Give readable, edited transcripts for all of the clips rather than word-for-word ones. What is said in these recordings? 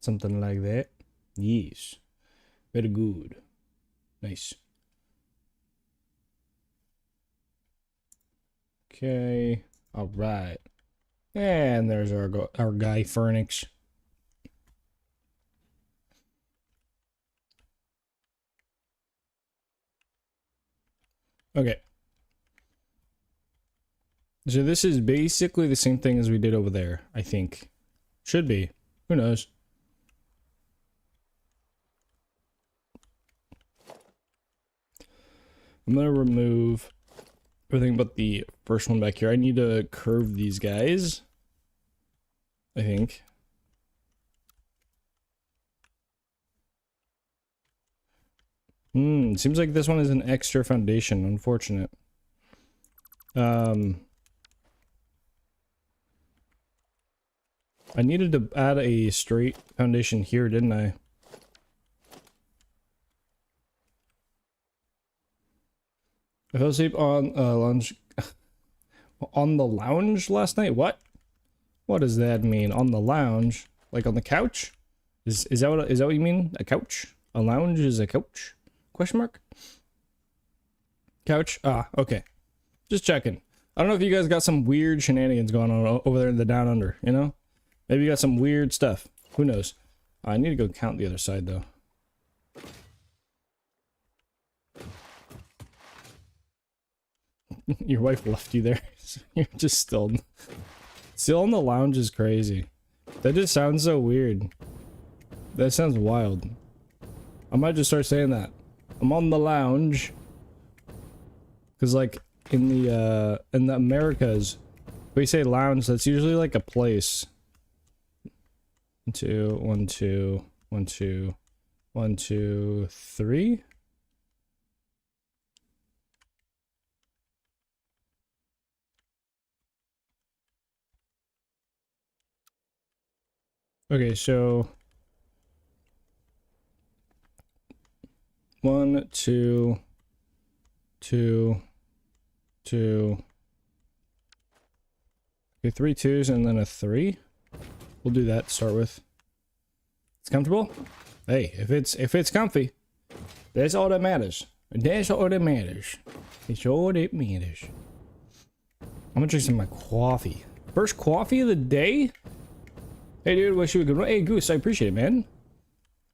Something like that. Yes. Very good. Nice. Okay. All right. And there's our guy Furnix. Okay. So this is basically the same thing as we did over there, I think. Should be. Who knows? I'm gonna remove everything but the first one back here. I need to curve these guys, I think. Seems like this one is an extra foundation. Unfortunate. I needed to add a straight foundation here, didn't I? I fell asleep on lounge on the lounge last night. What? What does that mean? On the lounge, like on the couch? Is that what you mean? A couch? A lounge is a couch? Question mark? Couch? Ah, okay. Just checking. I don't know if you guys got some weird shenanigans going on over there in the down under, you know? Maybe you got some weird stuff. Who knows? I need to go count the other side though. Your wife left you there. You're just still in the lounge is crazy. That just sounds so weird. That sounds wild. I might just start saying that. I'm on the lounge. Cause like in the Americas, we say lounge, that's usually like a place. 1, 2, 1, 2, 1, 2, 1, 2, 3. Okay, so 1, 2, 2, 2. Okay, 3 2s and then a 3. We'll do that to start with. It's comfortable? Hey, if it's comfy, that's all that matters. That's all that matters. It's all that matters. I'm gonna drink some of my coffee. First coffee of the day? Hey dude, wish you a good one. Hey Goose, I appreciate it, man.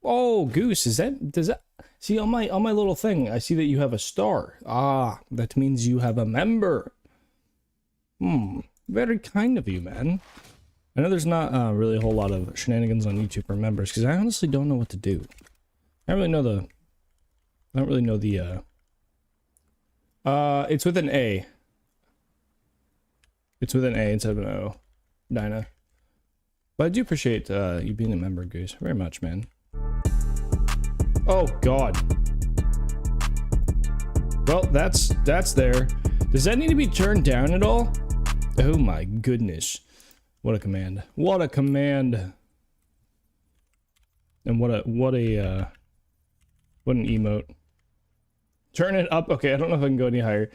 Oh, Goose, does that see on my little thing, I see that you have a star. Ah, that means you have a member. Very kind of you, man. I know there's not really a whole lot of shenanigans on YouTube for members, because I honestly don't know what to do. I don't really know the it's with an A. It's with an A instead of an O. Dinah. But I do appreciate you being a member, Goose. Very much, man. Oh, God. Well, that's there. Does that need to be turned down at all? Oh, my goodness. What a command. What a command. And what an emote. Turn it up. Okay, I don't know if I can go any higher.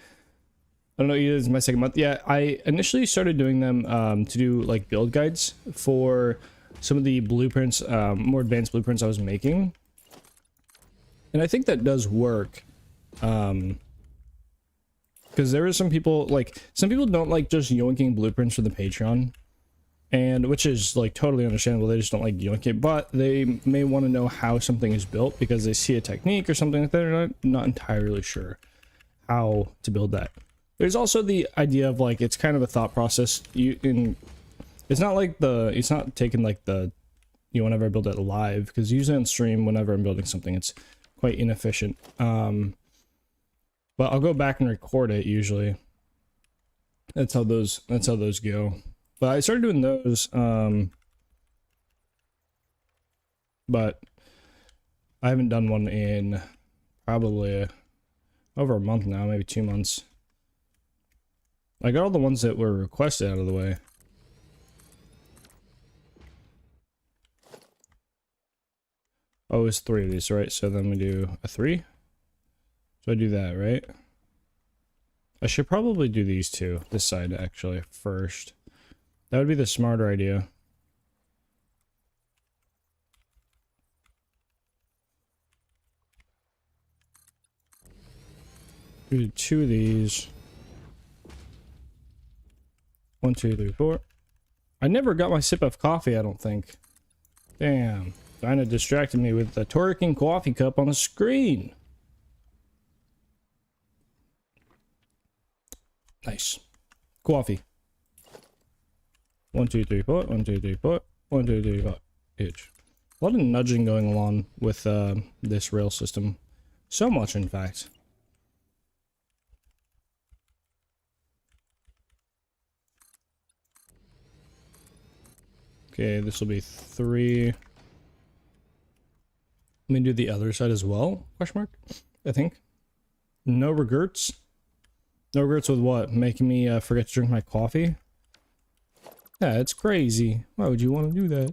I don't know, this is my second month. Yeah, I initially started doing them to do like build guides for some of the blueprints, more advanced blueprints I was making. And I think that does work. Because there are some people don't like just yoinking blueprints for the Patreon. And which is like totally understandable. They just don't like yoinking, but they may want to know how something is built because they see a technique or something like that. They're not entirely sure how to build that. There's also the idea of like it's kind of a thought process. It's not taken like whenever I build it live, because usually on stream whenever I'm building something it's quite inefficient. But I'll go back and record it usually. That's how those go. But I started doing those but I haven't done one in probably over a month now, maybe 2 months. I got all the ones that were requested out of the way. Oh, it's 3 of these, right? So then we do a 3. So I do that, right? I should probably do these two, this side actually, first. That would be the smarter idea. Do 2 of these. 1, 2, 3, 4. I never got my sip of coffee, I don't think. Damn. Kinda distracted me with the twerking coffee cup on the screen. Nice. Coffee. 1, 2, 3, 4. 1, 2, 3, 4. 1, 2, 3, 4. Each. A lot of nudging going on with this rail system. So much, in fact. Okay, this will be 3. Let me do the other side as well, question mark, I think. No regrets? No regrets with what? Making me forget to drink my coffee? Yeah, it's crazy. Why would you want to do that?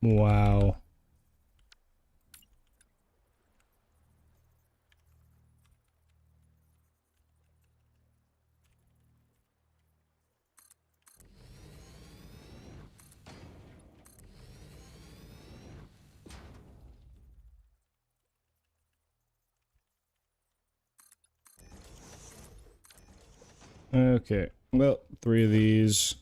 Wow. Okay, well, 3 of these.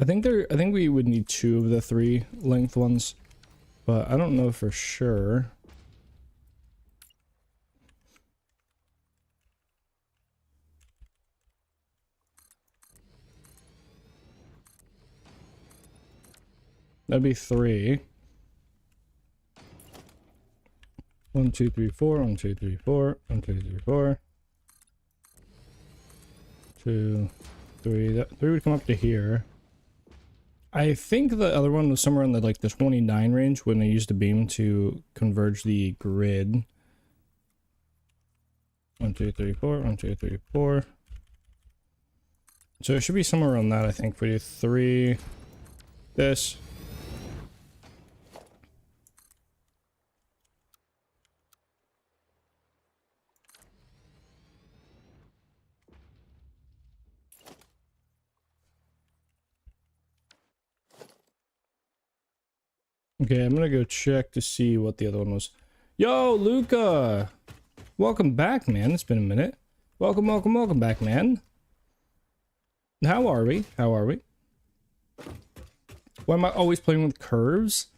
I think we would need 2 of the 3 length ones, but I don't know for sure. That'd be 3. 1, 2, 3, 4. 1, 2, 3, 4. 1, 2, 3, 4. 2, 3. That 3 would come up to here. I think the other one was somewhere in the like the 29 range when I used a beam to converge the grid. 1, 2, 3, 4. 1, 2, 3, 4. So it should be somewhere around that, I think. For you 3. This. Okay, I'm gonna go check to see what the other one was. Yo, Luca! Welcome back, man. It's been a minute. Welcome, welcome, welcome back, man. How are we? How are we? Why am I always playing with curves?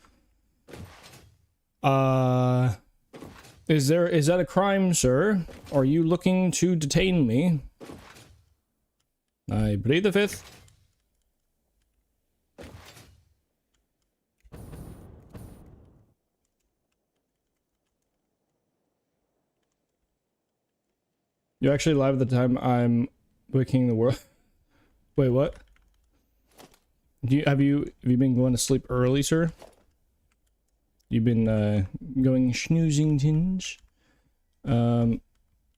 Is that a crime, sir? Are you looking to detain me? I plead the 5th. You're actually live at the time I'm waking the world. Wait, what? Have you been going to sleep early, sir? You've been going snoozing tinge. I don't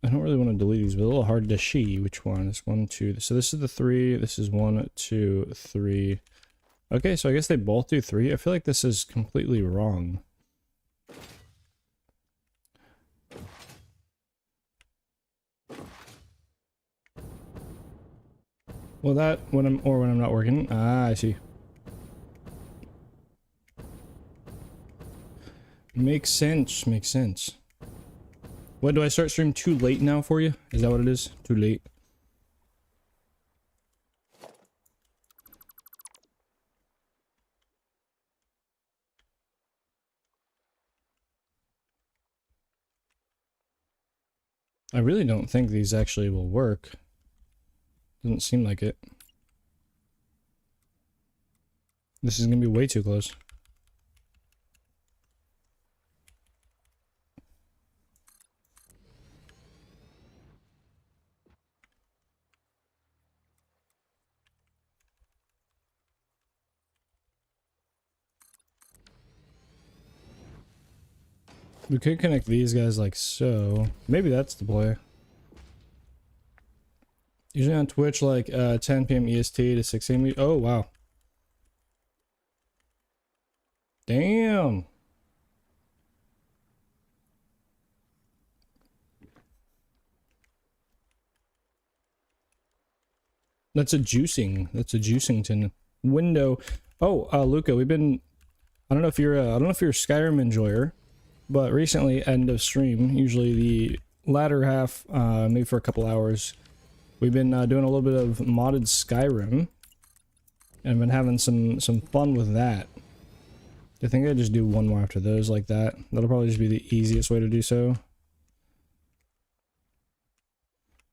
really want to delete these, but a little hard to see which one. This 1, 2. So this is the 3. This is 1, 2, 3. Okay, so I guess they both do 3. I feel like this is completely wrong. Well, that when I'm not working. Ah, I see. Makes sense. Makes sense. What, do I start stream too late now for you? Is that what it is? Too late. I really don't think these actually will work. Doesn't seem like it. This is gonna be way too close. We could connect these guys like so. Maybe that's the play. Usually on Twitch like 10 p.m. EST to 6 a.m. Oh, wow. Damn. That's a juicing. That's a juicington window. Oh, Luca, we've been I don't know if you're a Skyrim enjoyer, but recently, end of stream, usually the latter half, maybe for a couple hours, we've been doing a little bit of modded Skyrim, and been having some fun with that. I think I just do one more after those like that. That'll probably just be the easiest way to do so.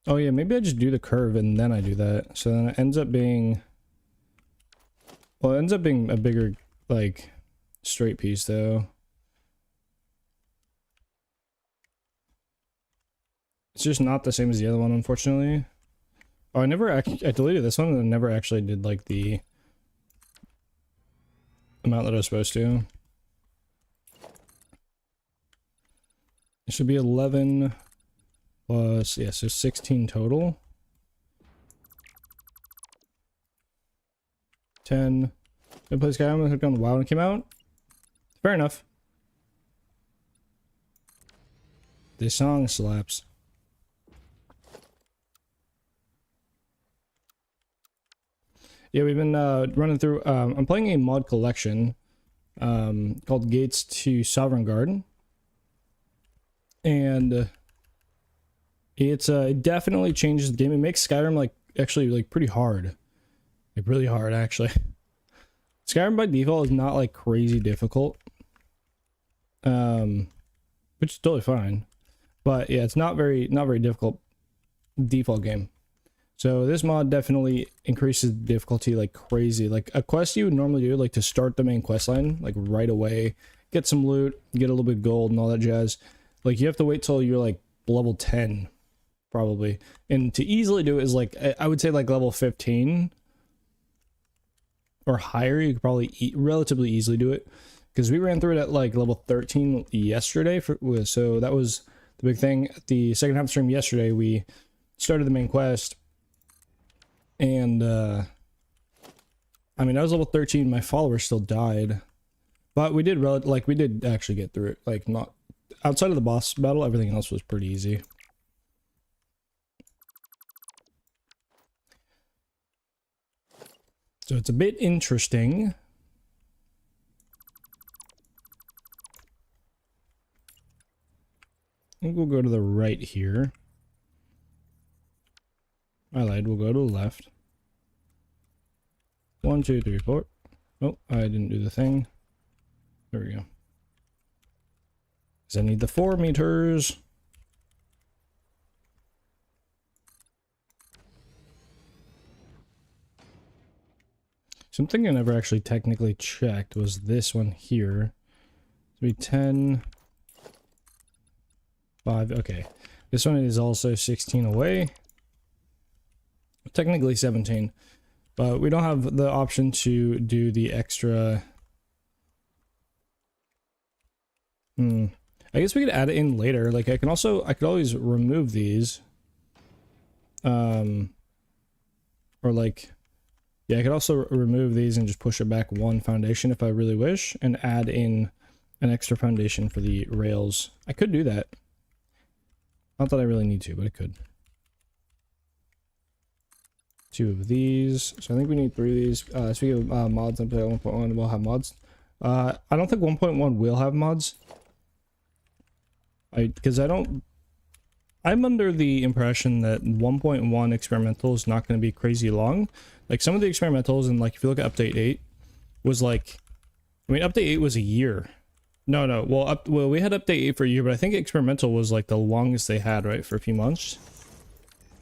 Oh yeah, maybe I just do the curve and then I do that. So then it ends up being... Well, it ends up being a bigger, like, straight piece though. It's just not the same as the other one, unfortunately. Oh, I deleted this one and I never actually did, like, the amount that I was supposed to. It should be 11 plus, yeah, so 16 total. 10. I played Skyrim and hooked on the WoW when it came out. Fair enough. This song slaps. Yeah, we've been running through. I'm playing a mod collection called Gates to Sovereign Garden, and it definitely changes the game. It makes Skyrim like actually like pretty hard, like really hard actually. Skyrim by default is not like crazy difficult, which is totally fine, but yeah, it's not very difficult default game. So this mod definitely increases difficulty like crazy. Like a quest you would normally do, like to start the main quest line, like right away, get some loot, get a little bit of gold and all that jazz. Like you have to wait till you're like level 10, probably. And to easily do it is like, I would say like level 15 or higher. You could probably relatively easily do it. Because we ran through it at like level 13 yesterday. So that was the big thing. At the second half of the stream yesterday, we started the main quest. And, I mean, I was level 13, my followers still died. But we did, we did actually get through it. Like, not... Outside of the boss battle, everything else was pretty easy. So it's a bit interesting. I think we'll go to the right here. I lied, we'll go to the left. 1, 2, 3, 4. Oh, I didn't do the thing. There we go. Because I need the 4 meters. Something I never actually technically checked was this one here. It'll be 10, 5, okay. This one is also 16 away. Technically 17. But we don't have the option to do the extra... I guess we could add it in later. Like I could always remove these. Or like... Yeah, I could also remove these and just push it back 1 foundation if I really wish. And add in an extra foundation for the rails. I could do that. Not that I really need to, but I could. 2 of these. So I think we need 3 of these. Speaking of mods, I play 1.1 will have mods. I don't think 1.1 will have mods. Because I'm under the impression that 1.1 experimental is not going to be crazy long. Like some of the experimentals, and like if you look at update 8, was like, I mean, update 8 was a year. No. Well, we had update 8 for a year, but I think experimental was like the longest they had, right, for a few months.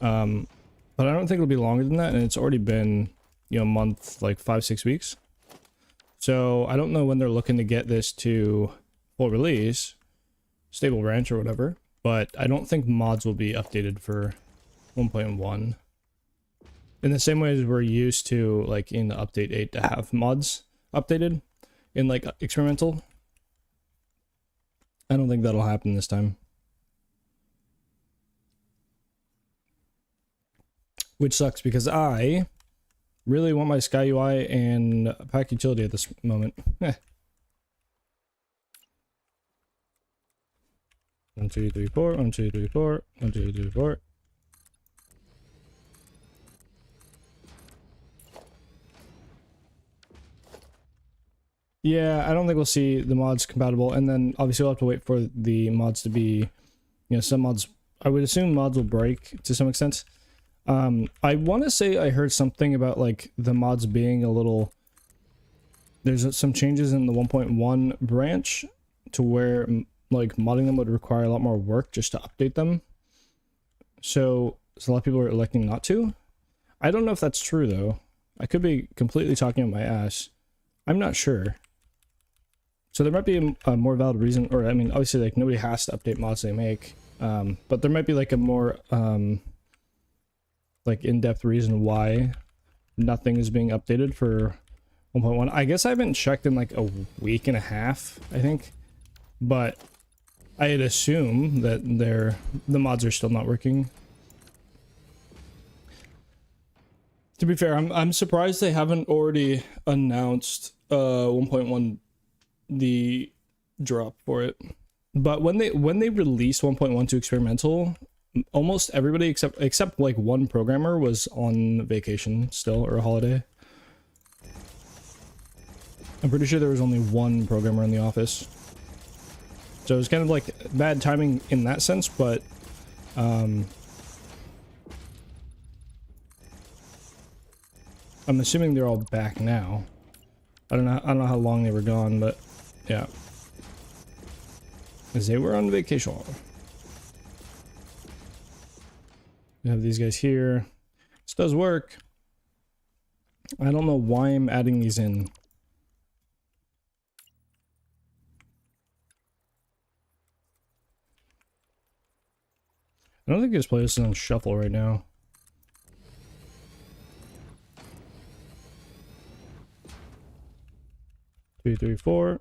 But I don't think it'll be longer than that, and it's already been, you know, a month, like 5-6 weeks. So I don't know when they're looking to get this to full release, stable branch or whatever, but I don't think mods will be updated for 1.1. In the same way as we're used to, like in the update 8, to have mods updated in like experimental. I don't think that'll happen this time. Which sucks because I really want my Sky UI and pack utility at this moment. 1, 2, 3, 4. 1, 2, 3, 4. 1, 2, 3, 4. Yeah, I don't think we'll see the mods compatible, and then obviously we'll have to wait for the mods to be, you know, some mods. I would assume mods will break to some extent. I want to say I heard something about like the mods being a little. There's some changes in the 1.1 branch to where like modding them would require a lot more work just to update them. So a lot of people are electing not to. I don't know if that's true though. I could be completely talking out my ass. I'm not sure. So there might be a more valid reason, or I mean, obviously, like nobody has to update mods they make, but there might be like a more like in-depth reason why nothing is being updated for 1.1. I guess I haven't checked in like a week and a half, I think, but I'd assume that the mods are still not working. To be fair, I'm surprised they haven't already announced 1.1 the drop for it. But when they released 1.1 to experimental, almost everybody except like one programmer was on vacation still, or a holiday. I'm pretty sure there was only one programmer in the office. So it was kind of like bad timing in that sense, but I'm assuming they're all back now. I don't know how long they were gone, but yeah. Because they were on vacation. We have these guys here. This does work. I don't know why I'm adding these in. I don't think this place is on shuffle right now. Two, three, four.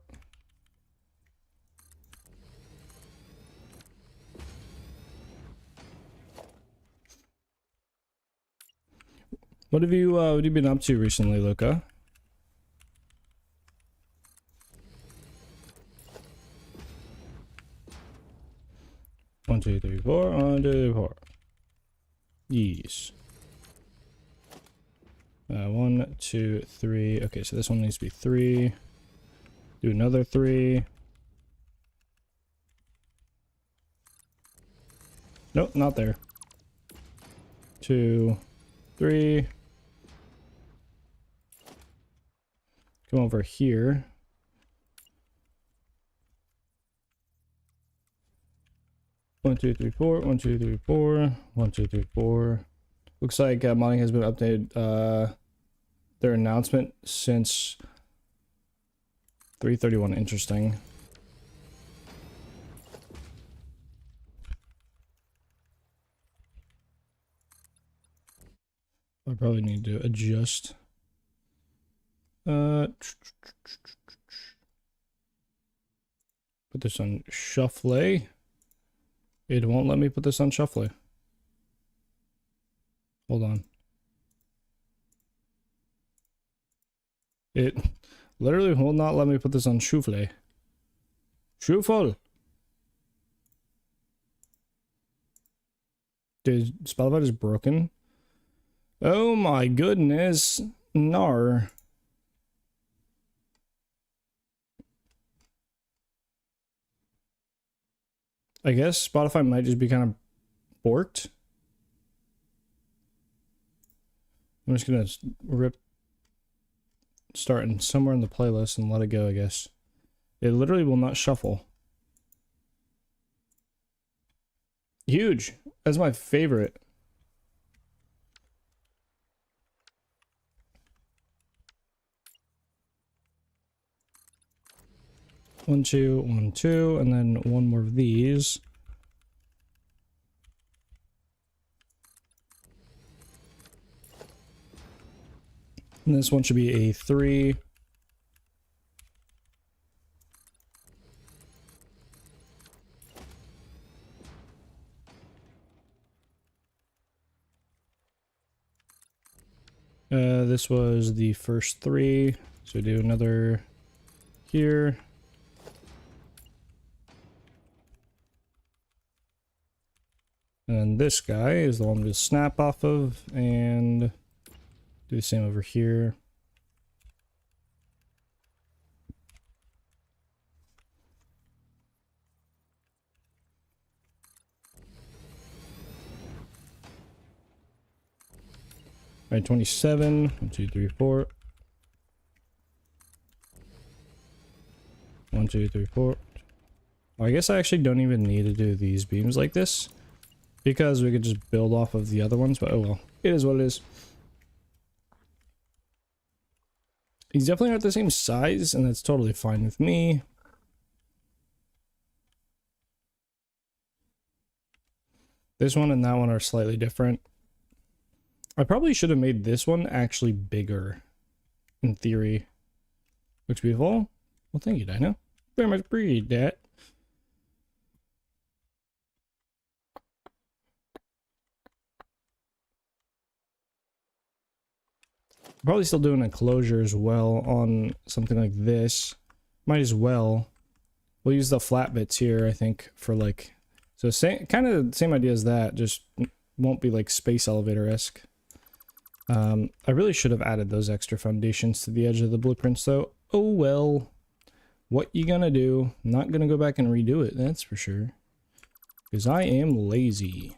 What have you been up to recently, Luca? One, two, three, four. 1, 2, 3, 4. Yes. 1, 2, 3. Okay, so this one needs to be 3. Do another 3. Nope, not there. 2, 3. Come over here. One, two, three, four. 1, 2, 3, 4. 1, 2, 3, 4. Looks like modding has been updated. Their announcement since 3/31. Interesting. I probably need to adjust. Put this on shuffle. It won't let me put this on shuffle. Hold on. It literally will not let me put this on shuffle. Shuffle. Dude, Spotify is broken. Oh my goodness. Nar. I guess Spotify might just be kind of borked. I'm just gonna rip starting somewhere in the playlist and let it go, I guess. It literally will not shuffle. Huge. That's my favorite. One, two, 1, 2, and then one more of these. And this one should be a 3. This was the first 3. So do another here. And then this guy is the one to snap off of, and do the same over here. Alright, 27. 1, 2, 3, 4. 1, 2, 3, 4. Well, I guess I actually don't even need to do these beams like this, because we could just build off of the other ones, but oh well. It is what it is. These definitely aren't the same size, and that's totally fine with me. This one and that one are slightly different. I probably should have made this one actually bigger, in theory. Looks beautiful. Well, thank you, Dino. Very much appreciate that. Probably still doing a closure as well on something like this. Might as well. We'll use the flat bits here, I think, for like... So same, kind of the same idea as that, just won't be like space elevator-esque. I really should have added those extra foundations to the edge of the blueprints though. Oh well. What you gonna do? I'm not gonna go back and redo it, that's for sure. Because I am lazy.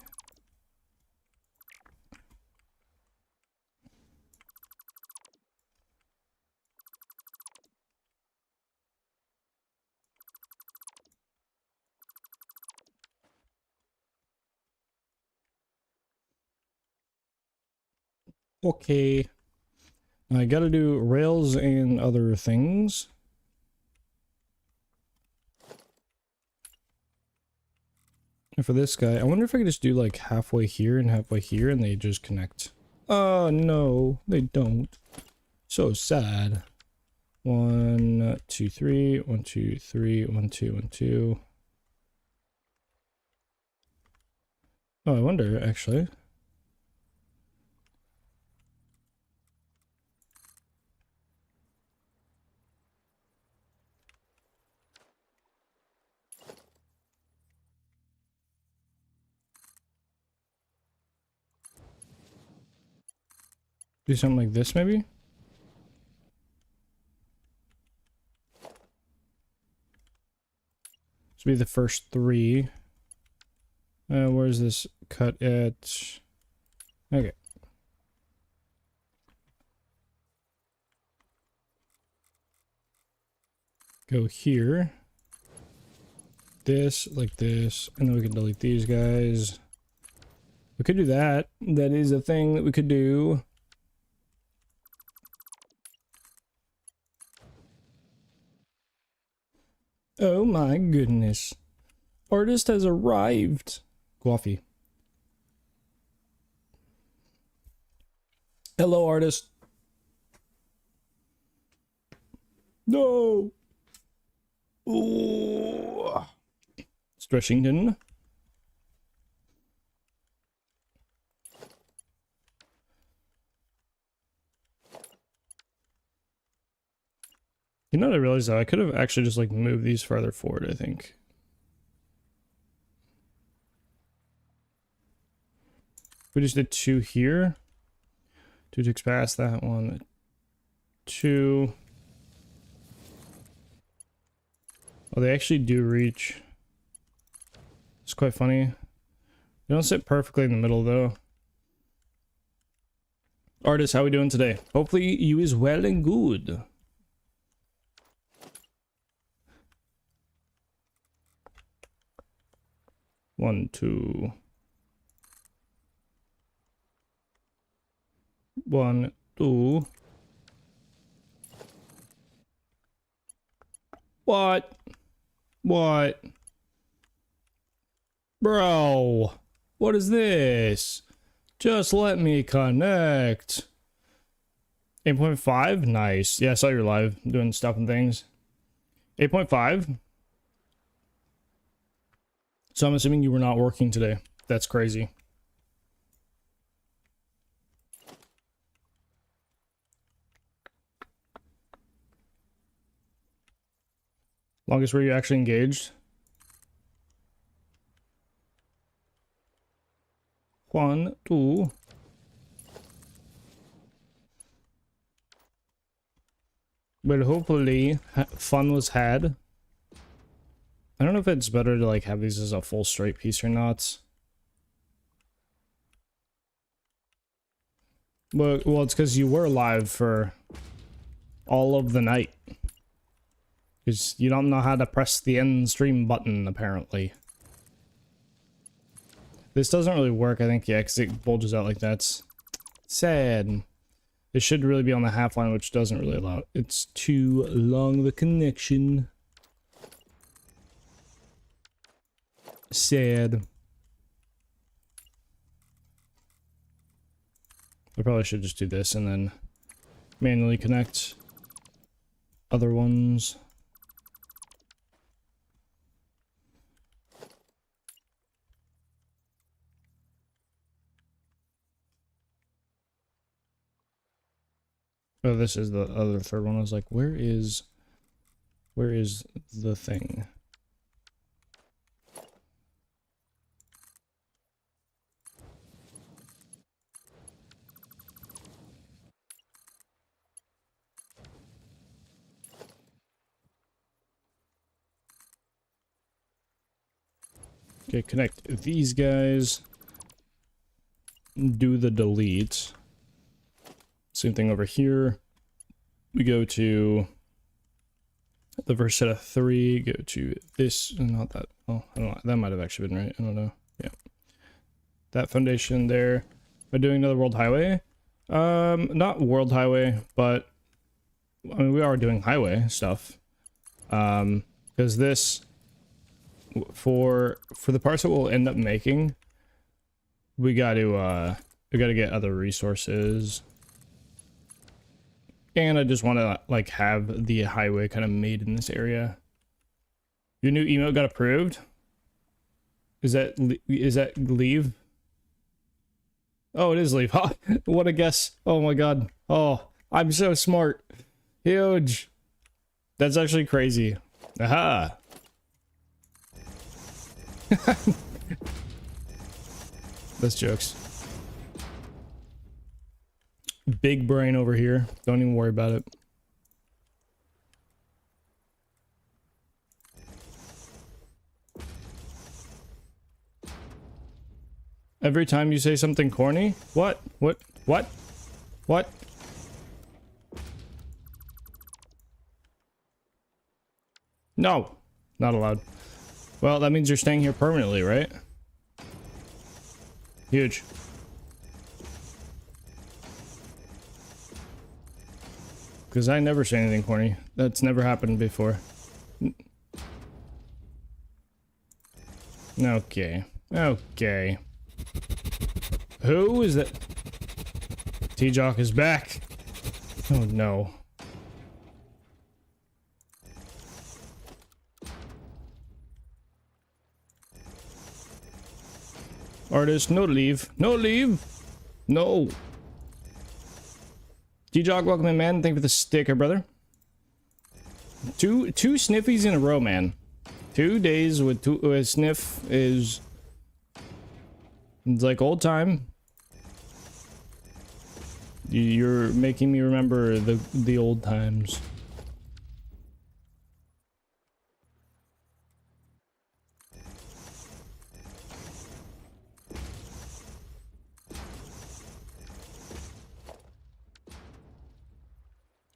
Okay. I gotta do rails and other things. And for this guy, I wonder if I could just do like halfway here and halfway here and they just connect. Oh no, they don't. So sad. 1, 2, 3, 1, 2, 3, 1, 2, 1, 2. Oh, I wonder actually. Do something like this maybe? This will be the first 3. Where's this cut at? Okay. Go here. This, like this, and then we can delete these guys. We could do that. That is a thing that we could do. Oh my goodness. Artist has arrived. Coffee. Hello, artist. No. Ooh. Stressington. You know what I realized though? I could have actually just like moved these farther forward, I think. We just did 2 here. 2 ticks past that one. 2. Oh, they actually do reach. It's quite funny. They don't sit perfectly in the middle though. Artist, how we doing today? Hopefully you is well and good. One, 2. 1, 2. What? What? Bro, what is this? Just let me connect. 8.5? Nice. Yeah, I saw you live doing stuff and things. 8.5? So I'm assuming you were not working today. That's crazy. Longest were you actually engaged? 1, 2. Well, hopefully fun was had. I don't know if it's better to like have these as a full straight piece or not. Well, it's because you were live for all of the night. Because you don't know how to press the end stream button, apparently. This doesn't really work, I think, yeah, because it bulges out like that. It's sad. It should really be on the half line, which doesn't really allow it. It's too long of a connection. Sad. I probably should just do this and then manually connect other ones. Oh, this is the other third one. I was like, where is the thing? Okay, connect these guys. Do the delete. Same thing over here. We go to the first set of 3, go to this, not that. Oh, I don't know. That might have actually been right. I don't know. Yeah. That foundation there. Am I doing another world highway? Not world highway, but I mean, we are doing highway stuff. Because this, for the parts that we'll end up making, we got to get other resources. And I just want to like have the highway kind of made in this area. Your new emote got approved? Is that leave? Oh, it is leave. Huh? What a guess. Oh my god. Oh, I'm so smart. Huge. That's actually crazy. Aha. That's jokes. Big brain over here. Don't even worry about it. Every time you say something corny? What? What? What? What? No. Not allowed. Well, that means you're staying here permanently, right? Huge. Because I never say anything corny. That's never happened before. Okay. Okay. Who is that? T-Jock is back. Oh no. Artist, no leave. No leave. No. T-Jog, welcome in, man. Thank you for the sticker, brother. Two sniffies in a row, man. 2 days with a sniff is... It's like old time. You're making me remember the old times.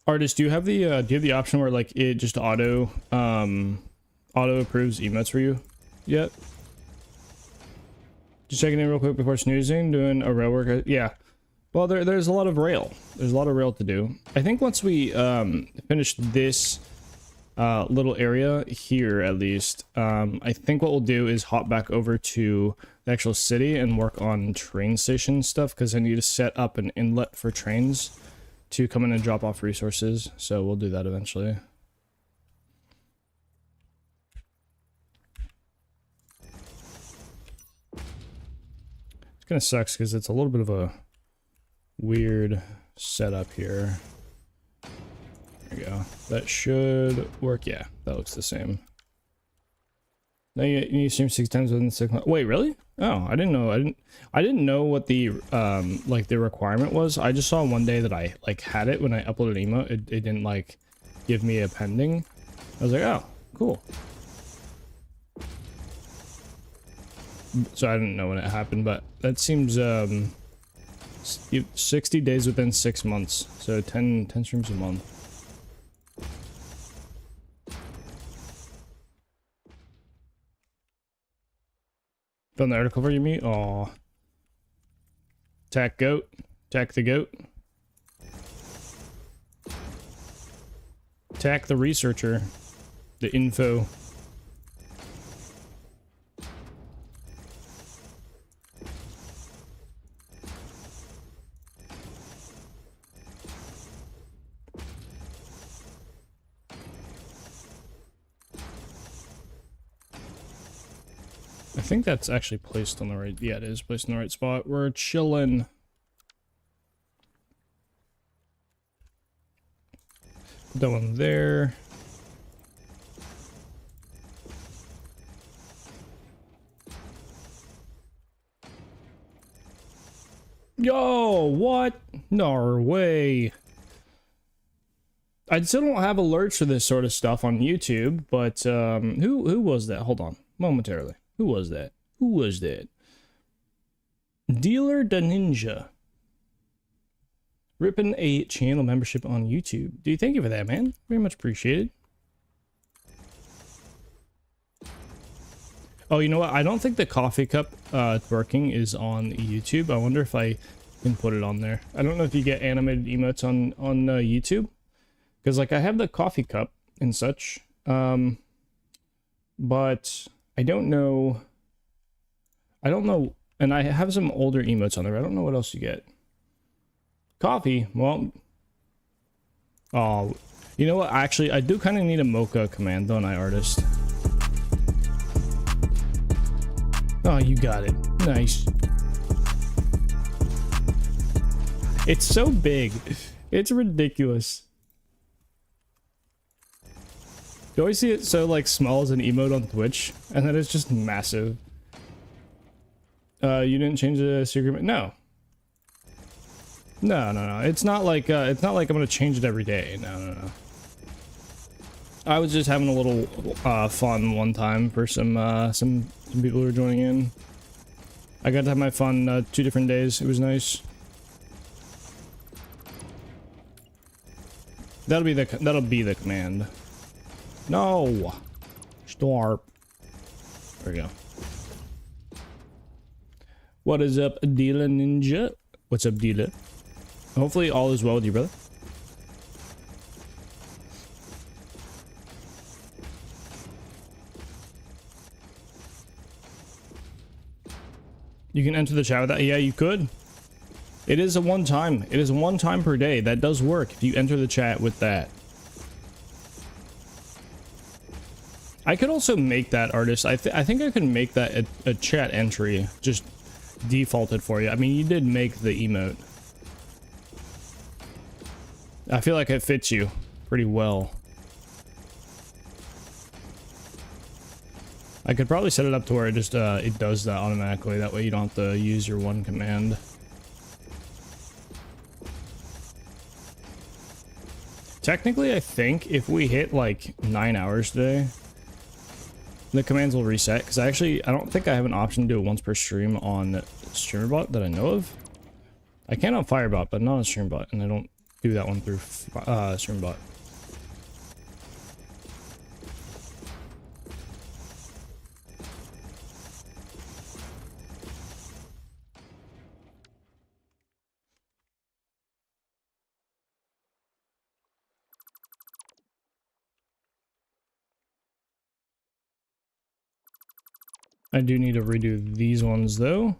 Artist, do you have the option where like it just auto approves emotes for you yet? Just checking in real quick before snoozing, doing a rail work. Yeah. Well, there's a lot of rail. There's a lot of rail to do. I think once we finish this little area here, at least, I think what we'll do is hop back over to the actual city and work on train station stuff, because I need to set up an inlet for trains to come in and drop off resources. So we'll do that eventually. It kind of sucks because it's a little bit of a weird setup here. There we go. That should work. Yeah, that looks the same. Now you stream 6 times within 6 months. Wait, really? Oh, I didn't know. I didn't know what the like the requirement was. I just saw one day that I like had it when I uploaded emote. It didn't like give me a pending. I was like, oh, cool. So I didn't know when it happened, but that seems 60 days within 6 months. So 10 streams a month. Found the article for you, me? Aw. Attack goat. Attack the goat. Attack the researcher. The info. I think that's actually placed on the right. Yeah, it is placed in the right spot. We're chilling. Put that one there. Yo, what? No way. I still don't have alerts for this sort of stuff on YouTube, but who was that? Hold on, momentarily. Who was that? Who was that? Dealer the Ninja. Ripping a channel membership on YouTube. Dude, thank you for that, man. Very much appreciated. Oh, you know what? I don't think the coffee cup twerking is on YouTube. I wonder if I can put it on there. I don't know if you get animated emotes on YouTube. Because, like, I have the coffee cup and such. But I don't know. And I have some older emotes on there. I don't know what else you get. Coffee, well, oh, you know what? Actually, I do kind of need a mocha command, don't I, artist? Oh, you got it. Nice. It's so big. It's ridiculous. You always see it so, like, small as an emote on Twitch, and then it's just massive. You didn't change the secret? No. No. It's not like I'm gonna change it every day. No. I was just having a little fun one time for some people who were joining in. I got to have my fun 2 different days. It was nice. That'll be the command. No. Stop. There we go. What is up, Dealer Ninja? What's up, Dealer? Hopefully all is well with you, brother. You can enter the chat with that. Yeah, you could. It is a one-time. It is 1 time per day. That does work if you enter the chat with that. I could also make that, artist. I think I could make that a chat entry. Just defaulted for you. I mean, you did make the emote. I feel like it fits you pretty well. I could probably set it up to where it just it does that automatically. That way you don't have to use your one command. Technically, I think if we hit like 9 hours today, the commands will reset. Because I don't think I have an option to do it once per stream on StreamerBot that I know of. I can on Firebot, but not on StreamerBot, and I don't do that one through StreamBot. I do need to redo these ones though.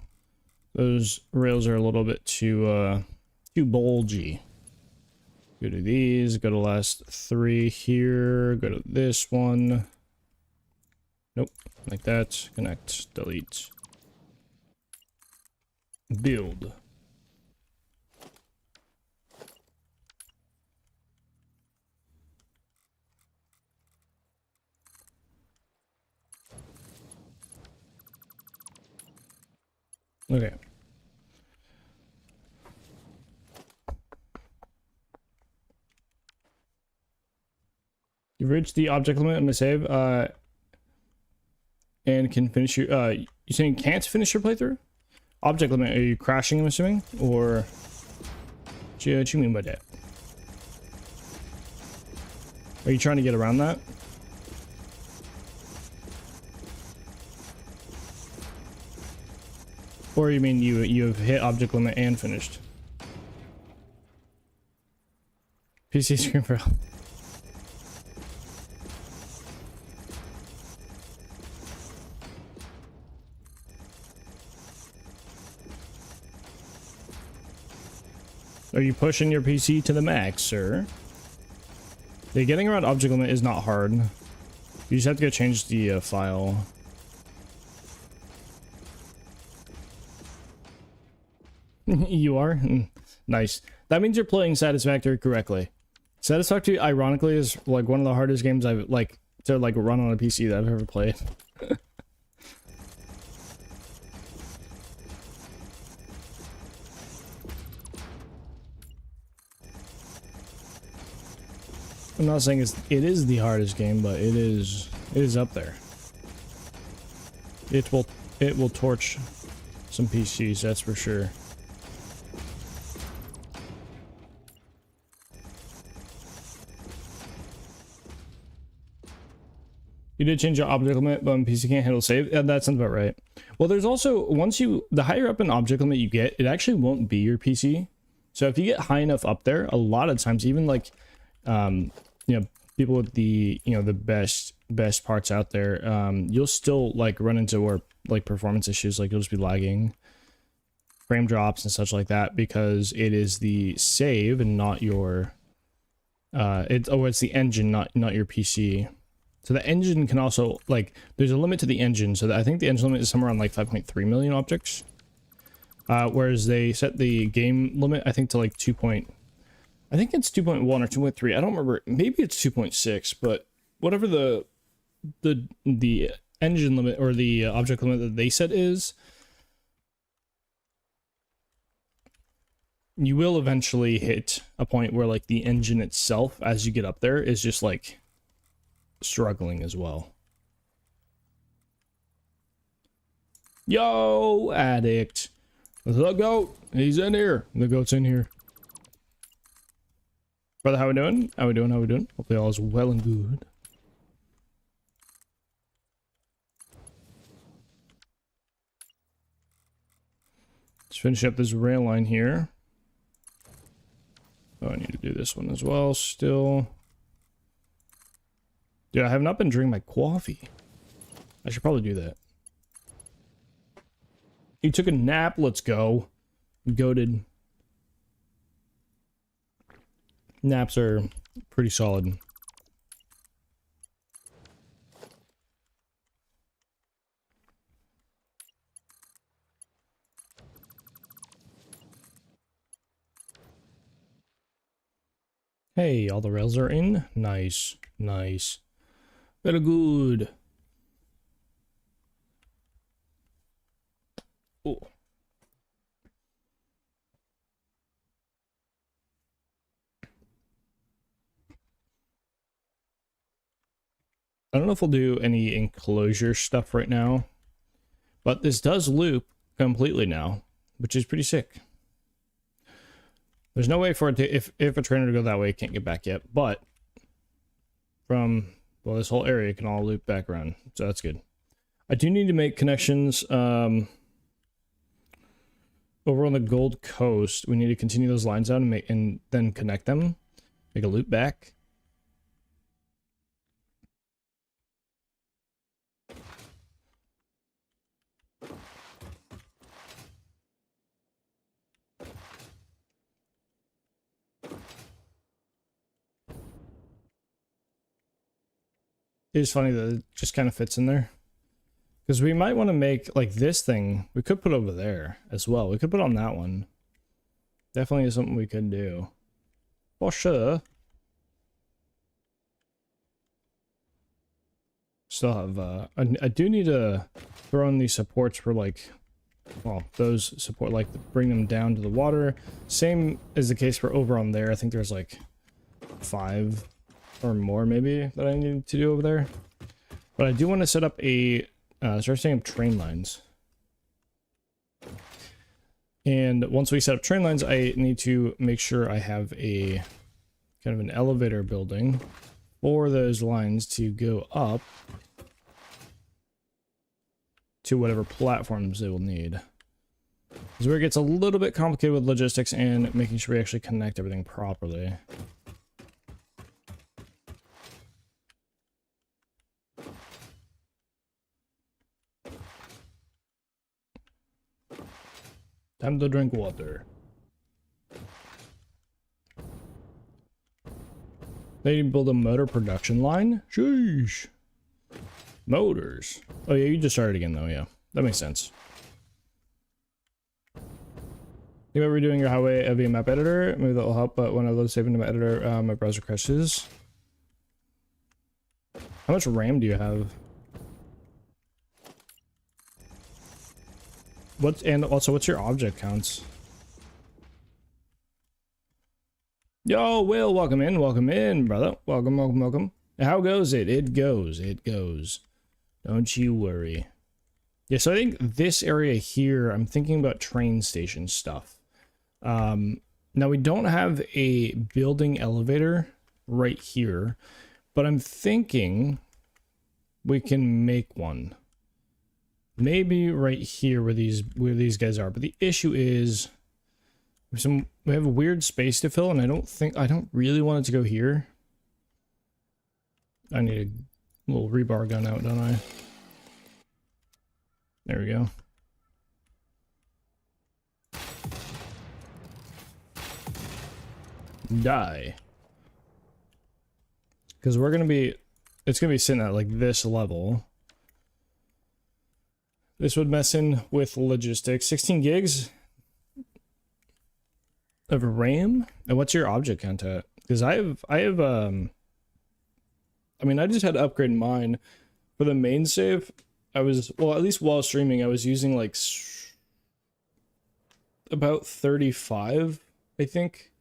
Those rails are a little bit too bulgy. Go to these, go to last 3 here, go to this one. Nope, like that. Connect, delete. Build. Okay. You've reached the object limit on the save, and can finish your, you saying can't finish your playthrough? Object limit, are you crashing, I'm assuming? Or what you mean by that? Are you trying to get around that? Or you mean you have hit object limit and finished? PC screen for... Are you pushing your PC to the max, sir? Yeah, getting around object limit is not hard. You just have to go change the file. You are? Nice. That means you're playing Satisfactory correctly. Satisfactory, ironically, is like one of the hardest games I've like to like run on a PC that I've ever played. I'm not saying it is the hardest game, but it is up there. It will torch some PCs, that's for sure. You did change your object limit, but PC can't handle save. Yeah, that sounds about right. Well, there's also, the higher up in object limit you get, it actually won't be your PC. So if you get high enough up there, a lot of times, even like, you know, people with the, you know, the best parts out there, you'll still like run into or like performance issues, like you'll just be lagging, frame drops and such like that, because it is the save and not your, it's the engine, not your PC. So the engine can also, like, there's a limit to the engine. So I think the engine limit is somewhere around like 5.3 million objects. Whereas they set the game limit, I think, to like I think it's 2.1 or 2.3. I don't remember. Maybe it's 2.6, but whatever the engine limit or the object limit that they set is, you will eventually hit a point where like the engine itself, as you get up there, is just like struggling as well. Yo, addict. The goat. He's in here. The goat's in here. Brother, how we doing? How we doing? How we doing? Hopefully all is well and good. Let's finish up this rail line here. Oh, I need to do this one as well still. Dude, I have not been drinking my coffee. I should probably do that. You took a nap. Let's go. Goated. Naps are pretty solid. Hey, all the rails are in. Nice. Nice. Very good. Oh. I don't know if we'll do any enclosure stuff right now, but this does loop completely now, which is pretty sick. There's no way for it to, if a trainer to go that way, it can't get back yet, but from, well, this whole area can all loop back around, so that's good. I do need to make connections over on the Gold Coast. We need to continue those lines out and then connect them, make a loop back. It's funny that it just kind of fits in there. Because we might want to make, like, this thing, we could put over there as well. We could put on that one. Definitely is something we could do. For sure. Still have, I do need to throw in these supports for, like, well, those support, like, bring them down to the water. Same is the case for over on there. I think there's, like, 5 or more, maybe, that I need to do over there. But I do want to set up a, start setting up train lines. And once we set up train lines, I need to make sure I have a kind of an elevator building for those lines to go up to whatever platforms they will need. This is where it gets a little bit complicated with logistics and making sure we actually connect everything properly. Time to drink water. They build a motor production line? Sheesh. Motors. Oh yeah, you just started again though, yeah. That makes sense. You remember doing your highway via map editor? Maybe that will help, but when I load save into my editor, my browser crashes. How much RAM do you have? And also, what's your object counts? Yo, Will, welcome in, brother. Welcome, welcome, welcome. How goes it? It goes. Don't you worry. Yeah, so I think this area here, I'm thinking about train station stuff. Now we don't have a building elevator right here, but I'm thinking we can make one. Maybe right here where these guys are. But the issue is we have a weird space to fill, and I don't really want it to go here. I need a little rebar gun out, don't I? There we go. Die. Because it's gonna be sitting at like this level. This would mess in with logistics. 16 gigs of RAM. And what's your object count at? Because I mean, I just had to upgrade mine for the main save. Well, at least while streaming, I was using like about 35, I think.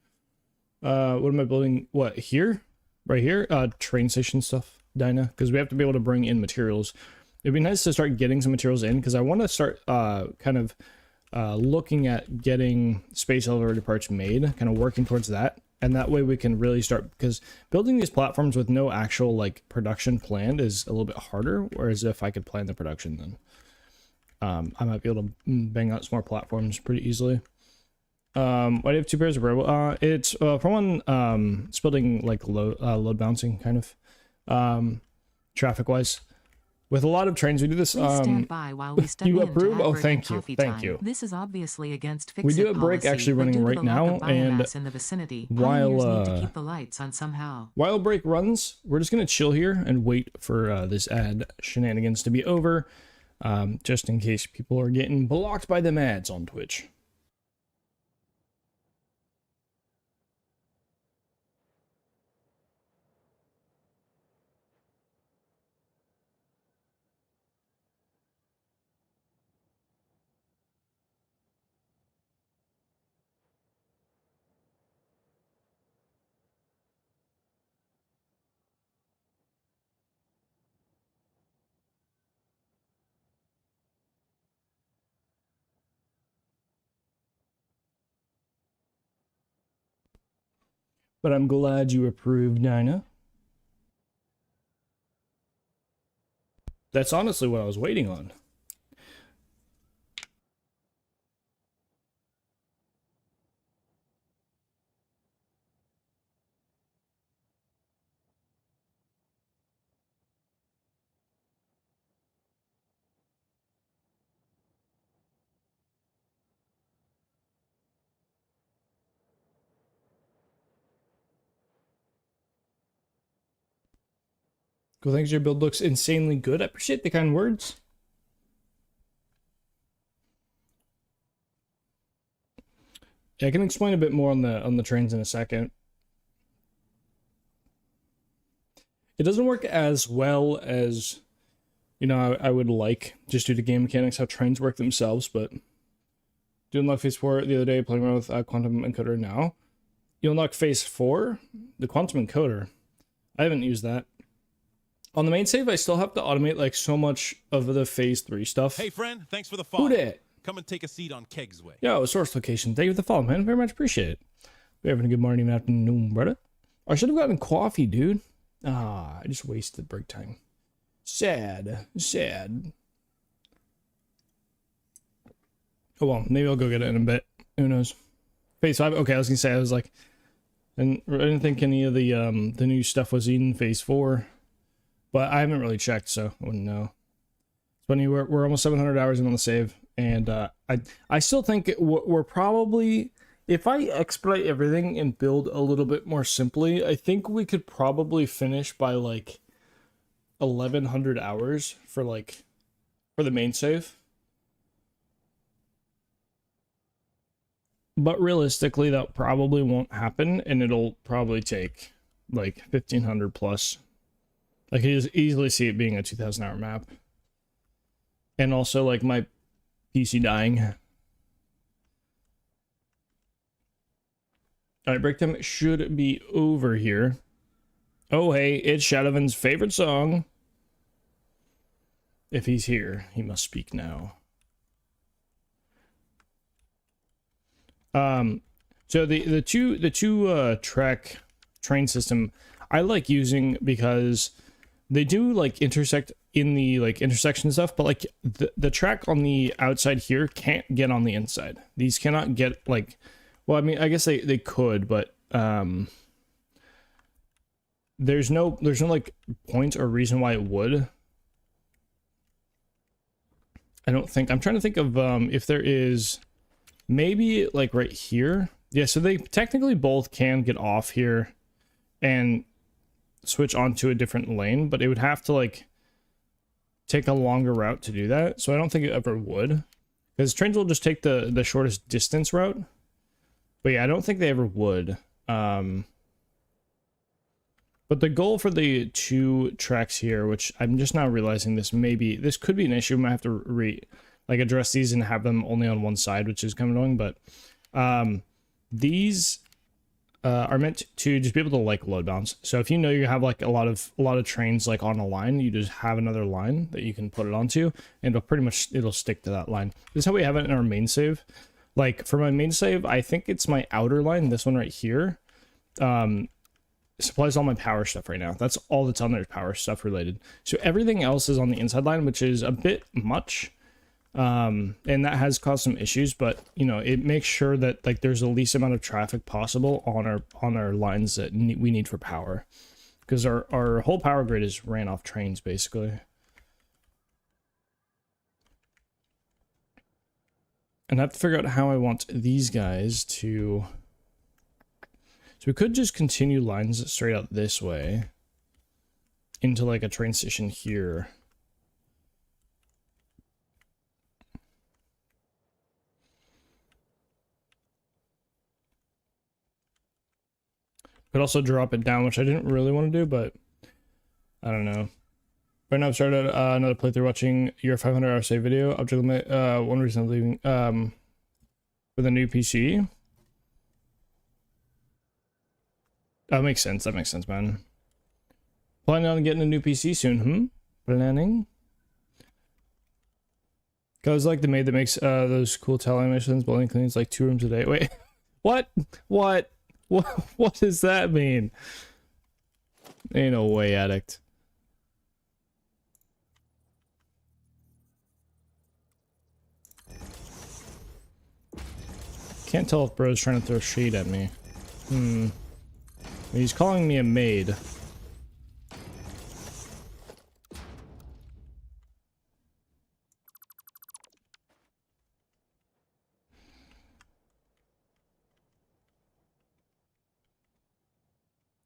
What am I building? What, here? Right here? Train station stuff, Dinah, because we have to be able to bring in materials. It'd be nice to start getting some materials in, because I want to start kind of looking at getting space elevator parts made, kind of working towards that. And that way we can really start, because building these platforms with no actual like production planned is a little bit harder. Whereas if I could plan the production, then I might be able to bang out some more platforms pretty easily. Why do you have two pairs of robo? It's for one, it's building like load balancing kind of traffic wise. With a lot of trains, we do this. Stand by while we step you in approve? to Oh, thank you, coffee thank time. you. This is obviously against We do a break policy, actually running due to right the lack now, of and biomass in the vicinity, while pioneers need to keep the lights on somehow. while break runs, we're just gonna chill here and wait for this ad shenanigans to be over, just in case people are getting blocked by them ads on Twitch. But I'm glad you approved, Dinah. That's honestly what I was waiting on. Cool, thanks. Your build looks insanely good. I appreciate the kind words. Yeah, I can explain a bit more on the trains in a second. It doesn't work as well as, you know, I would like, just due to game mechanics, how trains work themselves, but doing unlock phase 4 the other day, playing around with Quantum Encoder now. You unlock phase 4, the Quantum Encoder. I haven't used that. On the main save, I still have to automate like so much of the phase 3 stuff. Hey friend, thanks for the follow. Who dat? Come and take a seat on Keg's Way. Yo, source location. Thank you for the follow, man. Very much appreciate it. We're having a good morning, afternoon, brother. I should have gotten coffee, dude. Ah, I just wasted break time. Sad. Sad. Oh, well, maybe I'll go get it in a bit. Who knows? Phase 5? Okay, I was gonna say, I was like... And I didn't think any of the new stuff was in Phase 4. But I haven't really checked, so I wouldn't know. It's funny, we're almost 700 hours in on the save. And I still think we're probably... If I expedite everything and build a little bit more simply, I think we could probably finish by, like, 1,100 hours for the main save. But realistically, that probably won't happen, and it'll probably take, like, 1,500 plus. I could easily see it being a 2,000-hour map. And also, like, my PC dying. Alright, break time should be over here. Oh, hey, it's Shadowvin's favorite song. If he's here, he must speak now. So the two track train system I like using because they do like intersect in the like intersection stuff, but like the track on the outside here can't get on the inside. These cannot get like, well, I mean, I guess they could, but there's no like point or reason why it would. I don't think. I'm trying to think of if there is maybe like right here. Yeah, so they technically both can get off here and switch onto a different lane, but it would have to like take a longer route to do that. So I don't think it ever would, because trains will just take the shortest distance route. But yeah, I don't think they ever would. But the goal for the two tracks here, which I'm just now realizing this could be an issue. I might have to address these and have them only on one side, which is kind of annoying. But these are meant to just be able to like load balance. So if you know you have like a lot of trains like on a line, you just have another line that you can put it onto, and it'll stick to that line. This is how we have it in our main save. Like for my main save, I think it's my outer line, this one right here. Supplies all my power stuff right now. That's all that's on there is power stuff related. So everything else is on the inside line, which is a bit much. And that has caused some issues, but you know, it makes sure that like there's the least amount of traffic possible on our lines that we need for power, because our whole power grid is ran off trains basically. And I have to figure out how I want these guys to... So we could just continue lines straight out this way into like a train station here. Could also drop it down, which I didn't really want to do, but I don't know. Right now I've started another playthrough watching your 500-hour save video. Object limit, one reason I'm leaving with a new PC. That makes sense. That makes sense, man. Planning on getting a new PC soon, Planning? Guys like the maid that makes those cool tile animations, building cleans like 2 rooms a day. Wait, what? What does that mean? Ain't no way, addict. Can't tell if bro's trying to throw shade at me. He's calling me a maid.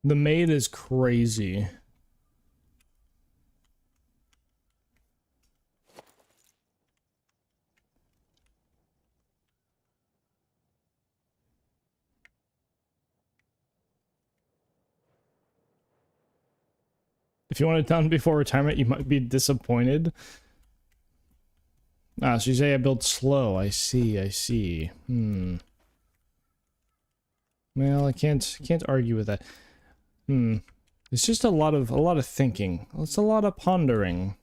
The maid is crazy. If you want it done before retirement, you might be disappointed. Ah, so you say I build slow. I see. Well, I can't argue with that. It's just a lot of thinking. It's a lot of pondering.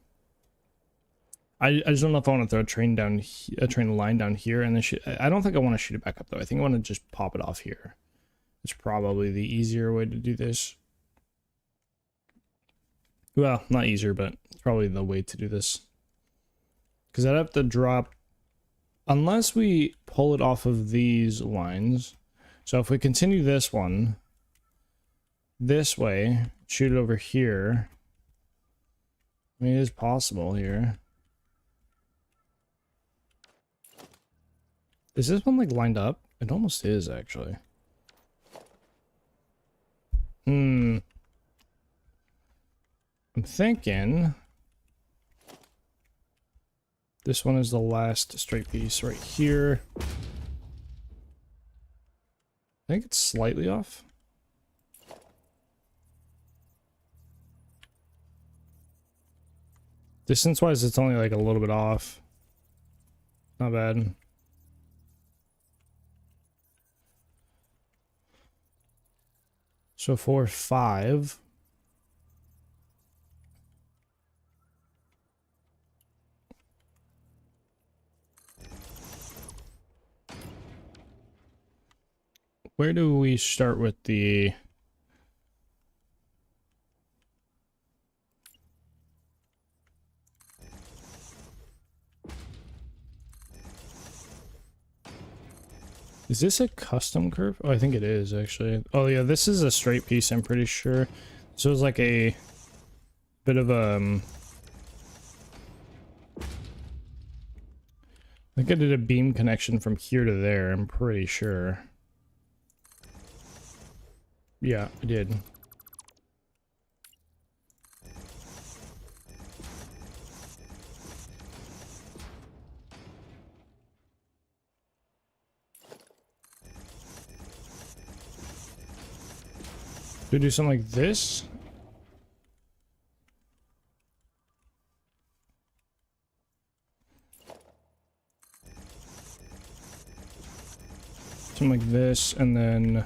I just don't know if I want to throw a train down, a train line down here, and then shoot. I don't think I want to shoot it back up though. I think I want to just pop it off here. It's probably the easier way to do this. Well, not easier, but it's probably the way to do this. Because I'd have to drop, unless we pull it off of these lines. So if we continue this one this way, shoot it over here. I mean, it is possible here. Is this one like lined up? It almost is actually. I'm thinking this one is the last straight piece right here. I think it's slightly off. Distance-wise, it's only like a little bit off. Not bad. So for 5. Where do we start with the... Is this a custom curve? Oh, I think it is actually. Oh yeah, this is a straight piece, I'm pretty sure. So it's like a bit of a... I think I did a beam connection from here to there, I'm pretty sure. Yeah, I did. Do we do something like this? Something like this, and then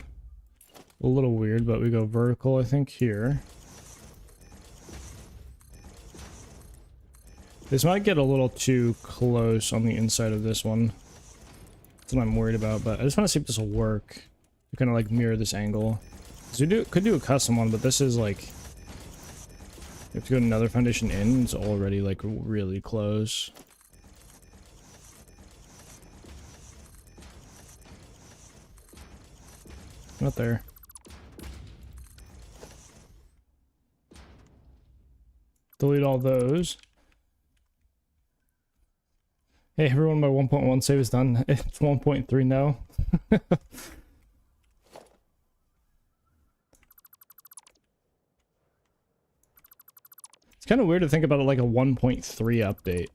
a little weird, but we go vertical, I think, here. This might get a little too close on the inside of this one. That's what I'm worried about, but I just want to see if this will work. To kind of like mirror this angle. So we could do a custom one, but this is like... You have to go another foundation in, it's already like really close. Not there. Delete all those. Hey everyone, my 1.1 save is done. It's 1.3 now. It's kind of weird to think about it like a 1.3 update.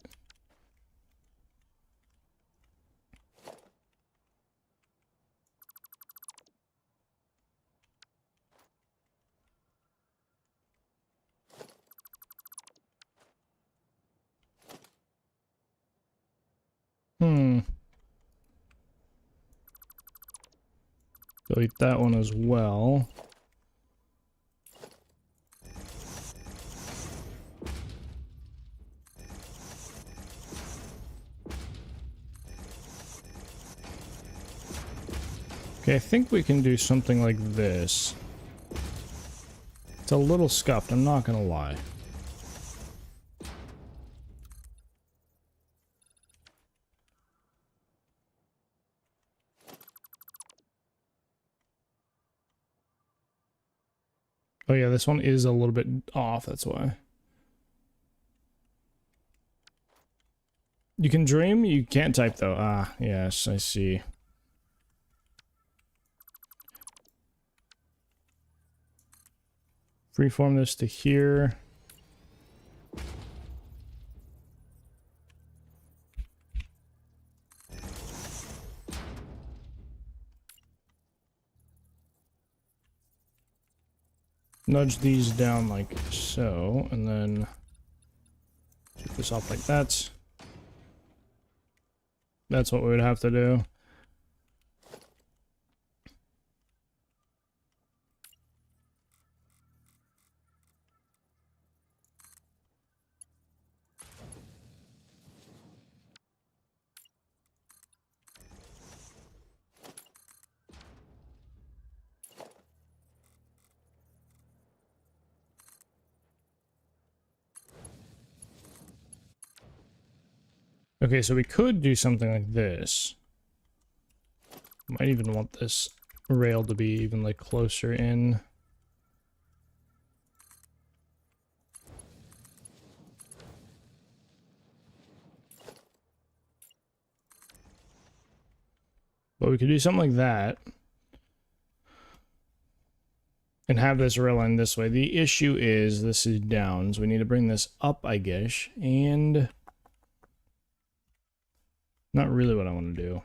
Delete that one as well. Okay, I think we can do something like this. It's a little scuffed, I'm not gonna lie. Oh yeah, this one is a little bit off, that's why. You can dream, you can't type though. Ah, yes, I see. Freeform this to here. Nudge these down like so, and then keep this off like that. That's what we would have to do. Okay, so we could do something like this. Might even want this rail to be even like closer in. But we could do something like that. And have this rail line this way. The issue is this is down, so we need to bring this up, I guess. And not really what I want to do.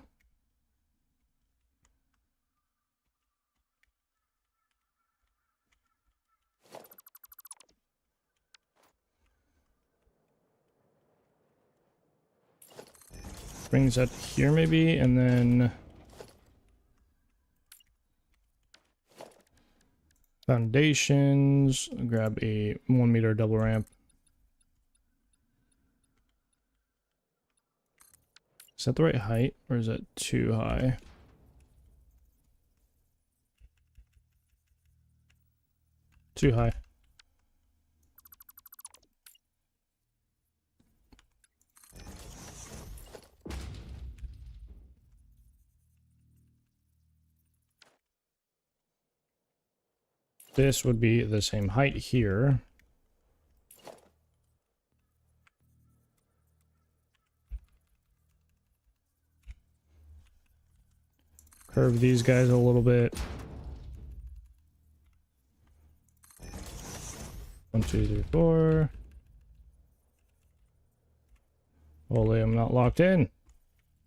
Brings that here maybe, and then foundations. Grab a 1 meter double ramp. Is that the right height, or is that too high? Too high. This would be the same height here. Curve these guys a little bit. 1, 2, 3, 4. Holy, I'm not locked in.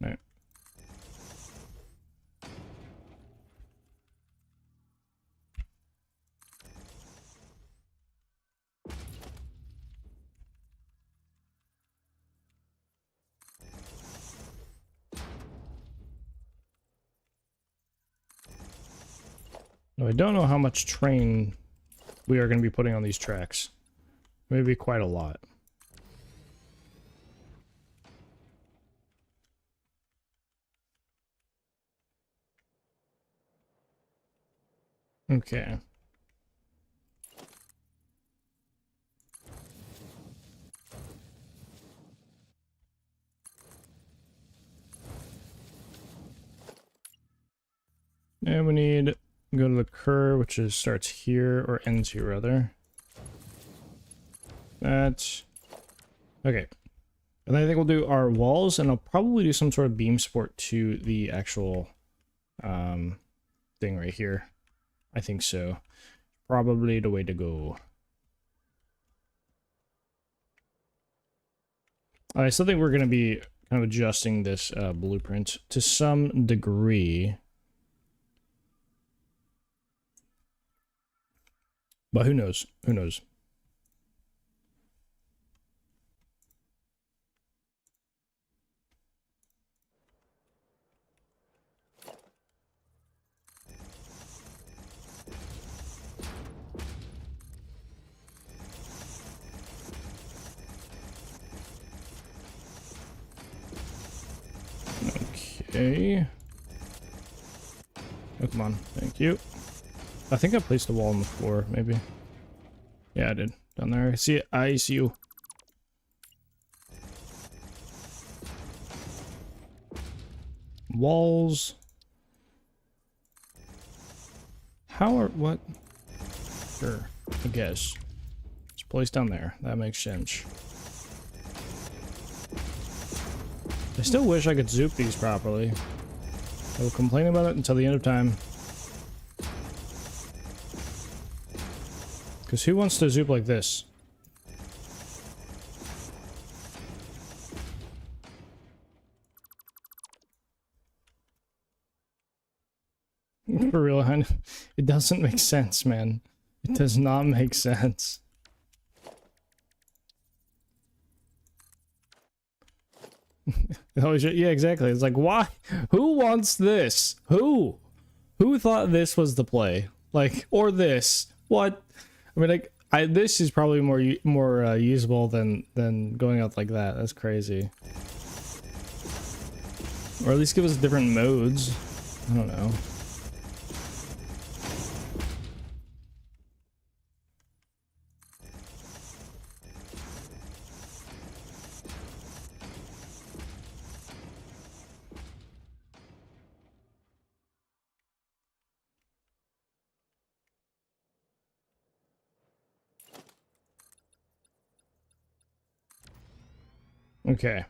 All right. Now, I don't know how much train we are going to be putting on these tracks. Maybe quite a lot. Okay. And we need go to the curve, which is starts here or ends here rather. That's okay. And then I think we'll do our walls, and I'll probably do some sort of beam support to the actual thing right here. I think so. Probably the way to go. I still think we're going to be kind of adjusting this blueprint to some degree. But who knows? Who knows? Okay. Oh, come on. Thank you. I think I placed a wall on the floor, maybe. Yeah, I did. Down there. I see it. I see you. Walls. How are... what? Sure. I guess. It's placed down there. That makes sense. I still wish I could zoop these properly. I will complain about it until the end of time. Because who wants to zoop like this? For real, it doesn't make sense, man. It does not make sense. Yeah, exactly. It's like, why? Who wants this? Who? Who thought this was the play? Like, or this? What? I mean, like, this is probably more usable than going out like that. That's crazy. Or at least give us different modes. I don't know. Okay.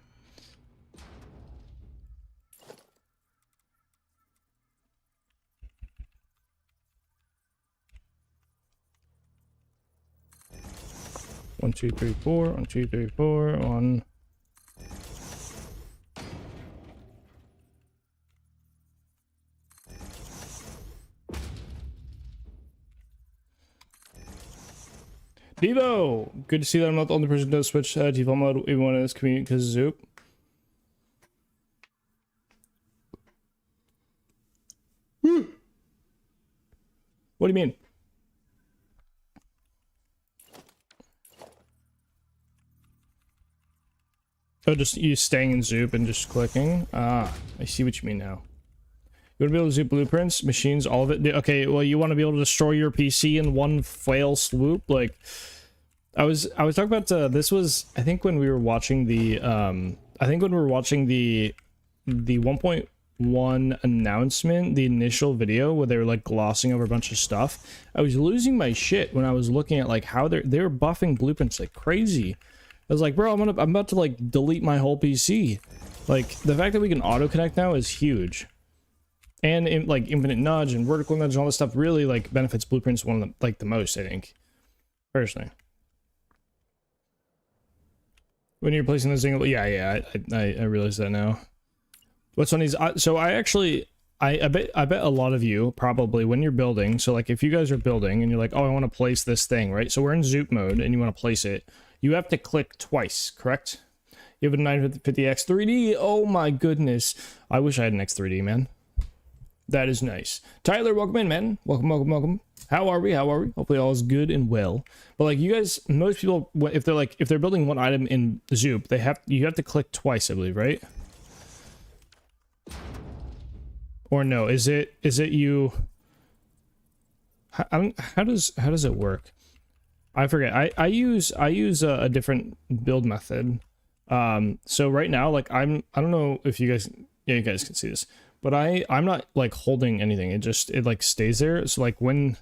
One, two, three, four. 1, 2, 3, 4. 1. Devo! Good to see that I'm not the only person who does switch default mode even when it's convenient because Zoop. What do you mean? Oh, just you staying in Zoop and just clicking? Ah, I see what you mean now. You want to be able to Zoop blueprints, machines, all of it? Okay, well, you want to be able to destroy your PC in one fail swoop? Like, I was talking about, this was, I think when we were watching the, the 1.1 announcement, the initial video where they were like glossing over a bunch of stuff, I was losing my shit when I was looking at like how they were buffing blueprints like crazy. I was like, bro, I'm about to like delete my whole PC. Like, the fact that we can auto connect now is huge. And in, like, infinite nudge and vertical nudge and all this stuff really like benefits blueprints one of the, like, the most, I think, personally. When you're placing the single, yeah, I realize that now. What's funny is, so I actually, I bet a lot of you probably when you're building, so like if you guys are building and you're like, oh, I want to place this thing, right? So we're in Zoop mode and you want to place it, you have to click twice, correct? You have a 950X 3D. Oh my goodness, I wish I had an X3D, man. That is nice. Tyler, welcome in, man. Welcome. How are we? Hopefully all is good and well. But like you guys, most people, if they're building one item in Zoop, you have to click twice, I believe, right? Or no? Is it you? How does it work? I forget. I use a different build method. So right now, like I don't know if you guys, yeah, you guys can see this. But I'm not like holding anything. It like stays there. So like when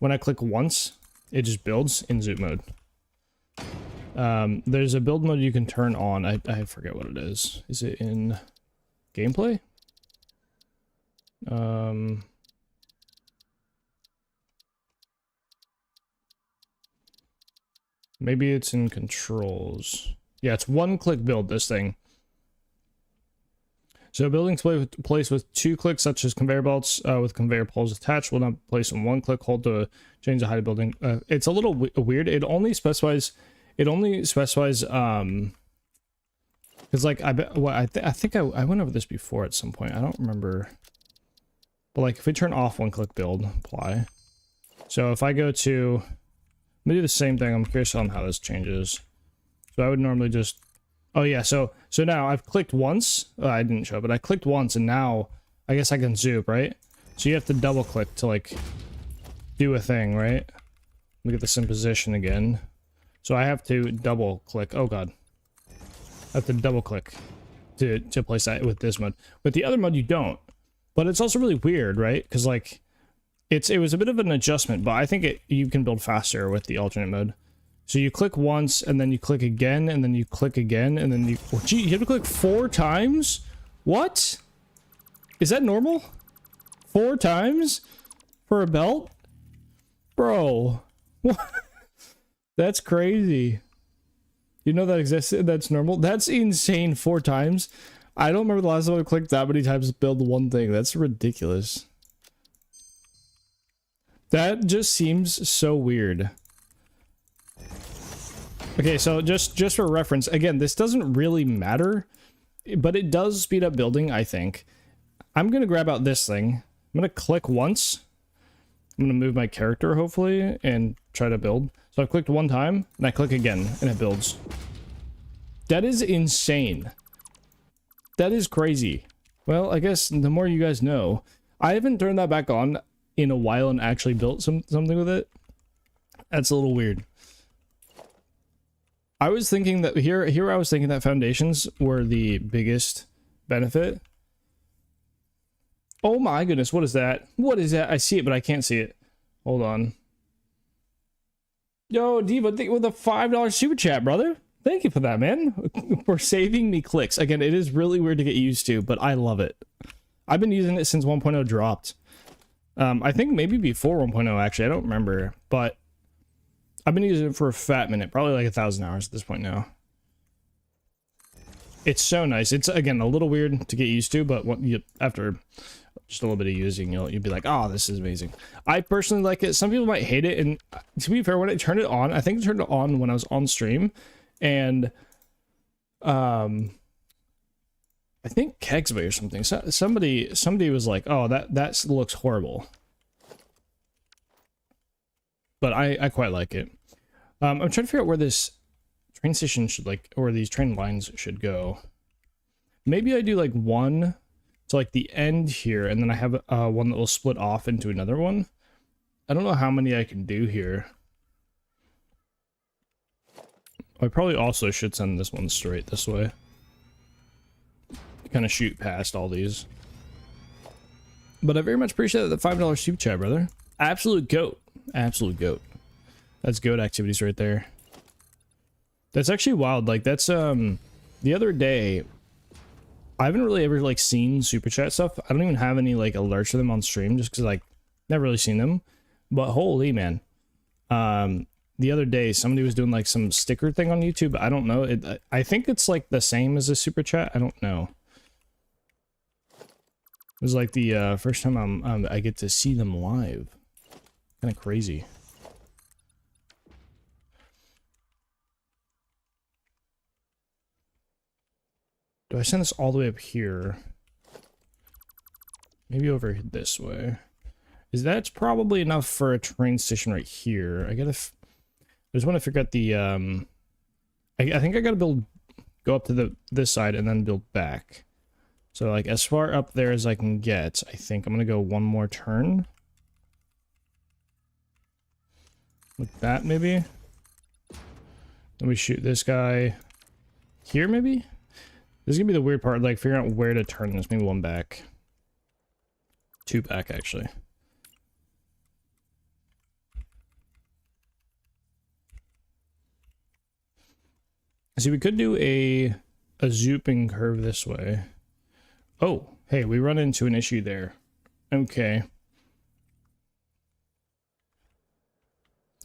I click once, it just builds in Zoop mode. There's a build mode you can turn on. I forget what it is. Is it in gameplay? Maybe it's in controls. Yeah, it's one-click build, this thing. So buildings placed with 2 clicks, such as conveyor belts with conveyor poles attached, will not place in 1 click. Hold to change the height of building. It's a little weird. It only specifies. Because like I bet. Well, I think I went over this before at some point. I don't remember. But like if we turn off 1 click build, apply. So if I go to, let me do the same thing. I'm curious on how this changes. So I would normally just. Oh yeah, so now I've clicked once. I didn't show, but I clicked once, and now I guess I can Zoop, right? So you have to double click to like do a thing, right? Let me get this in position again. So I have to double click. Oh god, I have to double click to place that with this mode. With the other mode, you don't. But it's also really weird, right? Because like it was a bit of an adjustment, but I think you can build faster with the alternate mode. So you click once, and then you click again, and then you click again, and then you... Oh, gee, you have to click 4 times? What? Is that normal? 4 times? For a belt? Bro. What? That's crazy. You know that exists? That's normal? That's insane, 4 times. I don't remember the last time I clicked that many times to build one thing. That's ridiculous. That just seems so weird. Okay, so just for reference, again, this doesn't really matter, but it does speed up building, I think. I'm going to grab out this thing. I'm going to click once. I'm going to move my character, hopefully, and try to build. So I've clicked 1 time, and I click again, and it builds. That is insane. That is crazy. Well, I guess the more you guys know. I haven't turned that back on in a while and actually built something with it. That's a little weird. I was thinking that here I was thinking that foundations were the biggest benefit. Oh my goodness, what is that? What is that? I see it, but I can't see it. Hold on. Yo, Diva, with a $5 super chat, brother. Thank you for that, man. For saving me clicks. Again, it is really weird to get used to, but I love it. I've been using it since 1.0 dropped. I think maybe before 1.0, actually. I don't remember, but I've been using it for a fat minute. Probably like 1,000 hours at this point now. It's so nice. It's, again, a little weird to get used to, but after just a little bit of using, you'll be like, oh, this is amazing. I personally like it. Some people might hate it, and to be fair, when I turned it on, I think I turned it on when I was on stream, and I think Kegsby or something. Somebody was like, "Oh, that looks horrible," but I quite like it. I'm trying to figure out where this train station should or these train lines should go. Maybe I do like one to like the end here, and then I have one that will split off into another one. I don't know how many I can do here. I probably also should send this one straight this way. Kind of shoot past all these. But I very much appreciate the $5 super chat, brother. Absolute goat. Absolute goat. That's goat activities right there. That's actually wild. Like, that's, the other day, I haven't really ever, like, seen super chat stuff. I don't even have any, like, alerts for them on stream just because, like, never really seen them. But holy, man. The other day, somebody was doing, like, some sticker thing on YouTube. I don't know. I think it's, like, the same as a super chat. I don't know. It was, like, the first time I get to see them live. Kind of crazy. Do I send this all the way up here? Maybe over this way. That's probably enough for a train station right here. I just want to figure out the I think I gotta go up to this side and then build back. So like as far up there as I can get, I think I'm gonna go one more turn. Like that maybe. Then we shoot this guy here maybe? This is gonna be the weird part, like figuring out where to turn this. Maybe one back. Two back actually. See, we could do a zooping curve this way. Oh, hey, we run into an issue there. Okay.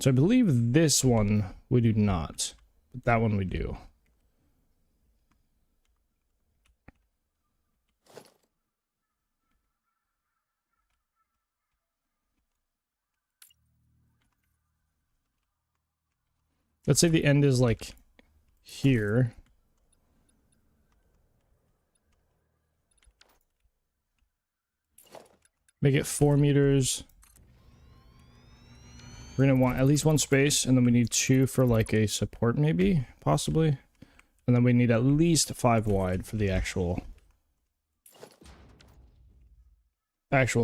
So I believe this one we do not, but that one we do. Let's say the end is like here. Make it 4 meters. We're gonna want at least one space, and then we need 2 for like a support maybe, possibly. And then we need at least 5 wide for the actual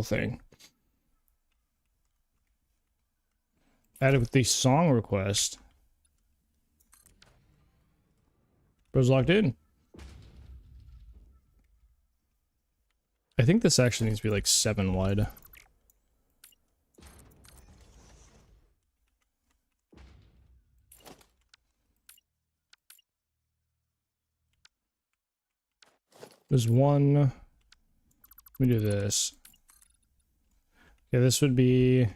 thing. Added with the song request. Bro's locked in. I think this actually needs to be like 7 wide. There's one. Let me do this. Okay, this would be.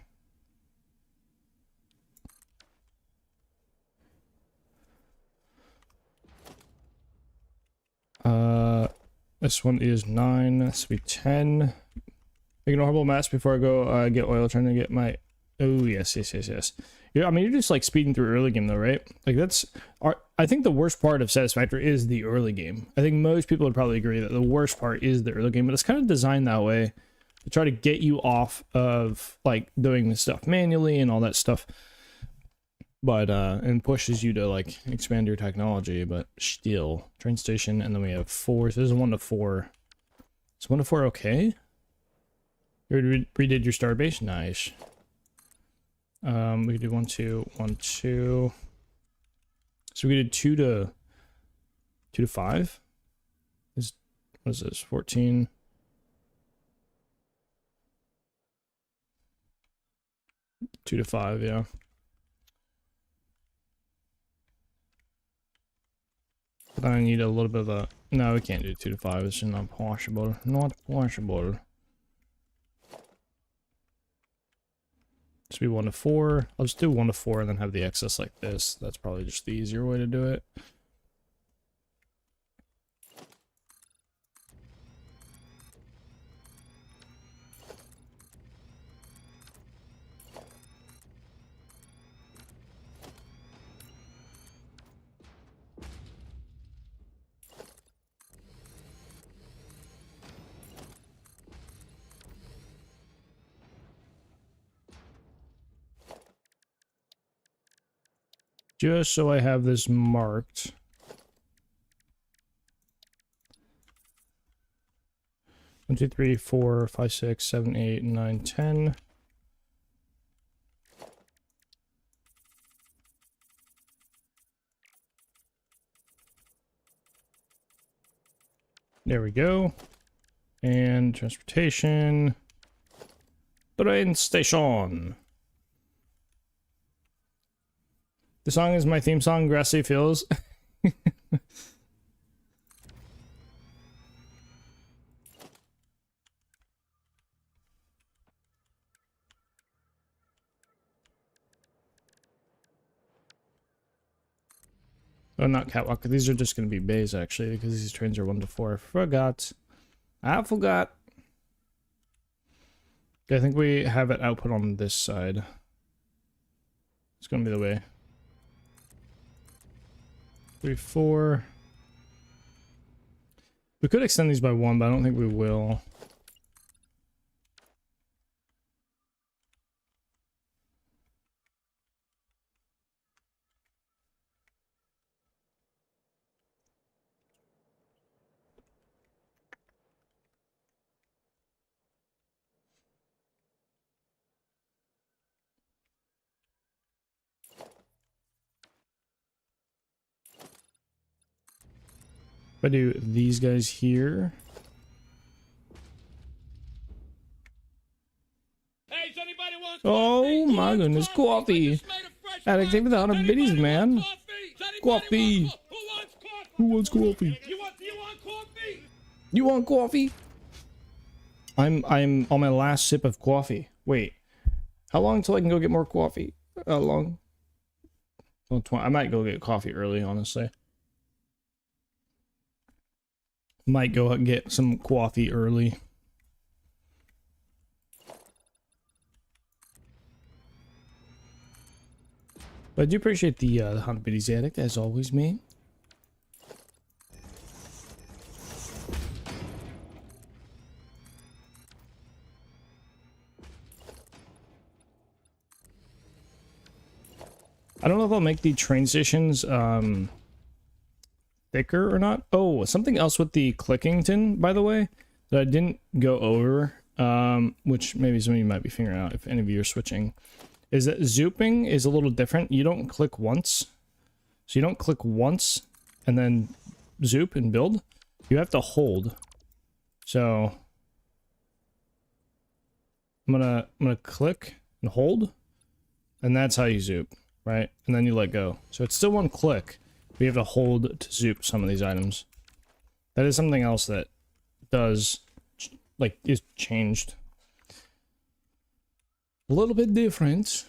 This one is 9. This would be 10. Make an horrible mess before I go get oil. Trying to get my. Oh yes. Yeah, I mean you're just like speeding through early game though, right? Like I think the worst part of Satisfactory is the early game. I think most people would probably agree that the worst part is the early game, but it's kind of designed that way to try to get you off of like doing this stuff manually and all that stuff. But and pushes you to like expand your technology, but still train station, and then we have 4. So this is 1 to 4. Is 1 to 4 okay? You redid your star base, nice. We could do 1 2 1 2. So we did 2 to 5. What is this? 14. Two to 5, yeah. But I need a little bit of a... No, we can't do 2 to 5. It's just not possible. Not possible. Should be 1 to 4. I'll just do 1 to 4 and then have the excess like this. That's probably just the easier way to do it. Just so I have this marked. One, 2, 3, 4, 5, 6, 7, 8, 9, 10. There we go. And transportation. Train station. The song is my theme song, Grassy Fields. Oh, not catwalk. These are just going to be bays, actually, because these trains are 1 to 4. I forgot. Okay, I think we have it output on this side. It's going to be the way. 3, 4. We could extend these by 1, but I don't think we will. If I do these guys here. Hey, does anybody want Oh my goodness, coffee. Addict, take me the 100 biddies, man. Coffee. Who wants coffee? You want coffee? You want coffee? I'm on my last sip of coffee. Wait. How long till I can go get more coffee? How long? Well, I might go get coffee early, honestly. Might go and get some coffee early. But I do appreciate the 100 biddies, Addict, as always, man. I don't know if I'll make the train stations thicker or not. Oh, something else with the Clickington, by the way, that I didn't go over, which maybe some of you might be figuring out if any of you are switching, is that zooping is a little different. You don't click once. So you don't click once and then zoop and build. You have to hold. So I'm gonna click and hold, and that's how you zoop, right? And then you let go. So it's still one click. We have to hold to zoop some of these items. That is something else that does, like, is changed. A little bit different.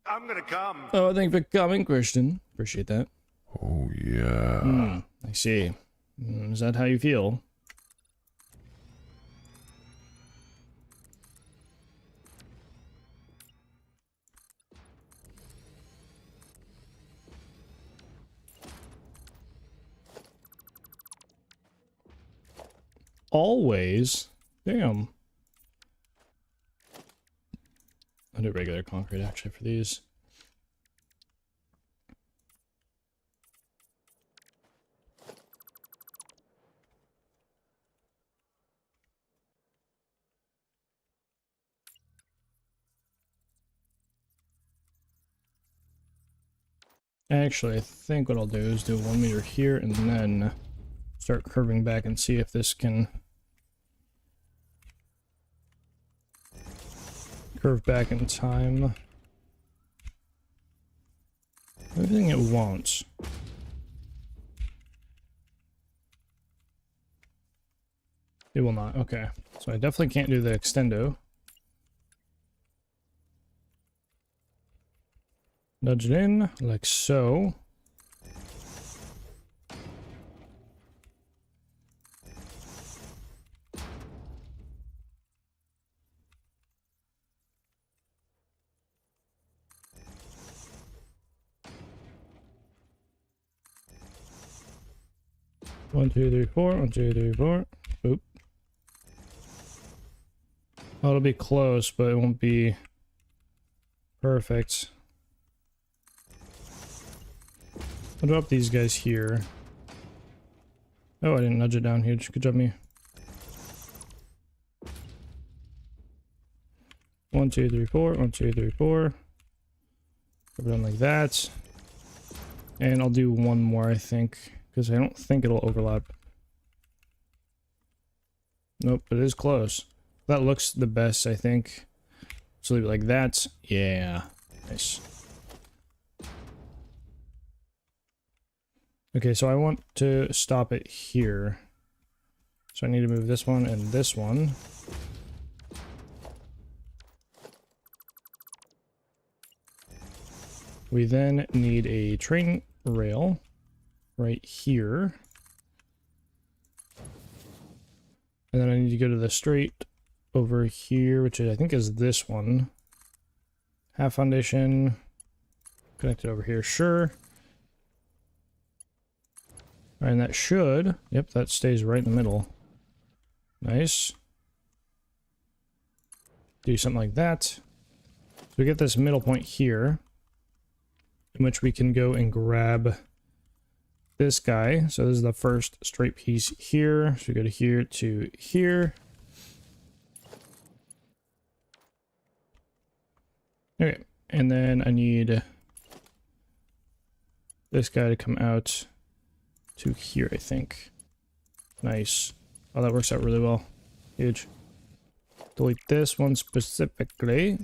I'm gonna come. Oh, thank you for coming, Christian. Appreciate that. Oh, yeah. I see. Is that how you feel? Always. Damn. I'll do regular concrete actually for these. Actually, I think what I'll do is do 1 meter here and then start curving back and see if this can curve back in time. Everything it won't. It will not. Okay. So I definitely can't do the extendo. Nudge it in like so. One, two, three, four. 1, 2, 3, 4. Oop. Oh, it'll be close, but it won't be perfect. I'll drop these guys here. Oh, I didn't nudge it down huge. Good job, me. 1, 2, 3, 4. 1, 2, 3, 4. Put it on like that. And I'll do one more, I think, because I don't think it'll overlap. Nope, but it is close. That looks the best, I think. So leave it like that. Yeah. Nice. Okay, so I want to stop it here. So I need to move this one and this one. We then need a train rail right here. And then I need to go to the straight over here, which I think is this one. Half foundation. Connected over here, sure. Alright, and that should, yep, that stays right in the middle. Nice. Do something like that. So we get this middle point here, in which we can go and grab this guy. So this is the first straight piece here. So we go to here to here. Okay, and then I need this guy to come out to here, I think. Nice. Oh, that works out really well. Huge. Delete this one specifically.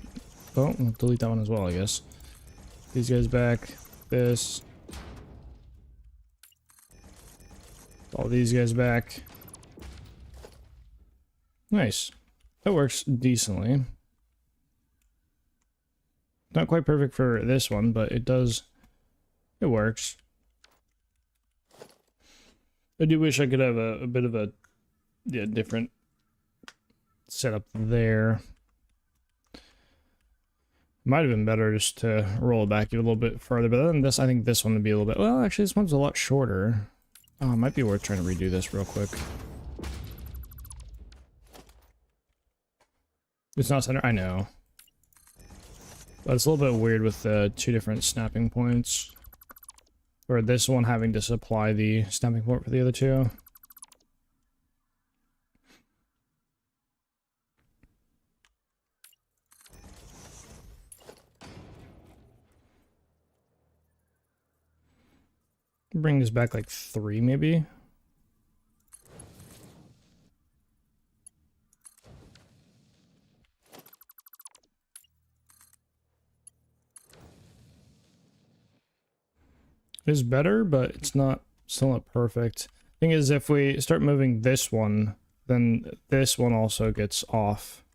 Oh, we'll delete that one as well, I guess. These guys back. This. All these guys back. Nice. That works decently. Not quite perfect for this one, but it does. It works. I do wish I could have a bit of a different setup there. Might have been better just to roll it back a little bit further, but other than this, I think this one would be a little bit... Well, actually, this one's a lot shorter. Oh, it might be worth trying to redo this real quick. It's not center, I know. But it's a little bit weird with the two different snapping points. Or this one having to supply the snapping point for the other two. Bring this back like 3 maybe. It is better, but it's not still not perfect. Thing is, if we start moving this one, then this one also gets off.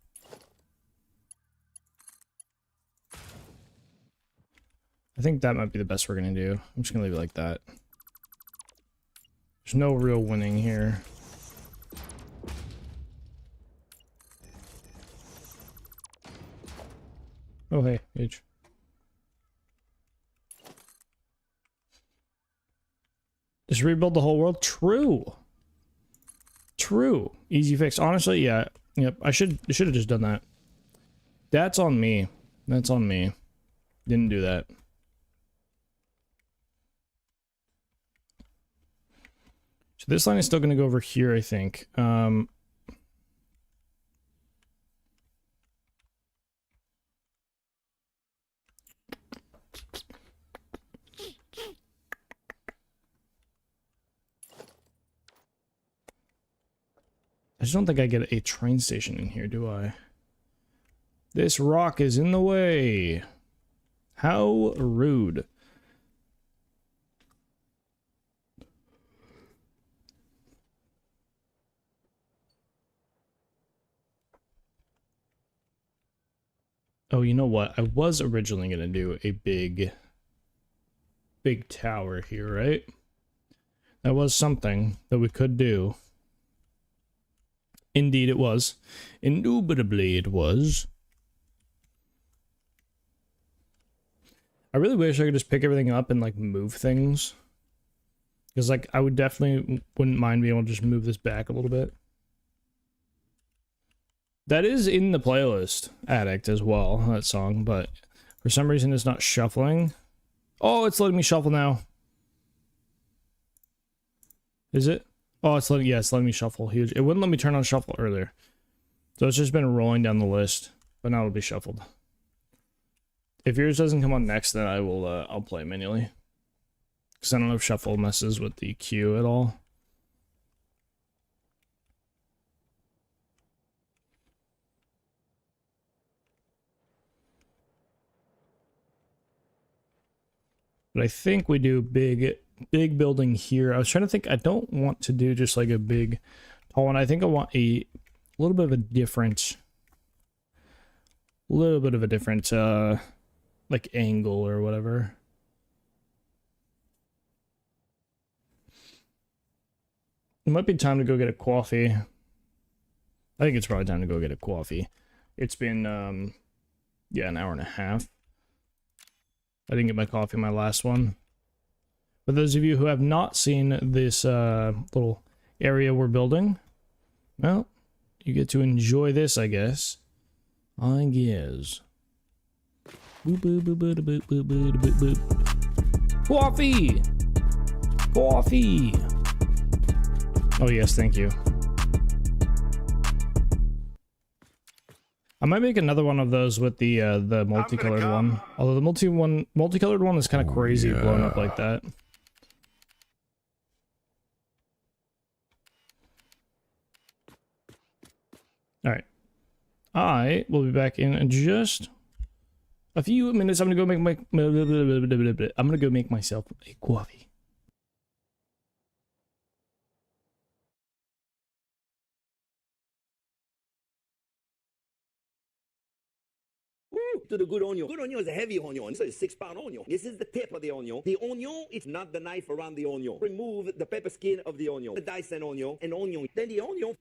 I think that might be the best we're gonna do. I'm just gonna leave it like that. There's no real winning here. Oh hey, H. Just rebuild the whole world? True. True. Easy fix. Honestly, yeah. Yep. I should have just done that. That's on me. That's on me. Didn't do that. So this line is still going to go over here, I think. I just don't think I get a train station in here, do I? This rock is in the way. How rude. Oh, you know what? I was originally going to do a big tower here, right? That was something that we could do. Indeed it was. Indubitably it was. I really wish I could just pick everything up and like move things. Because like I would definitely wouldn't mind being able to just move this back a little bit. That is in the playlist, Addict, as well, that song, but for some reason it's not shuffling. Oh, it's letting me shuffle now. Is it? Oh, it's letting, yeah, it's letting me shuffle. Huge. It wouldn't let me turn on shuffle earlier. So it's just been rolling down the list, but now it'll be shuffled. If yours doesn't come on next, then I will, I'll play manually. Because I don't know if shuffle messes with the queue at all. But I think we do big building here. I was trying to think, I don't want to do just like a big tall one. I think I want a little bit of a different, like angle or whatever. It might be time to go get a coffee. I think it's probably time to go get a coffee. It's been, yeah, an hour and a half. I didn't get my coffee in my last one. For those of you who have not seen this little area we're building, well, you get to enjoy this, I guess. I guess. Boop, boop, boop, boop, boop, boop, boop, boop, boop. Coffee! Coffee! Oh yes, thank you. I might make another one of those with the multicolored one. Although the multicolored one is kind of crazy blowing up like that. All right, I will be back in just a few minutes. I'm gonna go make I'm gonna go make myself a coffee. To the good onion. Good onion is a heavy onion. So it's a 6-pound onion. This is the tip of the onion. The onion is not the knife around the onion. Remove the pepper skin of the onion. The Dyson onion. Then the onion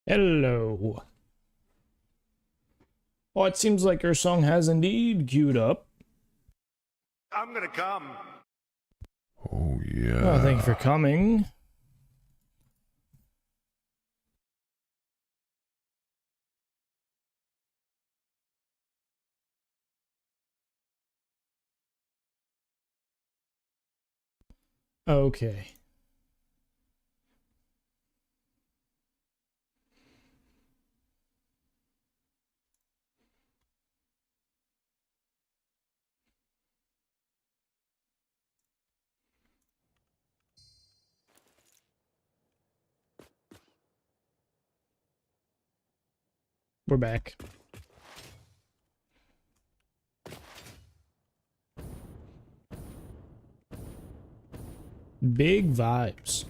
Hello. Oh, it seems like our song has indeed queued up. I'm gonna come. Oh, yeah. Oh, thank you for coming. Okay. We're back. Big vibes.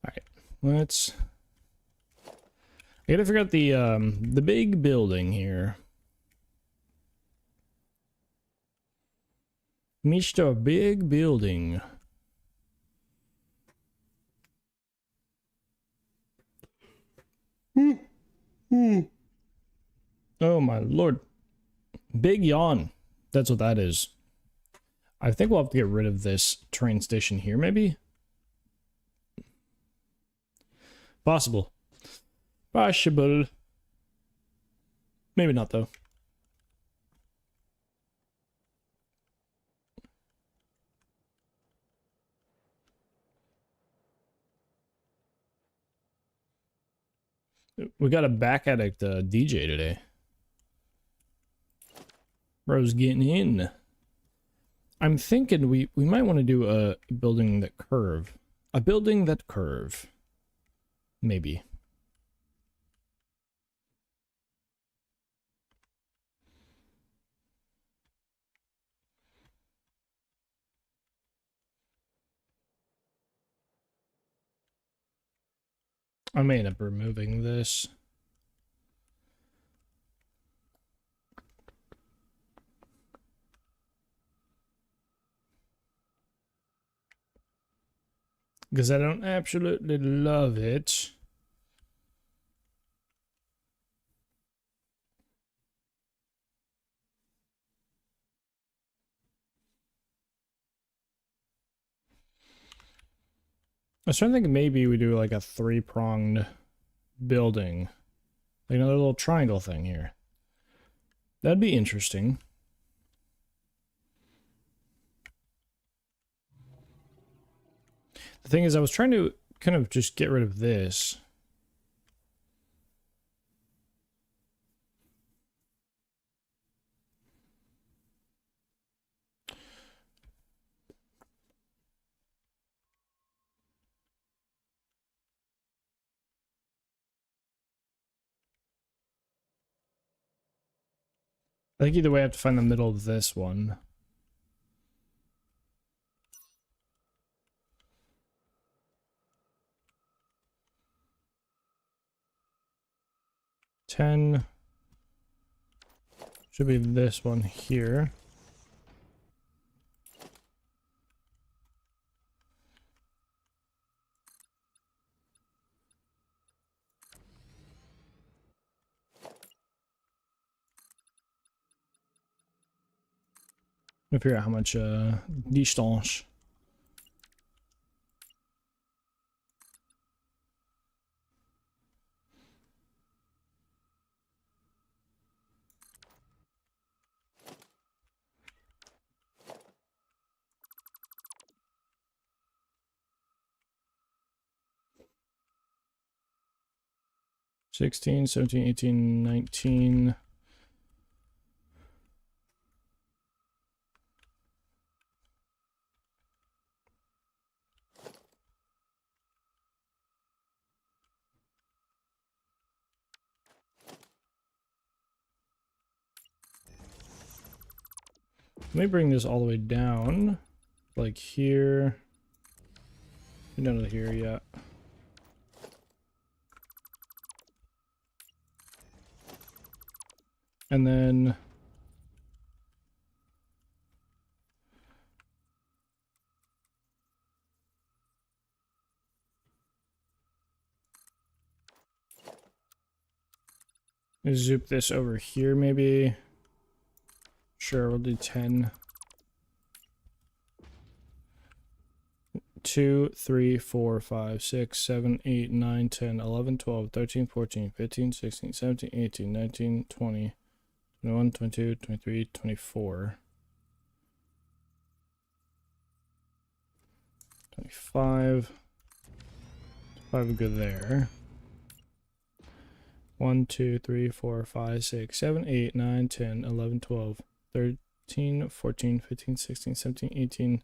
Alright, let's... I gotta figure out the big building here. Mr. Big Building. Oh my lord. Big yawn. That's what that is. I think we'll have to get rid of this train station here, maybe? Possible. Possible. Maybe not, though. We got a back addict DJ today. Bro's getting in. I'm thinking we might want to do a building that curve. A building that curve. Maybe. I may end up removing this. Because I don't absolutely love it. I was trying to think maybe we do like a three-pronged building. Like another little triangle thing here. That'd be interesting. The thing is, I was trying to kind of just get rid of this. I think either way I have to find the middle of this one. Ten should be this one here. Let me figure out how much distance. $16, $17, $18, $19. Let me bring this all the way down, like here, and down to here, yeah. And then Zoop this over here, maybe. Sure, we'll do 10. 2, 3, 4, 5, 6, 7, 8, 9, 10, 11, 12, 13, 14, 15, 16, 17, 18, 19, 20, 21, 22, 23, 24. 25. 5 would go there. 1, 2, 3, 4, 5, 6, 7, 8, 9, 10, 11, 12, 13, 14, 15, 16, 17, 18,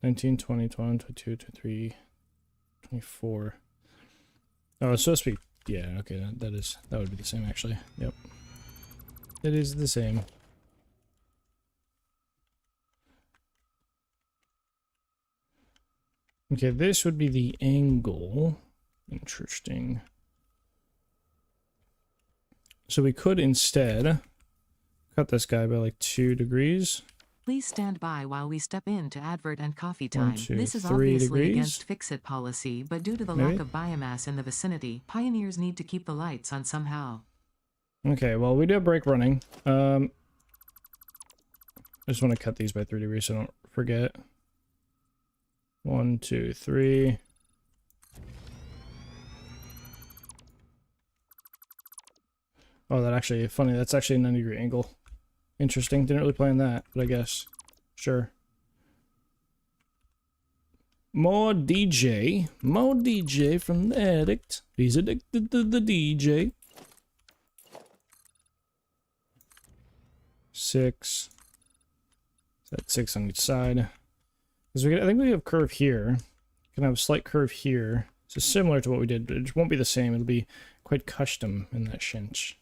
19, 20, 21, 22, 23, 24. Oh, it's supposed to be, yeah, okay, that would be the same actually. Yep. It is the same. Okay, this would be the angle. Interesting. So we could instead cut this guy by like 2 degrees. Please stand by while we step in to advert and coffee 1, time. 2, This is 3 obviously degrees. against fix-it policy, but due to the Maybe? lack of biomass in the vicinity, pioneers need to keep the lights on somehow. Okay, well, we do have break running. I just want to cut these by 3 degrees so I don't forget. 1, 2, 3. Oh, that actually, funny, that's actually a 90-degree angle. Interesting, didn't really plan that, but I guess. Sure. More DJ from the addict. He's addicted to the DJ. 6. That's 6 on each side. Because I think we have curve here. Can have a slight curve here. So similar to what we did, but it won't be the same. It'll be quite custom in that sense.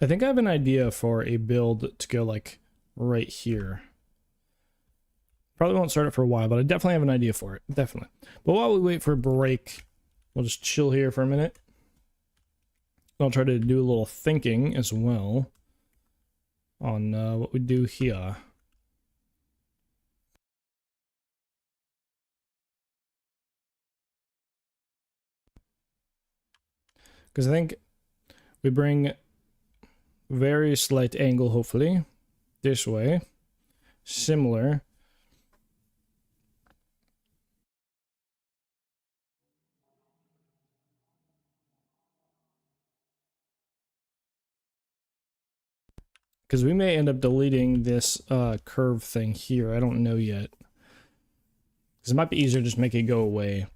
I think I have an idea for a build to go like right here. Probably won't start it for a while, but I definitely have an idea for it. Definitely. But while we wait for a break, we'll just chill here for a minute. I'll try to do a little thinking as well on what we do here. Because I think we bring very slight angle, hopefully, this way. Similar. Because we may end up deleting this curve thing here. I don't know yet. Because it might be easier to just make it go away.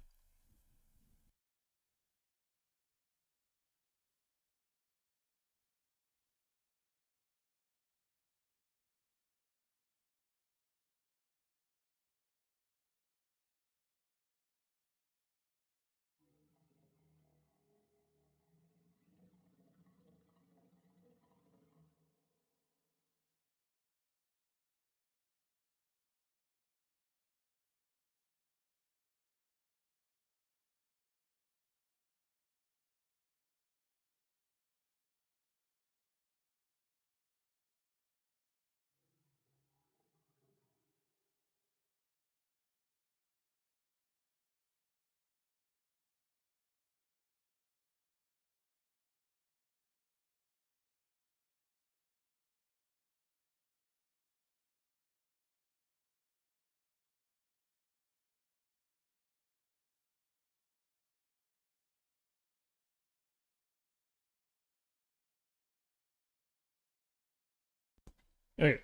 Okay.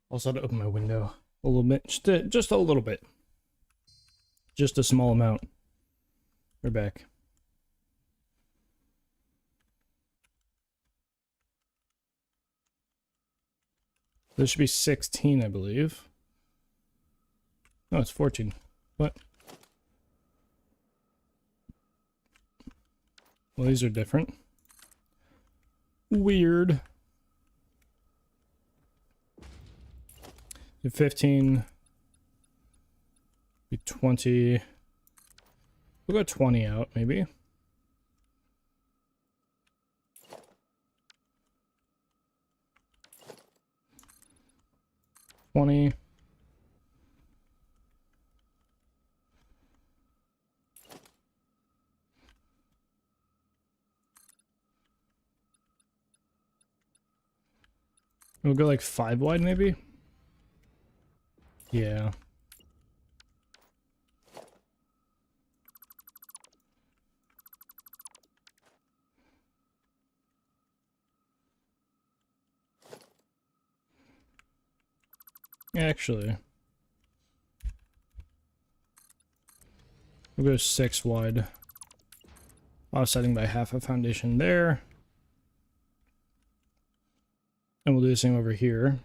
Also, to open my window a little bit, just a little bit, just a small amount. We're back. This should be 16, I believe. No, it's 14. What? Well, these are different. Weird. 15, be 20. We'll go 20 out, maybe. 20. We'll go like 5 wide maybe? Yeah. Actually, we'll go 6 wide. Offsetting by half a foundation there. And we'll do the same over here.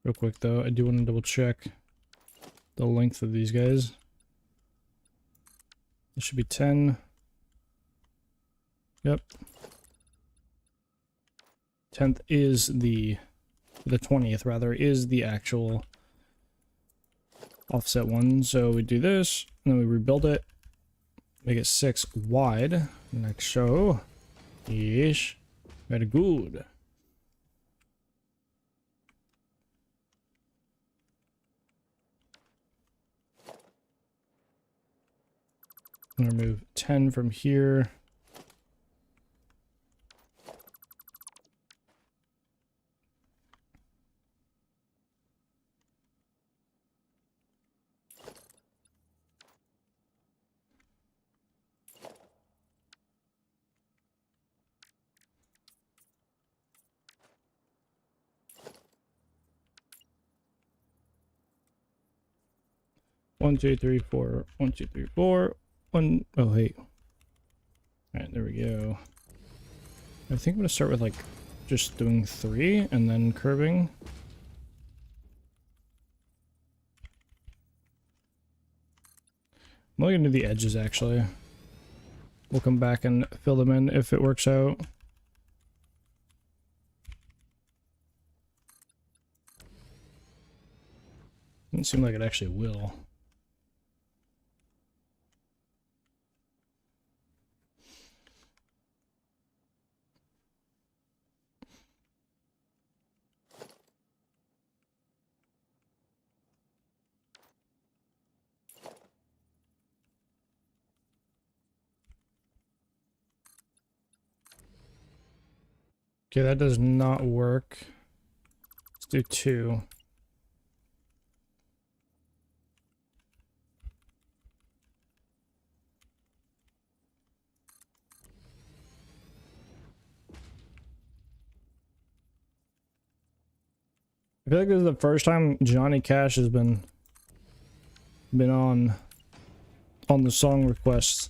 Real quick though, I do want to double check the length of these guys. This should be 10. Yep. 10th is the 20th rather is the actual offset one. So we do this and then we rebuild it, make it 6 wide like so. Yes, very good. I'm gonna remove 10 from here. One, two, three, four. 1, 2, 3, 4. 1. Oh, wait. All right, there we go. I think I'm gonna start with like just doing 3 and then curving. I'm only gonna do the edges actually. We'll come back and fill them in if it works out. Doesn't seem like it actually will. Okay, that does not work. Let's do 2. I feel like this is the first time Johnny Cash has been on the song requests.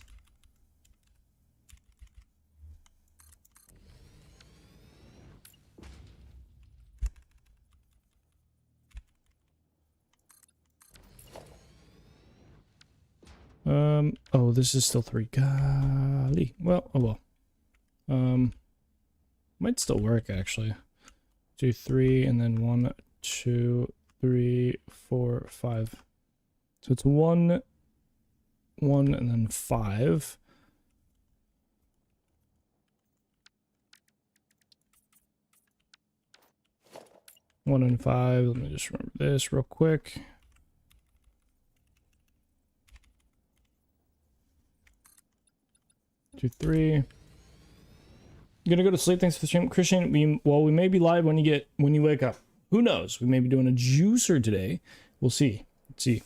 Oh, this is still 3. Golly. Well, oh well. Might still work actually. Do 3 and then 1, 2, 3, 4, 5. So it's 1, 1, and then 5. One and 5. Let me just remember this real quick. Two, 3. You're gonna go to sleep. Thanks for the stream, Christian. We may be live when you wake up. Who knows? We may be doing a juicer today. We'll see. See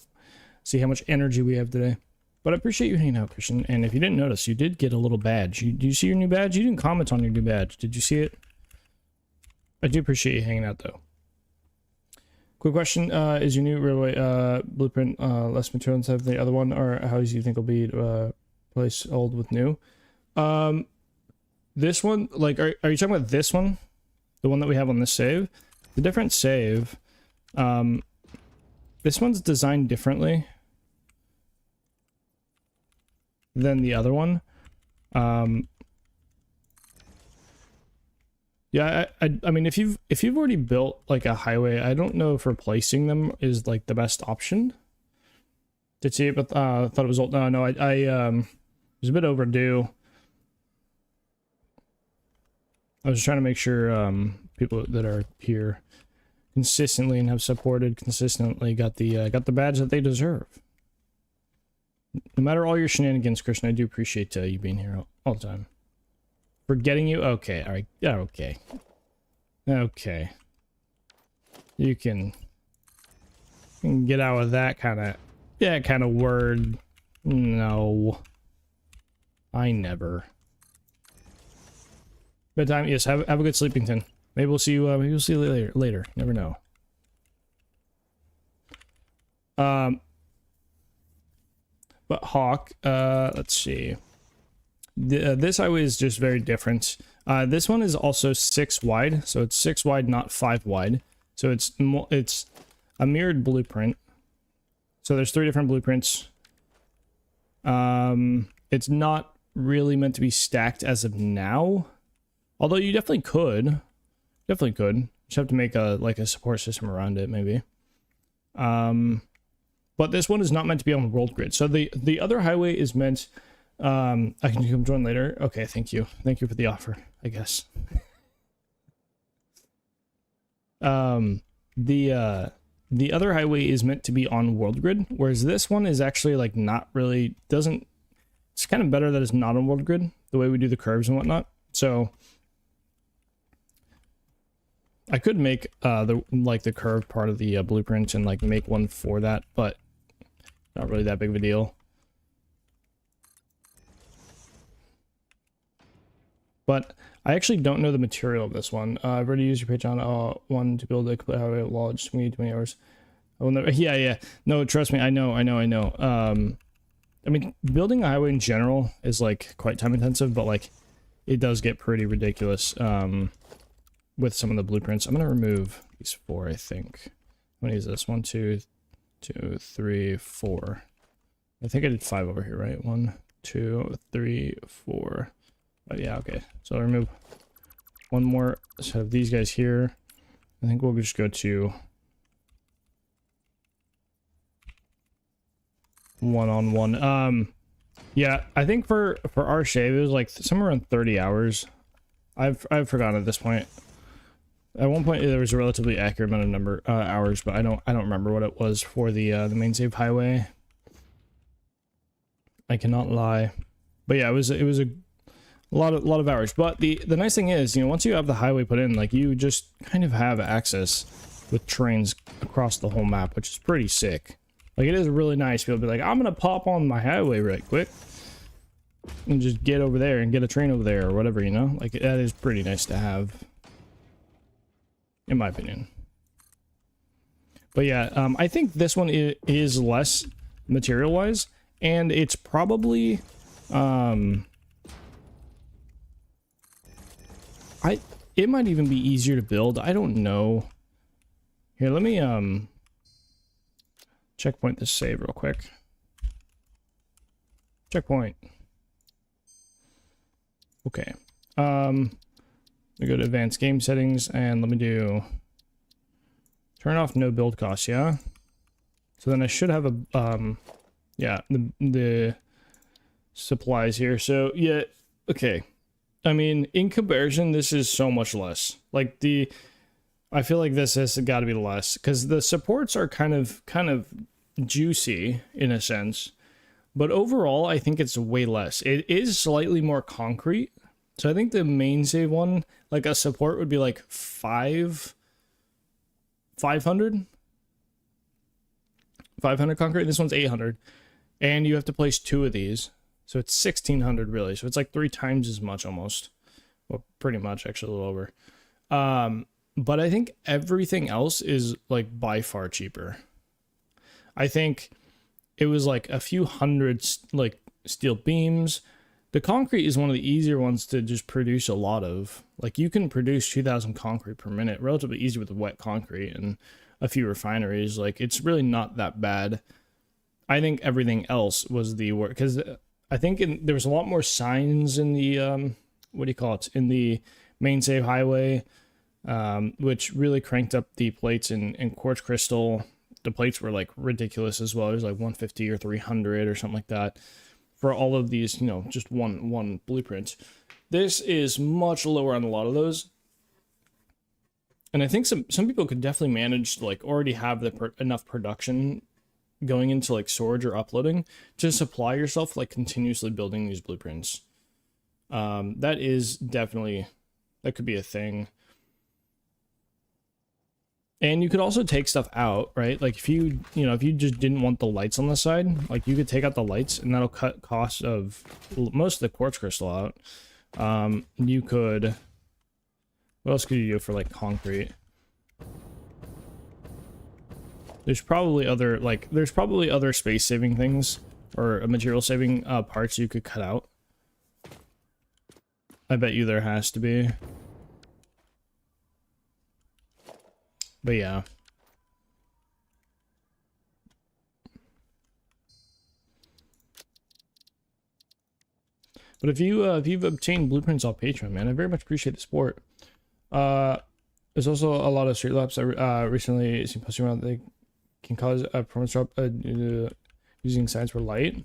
how much energy we have today. But I appreciate you hanging out, Christian. And if you didn't notice, you did get a little badge. Do you see your new badge? You didn't comment on your new badge. Did you see it? I do appreciate you hanging out though. Quick question: is your new railway blueprint less material intensive than the other one, or how do you think will be replace old with new? This one, like, are you talking about this one? The one that we have on this save? The different save. This one's designed differently than the other one. Yeah, I mean, if you've already built like a highway, I don't know if replacing them is like the best option. Did see it, but thought it was old. No, it was a bit overdue. I was just trying to make sure people that are here consistently and have supported consistently got the badge that they deserve. No matter all your shenanigans, Christian, I do appreciate you being here all the time. Forgetting you? Okay, alright. Yeah, okay. Okay. You can get out with that kind of word. No. I never. Bedtime? Yes, have a good sleeping, Tin. Maybe we'll see you later. Never know. But Hawk, let's see. This highway is just very different. This one is also 6 wide, so it's 6 wide, not 5 wide. So it's a mirrored blueprint. So there's 3 different blueprints. It's not really meant to be stacked as of now, although you definitely could. Just have to make a support system around it, maybe. But this one is not meant to be on world grid. So the other highway is meant. I can come join later. Okay, thank you for the offer, I guess. The other highway is meant to be on world grid, whereas this one is actually like not really doesn't. It's kind of better that it's not on world grid, the way we do the curves and whatnot. So I could make the curved part of the blueprint and like make one for that, but not really that big of a deal. But I actually don't know the material of this one. I've already used your Patreon one to build a complete highway wall. It just me 20 hours. I will never. Yeah. No, trust me. I know. I mean, building a highway in general is like quite time intensive, but like it does get pretty ridiculous with some of the blueprints. I'm gonna remove these 4. I think. I'm gonna use this 1, 2, 3, 4. I think I did 5 over here, right? 1, 2, 3, 4. Oh, yeah, okay. So I'll remove 1 more set of these guys here. I think we'll just go to 1-on-1. Yeah, I think for our shave it was like somewhere around 30 hours. I've forgotten at this point. At one point there was a relatively accurate amount of hours, but I don't remember what it was for the main save highway. I cannot lie. But yeah, it was a lot of hours. But the nice thing is, you know, once you have the highway put in, like you just kind of have access with trains across the whole map, which is pretty sick. Like it is really nice to be able to be like, I'm gonna pop on my highway right quick and just get over there and get a train over there or whatever, you know? Like that is pretty nice to have, in my opinion. But yeah, I think this one is less material wise, and it's probably it might even be easier to build. I don't know. Here, let me checkpoint this save real quick. Checkpoint. Okay. We go to advanced game settings and let me do turn off no build costs, yeah? So then I should have a yeah, the supplies here. So yeah, okay. I mean, in comparison, this is so much less. Like I feel like this has got to be less because the supports are kind of juicy in a sense, but overall, I think it's way less. It is slightly more concrete. So I think the main save one, like a support would be like 500 concrete. This one's 800, and you have to place 2 of these. So it's 1600 really. So it's like 3 times as much almost. Well, pretty much actually a little over. But I think everything else is like by far cheaper. I think it was like a few hundred like steel beams. The concrete is one of the easier ones to just produce a lot of. Like you can produce 2000 concrete per minute, relatively easy with the wet concrete and a few refineries. Like it's really not that bad. I think everything else was the work because I think there was a lot more signs in the, what do you call it? In the main save highway, which really cranked up the plates in quartz crystal. The plates were like ridiculous as well. It was like 150 or 300 or something like that for all of these, you know, just one blueprint. This is much lower on a lot of those. And I think some people could definitely manage to like already have the enough production going into like storage or uploading to supply yourself like continuously building these blueprints. That is definitely, that could be a thing. And you could also take stuff out, right? Like if you just didn't want the lights on the side, like you could take out the lights and that'll cut costs of most of the quartz crystal out. You could, what else could you do for like concrete? There's probably other space saving things or material saving parts you could cut out. I bet you there has to be. But yeah. But if you've obtained blueprints off Patreon, man, I very much appreciate the support. There's also a lot of street lamps I recently seen posting around. They can cause a performance drop using signs for light.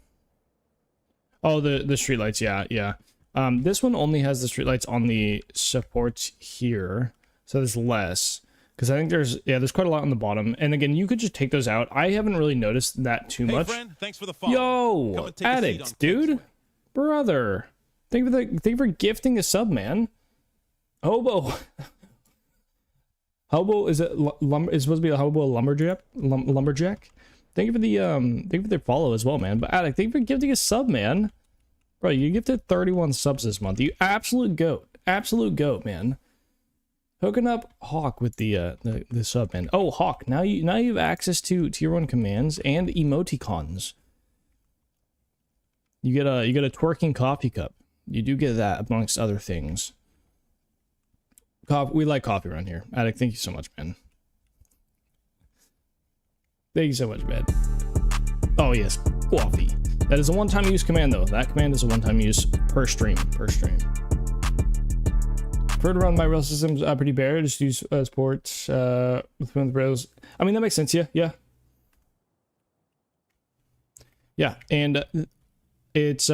Oh, the street lights, yeah. This one only has the street lights on the supports here, so there's less. Because I think there's quite a lot on the bottom. And again, you could just take those out. I haven't really noticed that too much. Friend, thanks for the follow. Yo, addict, dude. Brother. Thank you for gifting a sub, man. Hobo. Hobo, is supposed to be a hobo lumberjack? Lumberjack? Thank you for the follow as well, man. But addict, thank you for gifting a sub, man. Bro, you gifted 31 subs this month. You absolute goat. Absolute goat, man. Hooking up Hawk with the sub, man. Oh, Hawk, now you have access to tier 1 commands and emoticons. You get a twerking coffee cup. You do get that amongst other things. We like coffee around here. Addict, thank you so much, man. Thank you so much, man. Oh yes, coffee. That is a one-time use command though. That command is a one-time use per stream. Prefer to run my rail systems pretty bare. Just use sports with rails. I mean, that makes sense. Yeah. And it's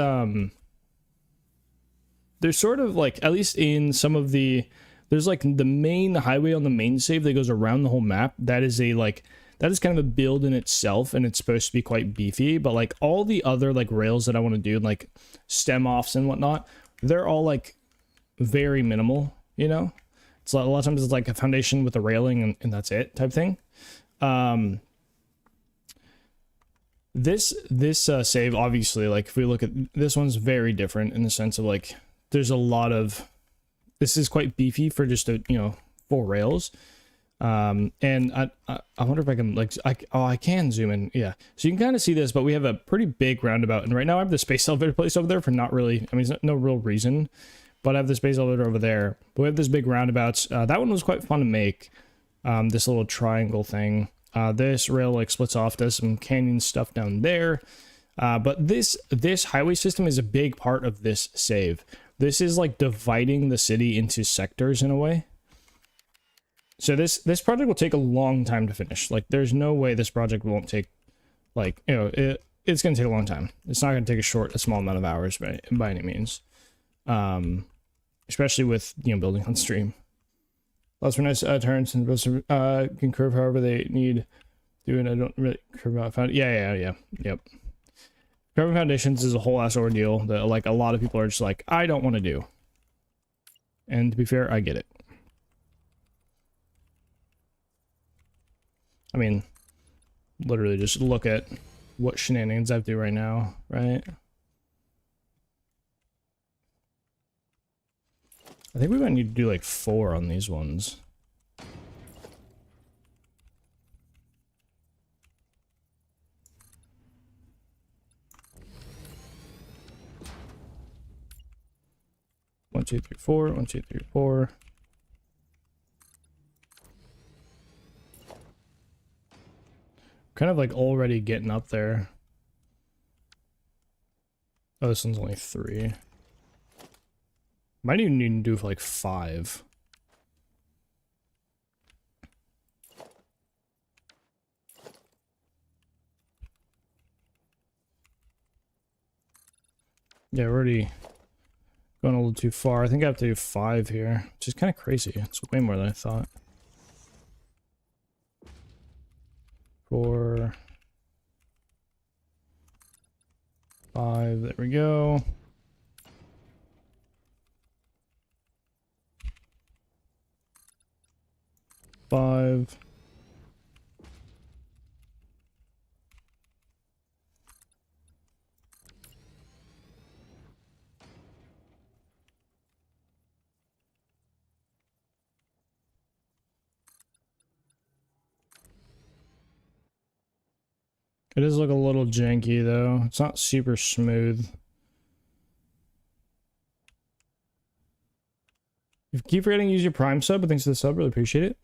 there's sort of like, at least in some of there's like the main highway on the main save that goes around the whole map. That is kind of a build in itself, and it's supposed to be quite beefy. But like all the other like rails that I want to do, like stem offs and whatnot, they're all like very minimal. You know, it's a lot of times it's like a foundation with a railing and that's it type thing. This save, obviously, like if we look at this one's very different in the sense of like there's a lot of, this is quite beefy for just a 4 rails. And I wonder if I can like I can zoom in. Yeah, so you can kind of see this, but we have a pretty big roundabout, and right now I have the space elevator place over there for not really, I mean, no real reason. But I have the space elevator over there. But we have this big roundabout. That one was quite fun to make. This little triangle thing. This rail like splits off. Does some canyon stuff down there. But this highway system is a big part of this save. This is like dividing the city into sectors in a way. So this project will take a long time to finish. Like there's no way this project won't take like, it's going to take a long time. It's not going to take a small amount of hours by any means. Especially with building on stream. Lots of nice turns and can curve however they need. I don't really curve out. Yep. Curving foundations is a whole ass ordeal that like a lot of people are just like, I don't want to do. And to be fair, I get it. I mean, literally just look at what shenanigans I have to do right now, right? I think we might need to do like 4 on these ones. One, two, three, four. 1, 2, 3, 4. Kind of like already getting up there. Oh, this one's only 3. Might even need to do like 5. Yeah, we're already Going a little too far. I think I have to do 5 here, which is kind of crazy. It's way more than I thought. 4, 5, there we go. Five. It does look a little janky though. It's not super smooth. You keep forgetting to use your Prime sub, but thanks for the sub, really appreciate it.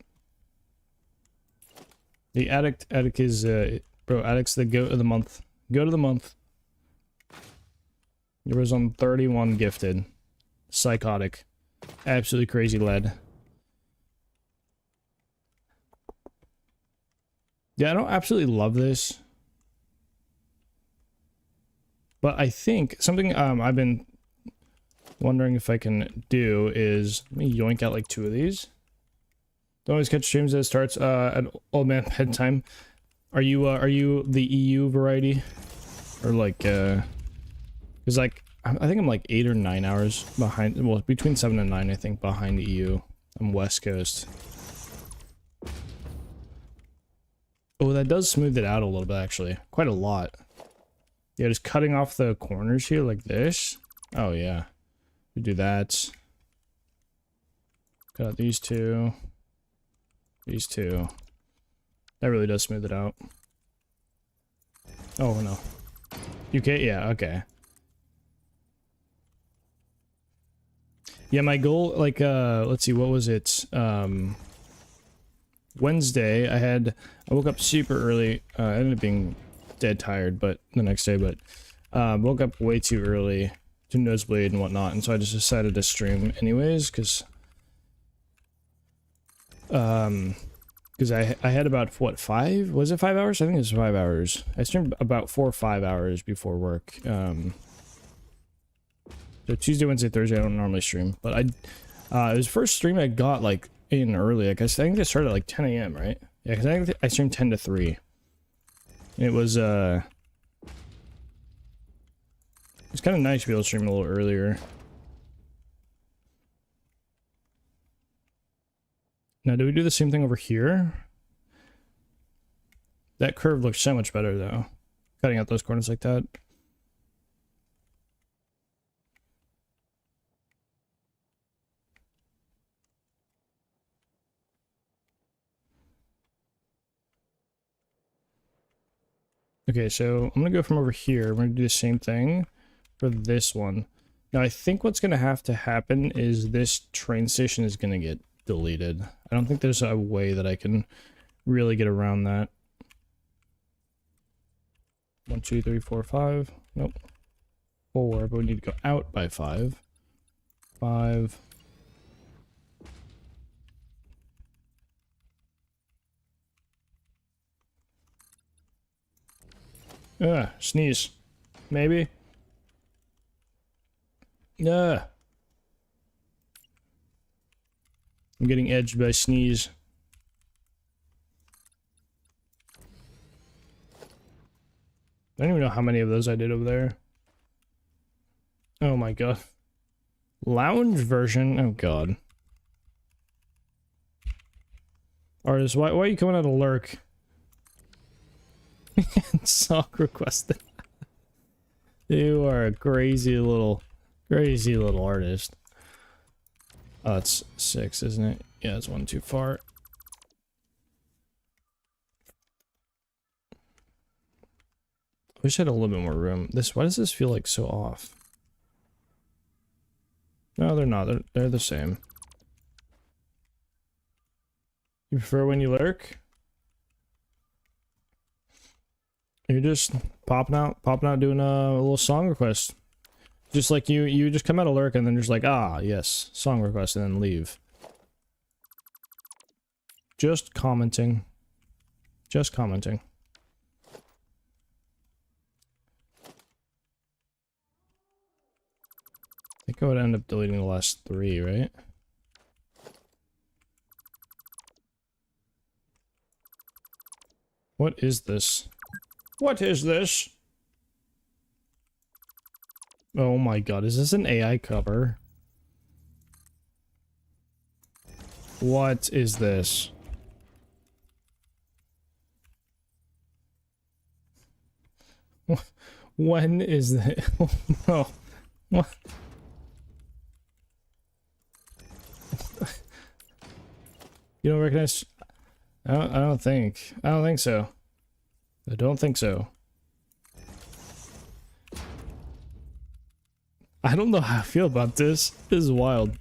The Attic is bro, Attic's the goat of the month. Goat of the month. There was on 31 gifted. Psychotic. Absolutely crazy lad. Yeah, I don't absolutely love this. But I think something I've been wondering if I can do is let me yoink out like 2 of these. Don't always catch streams that starts at old man bedtime. Are you the EU variety? Or like cuz like I think I'm like 8 or 9 hours behind, well between 7 and 9 I think behind the EU. I'm West Coast. Oh, that does smooth it out a little bit actually. Quite a lot. Yeah, just cutting off the corners here like this. Oh yeah. We do that. Cut out these 2. These 2. That really does smooth it out. Oh no. UK? Yeah, okay. Yeah, my goal, like, let's see, what was it? Wednesday, I woke up super early. I ended up being dead tired, but the next day, but woke up way too early to nosebleed and whatnot, and so I just decided to stream anyways, because I had about, what, 5? Was it 5 hours? I think it was 5 hours. I streamed about 4 or 5 hours before work. So Tuesday, Wednesday, Thursday, I don't normally stream, but it was the first stream I got, like, in early. I think I started at, like, 10 a.m., right? Yeah, because I think I streamed 10 to 3. It was kind of nice to be able to stream a little earlier. Now, do we do the same thing over here? That curve looks so much better, though. Cutting out those corners like that. Okay, so I'm gonna go from over here. We're gonna do the same thing for this one. Now, I think what's gonna have to happen is this train station is gonna get deleted. I don't think there's a way that I can really get around that. 1, 2, 3, 4, 5. Nope. 4, but we need to go out by 5. 5. Sneeze. Maybe. I'm getting edged by sneeze. I don't even know how many of those I did over there. Oh my god. Lounge version? Oh god. Artist, why are you coming out of lurk? Song requested. You are a crazy little artist. Oh, it's 6, isn't it? Yeah, it's 1 too far. I wish I had a little bit more room. Why does this feel like so off? No, they're not. They're the same. You prefer when you lurk? You're just popping out doing a little song request. Just like you just come out of lurk and then just like, ah, yes, song request, and then leave. Just commenting. Just commenting. I think I would end up deleting the last 3, right? What is this? What is this? Oh my god, is this an AI cover? What is this? When is that? Oh, what? You don't recognize? I don't think. I don't think so. I don't think so. I don't know how I feel about this. This is wild.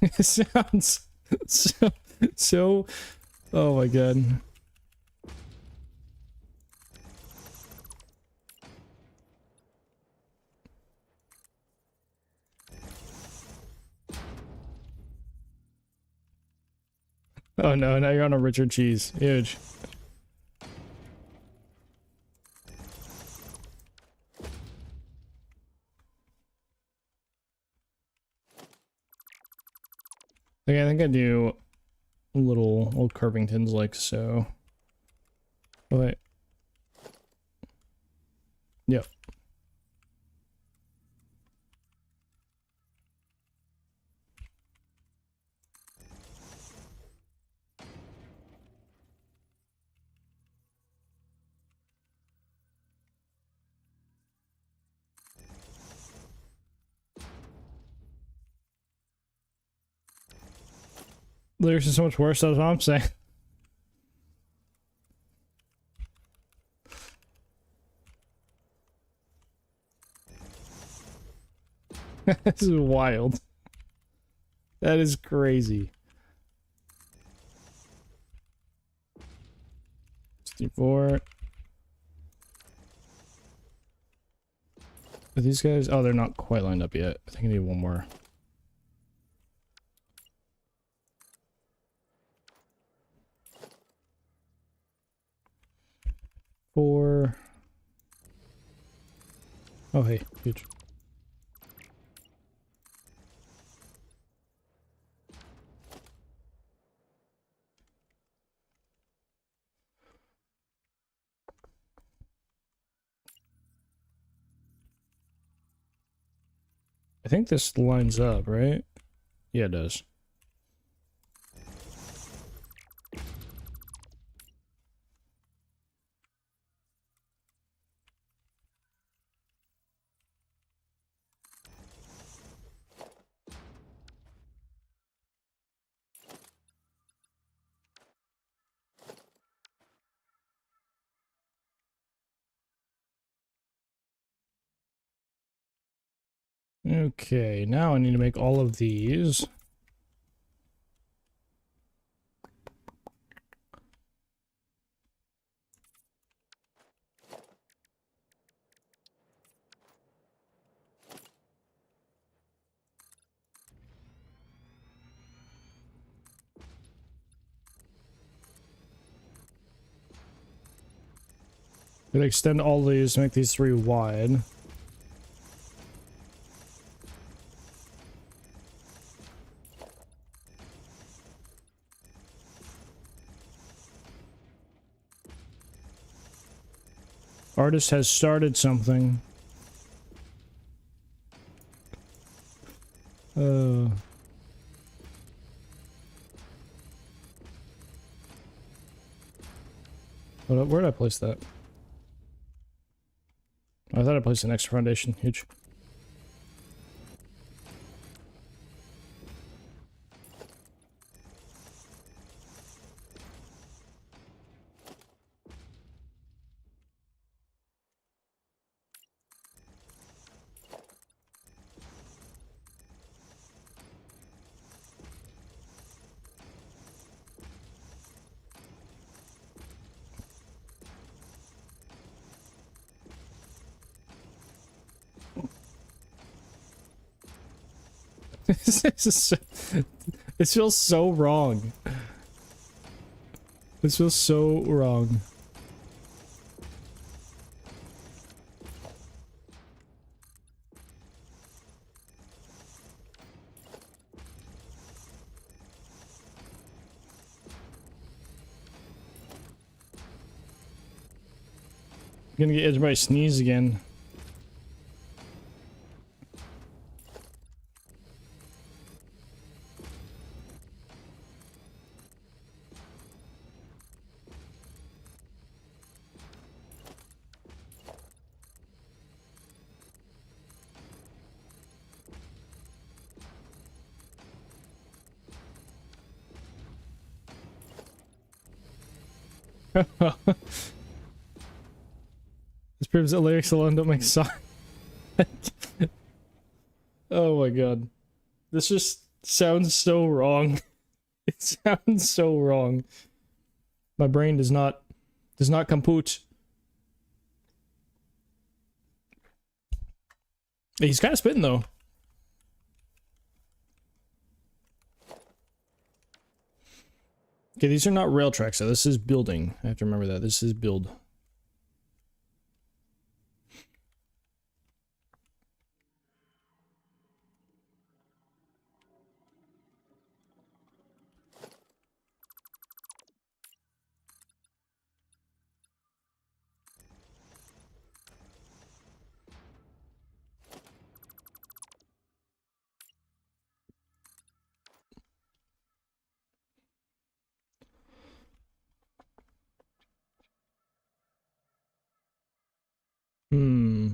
It sounds so. Oh my god. Oh no, now you're on a Richard cheese. Huge. Okay, I think I do little old Carvingtons like so. Oh wait. Yep. Lyrics are so much worse, that's what I'm saying. This is wild. That is crazy. 64. Are these guys? Oh, they're not quite lined up yet. I think I need one more. Four. Oh, hey, huge. I think this lines up, right? Yeah, it does. Okay, now I need to make all of these. I'm gonna extend all these, make these 3 wide. Artist has started something. Hold up, where did I place that? I thought I placed an extra foundation. Huge. This is so, This feels so wrong. This feels so wrong. I'm gonna get everybody sneeze again. This proves that lyrics alone don't make song. Oh my god. This just sounds so wrong. It sounds so wrong. My brain does not compute. He's kind of spitting though. Okay, these are not rail tracks, so this is building. I have to remember that. This is build. Hmm.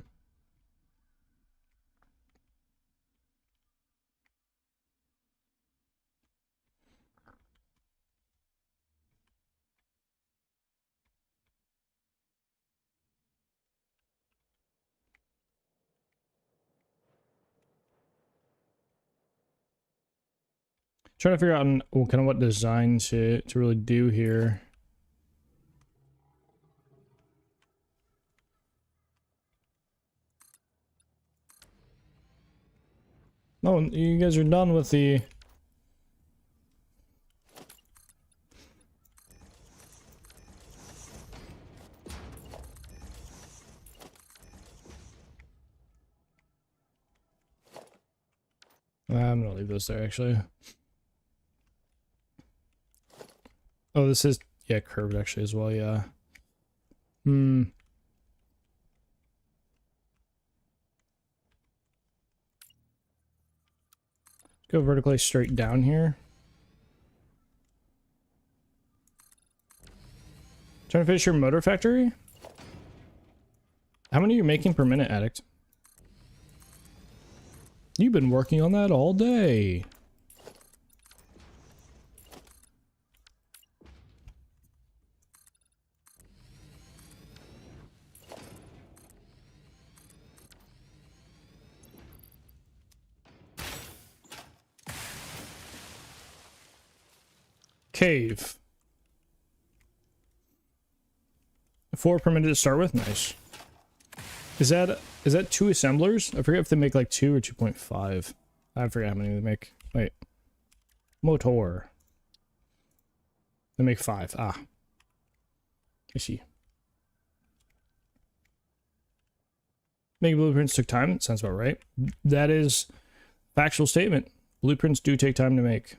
Trying to figure out well, kind of what design to really do here. Oh, you guys are done with the... I'm gonna leave this there, actually. Oh, this is... yeah, curved, actually, as well, yeah. Hmm. Go vertically straight down here. Trying to finish your motor factory? How many are you making per minute, Addict? You've been working on that all day. Cave. 4 per minute to start with? Nice. Is that 2 assemblers? I forget if they make like 2 or 2.5. I forget how many they make. Wait. Motor. They make 5. Ah. I see. Making blueprints took time. Sounds about right. That is factual statement. Blueprints do take time to make.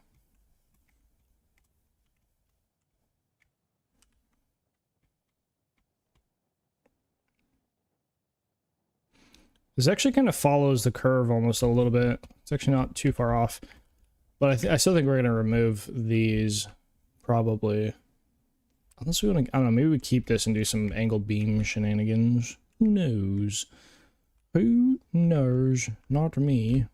This actually kind of follows the curve almost a little bit. It's actually not too far off. But I still think we're going to remove these, probably. Unless we want to, I don't know, maybe we keep this and do some angled beam shenanigans. Who knows? Who knows? Not me.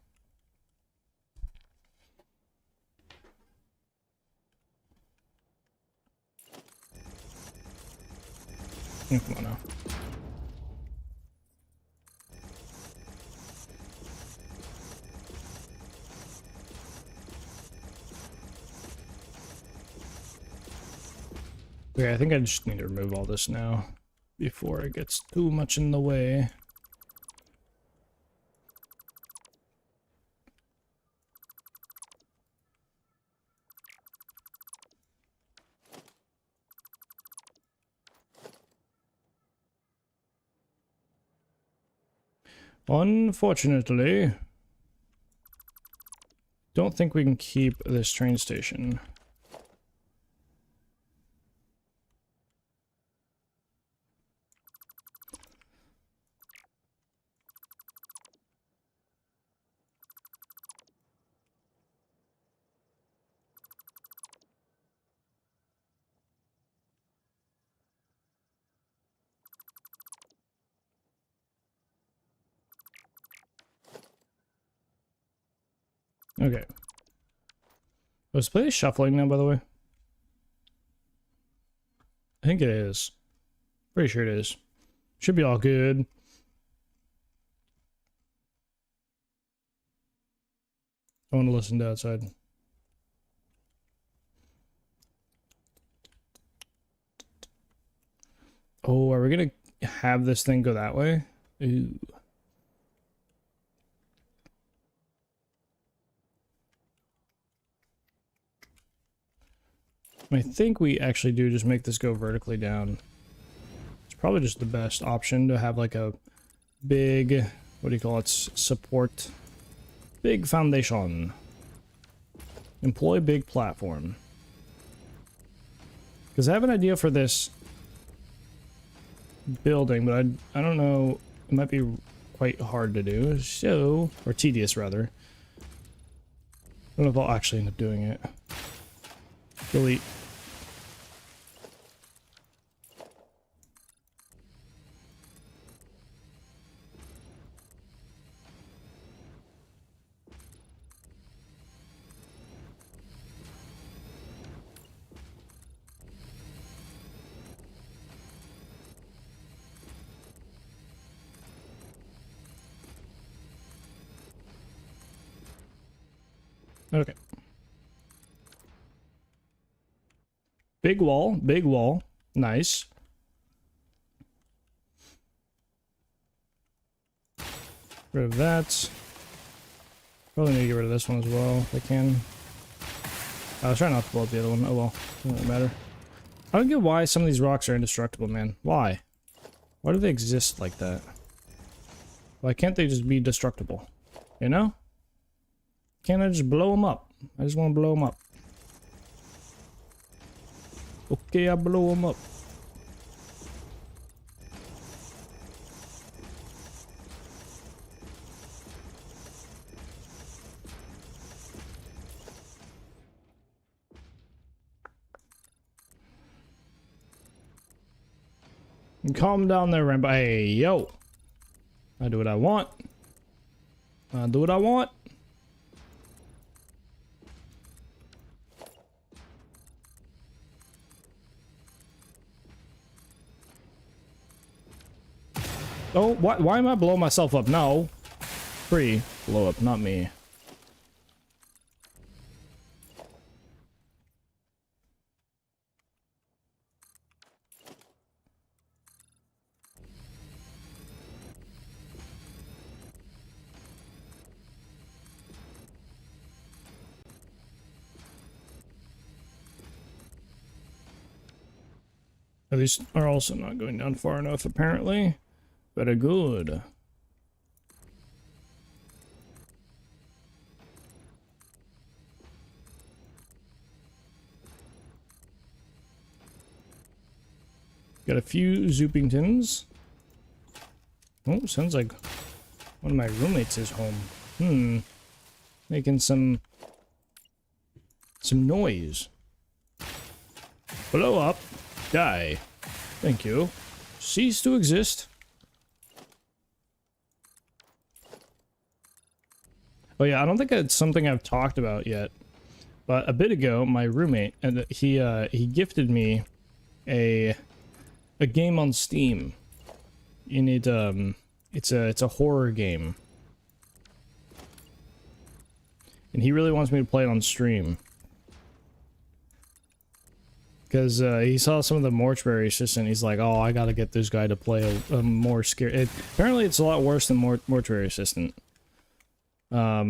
Oh, come on now. Okay, I think I just need to remove all this now before it gets too much in the way. Unfortunately, don't think we can keep this train station. Okay. Was play shuffling now, by the way? I think it is. Pretty sure it is. Should be all good. I want to listen to outside. Oh, are we gonna have this thing go that way? Ooh. I think we actually do just make this go vertically down. It's probably just the best option to have like a big, what do you call it, support, big foundation. Employ big platform. Because I have an idea for this building, but I don't know, it might be quite hard to do, so, or tedious rather. I don't know if I'll actually end up doing it. Delete. Okay. Big wall, big wall. Nice. Rid of that. Probably need to get rid of this one as well, if I can. I was trying not to blow up the other one. Oh well, doesn't matter. I don't get why some of these rocks are indestructible, man. Why? Why do they exist like that? Why can't they just be destructible? You know? Can't I just blow them up? I just want to blow them up. Okay, I blow them up. Calm down there, Rambo. Hey, yo. I do what I want. I do what I want. Oh, why am I blowing myself up? No. Free. Blow up, not me. These are also not going down far enough, apparently. Very good. Got a few Zoopingtons. Oh, sounds like one of my roommates is home. Making some noise. Blow up. Die. Thank you. Cease to exist. Oh yeah, I don't think it's something I've talked about yet. But a bit ago, my roommate, and he gifted me a game on Steam. In it, it's a horror game. And he really wants me to play it on stream. Because he saw some of the mortuary assistant. He's like, oh, I gotta get this guy to play a more scary... apparently it's a lot worse than mortuary assistant. I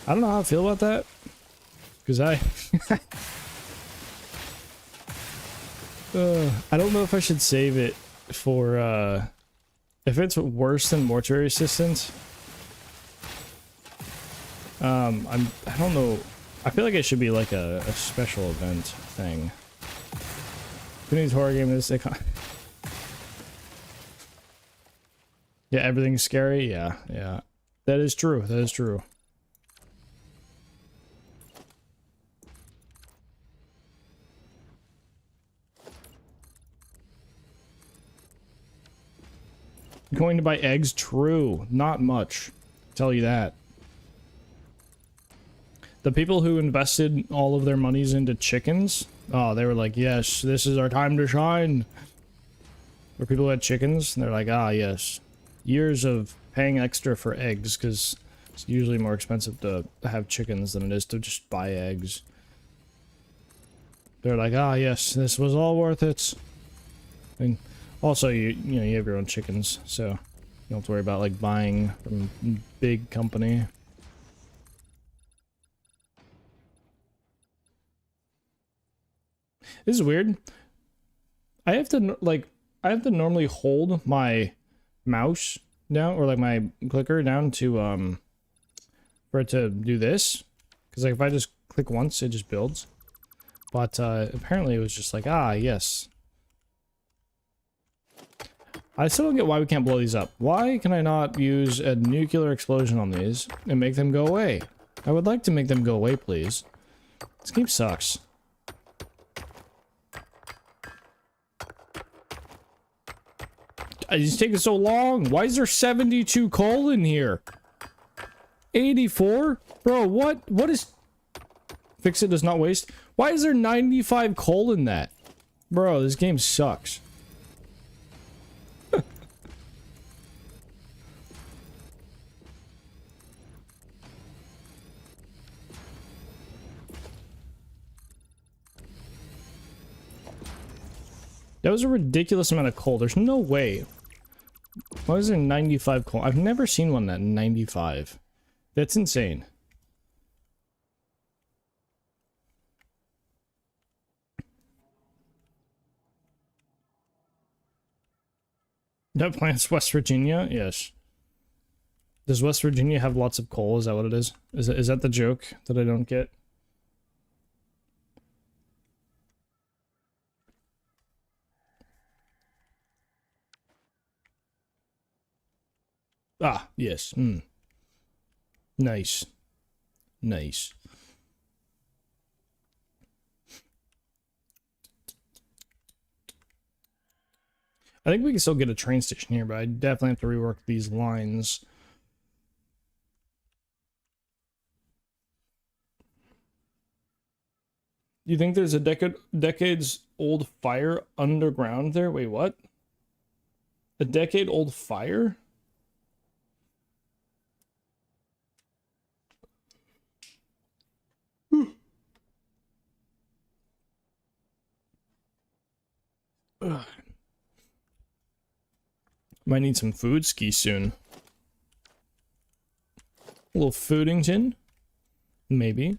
don't know how I feel about that. Because I don't know if I should save it for if it's worse than mortuary assistance, I don't know. I feel like it should be like a special event thing. Who needs horror game this? Yeah, everything's scary. Yeah, yeah. That is true. That is true. Going to buy eggs? True. Not much. Tell you that. The people who invested all of their monies into chickens, oh, they were like, yes, this is our time to shine. Or people who had chickens, and they're like, ah, yes. Years of paying extra for eggs, because it's usually more expensive to have chickens than it is to just buy eggs. They're like, ah, yes, this was all worth it. And also, you know, you have your own chickens, so you don't have to worry about, like, buying from a big company. This is weird. I have to, like, I have to normally hold my mouse down, or, like, my clicker down to, for it to do this. Because, like, if I just click once, it just builds. But, apparently it was just like, ah, yes. I still don't get why we can't blow these up. Why can I not use a nuclear explosion on these and make them go away? I would like to make them go away, please. This game sucks. It's taking so long. Why is there 72 coal in here? 84? Bro, what is... Fix it does not waste. Why is there 95 coal in that? Bro, this game sucks. That was a ridiculous amount of coal. There's no way. Why is there 95 coal? I've never seen one at 95. That's insane. That plant's West Virginia? Yes. Does West Virginia have lots of coal? Is that what it is? Is that the joke that I don't get? Ah, yes. Nice. Nice. I think we can still get a train station here, but I definitely have to rework these lines. You think there's a decades old fire underground there? Wait, what? A decade old fire? Ugh. Might need some food ski soon. A little Foodington? Maybe.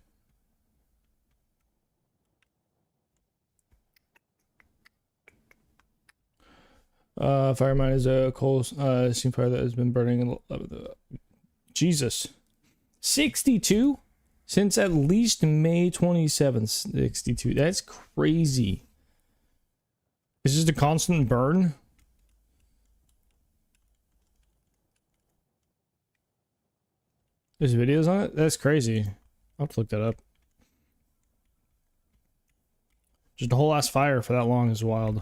Fire mine is a coal steam fire that has been burning Jesus. 62? Since at least May 27th, 62. That's crazy. Is this a constant burn? There's videos on it? That's crazy. I'll have to look that up. Just a whole ass fire for that long is wild.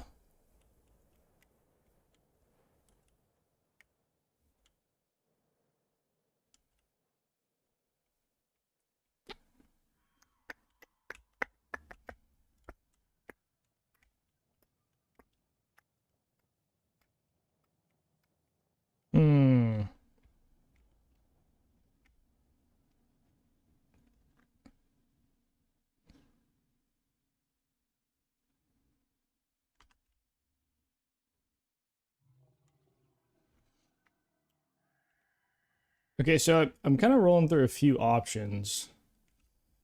Okay, so I'm kind of rolling through a few options.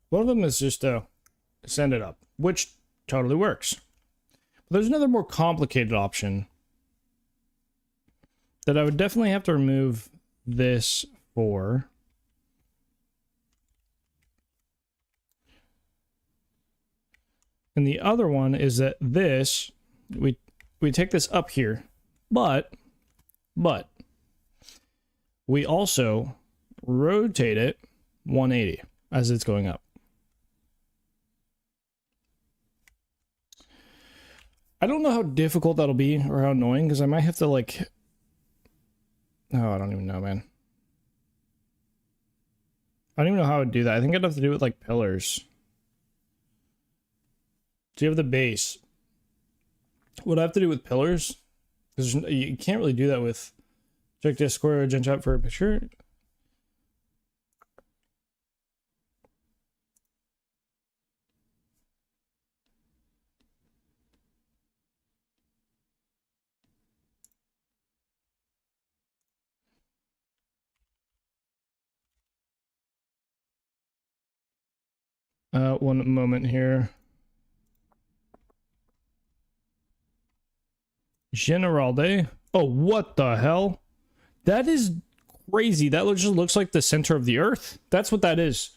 One of them is just to send it up, which totally works. But there's another more complicated option that I would definitely have to remove this for. And the other one is that this, we take this up here, but we also rotate it 180 as it's going up. I don't know how difficult that'll be or how annoying, because I might have to like, oh, I don't even know, man. I don't even know how I would do that. I think I'd have to do it with like pillars. Do you have the base? What I have to do with pillars? Because you can't really do that with check Discord or gen chat for a picture. One moment here. Generalde. Oh, what the hell? That is crazy. That just looks like the center of the earth. That's what that is.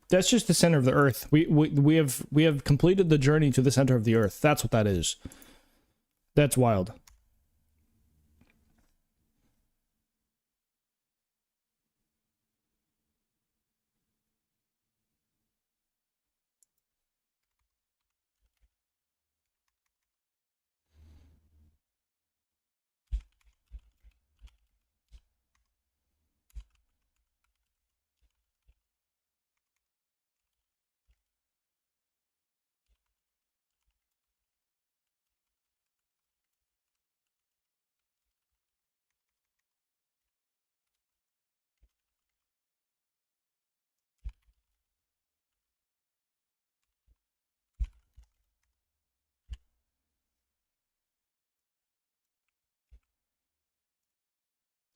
That's just the center of the earth. We have completed the journey to the center of the earth. That's what that is. That's wild.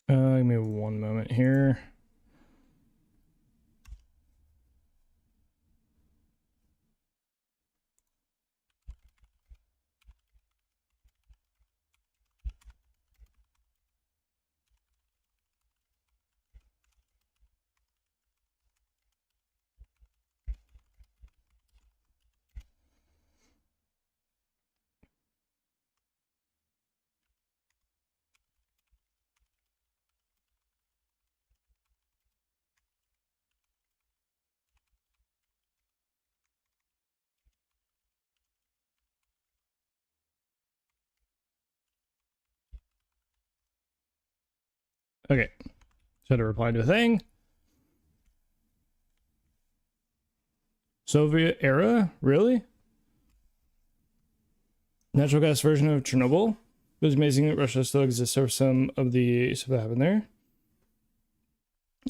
Give me one moment here. Okay. So to reply to a thing. Soviet era? Really? Natural gas version of Chernobyl? It was amazing that Russia still exists over some of the stuff that happened there.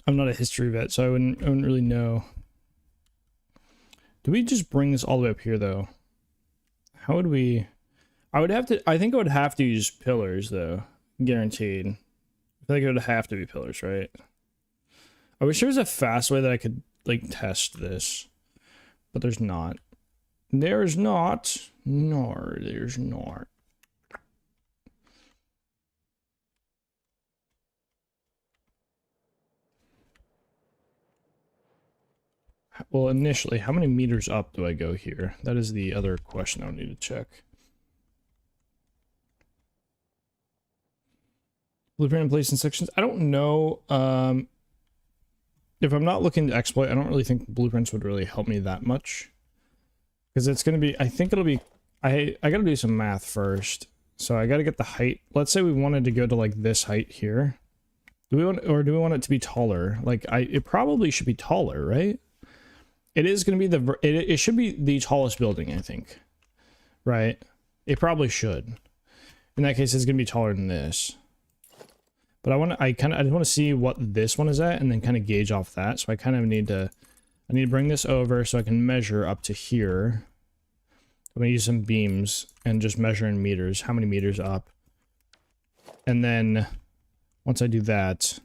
I'm not a history vet, so I wouldn't really know. Do we just bring this all the way up here, though? How would we... I think I would have to use pillars, though. Guaranteed. I feel like it would have to be pillars, right? I wish there was a fast way that I could, like, test this. But there's not. There's not. No, there's not. Well, initially, how many meters up do I go here? That is the other question I would need to check. Blueprint in place in sections. I don't know. If I'm not looking to exploit, I don't really think blueprints would really help me that much. Because it's going to be, I think it'll be, I got to do some math first. So I got to get the height. Let's say we wanted to go to like this height here. Do we want it to be taller? Like it probably should be taller, right? It is going to be it should be the tallest building, I think. Right? It probably should. In that case, it's going to be taller than this. But I just want to see what this one is at and then kind of gauge off that. So I kind of need to bring this over so I can measure up to here. I'm going to use some beams and just measure in meters, how many meters up. And then once I do that,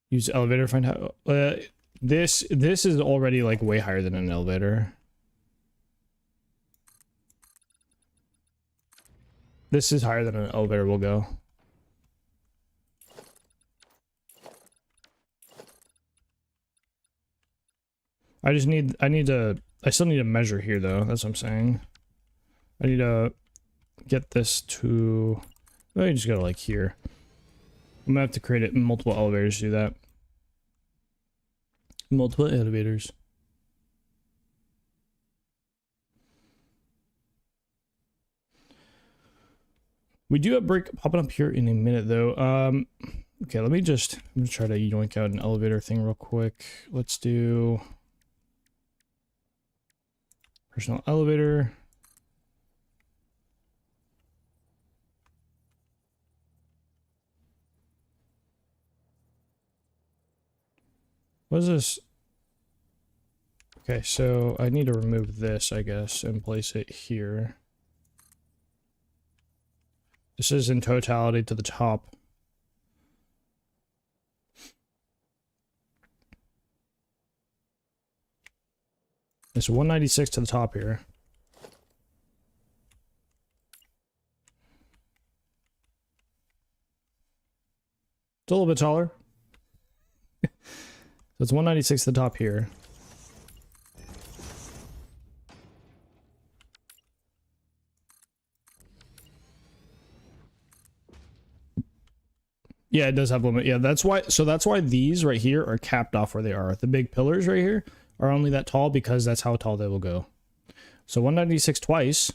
use elevator, find how, this is already like way higher than an elevator. This is higher than an elevator will go. I still need to measure here though, that's what I'm saying. I need to get this to, I just go like here. I'm gonna have to create it in multiple elevators to do that. Multiple elevators. We do have break popping up here in a minute though. Okay, I'm gonna try to yoink out an elevator thing real quick. Let's do personal elevator. What is this? Okay, so I need to remove this, I guess, and place it here. This is in totality to the top. It's 196 to the top here. It's a little bit taller. So it's 196 to the top here. Yeah, it does have limit. Yeah, that's why. So that's why these right here are capped off where they are. The big pillars right here are only that tall because that's how tall they will go. So 196 twice.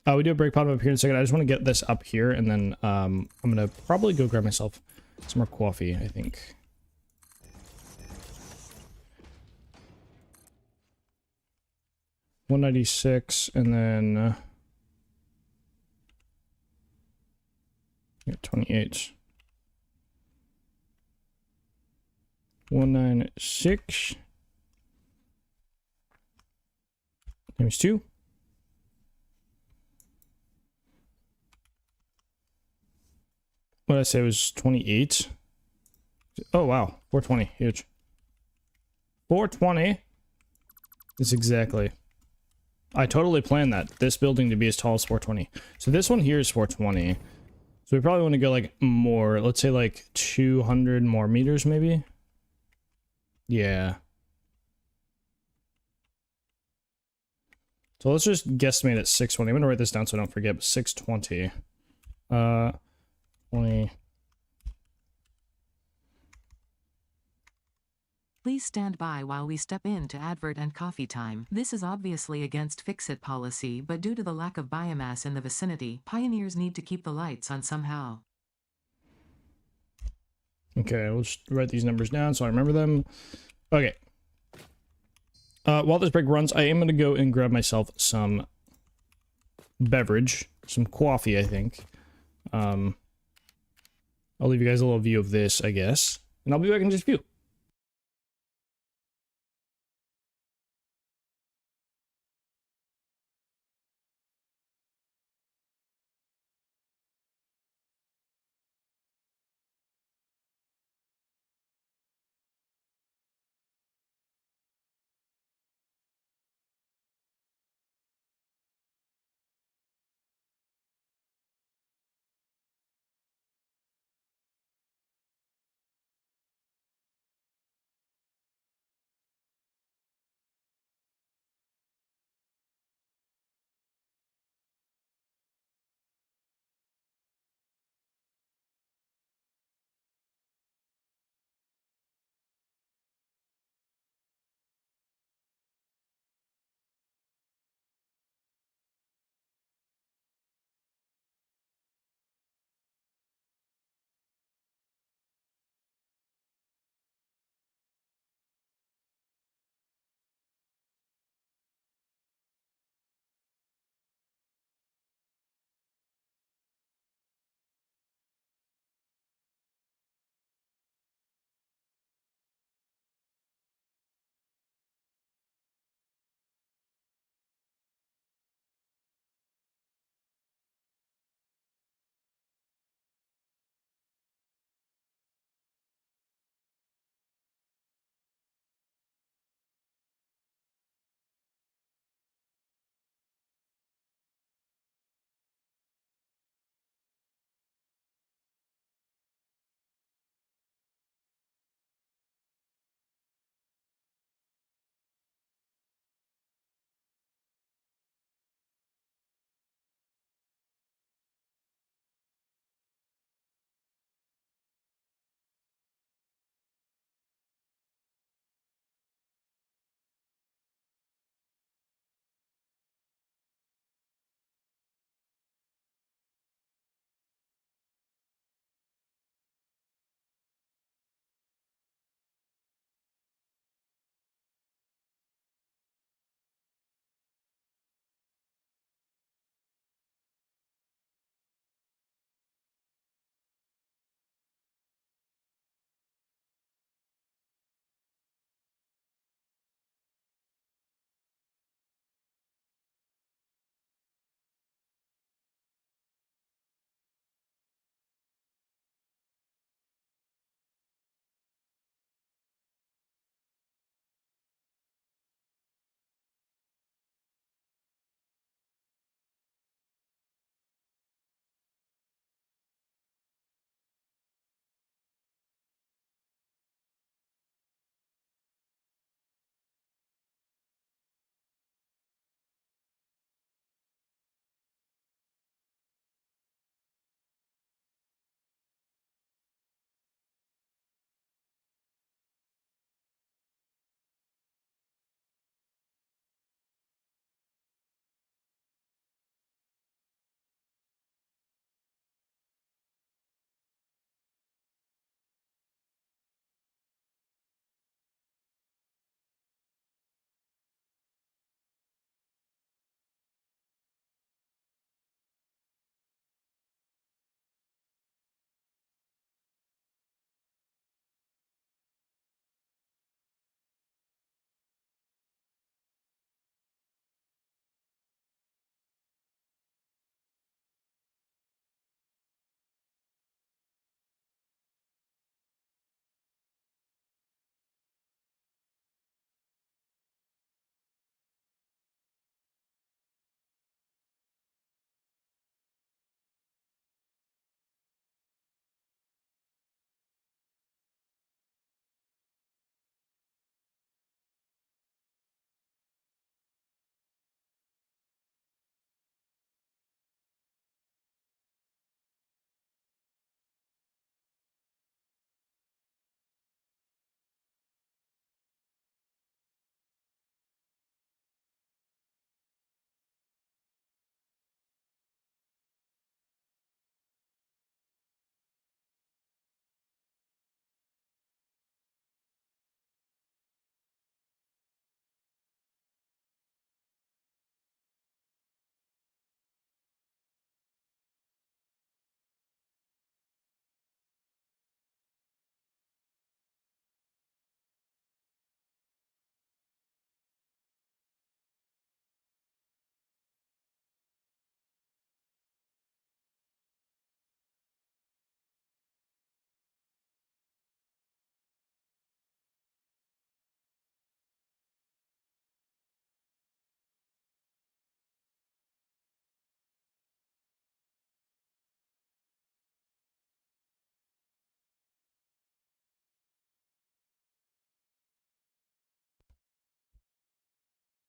We do a break bottom up here in a second. I just want to get this up here, and then I'm gonna probably go grab myself some more coffee, I think. $196, and then 28. 196 times 2. What did I say? It was 28. Oh wow, 420, huge. 420 is exactly. I totally planned this building to be as tall as 420. So this one here is 420. So we probably want to go like more, let's say like 200 more meters maybe. Yeah. So let's just guesstimate at 620. I'm gonna write this down so I don't forget, but 620. 20. Please stand by while we step into advert and coffee time. This is obviously against fix-it policy, but due to the lack of biomass in the vicinity, pioneers need to keep the lights on somehow. Okay, we'll just write these numbers down so I remember them. Okay. While this break runs, I am going to go and grab myself some beverage, some coffee, I think. I'll leave you guys a little view of this, I guess, and I'll be back in just a few.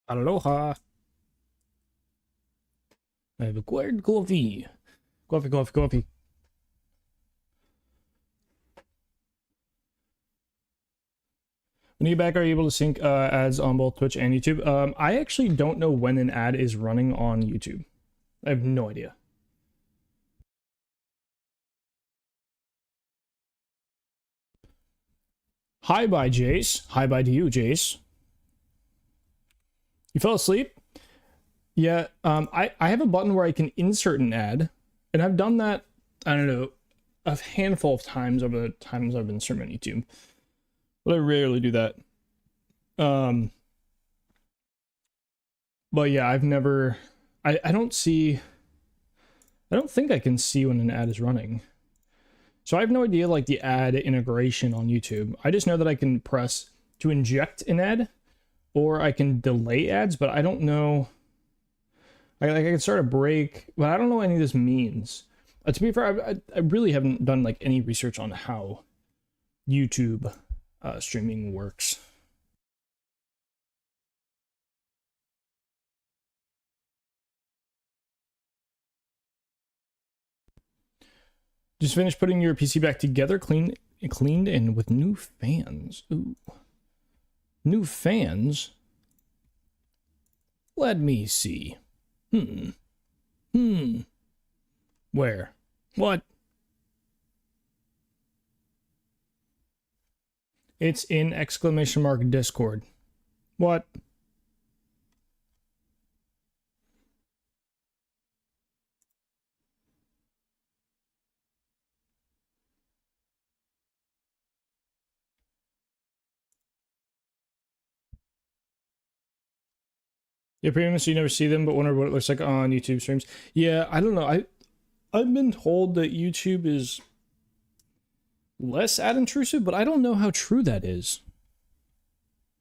Aloha. I have acquired coffee. Coffee, coffee, coffee. When you get back, are you able to sync ads on both Twitch and YouTube? I actually don't know when an ad is running on YouTube. I have no idea. Hi, bye, Jace. Hi, bye to you, Jace. You fell asleep? Yeah, I have a button where I can insert an ad, and I've done that, I don't know, a handful of times over the times I've been streaming on YouTube. But I rarely do that. But yeah, I've never, I don't think I can see when an ad is running. So I have no idea like the ad integration on YouTube. I just know that I can press to inject an ad, or I can delay ads, but I don't know. I can start a break, but I don't know what any of this means. To be fair, I really haven't done like any research on how YouTube streaming works. Just finished putting your PC back together, cleaned and with new fans. Ooh. New fans? Let me see. Where? What? It's in exclamation mark Discord. What? Yeah, premium, so you never see them, but wonder what it looks like on YouTube streams. Yeah, I don't know. I've been told that YouTube is less ad intrusive, but I don't know how true that is.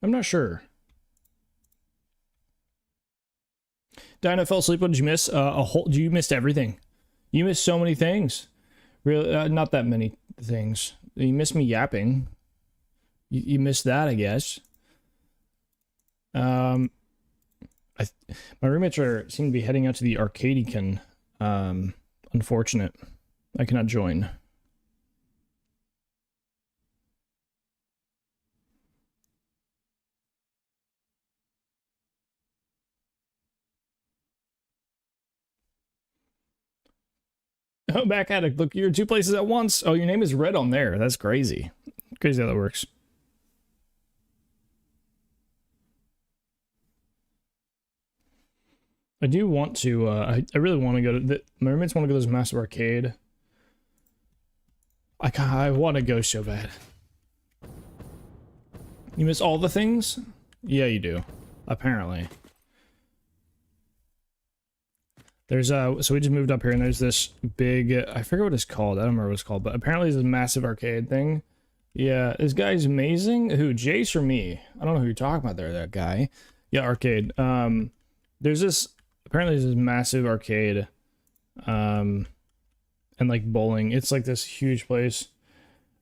I'm not sure. Dinah fell asleep. What did you miss? You missed everything. You missed so many things. Really, not that many things. You missed me yapping. You missed that, I guess. My roommates seem to be heading out to the Arcadican. Unfortunate. I cannot join. Oh, back at it. Look, you're two places at once. Oh, your name is red on there. That's crazy. Crazy how that works. I do want to, I really want to go to, my roommates want to go to this massive arcade. I want to go so bad. You miss all the things? Yeah, you do. Apparently. There's, so we just moved up here and there's this big, I forget what it's called. I don't remember what it's called, but apparently there's a massive arcade thing. Yeah, this guy's amazing. Who, Jace or me? I don't know who you're talking about there, that guy. Yeah, arcade. There's this, apparently there's this massive arcade, and like bowling. It's like this huge place.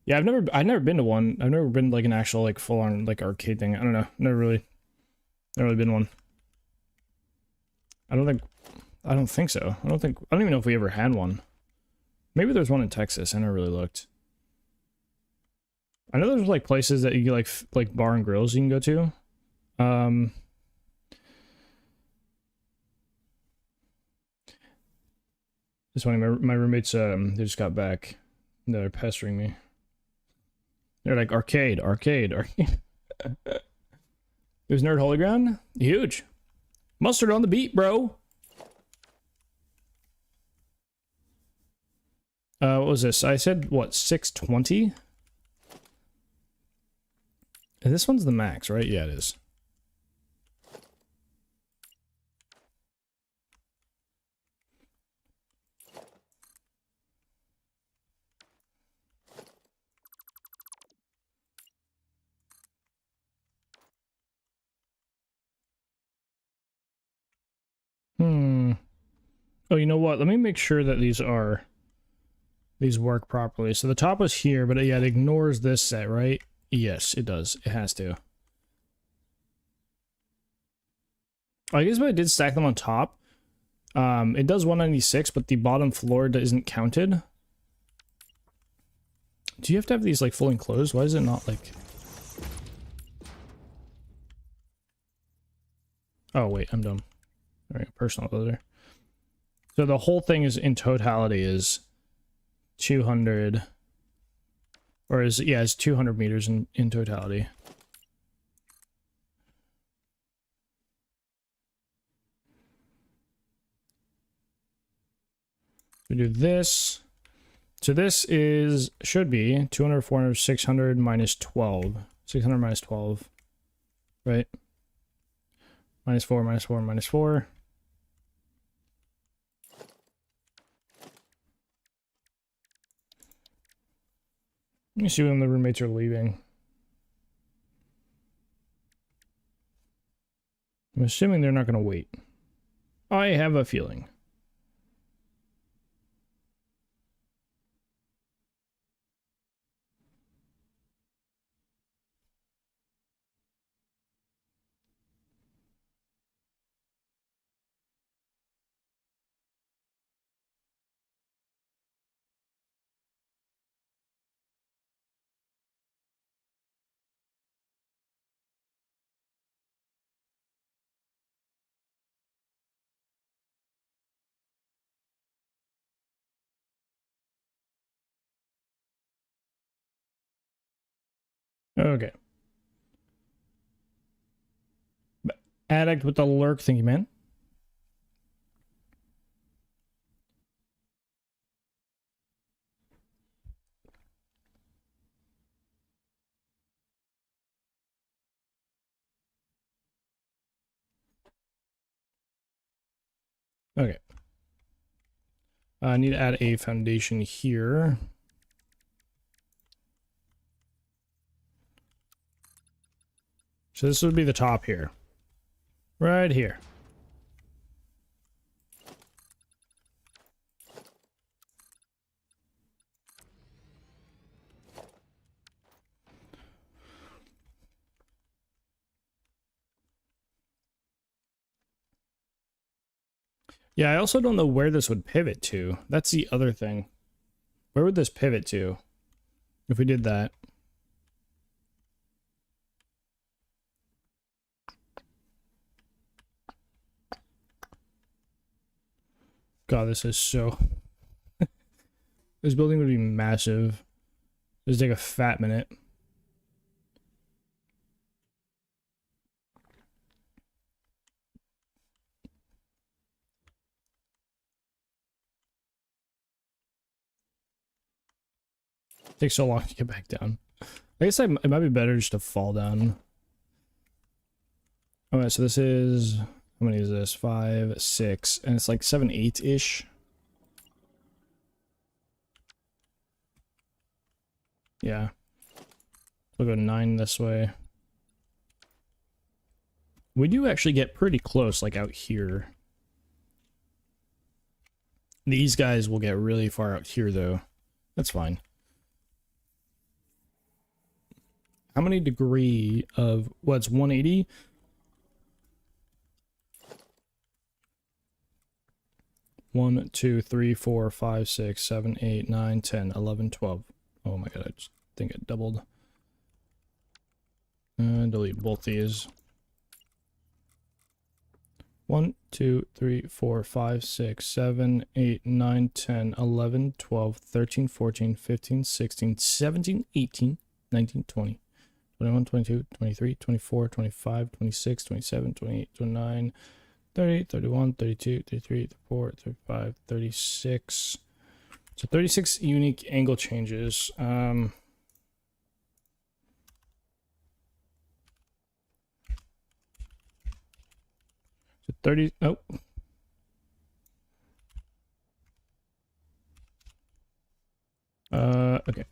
Yeah, I've never been to one. I've never been to like an actual like full on like arcade thing. I don't know. Never really been one. I don't think so. I don't even know if we ever had one. Maybe there's one in Texas. I never really looked. I know there's like places that you like bar and grills you can go to. It's funny, my roommates, they just got back. They're pestering me. They're like, arcade. There's Nerd Holy Ground? Huge. Mustard on the beat, bro. What was this? I said, what, 620? And this one's the max, right? Yeah, it is. Oh, you know what? Let me make sure that these work properly. So the top was here, but yeah, it ignores this set, right? Yes, it does. It has to. I guess if I did stack them on top, it does 196, but the bottom floor isn't counted. Do you have to have these like fully enclosed? Why is it not like... Oh wait, I'm dumb. All right, personal builder. So the whole thing is in totality is 200, or is, yeah, it's 200 meters in totality. We do this. So this is, should be 200, 400, 600 minus 12. 600 minus 12, right? Minus 4, minus 4, minus 4. Let me see when the roommates are leaving. I'm assuming they're not going to wait. I have a feeling. Okay. Addict with the lurk thingy, man. Okay. I need to add a foundation here. So this would be the top here. Right here. Yeah, I also don't know where this would pivot to. That's the other thing. Where would this pivot to if we did that? God, this is so... This building would be massive. This would take a fat minute. It takes so long to get back down. I guess it might be better just to fall down. Alright, so this is... How many is this? 5, 6, and it's like 7, 8-ish. Yeah. We'll go 9 this way. We do actually get pretty close, like out here. These guys will get really far out here, though. That's fine. How many degree of... What's 180? One, 2, 3, 4, 5, 6, 7, 8, 9, 10, 11, 12. Oh my god, I just think it doubled. Delete both these. 1, 2, 3, 4, 5, 6, 7, 8, 9, 10, 11, 12, 13, 14, 15, 16, 17, 18, 19, 20, 21, 22, 23, 24, 25, 26, 27, 28, 29, 30, 31, 32, 33, 34, 35, 36. So 36 unique angle changes. So 30, oh. Okay.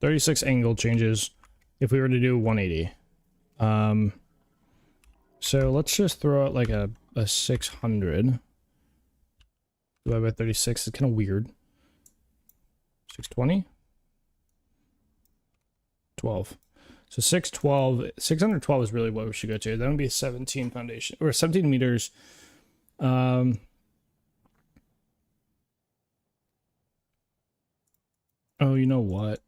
36 angle changes if we were to do 180. So let's just throw out like a 600 divided by 36. It's kind of weird. 620? 12. So 612 is really what we should go to. That would be 17 foundation, or 17 meters. Oh, you know what?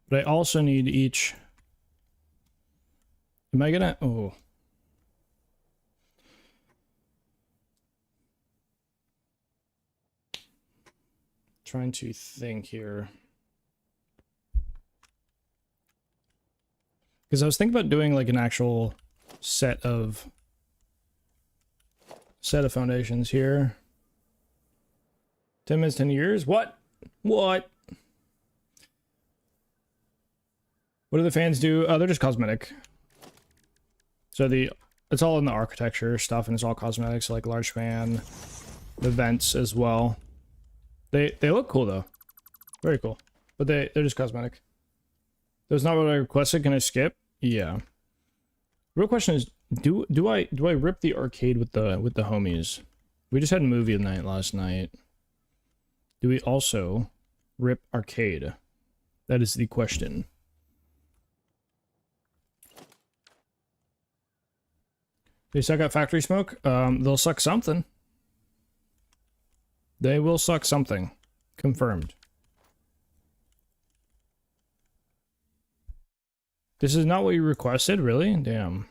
But I also need each. Am I gonna? Oh. Trying to think here. Because I was thinking about doing like an actual set of foundations here. 10 minutes, 10 years? What? What? What do the fans do? They're just cosmetic. So it's all in the architecture stuff, and it's all cosmetics, like large fan, the vents as well. They look cool though. Very cool. But they're just cosmetic. That's not what I requested. Can I skip? Yeah. Real question is, do I rip the arcade with the homies? We just had movie night last night. Do we also rip arcade? That is the question. They suck at factory smoke? They'll suck something. They will suck something. Confirmed. This is not what you requested, really? Damn.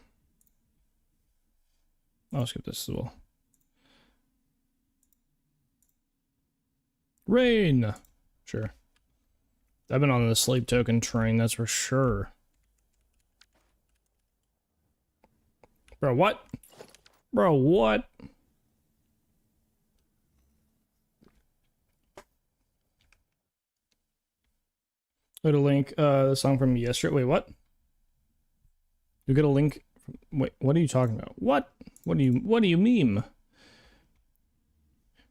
I'll skip this as well. Rain! Sure. I've been on the sleep token train, that's for sure. Bro, what? Bro, what? Go to link the song from yesterday. Wait, what? You get a link. Wait, what are you talking about? What? What do you meme?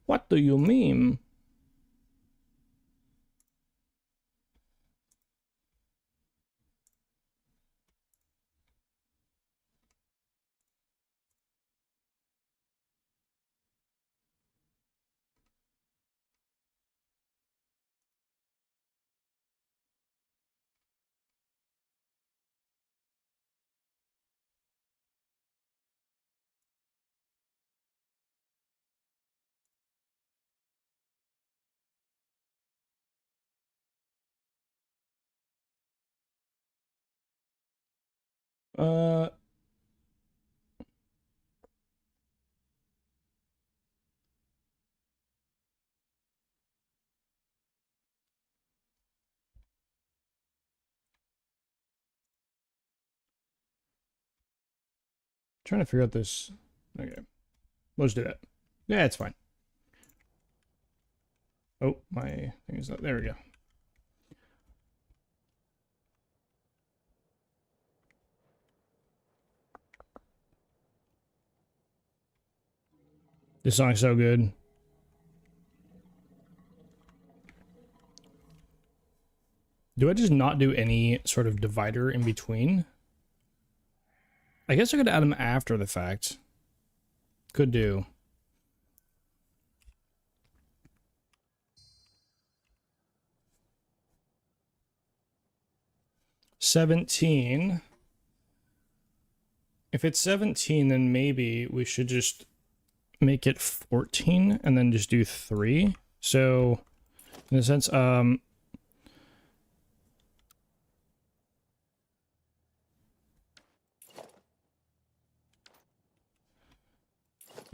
What do you meme? Uh, Trying to figure out this. Okay. Let's do that. Yeah, it's fine. Oh, my thing is not. There we go. This song's so good. Do I just not do any sort of divider in between? I guess I could add them after the fact. Could do. $17. If it's 17, then maybe we should just make it 14 and then just do 3. So, in a sense, okay,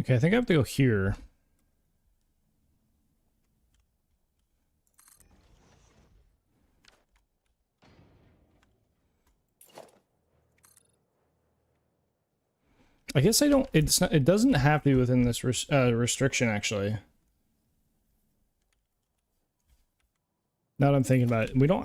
I think I have to go here. I guess I don't, it doesn't have to be within this restriction, actually. Now that I'm thinking about it, we're not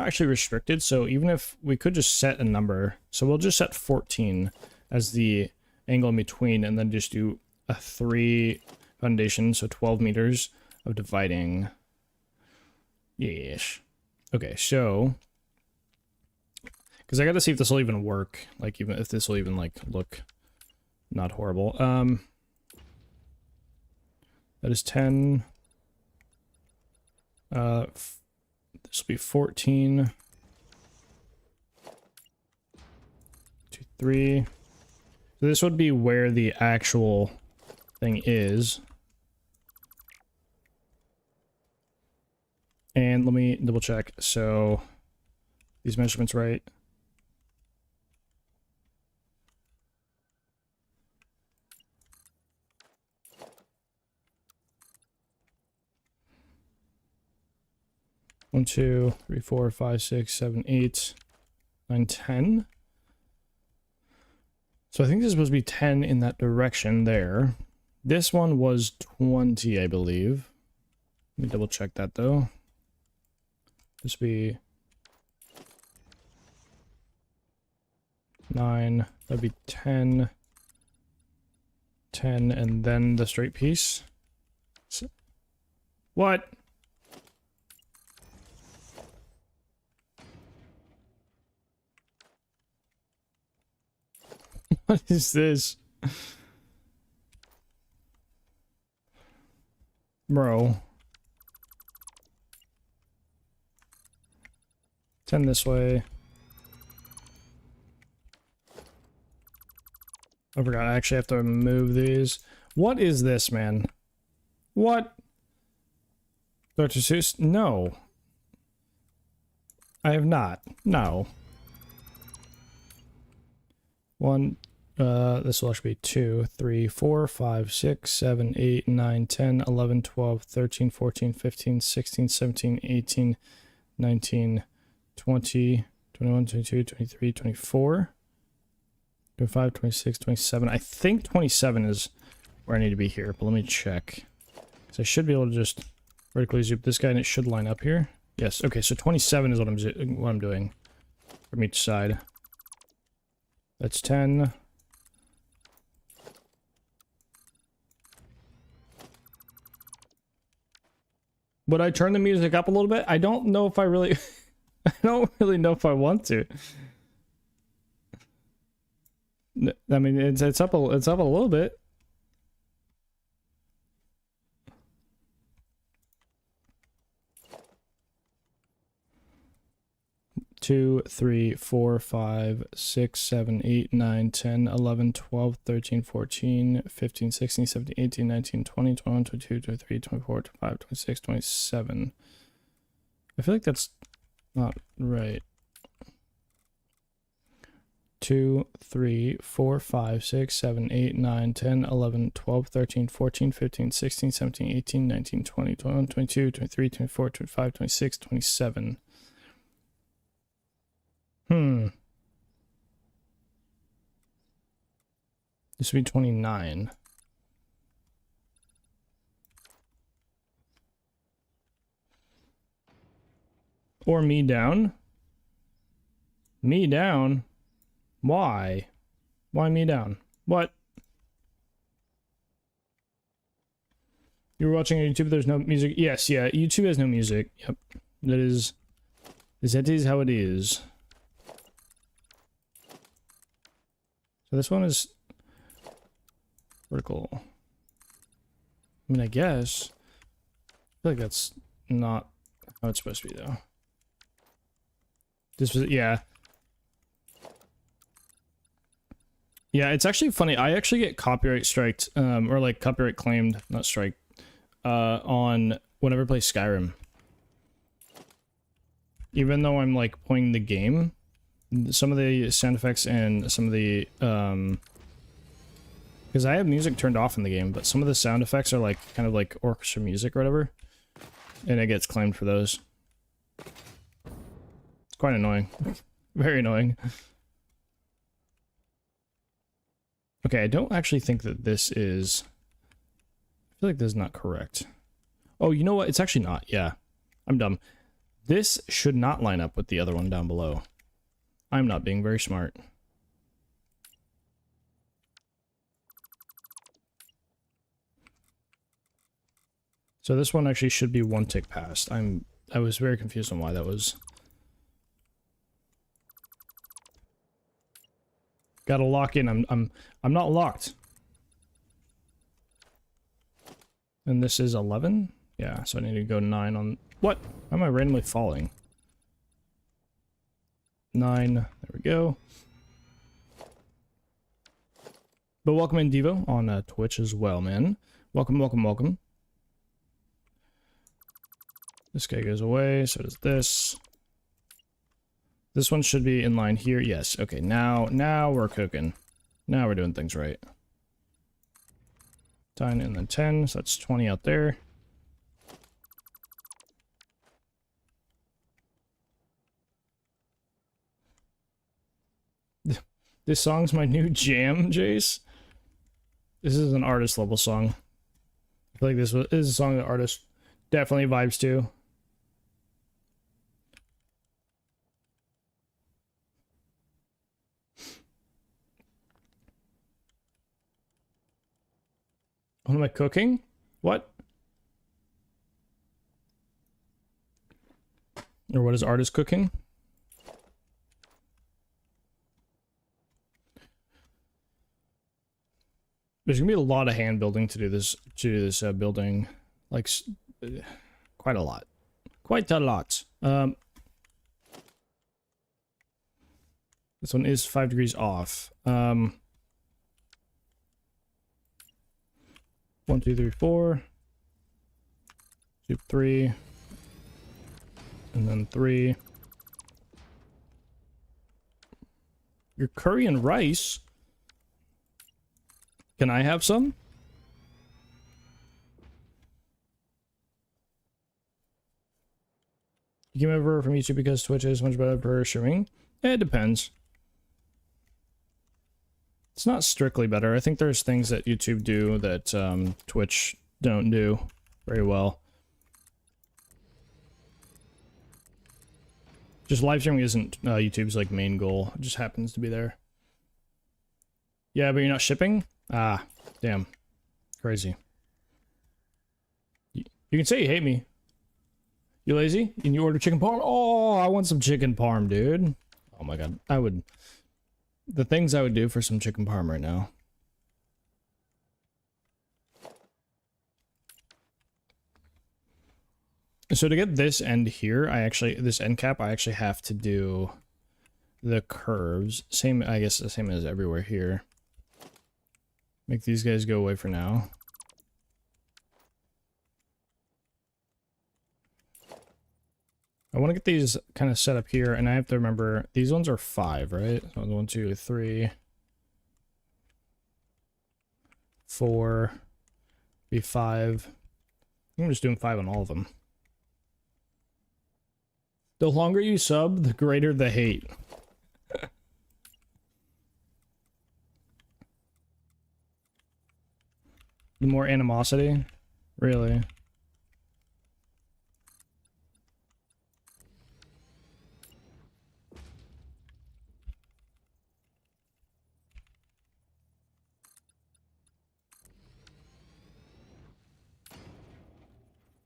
actually restricted, so even if we could just set a number, so we'll just set 14 as the angle in between, and then just do a 3 foundation, so 12 meters of dividing. Yes. Okay, so, because I got to see if this will even work, like even if this will even like look not horrible. That is 10. This will be 14. 3. So this would be where the actual thing is. And let me double check. So these measurements right. One, 2, 3, 4, 5, 6, 7, 8, 9, 10. So I think this is supposed to be 10 in that direction there. This one was 20, I believe. Let me double check that though. This would be 9, that'd be 10, 10, and then the straight piece. So, what? What is this? Bro. 10 this way. I forgot, I actually have to move these. What is this, man? What? Dr. Seuss? No. I have not. No. One, this will actually be 2, 3, 4, 5, 6, 7, 8, 9, 10, 11, 12, 13, 14, 15, 16, 17, 18, 19, 20, 21, 22, 23, 24, 25, 26, 27. I think 27 is where I need to be here, but let me check. So I should be able to just vertically zoom this guy and it should line up here. Yes, okay, so 27 is what I'm doing from each side. That's 10. Would I turn the music up a little bit? I don't know if I really... I don't really know if I want to. I mean, it's up a little bit. Two, 3, 4, 5, 6, 7, 8, 9, 10, 11, 12, 13, 14, 15, 16, 17, 18, 19, 20, 21, 22, 23, 24, 25, 26, 27. I feel like that's not right. 2, 3, 4, 5, 6, 7, 8, 9, 10, 11, 12, 13, 14, 15, 16, 17, 18, 19, 20, 21, 22, 23, 24, 25, 26, 27. This would be 29. Or me down? Me down? Why? Why me down? What? You were watching on YouTube, there's no music? Yes, yeah, YouTube has no music. Yep. That is how it is. So this one is vertical. I mean, I guess. I feel like that's not how it's supposed to be, though. This was, yeah. Yeah, it's actually funny. I actually get copyright striked, or like copyright claimed, not strike, on whenever I play Skyrim. Even though I'm like playing the game, some of the sound effects and some of the, because I have music turned off in the game, but some of the sound effects are like kind of like orchestra music or whatever, and it gets claimed for those. It's quite annoying. Very annoying. Okay, I don't actually think that this is... I feel like this is not correct. Oh, you know what? It's actually not. Yeah. I'm dumb. This should not line up with the other one down below. I'm not being very smart. So this one actually should be one tick past. I was very confused on why that was. Gotta lock in. I'm not locked. And this is 11? Yeah, so I need to go 9 on... What? Why am I randomly falling? 9. There we go. But welcome in, Devo, on Twitch as well, man. Welcome, welcome, welcome. This guy goes away, so does this. This one should be in line here. Yes. Okay, now we're cooking. Now we're doing things right. 10 and then 10, so that's 20 out there. This song's my new jam, Jace. This is an artist level song. I feel like this is a song that artist definitely vibes to. What am I cooking? What? Or what is artist cooking? There's gonna be a lot of hand building to do this building, like quite a lot, quite a lot. This one is 5 degrees off. 1, 2, 3, 4, 2, 3, and then 3. Your curry and rice. Can I have some? You came over from YouTube because Twitch is much better for streaming? It depends. It's not strictly better. I think there's things that YouTube do that Twitch don't do very well. Just live streaming isn't YouTube's like main goal. It just happens to be there. Yeah, but you're not shipping? Ah, damn. Crazy. You can say you hate me. You lazy? And you order chicken parm? Oh, I want some chicken parm, dude. Oh my god. I would... The things I would do for some chicken parm right now. So to get this end here, this end cap, I actually have to do the curves. Same, I guess, the same as everywhere here. Make these guys go away for now. I want to get these kind of set up here, and I have to remember, these ones are 5, right? So 1, 2, 3, 4, be 5. I'm just doing 5 on all of them. The longer you sub, the greater the hate. The more animosity? Really?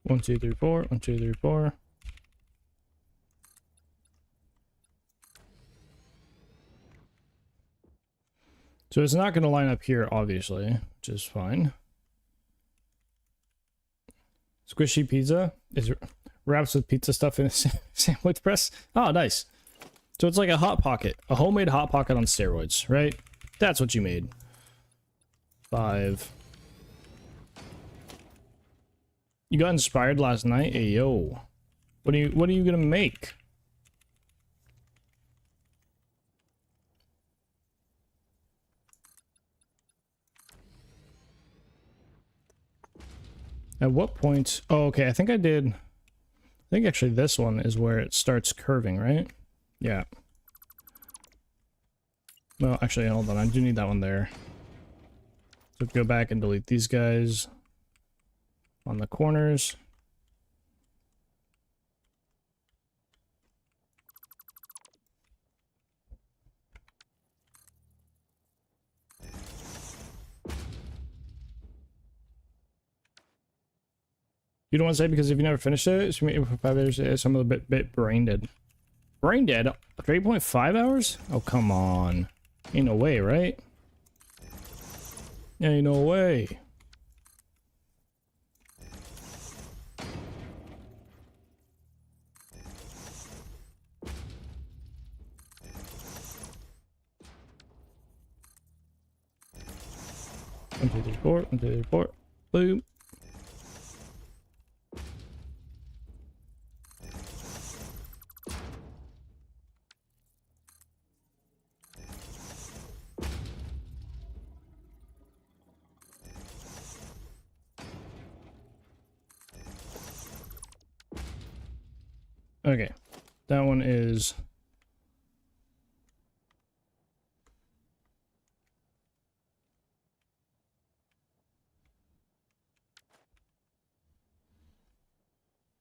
One, two, three, four. 1, 2, 3, 4. So it's not going to line up here, obviously, which is fine. Squishy pizza is wraps with pizza stuff in a sandwich press. Oh, nice. So it's like a hot pocket, a homemade hot pocket on steroids, right? That's what you made. 5. You got inspired last night? Hey, yo. What are you gonna make? At what point? Oh, okay. I think actually this one is where it starts curving, right? Yeah. Well, actually, hold on. I do need that one there. So go back and delete these guys on the corners. You don't want to say because if you never finished it, it's for 5 hours. Some of the bit brain dead. Brain dead? 3.5 hours? Oh, come on. Ain't no way, right? Ain't no way. 1, 2, 3, 4. 1, 2, 3, 4. Boom. Okay, that one is...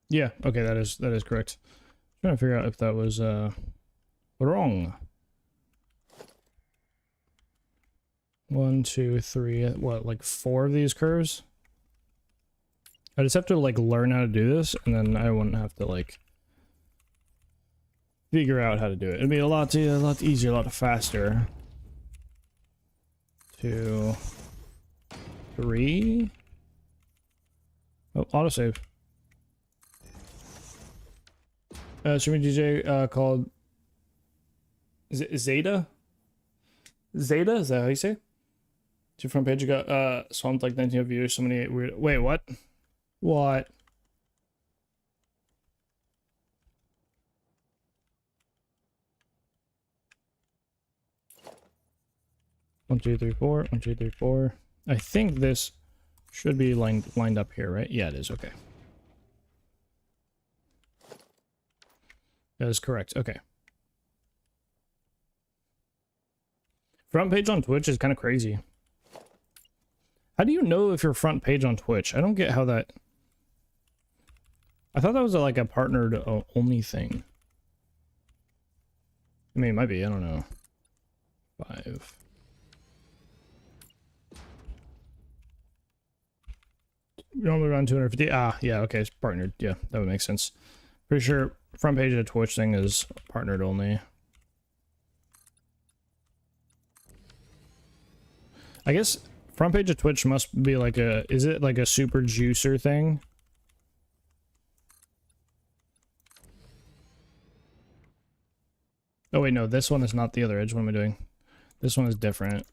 Yeah, okay, that is correct. Trying to figure out if that was wrong. 1, 2, 3, what, like 4 of these curves? I just have to like learn how to do this, and then I wouldn't have to like figure out how to do it. It'd be a lot easier, a lot faster. 2, 3. Oh, autosave. Streaming DJ called Zeta? Zeta? Is that how you say it? To front page, you got swamped like 19 viewers, so many weird. Wait, what? What? One, two, three, four. 1, 2, 3, 4. I think this should be lined up here, right? Yeah, it is. Okay. That is correct. Okay. Front page on Twitch is kind of crazy. How do you know if you're front page on Twitch? I don't get how that... I thought that was like a partnered only thing. I mean, it might be. I don't know. 5. Normally around 250. Ah, yeah, okay, it's partnered. Yeah, that would make sense. Pretty sure front page of the Twitch thing is partnered only. I guess front page of Twitch must be like a... Is it like a super juicer thing? Oh wait, no, this one is not the other edge. What am I doing? This one is different.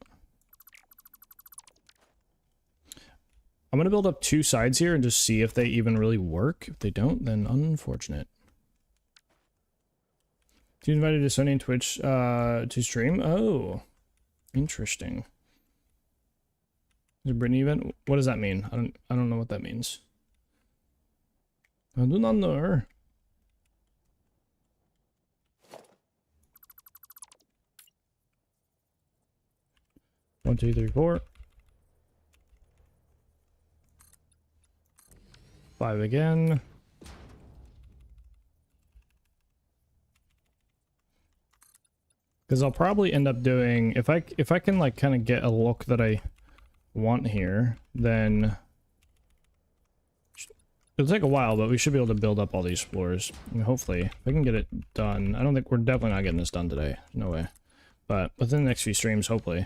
I'm gonna build up 2 sides here and just see if they even really work. If they don't, then unfortunate. You invited to Sony and Twitch to stream? Oh, interesting. Is it Brittany event? What does that mean? I don't know what that means. I do not know her. One, 2, 3, 4. 5 again. Because I'll probably end up doing, if I can like kind of get a look that I want here, then it'll take a while, but we should be able to build up all these floors. I mean, hopefully, if I can get it done. I don't think we're definitely not getting this done today. No way. But within the next few streams, hopefully.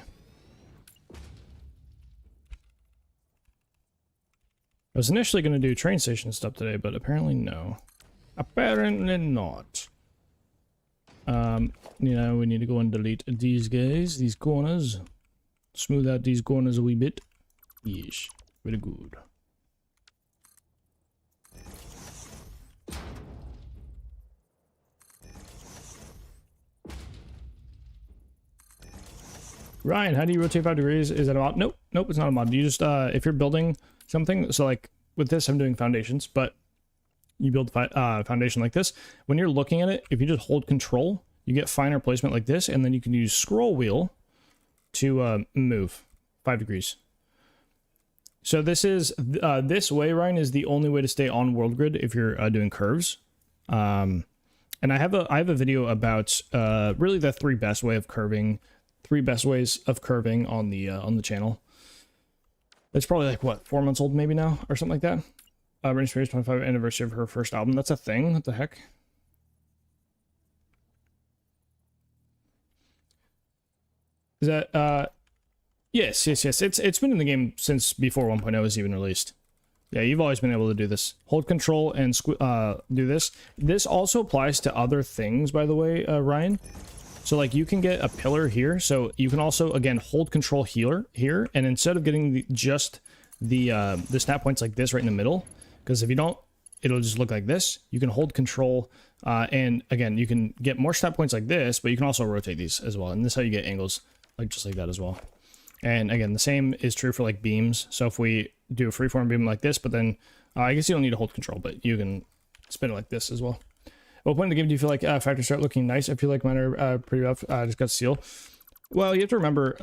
I was initially going to do train station stuff today, but apparently no. Apparently not. You know, we need to go and delete these guys, these corners. Smooth out these corners a wee bit. Yes, very good. Ryan, how do you rotate 5 degrees? Is that a mod? Nope, nope, it's not a mod. You just, if you're building something, so like with this, I'm doing foundations, but you build foundation like this. When you're looking at it, if you just hold control, you get finer placement like this, and then you can use scroll wheel to move 5 degrees. So this is, this way, Ryan, is the only way to stay on world grid if you're doing curves. And I have a video about really the 3 best ways of curving on the channel. It's probably like what, 4 months old maybe now or something like that. Britney Spears 25th anniversary of her first album. That's a thing. What the heck? Is that yes. It's been in the game since before 1.0 was even released. Yeah, you've always been able to do this. Hold control and do this. This also applies to other things, by the way, Ryan. So like you can get a pillar here. So you can also, again, hold control here. And instead of getting just the snap points like this right in the middle, because if you don't, it'll just look like this. You can hold control. And again, you can get more snap points like this, but you can also rotate these as well. And this is how you get angles like just like that as well. And again, the same is true for like beams. So if we do a freeform beam like this, but then I guess you don't need to hold control, but you can spin it like this as well. What point in the game do you feel like factories start looking nice? I feel like mine are pretty rough. I just got seal. Well, you have to remember,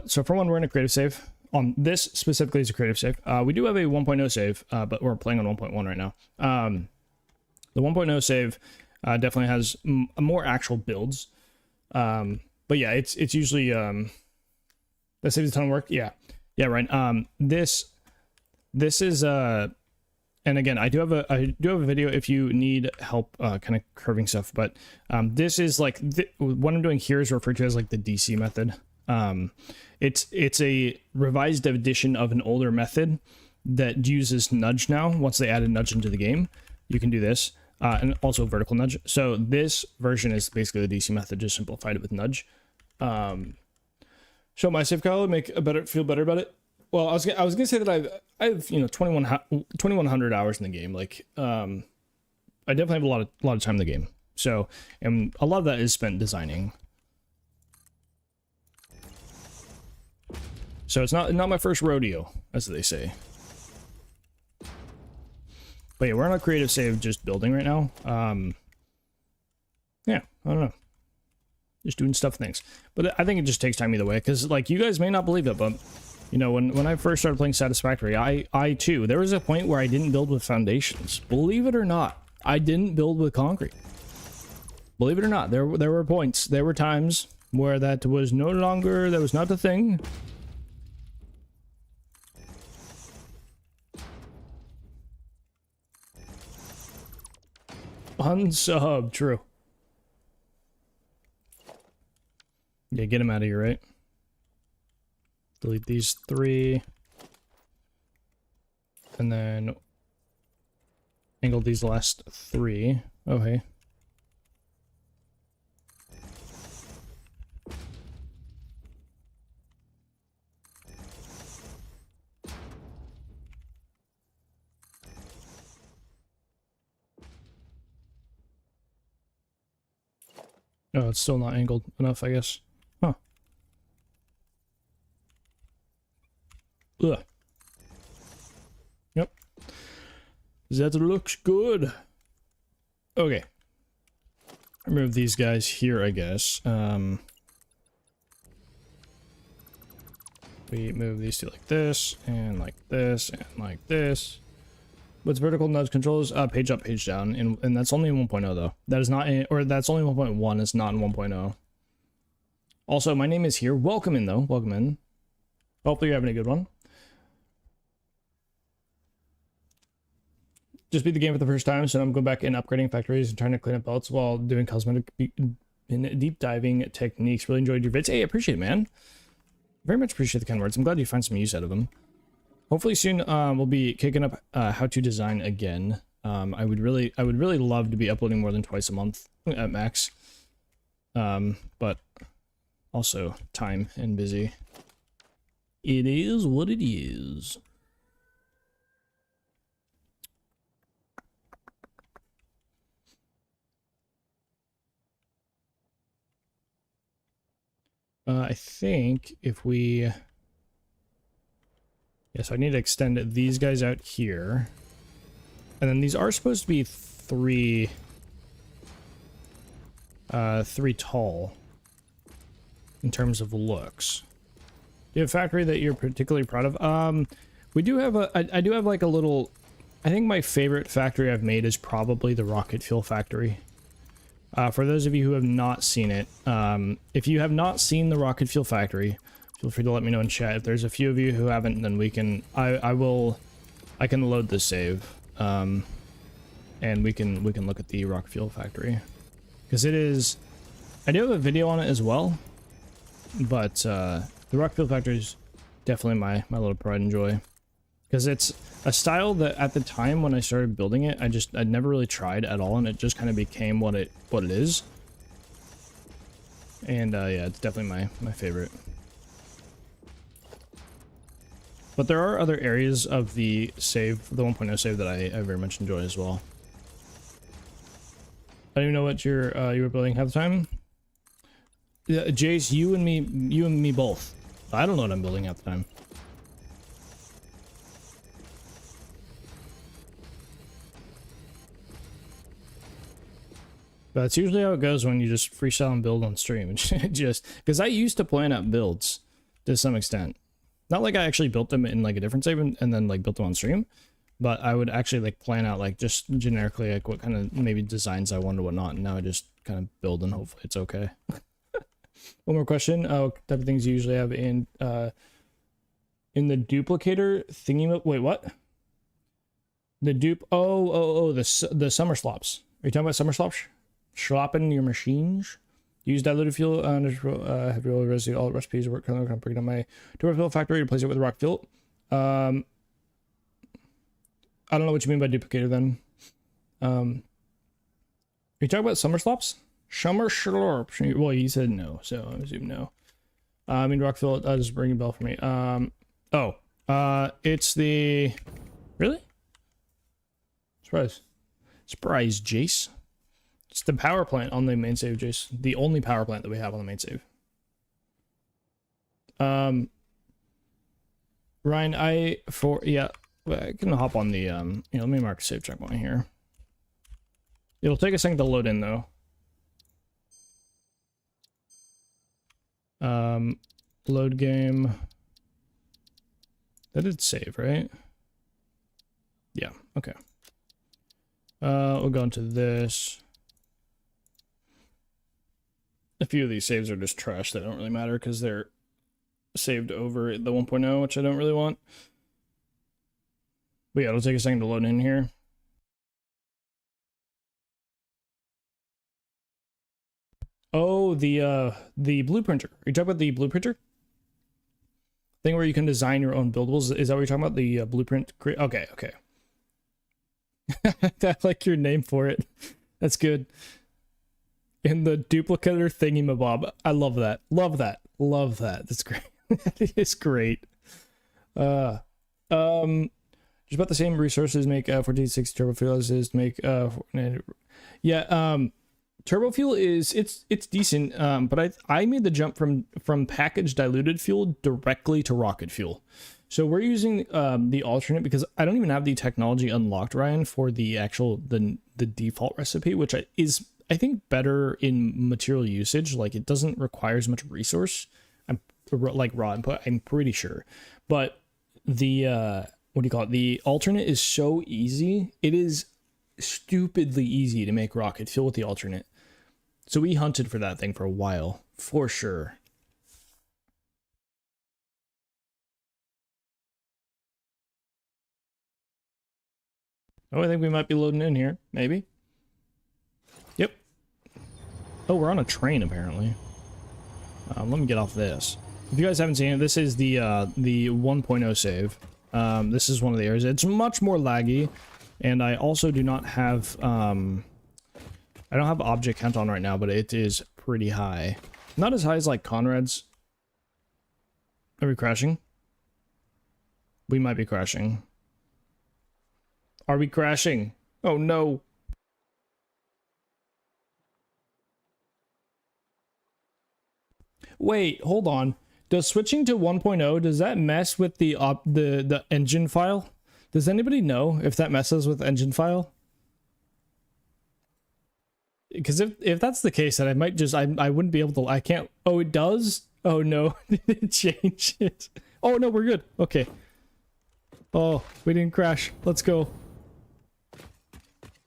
so for one, we're in a creative save. This specifically is a creative save. We do have a 1.0 save, but we're playing on 1.1 right now. The 1.0 save definitely has more actual builds. But yeah, it's usually that saves a ton of work. Yeah, right. This is and again, I do have a video if you need help kind of curving stuff, but this is like what I'm doing here is referred to as like the DC method. It's a revised edition of an older method that uses nudge now. Once they added nudge into the game, you can do this, and also vertical nudge. So this version is basically the DC method, just simplified it with nudge. Show my save, Kyle, feel better about it. Well, I was gonna say that I have 2100 hours in the game. Like I definitely have a lot of time in the game. So, and a lot of that is spent designing. So it's not my first rodeo, as they say. But yeah, we're on a creative save, just building right now. Yeah, I don't know, just doing stuff things. But I think it just takes time either way, because like you guys may not believe it, but you know, when I first started playing Satisfactory, I too, there was a point where I didn't build with foundations. Believe it or not, I didn't build with concrete. Believe it or not, there were points, there were times where that was not a thing. Unsub, true. Yeah, get him out of here, right? Delete these 3. And then angle these last 3. Oh, hey. Oh, it's still not angled enough, I guess. Huh. Ugh. Yep. That looks good. Okay. Remove these guys here, I guess. We move these two like this, and like this, and like this. What's vertical nudge controls? Page up, page down, and that's only in 1.0 though. That is not in, or that's only 1.1. It's not in 1.0. Also, my name is here. Welcome in though. Welcome in. Hopefully you're having a good one. Just beat the game for the first time, so I'm going back and upgrading factories and trying to clean up belts while doing cosmetic and deep diving techniques. Really enjoyed your vids. Hey, I appreciate it, man. Very much appreciate the kind words. I'm glad you find some use out of them. Hopefully soon we'll be kicking up how to design again. I would really love to be uploading more than twice a month at max. But also time and busy. It is what it is. I think if we... Yes, I need to extend these guys out here. And then these are supposed to be 3 tall in terms of looks. Do you have a factory that you're particularly proud of? We do have I do have like a little... I think my favorite factory I've made is probably the rocket fuel factory. For those of you who have not seen it, if you have not seen the rocket fuel factory, feel free to let me know in chat. If there's a few of you who haven't, then we can, I can load the save, and we can look at the rocket fuel factory, because it is, I do have a video on it as well, but the rocket fuel factory is definitely my little pride and joy, because it's a style that at the time when I started building it, I'd never really tried at all, and it just kind of became what it is. And yeah, it's definitely my favorite. But there are other areas of the save, the 1.0 save, that I very much enjoy as well. I don't even know what you were building half the time. Yeah, Jace, you and me both. I don't know what I'm building half the time. But that's usually how it goes when you just freestyle and build on stream. Just because I used to plan out builds to some extent. Not like I actually built them in like a different save and then like built them on stream, but I would actually like plan out like just generically like what kind of maybe designs I wanted or whatnot. And now I just kind of build and hopefully it's okay. One more question. Oh, type of things you usually have in the duplicator thingy. Wait, what? The dupe? Oh, the summer slops. Are you talking about summer slops? Slopping your machines. Use diluted fuel and have your residue. All recipes work. I'm bringing up my turbo fuel factory to replace it with rock fuel. I don't know what you mean by duplicator then. Are you talking about summer slops? Summer slurps. Well, you said no, so I assume no. I mean, rock fuel does ring a bell for me. It's the... Really? Surprise, Jace. It's the power plant on the main save, Jace. The only power plant that we have on the main save. Ryan, I can hop on the let me mark a save checkpoint here. It'll take a second to load in though. Load game. That did save, right? Yeah, okay. We'll go into this. A few of these saves are just trash that don't really matter because they're saved over the 1.0, which I don't really want. But yeah, it'll take a second to load in here. Oh, the blueprinter. Are you talking about the blueprinter? Thing where you can design your own buildables? Is that what you're talking about? The blueprint? Okay. I like your name for it. That's good. In the duplicator thingy-mabob. I love that. Love that. That's great. That is great. Just about the same resources make 1460 turbo fuel as is to make turbo fuel is it's decent, but I made the jump from packaged diluted fuel directly to rocket fuel. So we're using the alternate because I don't even have the technology unlocked, Ryan, for the actual the default recipe, which is I think better in material usage. Like it doesn't require as much resource. I'm like raw input. I'm pretty sure, but the what do you call it? The alternate is so easy. It is stupidly easy to make rocket fuel with the alternate. So we hunted for that thing for a while, for sure. Oh, I think we might be loading in here. Maybe. Yep. Oh, we're on a train, apparently. Let me get off this. If you guys haven't seen it, this is the 1.0 save. This is one of the areas. It's much more laggy. And I also do not have... I don't have object count on right now, but it is pretty high. Not as high as, like, Conrad's. Are we crashing? We might be crashing. Are we crashing? Oh, no. Wait, hold on. Does switching to 1.0, does that mess with the engine file? Does anybody know if that messes with engine file? Because if that's the case, then I might just, I wouldn't be able to, I can't, oh, it does? Oh, no, did it change it? Oh, no, we're good. Okay. Oh, we didn't crash. Let's go.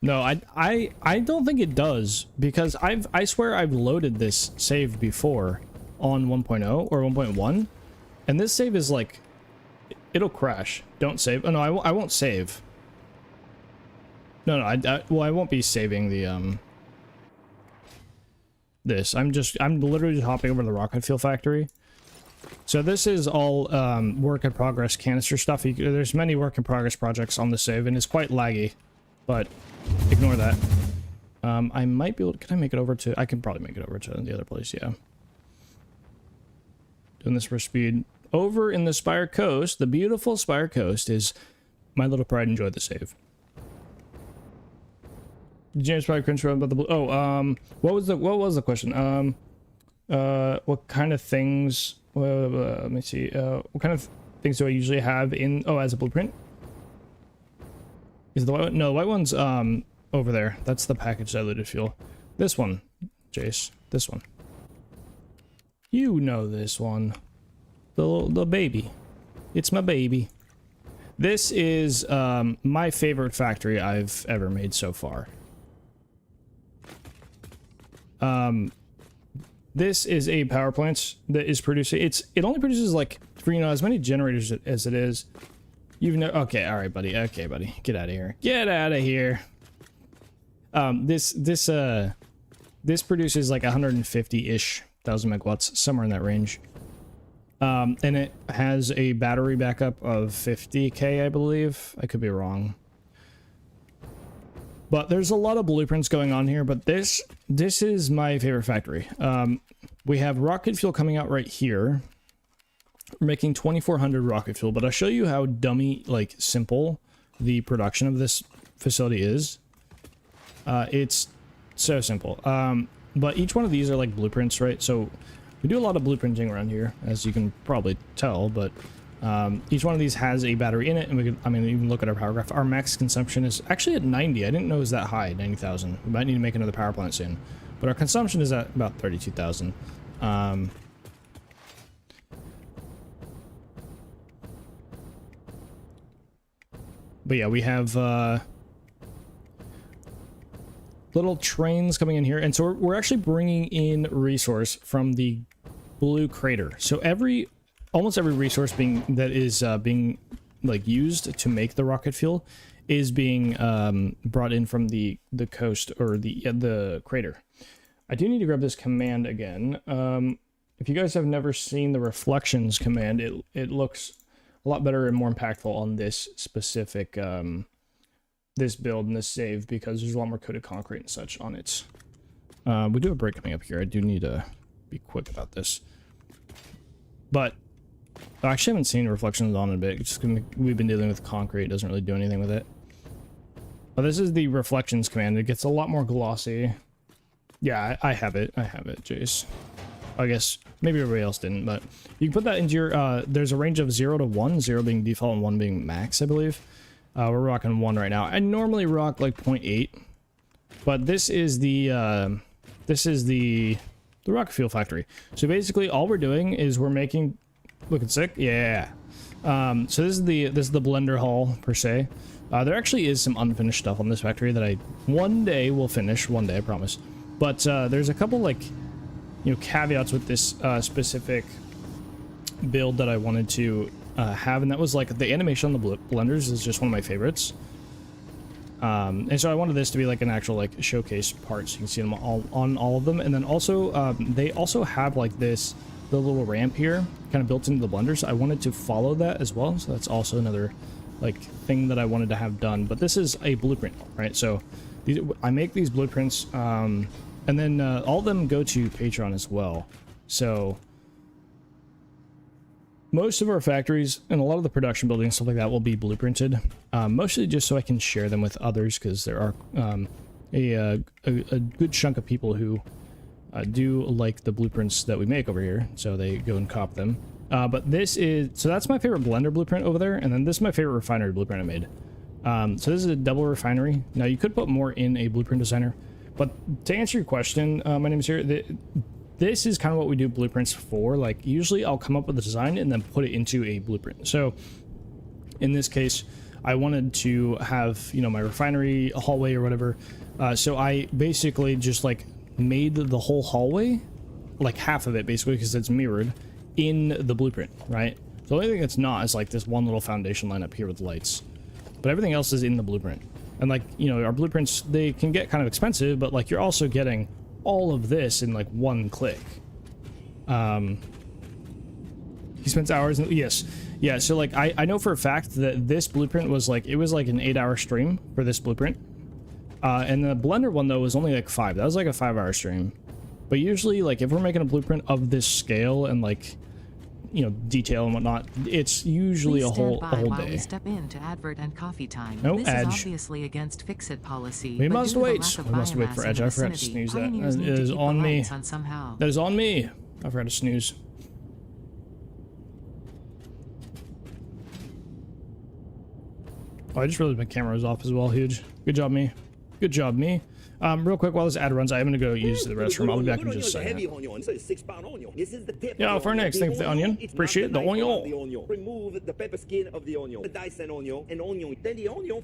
No, I don't think it does, because I swear I've loaded this save before on 1.0 or 1.1, and this save is like, it'll crash. Don't save. Oh, no, I won't save. No, well, I won't be saving the, this. I'm literally just hopping over to the rocket fuel factory. So this is all work in progress canister stuff. There's many work in progress projects on the save, and it's quite laggy, but ignore that. I might be able to, can I make it over to, I can probably make it over to the other place, yeah. doing this for speed. Over in the Spire Coast, the beautiful Spire Coast, is my little pride and joy, the save. James probably couldn't show about the blue. Oh, what was the question? What kind of things? Let me see. What kind of things do I usually have in? Oh, as a blueprint. Is the white one? No, the white one's over there. That's the package diluted fuel. This one, Jace. This one. You know this one. The baby. It's my baby. This is my favorite factory I've ever made so far. This is a power plant that is producing. It only produces like, for as many generators as it is. You've no. Okay, all right, buddy. Okay, buddy, get out of here. Get out of here. This produces like 150-ish thousand megawatts, somewhere in that range. And it has a battery backup of 50k, I believe. I could be wrong. But there's a lot of blueprints going on here, but this is my favorite factory. We have rocket fuel coming out right here. We're making 2400 rocket fuel, but I'll show you how dummy, like, simple the production of this facility is. It's so simple. But each one of these are like blueprints, right? So we do a lot of blueprinting around here, as you can probably tell, but each one of these has a battery in it, and we can, I mean, even look at our power graph. Our max consumption is actually at 90. I didn't know it was that high, 90,000. We might need to make another power plant soon. But our consumption is at about 32,000. But yeah, we have little trains coming in here, and so we're actually bringing in resource from the blue crater. So almost every resource being like used to make the rocket fuel is being brought in from the coast, or the crater. I do need to grab this command again. If you guys have never seen the reflections command, it looks a lot better and more impactful on this specific this build and this save, because there's a lot more coated concrete and such on it. We do have a break coming up here. I do need to be quick about this. But I actually haven't seen reflections on it a bit. Just we've been dealing with concrete. It doesn't really do anything with it. But this is the reflections command. It gets a lot more glossy. Yeah, I have it. I have it, Jace. I guess maybe everybody else didn't, but you can put that into your, there's a range of 0 to 1, 0 being default and 1 being max, I believe. We're rocking 1 right now. I normally rock like 0.8, but this is the rocket fuel factory. So basically all we're doing is we're making, looking sick? Yeah. So this is the blender hall per se. There actually is some unfinished stuff on this factory that I one day will finish, one day, I promise. But there's a couple, like, you know, caveats with this specific build that I wanted to have, and that was like the animation on the blenders is just one of my favorites. And so I wanted this to be like an actual like showcase part, so you can see them all on all of them. And then also they also have like the little ramp here kind of built into the blenders. I wanted to follow that as well, so that's also another like thing that I wanted to have done. But this is a blueprint, right? So I make these blueprints, and then all of them go to Patreon as well. So most of our factories and a lot of the production buildings and stuff like that will be blueprinted, mostly just so I can share them with others, because there are a good chunk of people who do like the blueprints that we make over here, so they go and cop them. But this is, so that's my favorite blender blueprint over there, and then this is my favorite refinery blueprint I made. So this is a double refinery. Now you could put more in a blueprint designer, but to answer your question, my name is here. This is kind of what we do blueprints for. Like, usually I'll come up with a design and then put it into a blueprint. So in this case, I wanted to have, you know, my refinery hallway or whatever. So I basically just like made the whole hallway, like half of it basically, because it's mirrored in the blueprint, right? The only thing that's not is like this one little foundation line up here with lights, but everything else is in the blueprint. And like, you know, our blueprints, they can get kind of expensive, but like you're also getting all of this in like one click. He spends hours in, yes. Yeah, so like I know for a fact that this blueprint was like, it was like an 8-hour stream for this blueprint. And the blender one though was only like 5. That was like a 5-hour stream. But usually like if we're making a blueprint of this scale and like you know, detail and whatnot, it's usually Please a stand by whole while day. we step into advert and coffee time. No this edge. is obviously against fix-it policy. We but must due to the wait. lack of We must wait biomass for in edge. the I forgot to vicinity, snooze that. pioneers That need to is keep on the me. lights on somehow. That is on me. I forgot to snooze. Oh, I just realized my camera was off as well. Huge. Good job, me. Good job, me. Real quick, while this ad runs, I'm gonna go use the restroom. I'll be back in just a second. Yeah, for next, thank you for the onion. Appreciate the onion. Remove the pepper skin of the onion. The Dyson onion, an onion, then the onion.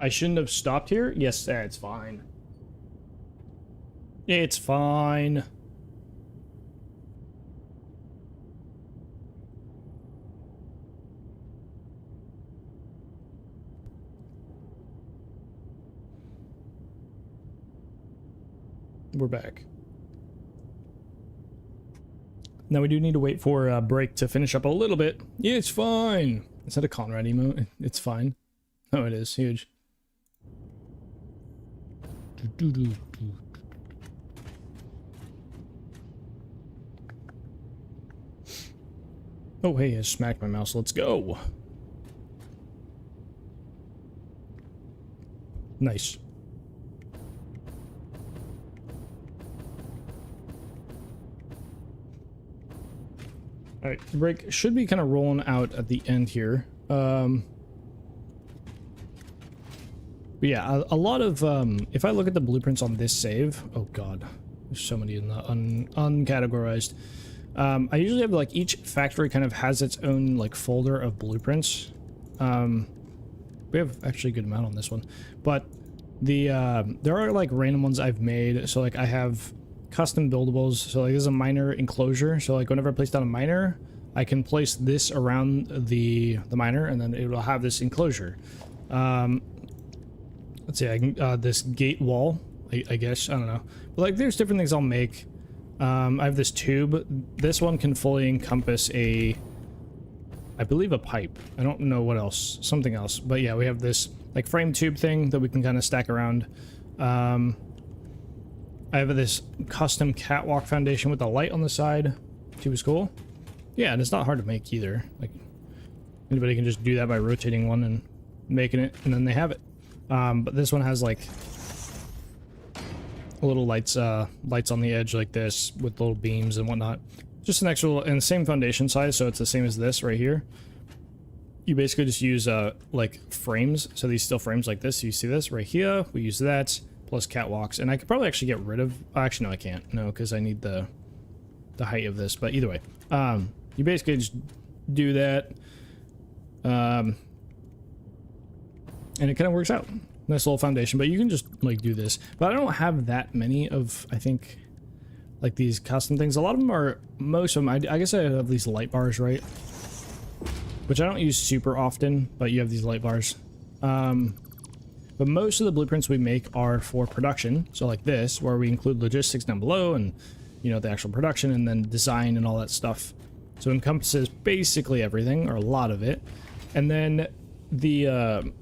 I shouldn't have stopped here? Yes, it's fine. It's fine. We're back. Now we do need to wait for a break to finish up a little bit. Yeah, it's fine. Is that a Conrad emote? It's fine. Oh, it is. Huge. Oh, hey, I smacked my mouse. Let's go. Nice. Alright, the break should be kind of rolling out at the end here. But yeah, a lot of, if I look at the blueprints on this save, oh god, there's so many in the uncategorized. I usually have, like, each factory kind of has its own, like, folder of blueprints. We have actually a good amount on this one. But the, there are, like, random ones I've made. So, like, I have custom buildables. So, like, this is a miner enclosure. So, like, whenever I place down a miner, I can place this around the miner, and then it will have this enclosure. Let's see, I can, this gate wall, I guess, I don't know. But, like, there's different things I'll make. I have this tube. This one can fully encompass a, I believe, a pipe. I don't know what else, something else. But yeah, we have this, like, frame tube thing that we can kind of stack around. I have this custom catwalk foundation with a light on the side. Tube is cool. Yeah, and it's not hard to make either. Like, anybody can just do that by rotating one and making it, and then they have it. But this one has, like, little lights on the edge like this with little beams and whatnot. Just an extra little, and the same foundation size, so it's the same as this right here. You basically just use like frames, so these steel frames like this. So you see this right here, we use that plus catwalks, and I could probably actually get rid of, actually no I can't, no, because I need the height of this. But either way, you basically just do that, and it kind of works out. Nice little foundation, but you can just, like, do this. But I don't have that many of, I think, like, these custom things. A lot of them are, most of them, I guess I have these light bars, right? Which I don't use super often, but you have these light bars. But most of the blueprints we make are for production. So like this, where we include logistics down below and, you know, the actual production and then design and all that stuff. So it encompasses basically everything, or a lot of it. And then the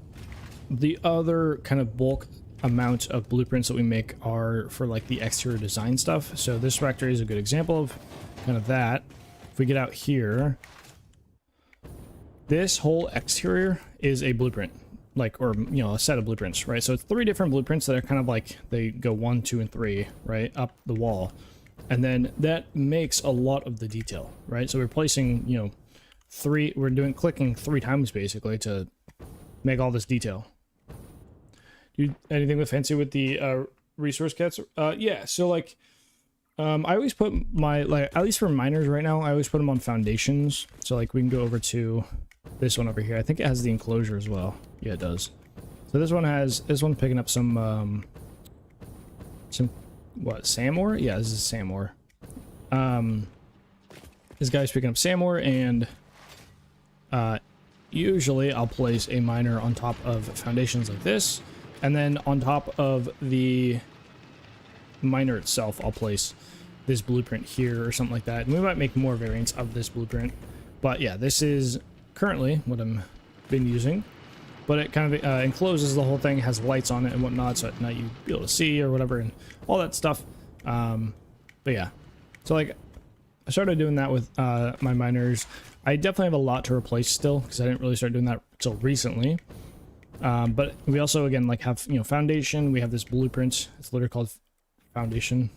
other kind of bulk amount of blueprints that we make are for, like, the exterior design stuff. So this factory is a good example of kind of that if we get out here, this whole exterior is a blueprint, like, or, you know, a set of blueprints, right? So it's 3 different blueprints that are kind of like, they go 1, 2, and 3, right, up the wall. And then that makes a lot of the detail, right? So we're placing, you know, clicking 3 times basically to make all this detail. Do anything with fancy with the resource kits? Yeah, so like, I always put my, like, at least for miners right now, I always put them on foundations. So like we can go over to this one over here. I think it has the enclosure as well. Yeah, it does. So this one's picking up some what, SAM ore? Yeah, this is SAM ore. This guy's picking up SAM ore, and usually I'll place a miner on top of foundations like this, and then on top of the miner itself, I'll place this blueprint here or something like that. And we might make more variants of this blueprint. But yeah, this is currently what I'm been using. But it kind of encloses the whole thing, has lights on it and whatnot, so at night you'll be able to see or whatever and all that stuff. But yeah, so like I started doing that with my miners. I definitely have a lot to replace still because I didn't really start doing that until recently. But we also, again, like have, you know, foundation. We have this blueprint. It's literally called foundation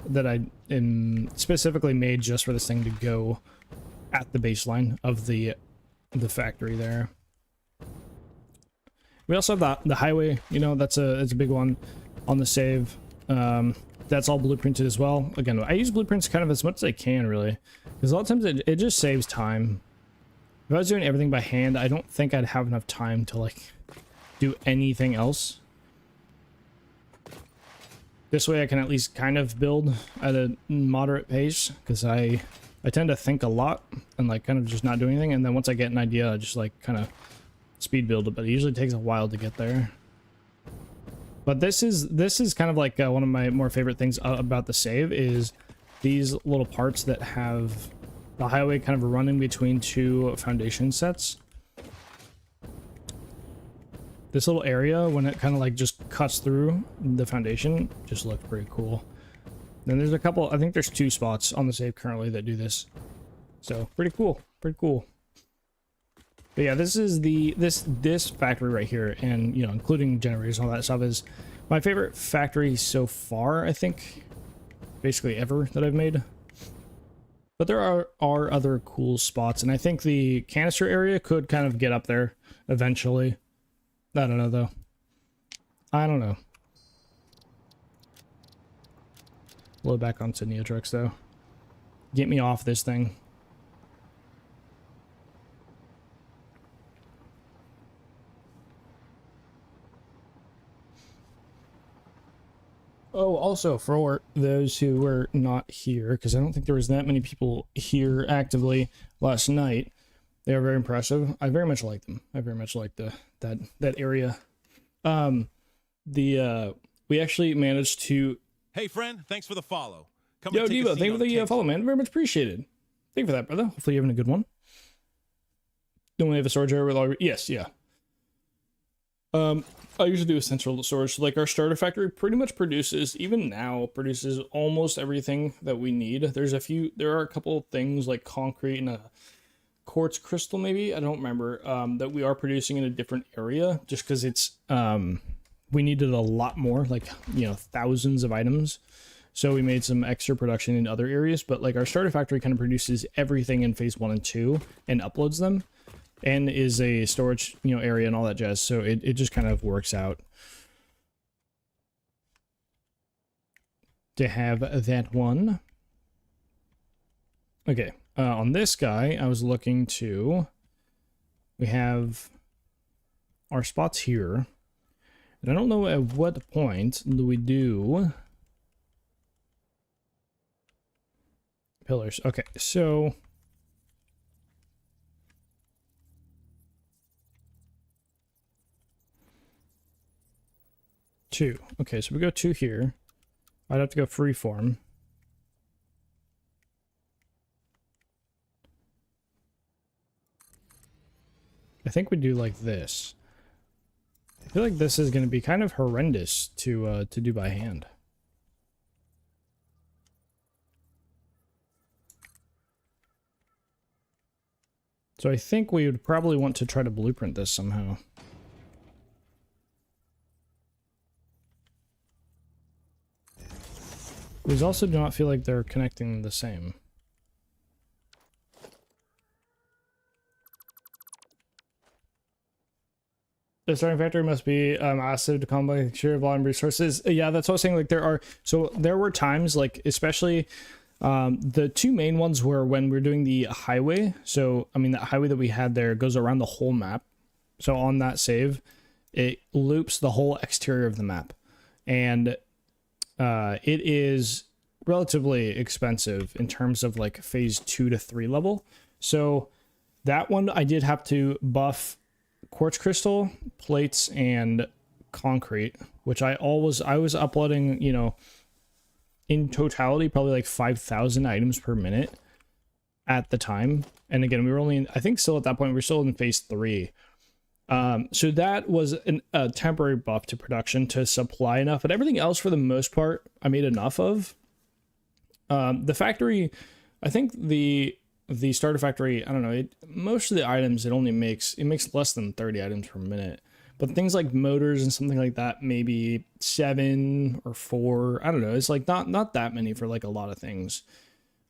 that I specifically made just for this thing to go at the baseline of the factory there. We also have the highway, you know, it's a big one on the save. That's all blueprinted as well. Again, I use blueprints kind of as much as I can, really, because a lot of times it just saves time. If I was doing everything by hand, I don't think I'd have enough time to, like, do anything else. This way I can at least kind of build at a moderate pace, because I tend to think a lot and, like, kind of just not do anything, and then once I get an idea, I just, like, kind of speed build it, but it usually takes a while to get there. But this is kind of like one of my more favorite things about the save is these little parts that have the highway kind of running between 2 foundation sets. This little area, when it kind of like just cuts through the foundation, just looks pretty cool. Then there's a couple, I think there's 2 spots on the save currently that do this. So pretty cool, pretty cool. But yeah, this is this factory right here, and, you know, including generators and all that stuff, is my favorite factory so far, I think, basically ever that I've made. But there are other cool spots, and I think the canister area could kind of get up there eventually. I don't know, though. I don't know. Load back onto Neotrix, though. Get me off this thing. Oh, also, for those who were not here, because I don't think there was that many people here actively last night, they are very impressive. I very much like them. I very much like that area. We actually managed to... Hey, friend, thanks for the follow. Come Yo, and take a Devo, seat thank you on for the King's follow, man. Very much appreciated. Thank you for that, brother. Hopefully you're having a good one. Don't we have a storage area with all... Yes, yeah. I usually do a central storage. Like, our starter factory pretty much produces, even now, produces almost everything that we need. There are a couple things like concrete and a quartz crystal, maybe, I don't remember, that we are producing in a different area, just because it's, we needed a lot more, like, you know, thousands of items. So we made some extra production in other areas, but like our starter factory kind of produces everything in phase 1 and 2 and uploads them. And is a storage, you know, area and all that jazz. So it just kind of works out to have that one. Okay, on this guy, I was looking to... We have our spots here. And I don't know at what point do we do... Pillars. Okay, so... Two. Okay, so we go 2 here. I'd have to go freeform. I think we do like this. I feel like this is going to be kind of horrendous to do by hand. So I think we would probably want to try to blueprint this somehow. These also do not feel like they're connecting the same. The starting factory must be massive to combat sheer volume resources. Yeah, that's what I was saying. Like there were times, like especially the two main ones were when we're doing the highway. So I mean, the highway that we had there goes around the whole map. So on that save, it loops the whole exterior of the map, and it is relatively expensive in terms of like phase 2 to 3 level. So that one I did have to buff quartz crystal, plates, and concrete, which I was uploading, you know, in totality probably like 5,000 items per minute at the time. And again, we were only I think still at that point we're still in phase 3. So that was a temporary buff to production to supply enough, but everything else for the most part I made enough of. The factory, I think the starter factory, I don't know, most of the items it makes less than 30 items per minute, but things like motors and something like that, maybe 7 or 4, I don't know, it's like not that many for like a lot of things.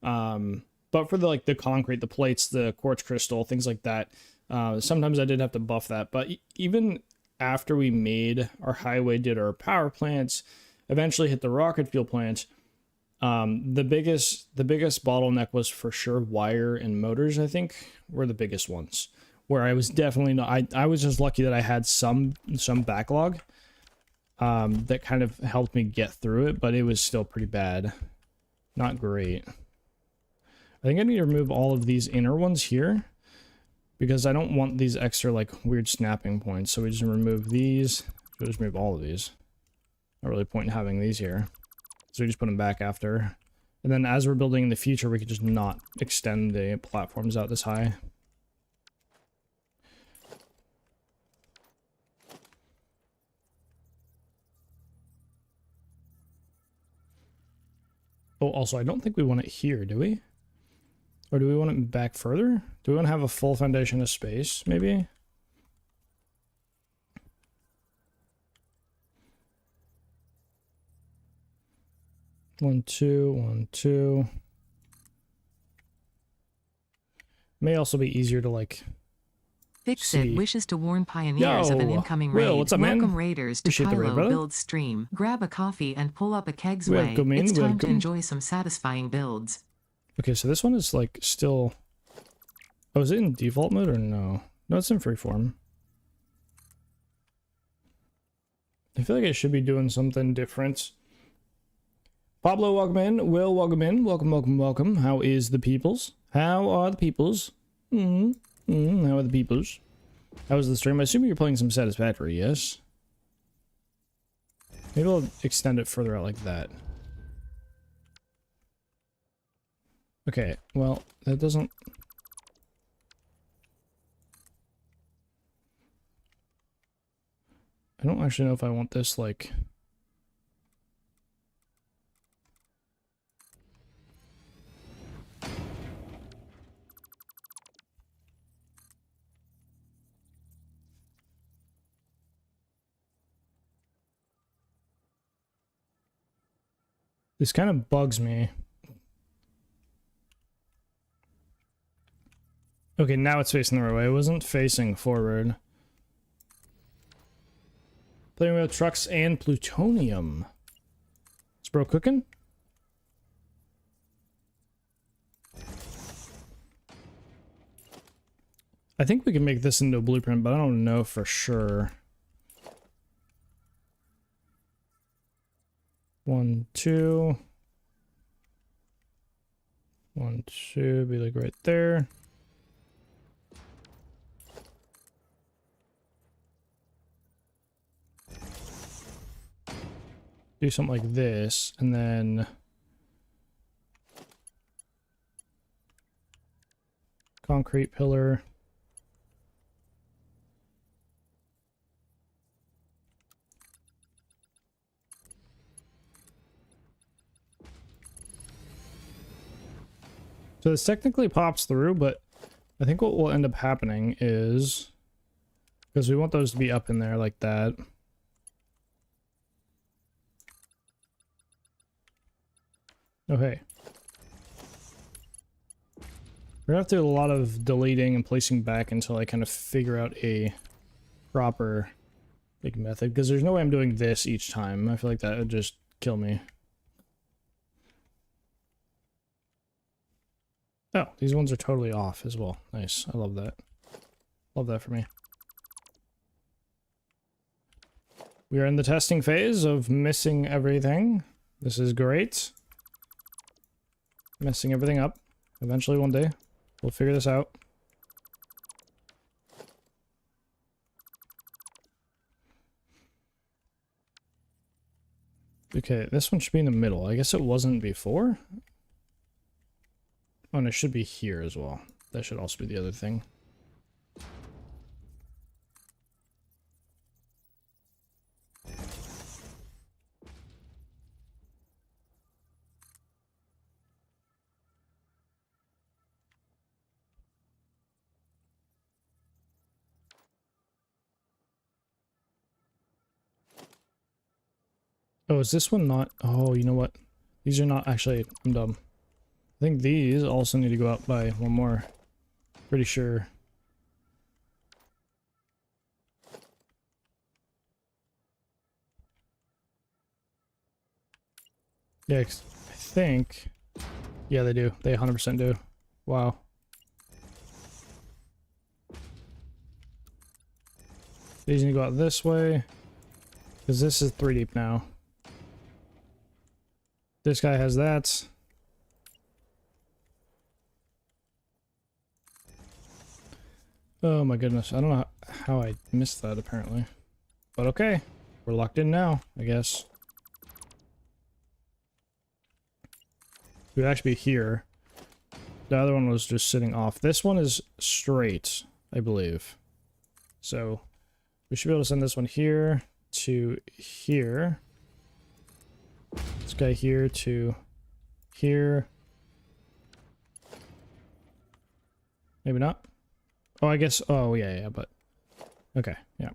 But for the concrete, the plates, the quartz crystal, things like that, sometimes I did have to buff that. But even after we made our highway, did our power plants, eventually hit the rocket fuel plant, the biggest bottleneck was for sure wire and motors. I think were the biggest ones where I was definitely not, I was just lucky that I had some backlog that kind of helped me get through it, but it was still pretty bad. Not great. I think I need to remove all of these inner ones here because I don't want these extra like weird snapping points. So we just remove these. We'll just remove all of these. Not really point in having these here. So we just put them back after. And then as we're building in the future, we could just not extend the platforms out this high. Oh, also, I don't think we want it here, do we? Or do we want it back further? Do we want to have a full foundation of space, maybe? One, two. May also be easier to like Fixit wishes to warn pioneers of an incoming raid. What's up, man? Welcome raiders to Appreciate the raid, Kylo brother. Build Stream. Grab a coffee and pull up a kegs way. Welcome in, It's time to welcome. enjoy some satisfying builds. Okay, so this one is like still... Oh, is it in default mode or no? No, it's in freeform. I feel like it should be doing something different. Pablo, welcome in. Will, welcome in. Welcome. How is the peoples? How are the peoples? How are the peoples? How was the stream? I assume you're playing some Satisfactory, yes? Maybe I'll extend it further out like that. Okay, well, that doesn't... I don't actually know if I want this, like... This kind of bugs me. Okay, now it's facing the right way. It wasn't facing forward. Playing with trucks and plutonium. Is bro cooking? I think we can make this into a blueprint, but I don't know for sure. 1, 2. 1, 2, be like right there. Do something like this, and then concrete pillar. So this technically pops through, but I think what will end up happening is, because we want those to be up in there like that. Oh, hey. We're gonna have to do a lot of deleting and placing back until I kind of figure out a proper like method, because there's no way I'm doing this each time. I feel like that would just kill me. Oh, these ones are totally off as well. Nice. I love that. Love that for me. We are in the testing phase of missing everything. This is great. Messing everything up. Eventually one day, we'll figure this out. Okay, this one should be in the middle. I guess it wasn't before. Oh, and it should be here as well. That should also be the other thing. Oh, is this one not? Oh, you know what? These are not actually. I'm dumb. I think these also need to go up by one more. Pretty sure. Yeah, I think. Yeah, they do. They 100% do. Wow. These need to go out this way. Because this is 3 deep now. This guy has that. Oh my goodness. I don't know how I missed that apparently. But okay. We're locked in now, I guess. We'd actually be here. The other one was just sitting off. This one is straight, I believe. So we should be able to send this one here to here. This guy here to here. Maybe not. Oh, I guess. Oh, yeah, but. Okay, yeah.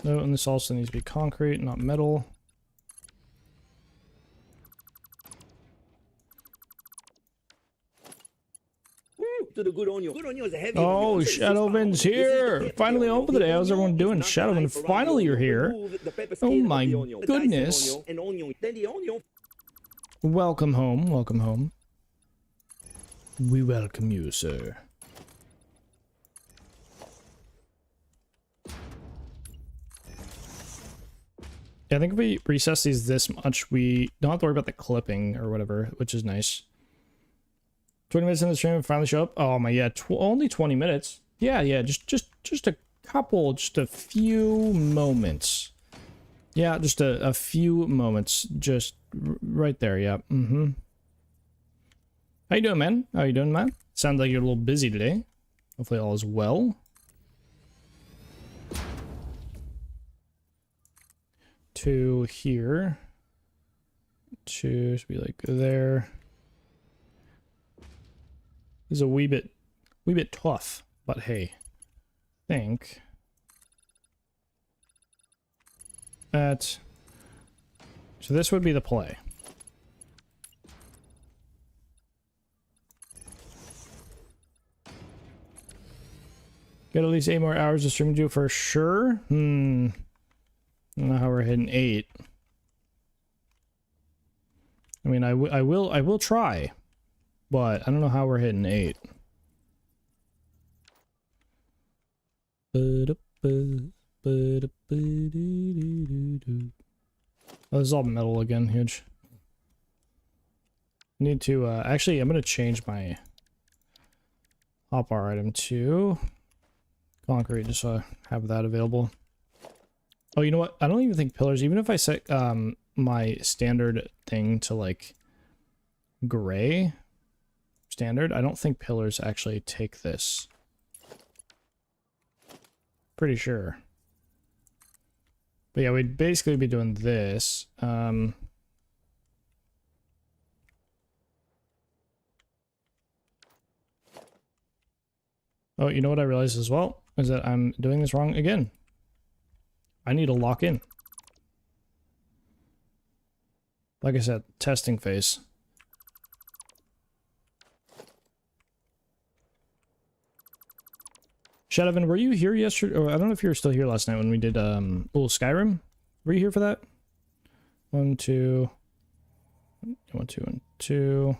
No, and this also needs to be concrete, not metal. To the good onion. Good onion is a heavy Oh, onion. Shadowman's here! Finally open today. How's everyone doing? Shadowman, finally you're here. Oh my goodness. Welcome home, welcome home. We welcome you, sir. Yeah, I think if we recess these this much, we don't have to worry about the clipping or whatever, which is nice. 20 minutes in the stream and finally show up. Oh my, yeah, only 20 minutes. Yeah, just a couple, just a few moments. Yeah, just a few moments, just right there. Yeah. Mm-hmm. How you doing, man? How you doing, man? Sounds like you're a little busy today. Hopefully all is well. To here. To should be like there. This is a wee bit tough, but hey, I think that. So this would be the play. Get at least 8 more hours of streaming to do for sure. I don't know how we're hitting 8. I mean, I will try. But I don't know how we're hitting 8. Oh, this is all metal again, huge. Need to, actually, I'm going to change my hotbar item to concrete, just so I have that available. Oh, you know what? I don't even think pillars, even if I set my standard thing to, like, gray... standard, I don't think pillars actually take this. Pretty sure. But yeah, we'd basically be doing this. Oh, you know what I realized as well? Is that I'm doing this wrong again. I need to lock in. Like I said, testing phase. Shadowvan, were you here yesterday? Or I don't know if you were still here last night when we did little Skyrim. Were you here for that? 1, 2. 1, 2, 1, 2.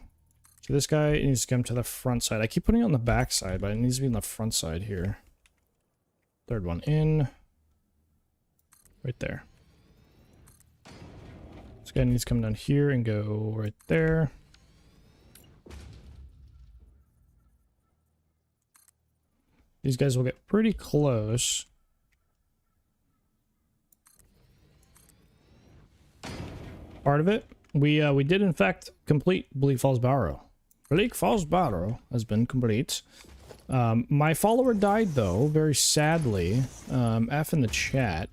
So this guy needs to come to the front side. I keep putting it on the back side, but it needs to be on the front side here. Third one in. Right there. This guy needs to come down here and go right there. These guys will get pretty close. Part of it, we did in fact complete Bleak Falls Barrow. Bleak Falls Barrow has been complete. My follower died though, very sadly. F in the chat.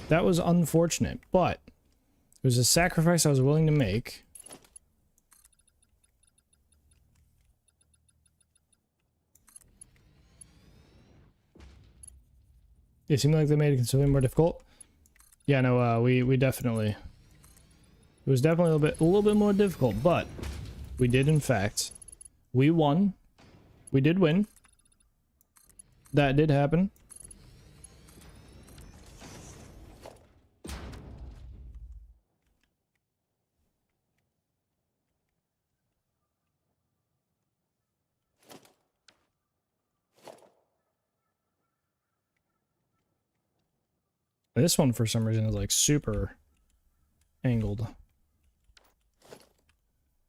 That was unfortunate, but it was a sacrifice I was willing to make. It seemed like they made it considerably more difficult. Yeah, no, we definitely. It was definitely a little bit more difficult, but we did in fact. We won. We did win. That did happen. This one, for some reason, is like super angled.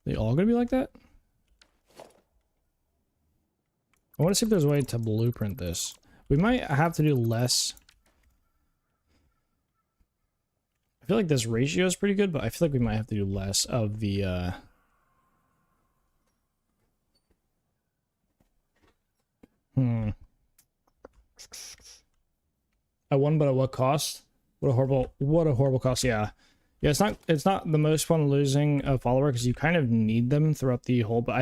They all gonna be like that? I want to see if there's a way to blueprint this. We might have to do less. I feel like this ratio is pretty good, but I feel like we might have to do less of the I won, but at what cost? What a horrible cost. Yeah. Yeah, it's not the most fun losing a follower because you kind of need them throughout the whole, but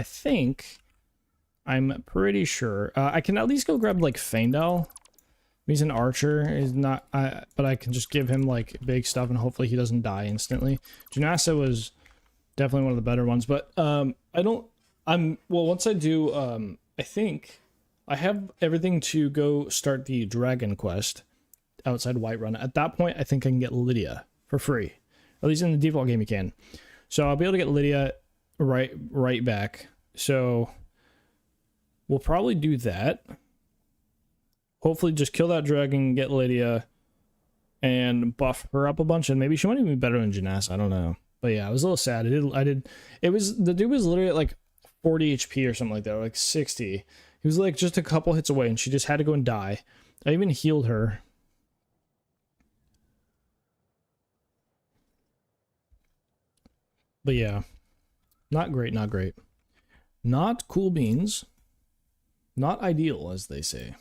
I'm pretty sure. I can at least go grab like Faendal. He's an archer, is not but I can just give him like big stuff and hopefully he doesn't die instantly. Janasa was definitely one of the better ones, but once I do I think I have everything to go start the Dragon Quest outside Whiterun. At that point, I think I can get Lydia for free. At least in the default game you can. So I'll be able to get Lydia right back. So we'll probably do that. Hopefully just kill that dragon, get Lydia, and buff her up a bunch. And maybe she might even be better than Janasa. I don't know. But yeah, I was a little sad. The dude was literally at like 40 HP or something like that, or like 60. He was like just a couple hits away and she just had to go and die. I even healed her. But yeah, not great, not great. Not cool beans. Not ideal, as they say.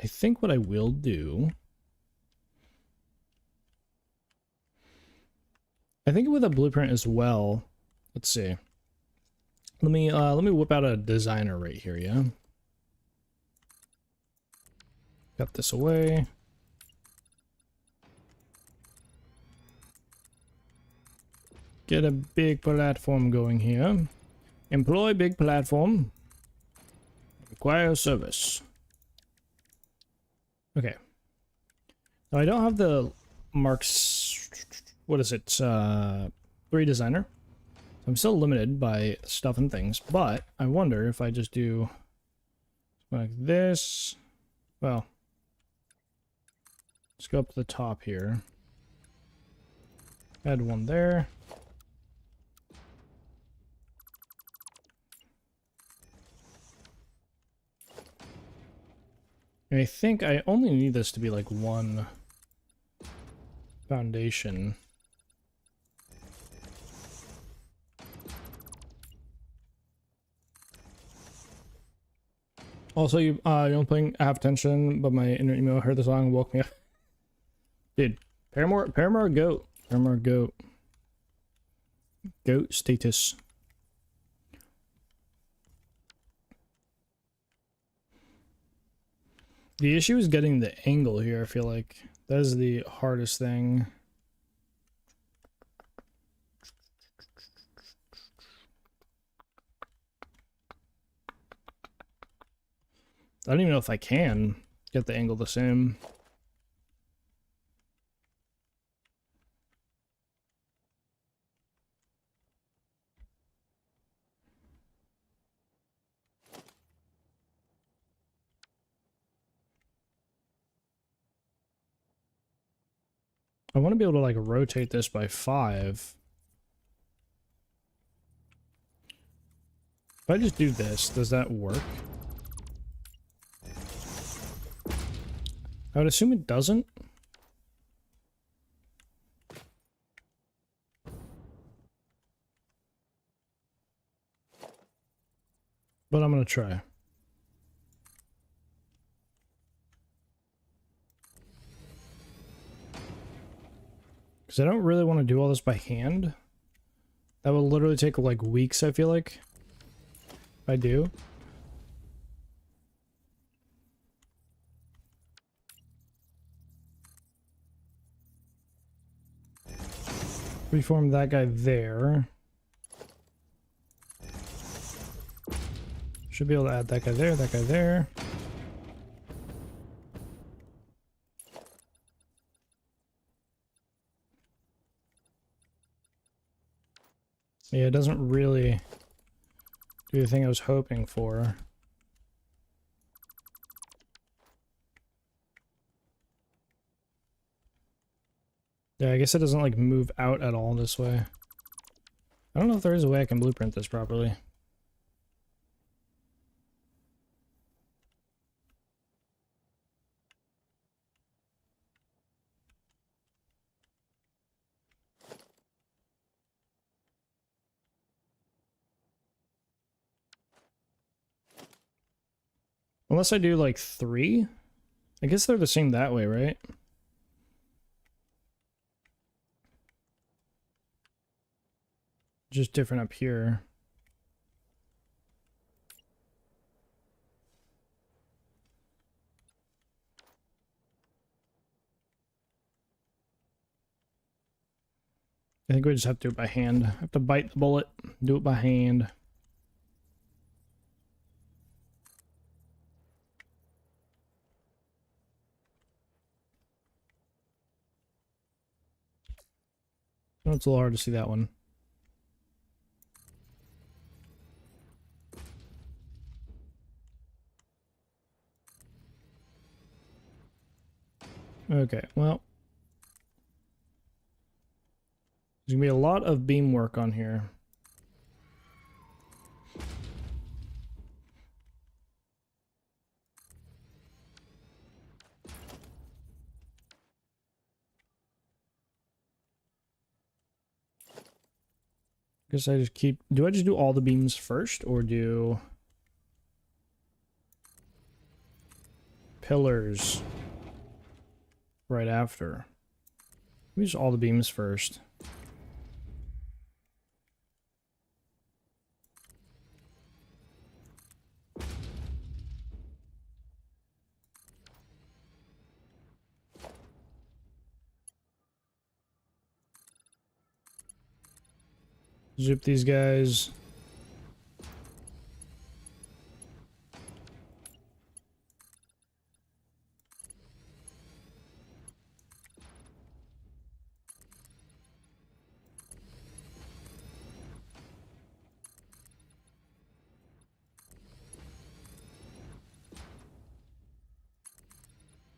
I think what I will do... I think with a blueprint as well... Let's see. Let me whip out a designer right here, yeah? Got this away. Get a big platform going here. Employ big platform. Require service. Okay. Now I don't have the marks. What is it? 3 designer. I'm still limited by stuff and things, but I wonder if I just do like this. Well, let's go up to the top here. Add one there. And I think I only need this to be like one Foundation. Also, you don't playing half attention, but my inner email heard the song and woke me up. Dude, Paramore goat. Paramore goat. Goat status. The issue is getting the angle here, I feel like. That is the hardest thing. I don't even know if I can get the angle the same. I want to be able to like rotate this by 5. If I just do this, does that work? I would assume it doesn't. But I'm going to try. Because I don't really want to do all this by hand. That will literally take like weeks, I feel like. If I do. Reform that guy there. Should be able to add that guy there, that guy there. Yeah, it doesn't really do the thing I was hoping for. Yeah, I guess it doesn't like move out at all this way. I don't know if there is a way I can blueprint this properly. Unless I do like 3? I guess they're the same that way, right? Just different up here. I think we just have to do it by hand. I have to bite the bullet, do it by hand. Oh, it's a little hard to see that one. Okay, well. There's gonna be a lot of beam work on here. Guess I just keep... Do I just do all the beams first, or do... pillars right after? Maybe just all the beams first. Zoop these guys.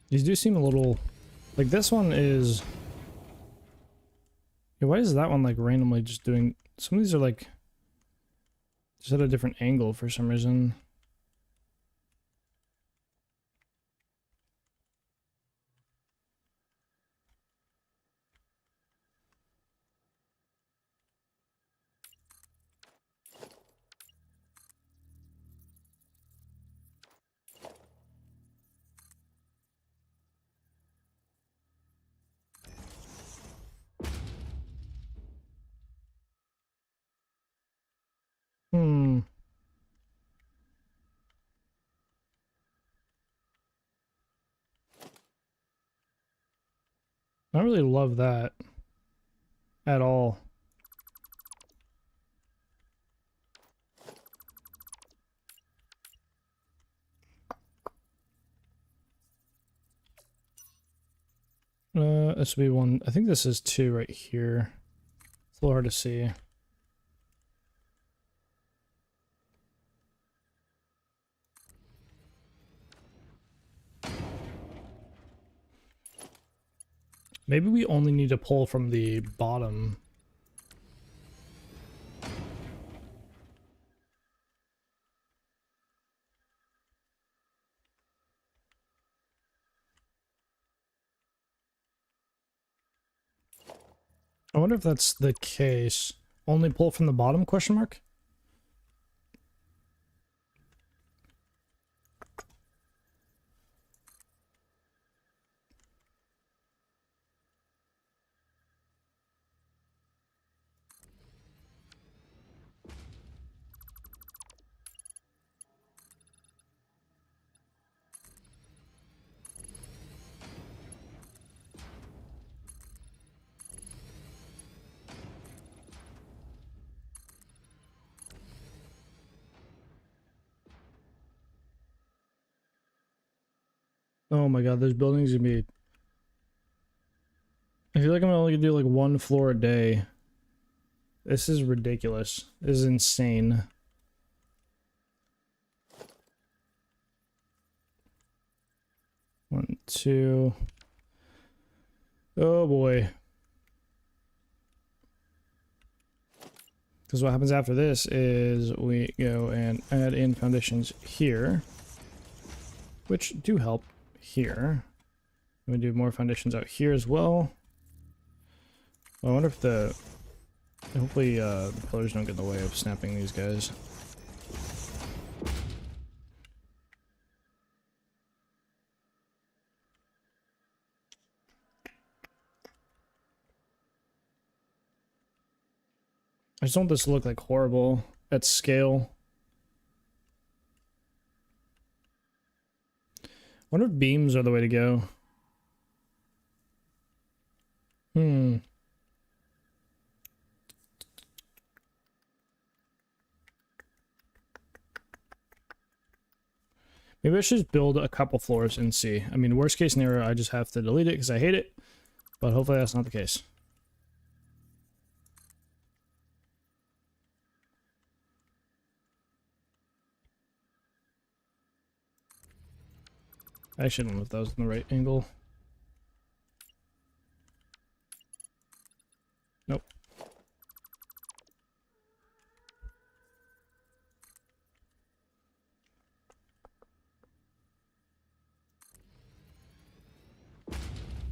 These do seem a little... Like, this one is... Yeah, why is that one, like, randomly just doing... Some of these are, like... just at a different angle for some reason. I don't really love that at all. This will be one. I think this is 2 right here. It's a little hard to see. Maybe we only need to pull from the bottom. I wonder if that's the case. Only pull from the bottom, question mark? Oh my god, those buildings gonna be... I feel like I'm only gonna do like 1 floor a day. This is ridiculous. This is insane. One, two. Oh boy. Because what happens after this is we go and add in foundations here, which do help here. We do more foundations out here as well. I wonder if the... Hopefully the pillars don't get in the way of snapping these guys. I just don't want this to look like horrible at scale. I wonder if beams are the way to go. Maybe I should just build a couple floors and see. I mean, worst case scenario, I just have to delete it because I hate it. But hopefully that's not the case. I actually don't know if that was in the right angle. Nope.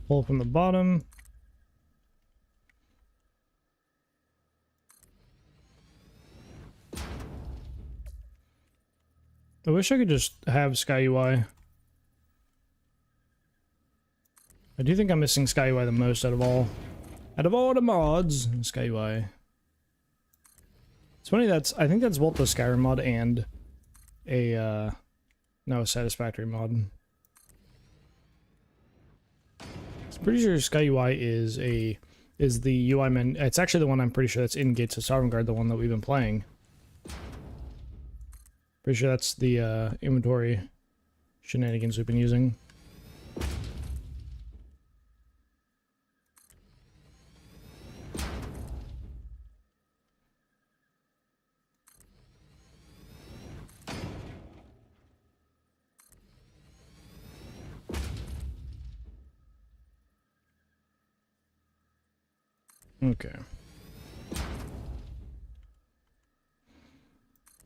Pull from the bottom. I wish I could just have Sky UI. I do think I'm missing Sky UI the most out of all. Out of all the mods, Sky UI. It's funny, I think that's both the Skyrim mod and a Satisfactory mod. I'm pretty sure Sky UI is the UI menu. It's actually the one I'm pretty sure that's in Gates of Sovngarde, the one that we've been playing. Pretty sure that's the inventory shenanigans we've been using. Okay.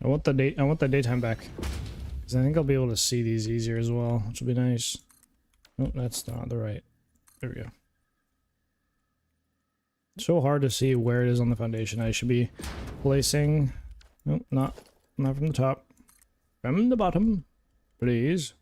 I want the daytime back. Because I think I'll be able to see these easier as well, which will be nice. Oh, that's not the right. There we go. It's so hard to see where it is on the foundation. I should be placing... Nope, not from the top. From the bottom, please.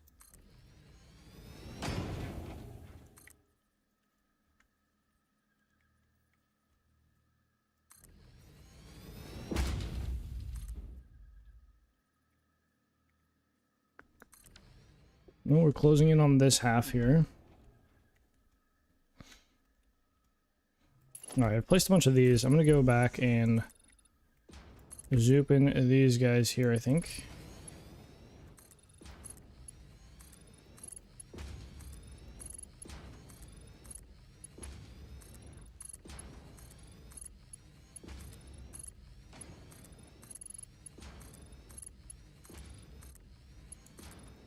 Well, we're closing in on this half here. Alright, I've placed a bunch of these. I'm gonna go back and zoop in these guys here, I think.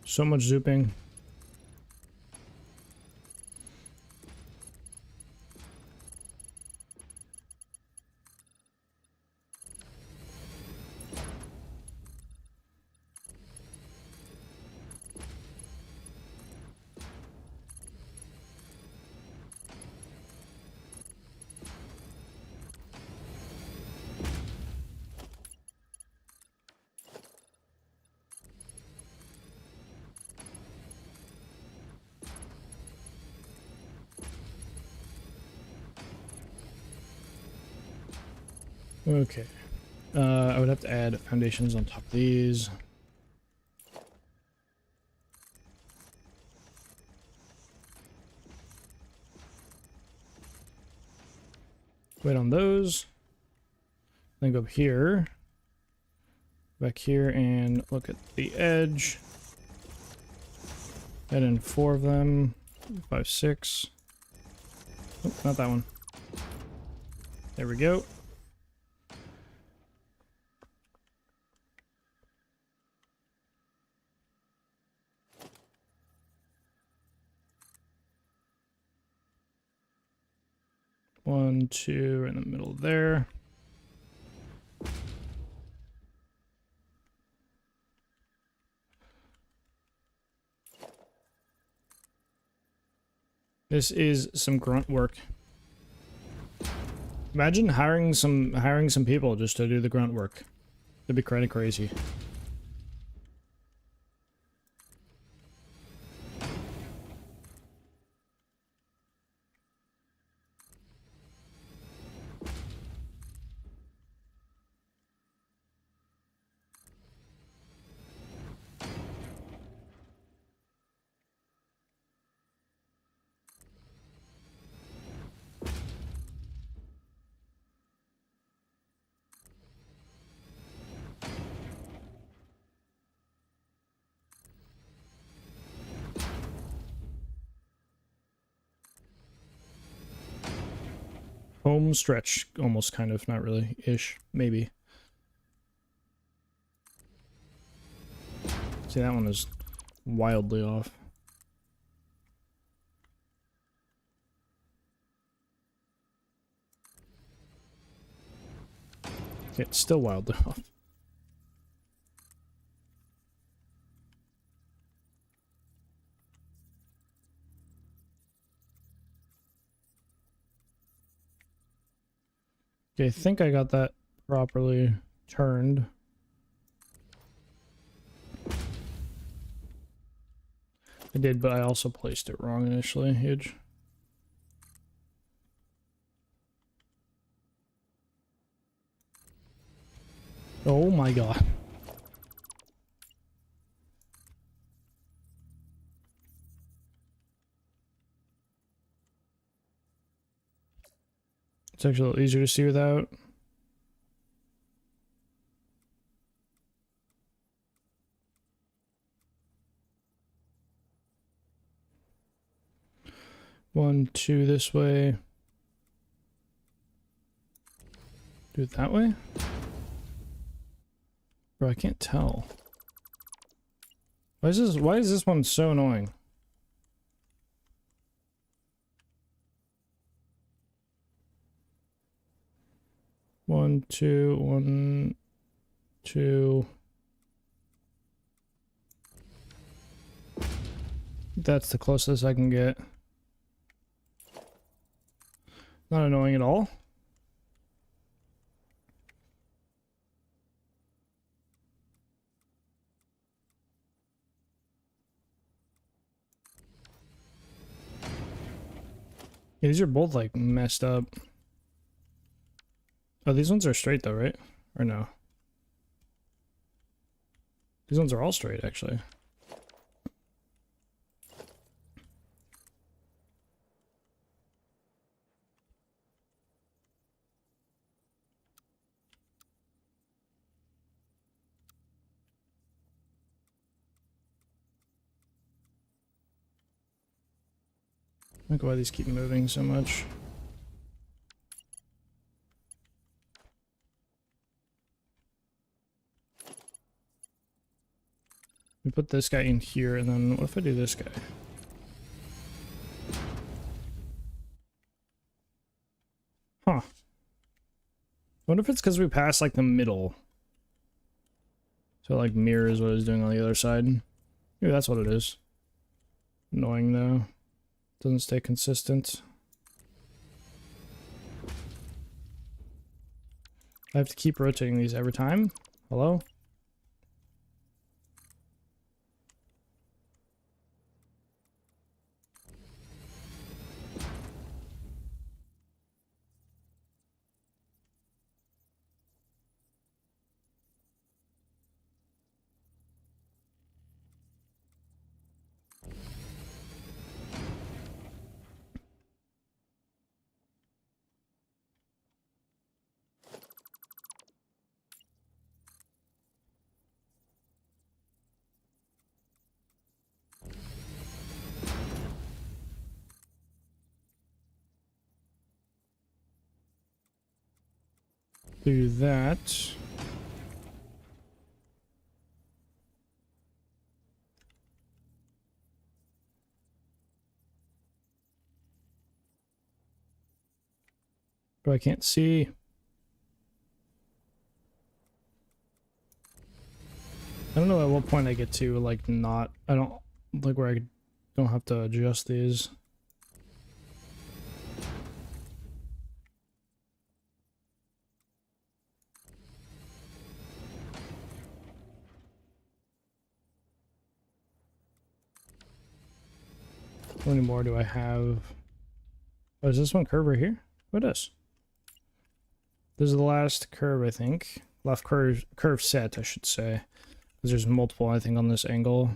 So much zooping. Okay. I would have to add foundations on top of these. Wait on those. Then go up here. Back here and look at the edge. Add in 4 of them. 5, 6. Oh, not that one. There we go. One, two, right in the middle there. This is some grunt work. Imagine hiring some people just to do the grunt work. It'd be kind of crazy. Home stretch, almost kind of, not really, ish, maybe. See, that one is wildly off. Okay, it's still wildly off. Okay, I think I got that properly turned. I did, but I also placed it wrong initially. Huge. Oh my god. It's actually a little easier to see without. One, two this way. Do it that way? Bro, I can't tell. Why is this one so annoying? One, two. That's the closest I can get. Not annoying at all. Yeah, these are both like messed up. Oh, these ones are straight though, right? Or no? These ones are all straight, actually. Look why these keep moving so much. We put this guy in here, and then what if I do this guy? Huh. I wonder if it's because we passed like the middle. So like mirrors what it's doing on the other side. Maybe that's what it is. Annoying though. Doesn't stay consistent. I have to keep rotating these every time. Hello? Do that. But I can't see. I don't know at what point I get to like not. I don't like where I don't have to adjust these. How many more do I have? Oh, is this one curve right here? What is? This is the last curve, I think. Last curve set, I should say. Because there's multiple, I think, on this angle.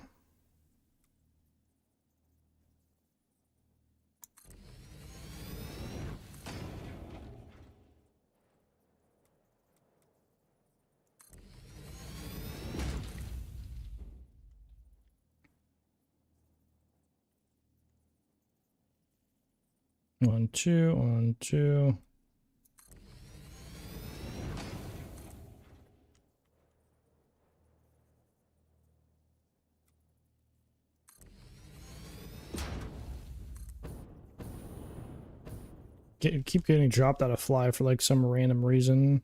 One, two, 1, 2. Keep getting dropped out of fly for like some random reason.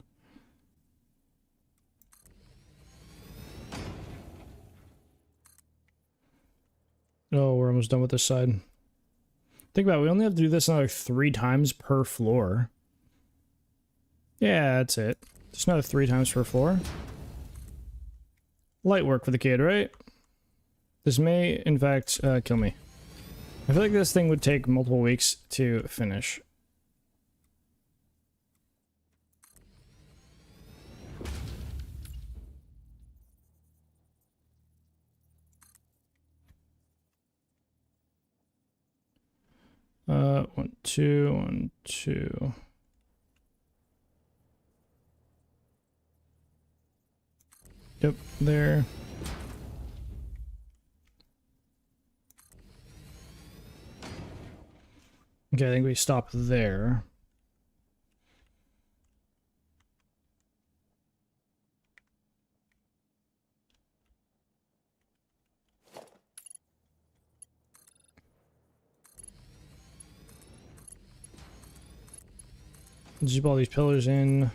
Oh, we're almost done with this side. Think about it, we only have to do this another 3 times per floor. Yeah, that's it. Just another 3 times per floor. Light work for the kid, right? This may, in fact, kill me. I feel like this thing would take multiple weeks to finish. One, two, 1, 2. Yep, there. Okay, I think we stop there. Zip all these pillars in.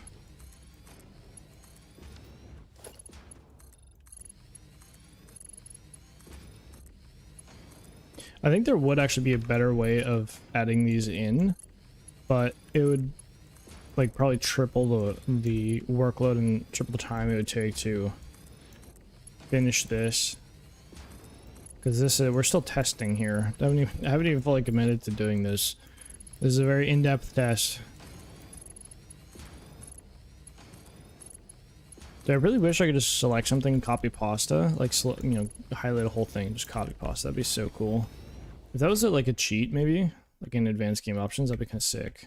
I think there would actually be a better way of adding these in, but it would like probably triple the workload and triple the time it would take to finish this. Because this is, we're still testing here. I haven't even fully committed to doing this. This is a very in-depth test. I really wish I could just select something and copy pasta, like, you know, highlight a whole thing and just copy pasta. That'd be so cool. If that was like a cheat, maybe, like in advanced game options, that'd be kind of sick.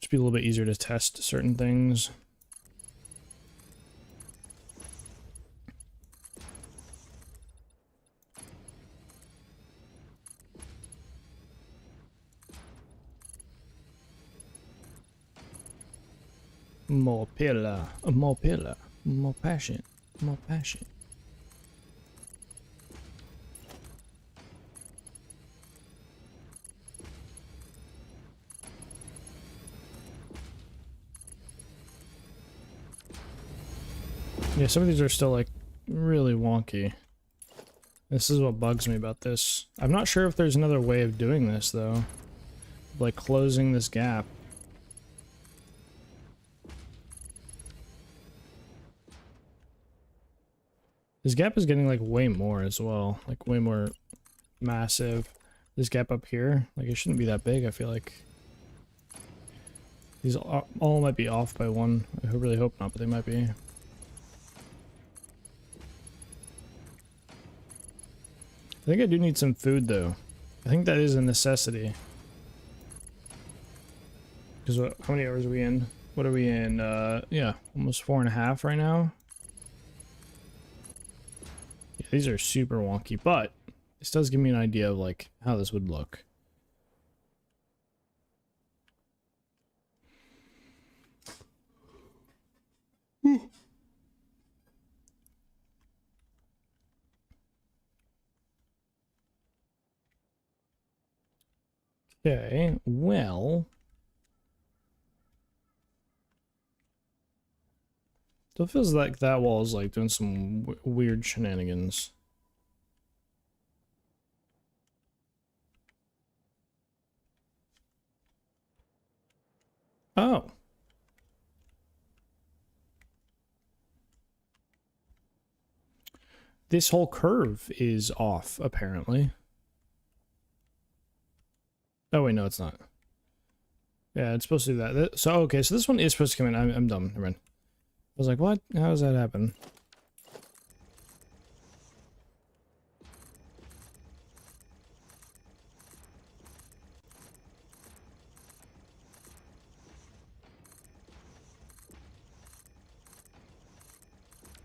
Just be a little bit easier to test certain things. More pillar, more pillar, more passion, more passion. Yeah, some of these are still like really wonky. This is what bugs me about this. I'm not sure if there's another way of doing this though. Like closing this gap. This gap is getting like way more as well. Like way more massive. This gap up here, like it shouldn't be that big, I feel like. These all might be off by one. I really hope not, but they might be. I think I do need some food though. I think that is a necessity. Because how many hours are we in? What are we in? Yeah, almost 4.5 right now. Yeah, these are super wonky, but this does give me an idea of like how this would look. Okay, well. So it feels like that wall is like doing some weird shenanigans. Oh. This whole curve is off, apparently. Oh, wait, no, it's not. Yeah, it's supposed to do that. So, okay, so this one is supposed to come in. I'm dumb. Never mind. I was like, what? How does that happen?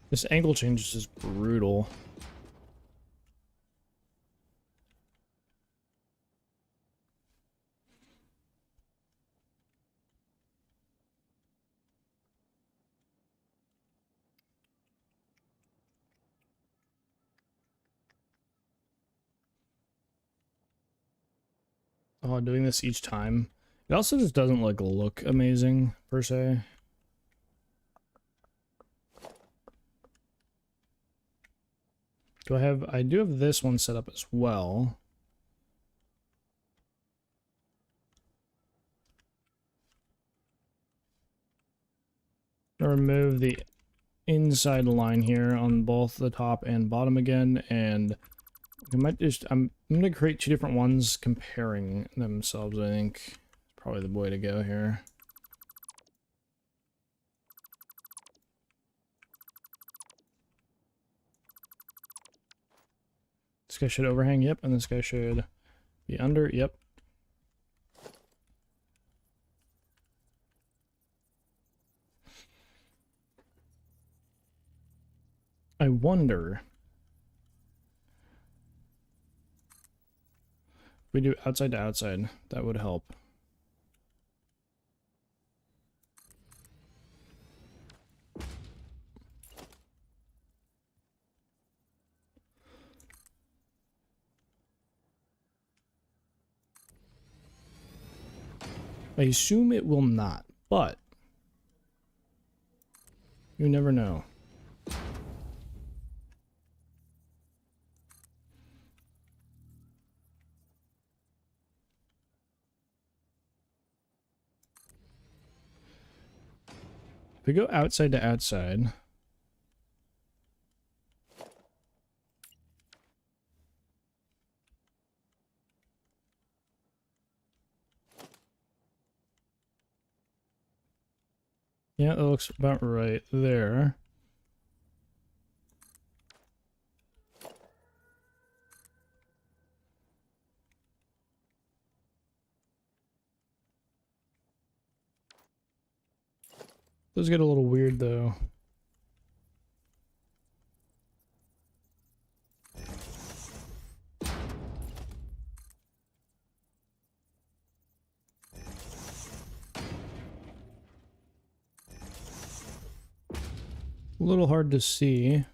This angle change is just brutal. Oh, doing this each time. It also just doesn't like look amazing per se. I do have this one set up as well. I'll remove the inside line here on both the top and bottom again, and I might just, I'm gonna create two different ones comparing themselves, I think. Probably the way to go here. This guy should overhang, yep, and this guy should be under, yep. I wonder if we do outside to outside, that would help. I assume it will not, but you never know. If we go outside to outside, yeah, that looks about right there. Those get a little weird though. little hard to see.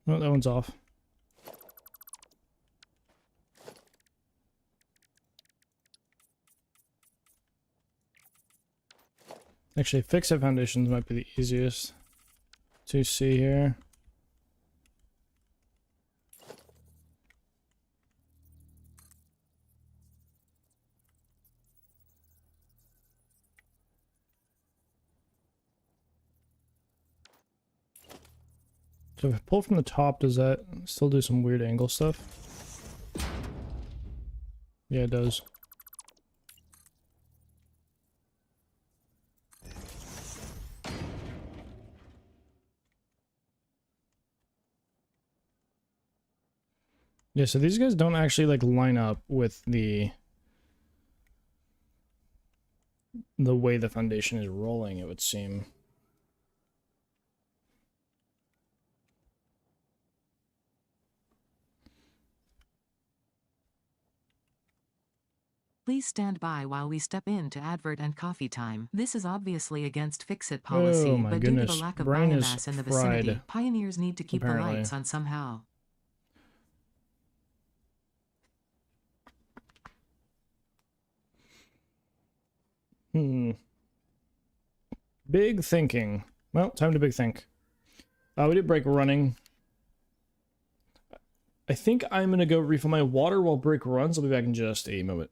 Oh, that one's off. Actually, fix-it foundations might be the easiest to see here. So if I pull from the top, does that still do some weird angle stuff? Yeah, it does. Yeah, so these guys don't actually like line up with the way the foundation is rolling, it would seem. Please stand by while we step into advert and coffee time. This is obviously against fix-it Oh policy, my but due to the goodness, lack of brain is biomass in the fried, vicinity, pioneers need to keep the apparently. lights on somehow. Big thinking. Well, time to big think. We did break running. I think I'm gonna go refill my water while break runs. I'll be back in just a moment.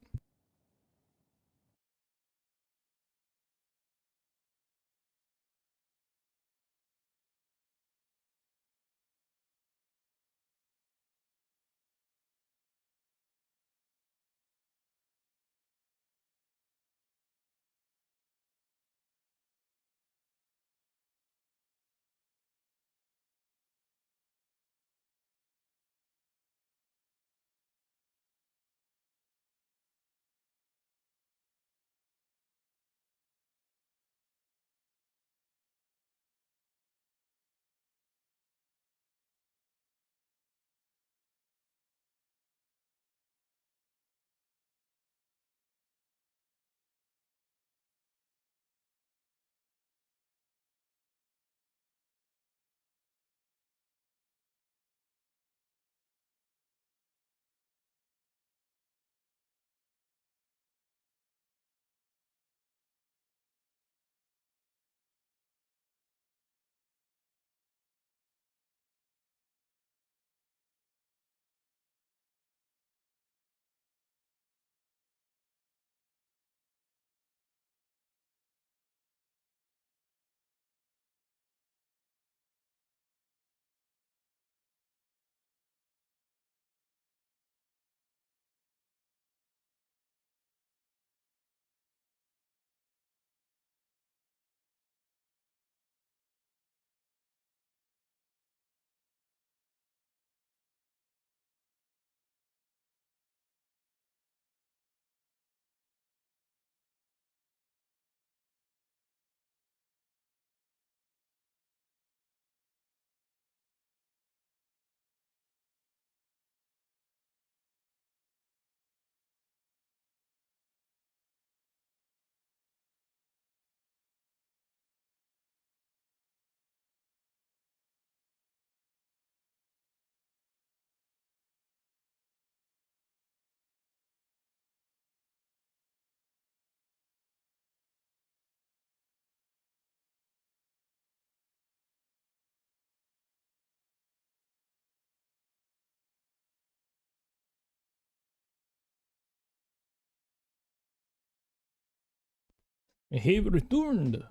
I have returned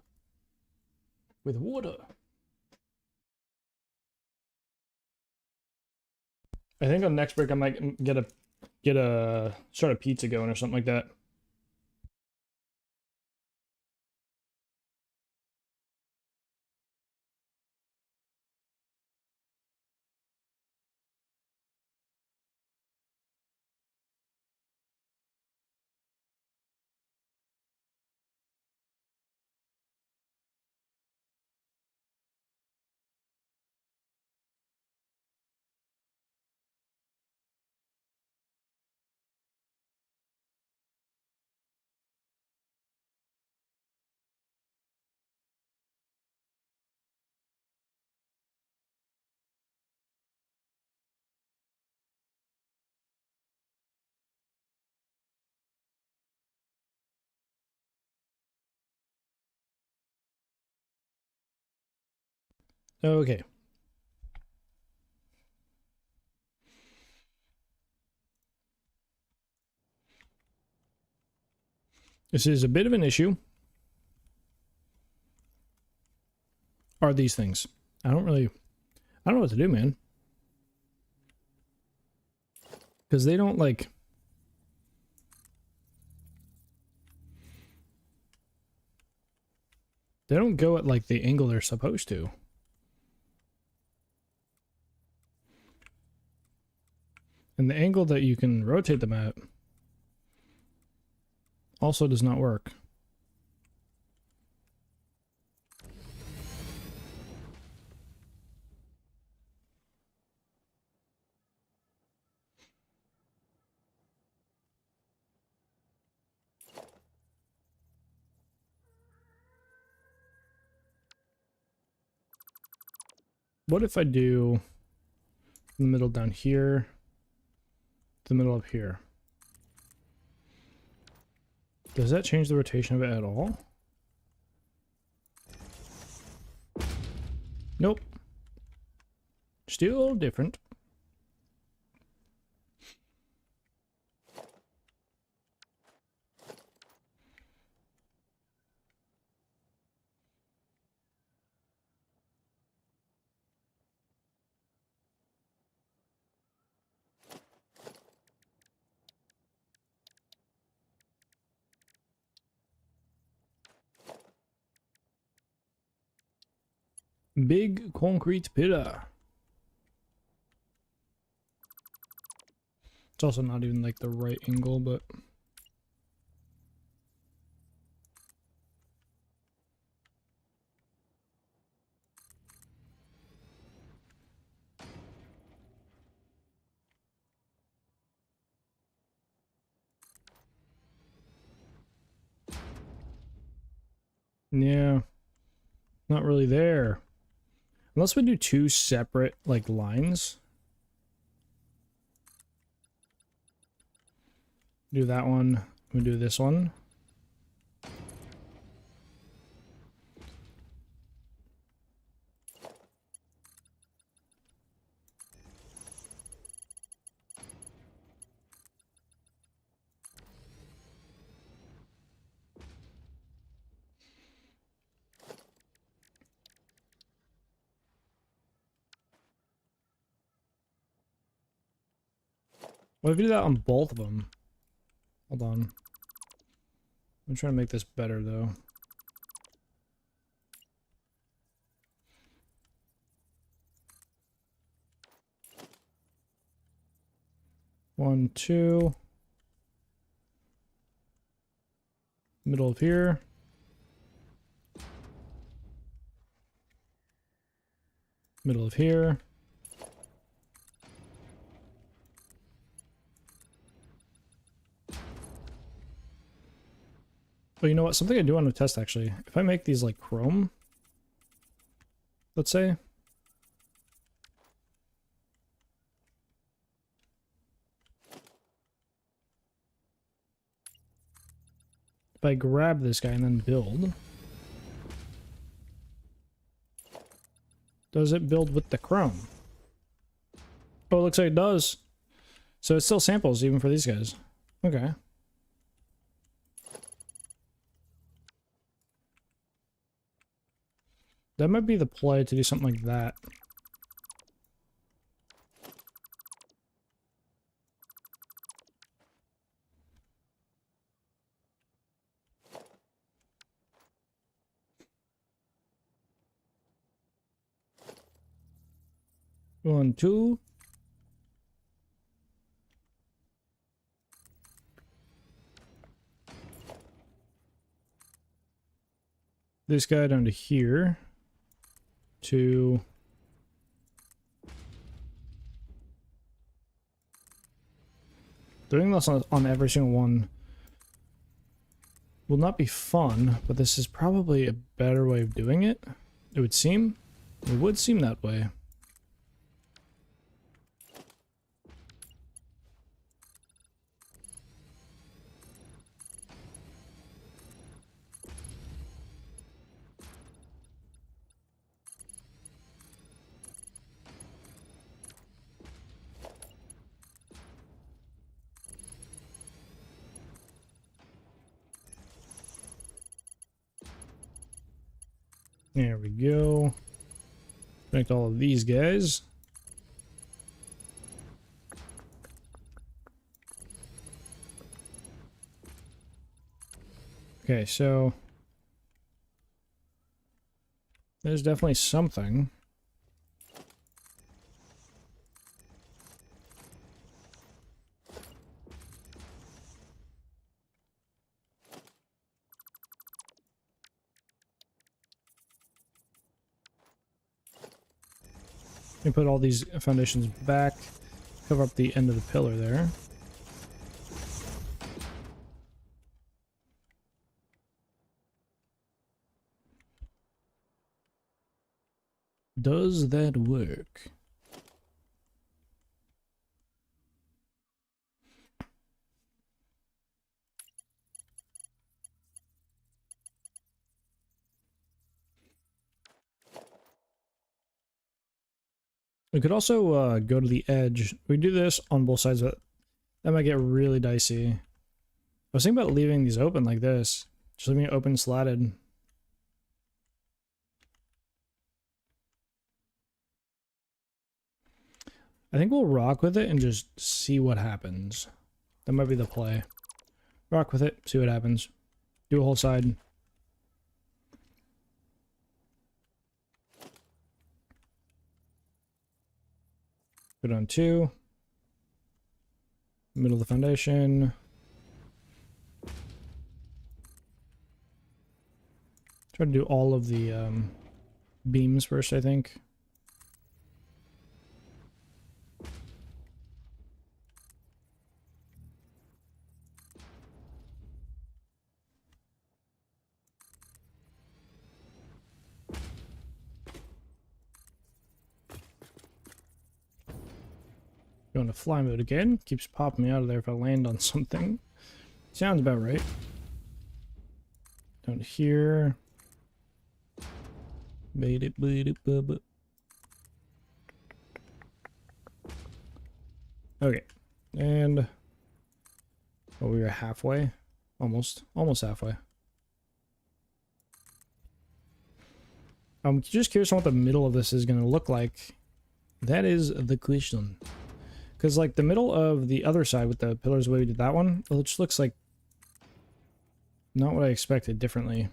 with water. I think on next break I might get a start a pizza going or something like that. Okay. This is a bit of an issue. Are these things? I don't know what to do, man. Because they don't like... They don't go at like the angle they're supposed to. And the angle that you can rotate them at also does not work. What if I do the middle down here, the middle up here? Does that change the rotation of it at all? Nope. Still different. Big concrete pillar. It's also not even like the right angle, but... Yeah, not really there. Unless we do two separate, like, lines. Do that one, we do this one. What if we do that on both of them? Hold on. I'm trying to make this better, though. One, two. Middle of here. Middle of here. Well, you know what? Something I do want to test, actually. If I make these, like, chrome, let's say. If I grab this guy and then build, does it build with the chrome? Oh, it looks like it does. So it still samples even for these guys. Okay. That might be the play to do something like that. One, two. This guy down to here. Two. Doing this on every single one will not be fun, but this is probably a better way of doing it. It would seem. It would seem that way. There we go. Connect all of these guys. Okay, so there's definitely something. Let me put all these foundations back, cover up the end of the pillar there. Does that work? We could also go to the edge. We do this on both sides, but that might get really dicey. I was thinking about leaving these open like this. Just leaving it open slatted. I think we'll rock with it and just see what happens. That might be the play. Rock with it, see what happens. Do a whole side. Put on 2. Middle of the foundation. Try to do all of the beams first, I think. Going to fly mode again. Keeps popping me out of there if I land on something. Sounds about right. Down here. Made it, bubba. Okay. And oh, we are halfway. Almost halfway. I'm just curious on what the middle of this is going to look like. That is the question. Because, like, the middle of the other side with the pillars, the way we did that one, it just looks like not what I expected differently.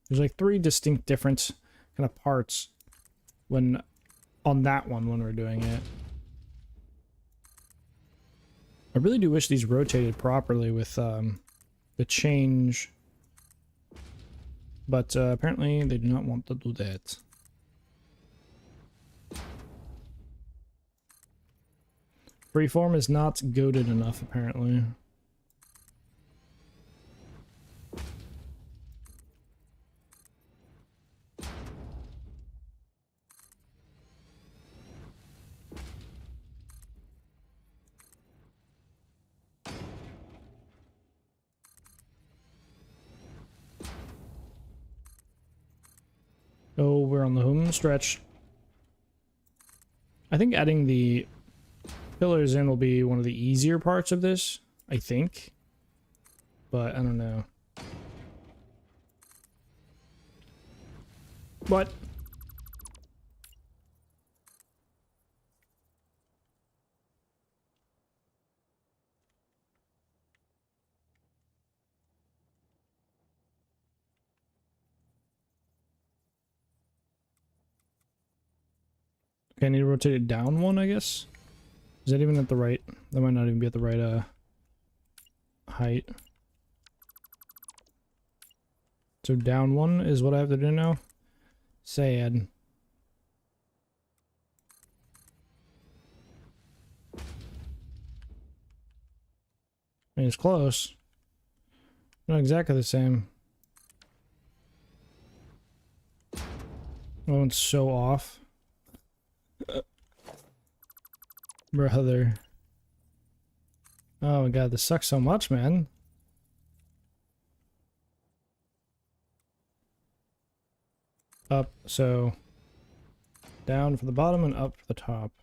There's, like, 3 distinct different kind of parts when on that one when we're doing it. I really do wish these rotated properly with the change. But apparently they do not want to do that. Freeform is not goated enough, apparently. Oh, we're on the home stretch. I think adding the pillars in will be one of the easier parts of this, I think. But I don't know. But okay, I need to rotate it down 1, I guess. Is that even at the right? That might not even be at the right height. So down 1 is what I have to do now. Sad. I mean, it's close. Not exactly the same. Oh, it's so off. Brother. Oh my god, this sucks so much, man. Up, so down for the bottom and up for the top.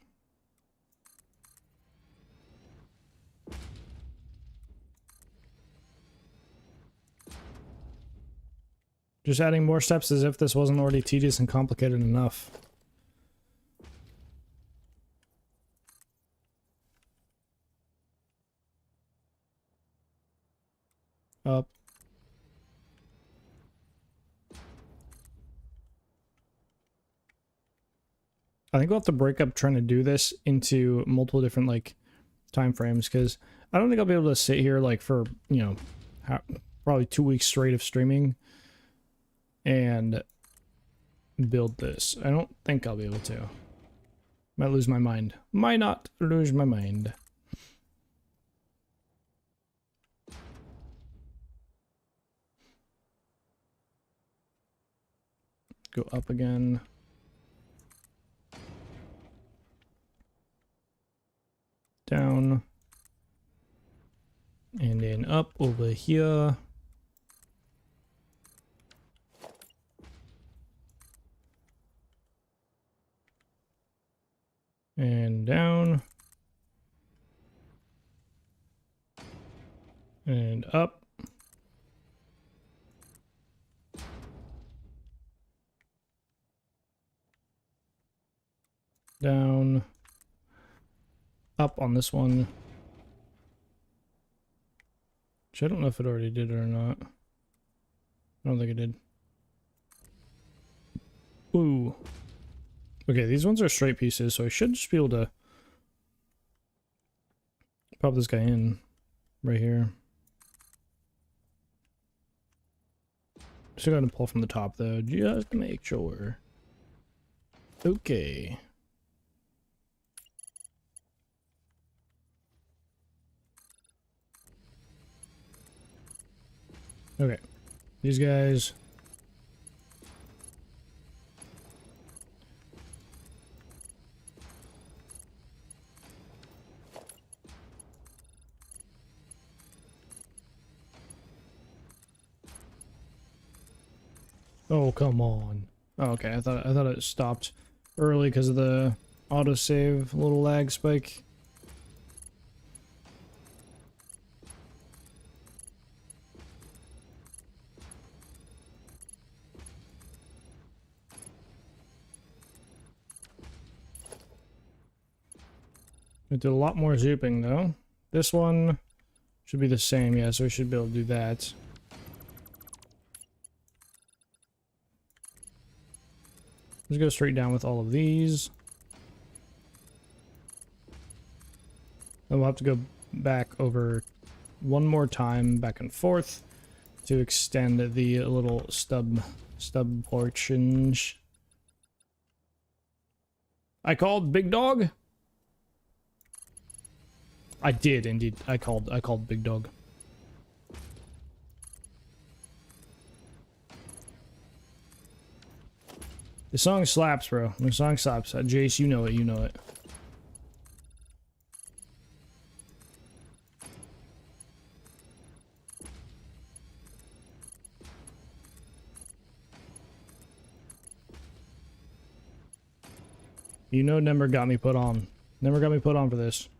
Just adding more steps as if this wasn't already tedious and complicated enough. Up. I think we'll have to break up trying to do this into multiple different, like, time frames, because I don't think I'll be able to sit here, like, for, you know, probably 2 weeks straight of streaming and build this. I don't think I'll be able to. Might lose my mind. Might not lose my mind. Go up again. Down. And then up over here. And down. And up. Down. Up on this one. Which I don't know if it already did it or not. I don't think it did. Ooh. Okay, these ones are straight pieces, so I should just be able to pop this guy in right here. Still gotta pull from the top though, just to make sure. Okay. Okay. These guys. Oh, come on. Oh, okay, I thought it stopped early because of the autosave little lag spike. It did a lot more zooping though. This one should be the same, yeah, so we should be able to do that. Let's go straight down with all of these. Then we'll have to go back over one more time, back and forth, to extend the little stub portions. I called Big Dog? I did indeed. I called Big Dog. The song slaps, bro. The song slaps. Jace, you know it, you know it. You know never got me put on. Never got me put on for this.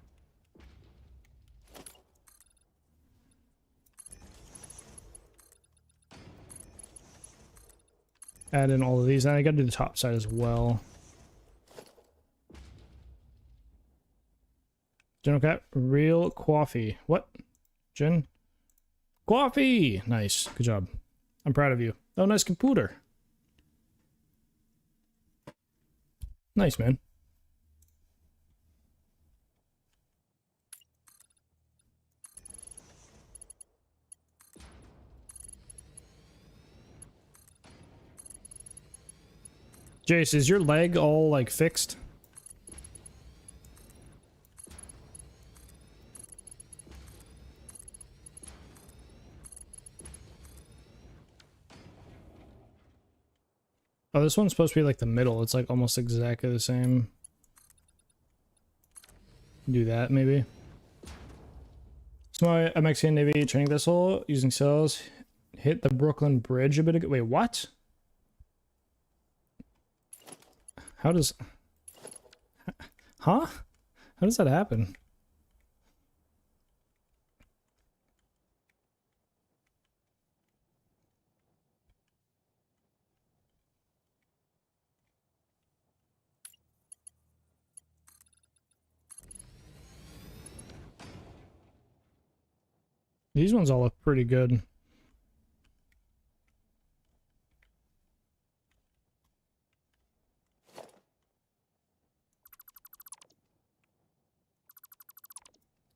Add in all of these, and I gotta do the top side as well. General Cat, real coffee. What? Jen? Coffee! Nice. Good job. I'm proud of you. Oh, nice computer. Nice, man. Jace, is your leg all, like, fixed? Oh, this one's supposed to be, like, the middle. It's, like, almost exactly the same. Do that, maybe. Small Mexican Navy training vessel using sails hit the Brooklyn Bridge a bit ago. Wait, what? How does... Huh? How does that happen? These ones all look pretty good.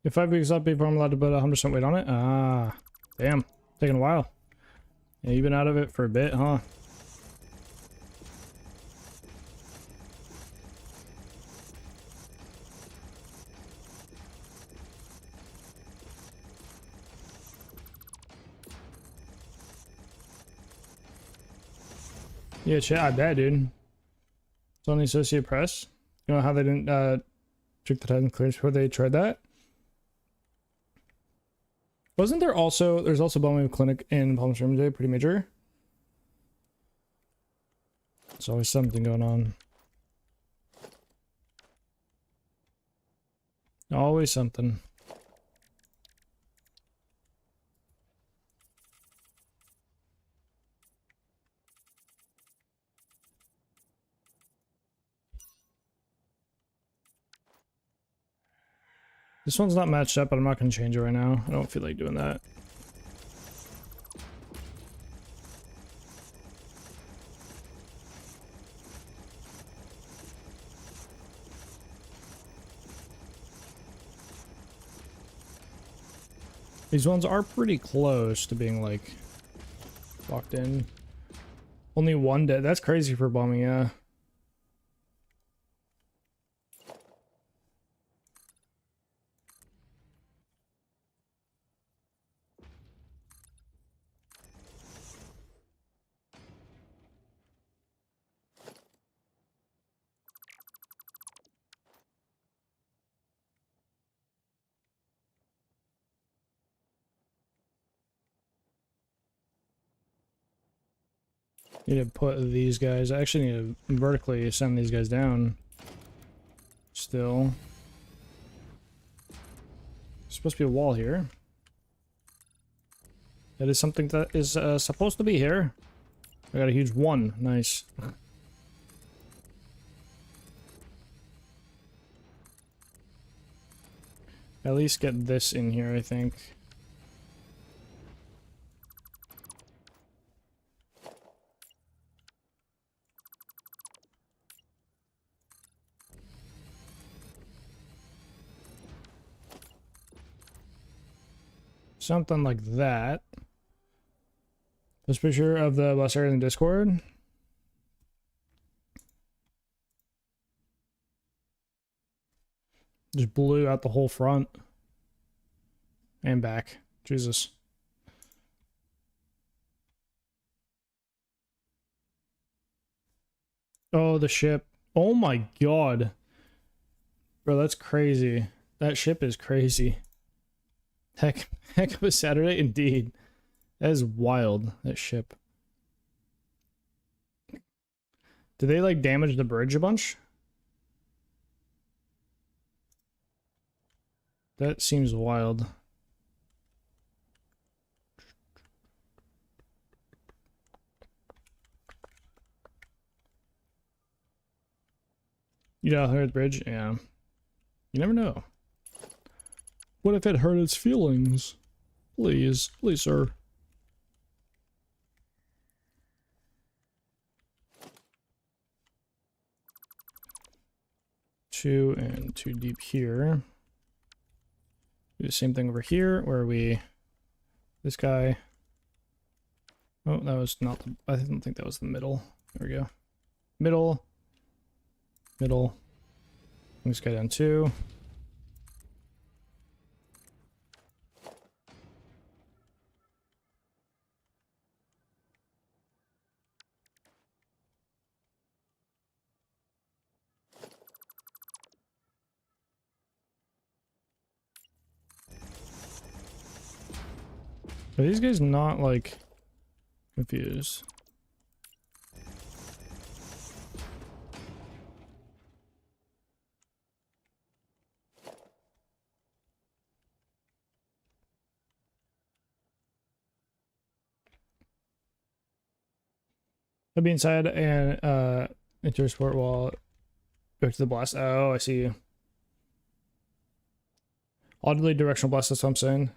If 5 weeks up before I'm allowed to put 100% weight on it? Ah, damn. Taking a while. Yeah, you've been out of it for a bit, huh? Yeah, chat, I bet, dude. It's on the Associated Press. You know how they didn't check the Titan clearance before they tried that? Wasn't there also, there's also Valhiem Clinic in Palm Springs today, pretty major. There's always something going on. Always something. This one's not matched up, but I'm not going to change it right now. I don't feel like doing that. These ones are pretty close to being like locked in. Only one dead. That's crazy for bombing, yeah. Need to put these guys. I actually need to vertically send these guys down. Still. There's supposed to be a wall here. That is something that is supposed to be here. I got a huge one. Nice. At least get this in here, I think. Something like that. This picture of the bus area in Discord. Just blew out the whole front. And back. Jesus. Oh, the ship. Oh my god. Bro, that's crazy. That ship is crazy. Heck of a Saturday indeed. That is wild, that ship. Did they like damage the bridge a bunch? That seems wild. You know, hurt the bridge? Yeah. You never know. What if it hurt its feelings? Please, please, sir. Two and two deep here. Do the same thing over here, where we... This guy... Oh, that was not the... I don't think that was the middle. There we go. Middle. Middle. Bring this guy down two. Are these guys not, like, confused? I'll be inside and, enter sport while go to the blast. Oh, I see you. Audibly directional blast, that's what I'm saying.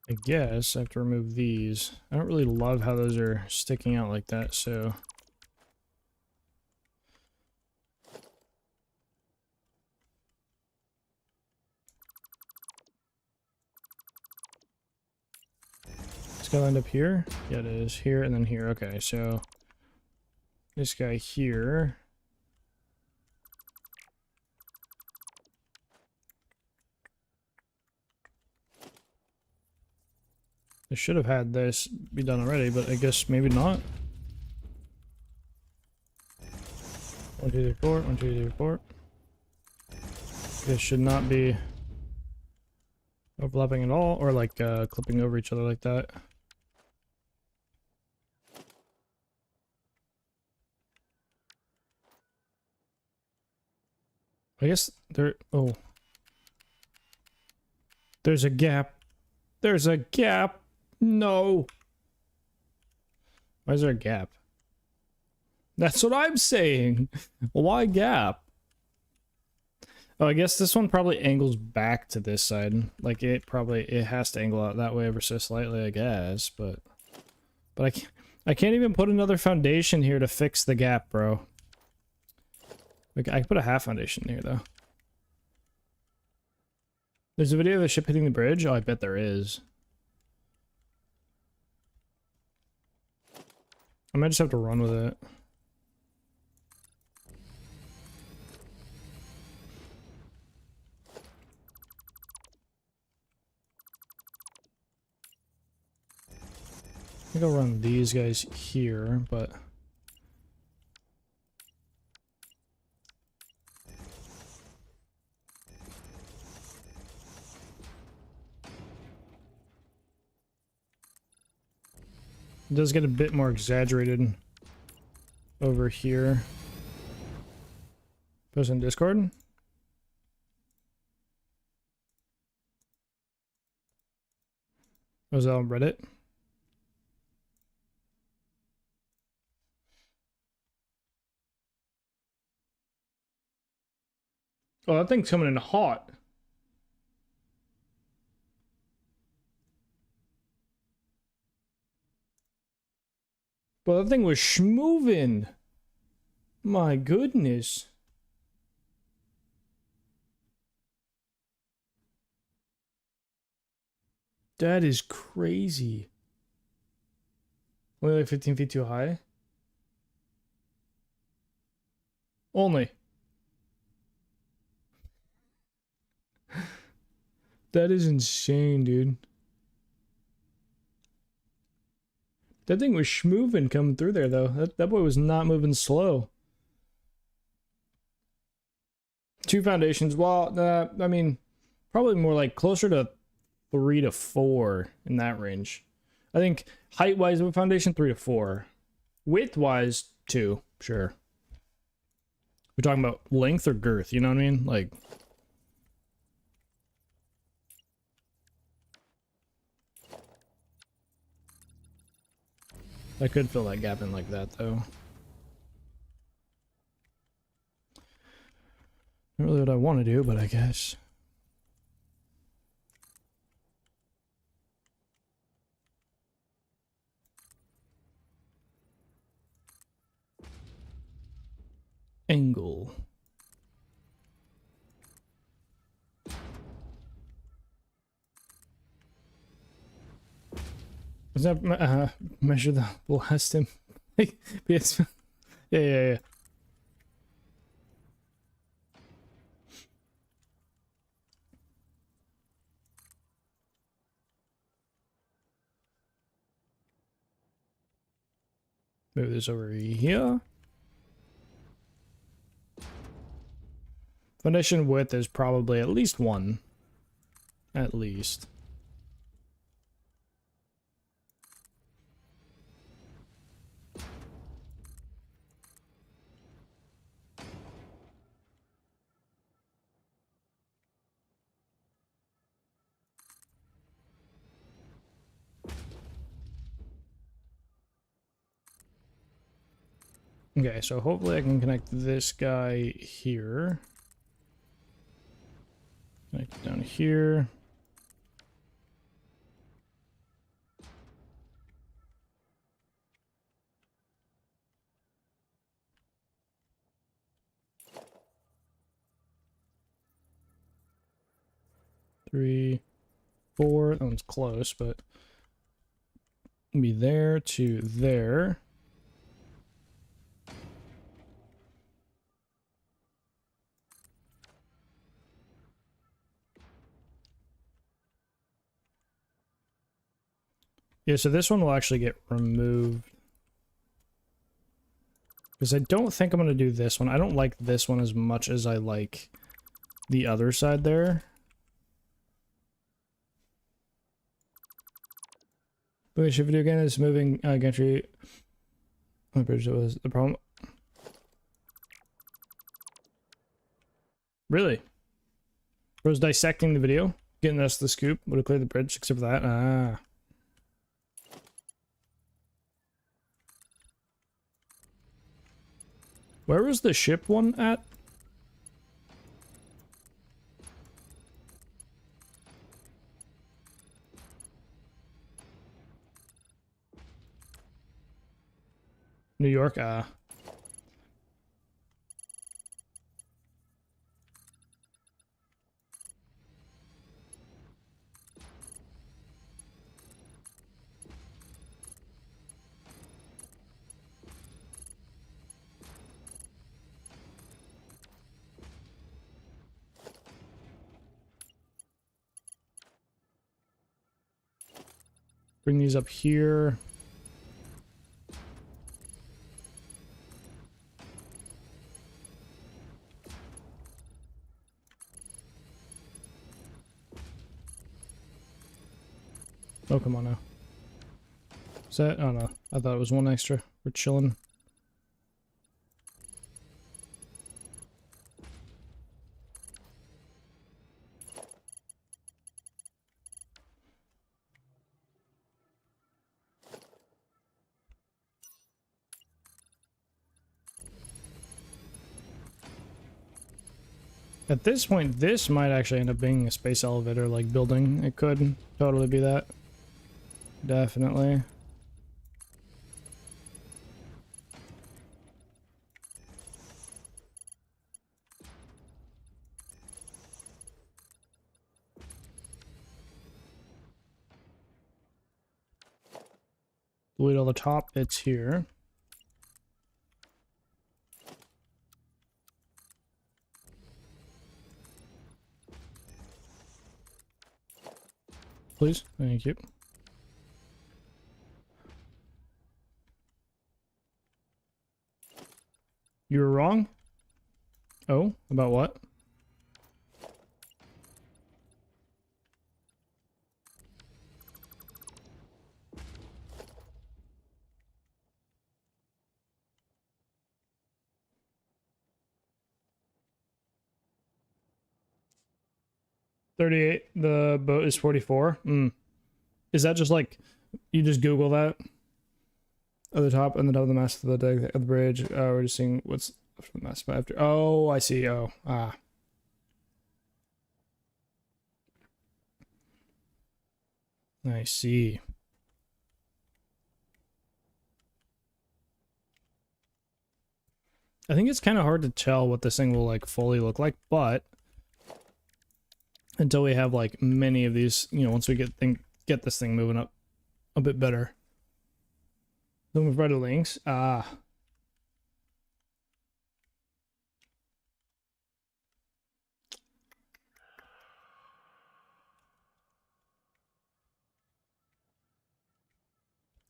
I guess I have to remove these. I don't really love how those are sticking out like that, so... It's gonna end up here? Yeah, it is. Here and then here. Okay, so... This guy here... I should have had this be done already, but I guess maybe not. 1, 2, 3, 4. 1, 2, 3, 4. This should not be overlapping at all, or like clipping over each other like that. I guess there... Oh. There's a gap. There's a gap. No. Why is there a gap? That's what I'm saying. Why gap? Oh, I guess this one probably angles back to this side. Like it has to angle out that way ever so slightly, I guess, but I can't even put another foundation here to fix the gap, bro. Like I can put a half foundation here though. There's a video of a ship hitting the bridge? Oh, I bet there is. I might just have to run with it. I think I'll run these guys here, but... It does get a bit more exaggerated over here. Post in Discord. Was that on Reddit? Oh, that thing's coming in hot. Well, that thing was schmoving. My goodness. That is crazy. Only like 15 feet too high? Only. That is insane, dude. That thing was schmoving coming through there, though. That boy was not moving slow. 2 foundations. Well, I mean, probably more like closer to 3 to 4 in that range. I think height-wise of a foundation, 3 to 4. Width-wise, 2. Sure. We're talking about length or girth, you know what I mean? Like... I could fill that gap in like that, though. Not really what I want to do, but I guess. Angle. Does that measure the blast him? Yes. Yeah. Move this over here. Foundation width is probably at least 1. At least. Okay, so hopefully I can connect this guy here. Connect down here. 3, 4. That one's close, but be there to there. Yeah, so this one will actually get removed. Because I don't think I'm going to do this one. I don't like this one as much as I like the other side there. But your video game is moving gantry. On the bridge, that was the problem. Really? Bro's dissecting the video, getting us the scoop. Would have cleared the bridge except for that. Ah. Where was the ship one at? New York, ah. Bring these up here. Oh, come on now. Is that? Oh no, I thought it was one extra. We're chilling. At this point, this might actually end up being a space elevator, like, building. It could totally be that. Definitely. Delete all the top bits here. Please, thank you. You were wrong? Oh, about what? $38. The boat is 44. Is that just like you just Google that at the top and the top of the mast of the deck of the bridge? We're just seeing what's from the mast after. Oh, I see. Oh, ah. I see. I think it's kind of hard to tell what this thing will like fully look like, but until we have like many of these, you know, once we get this thing moving up a bit better. Then we've read the links. Ah.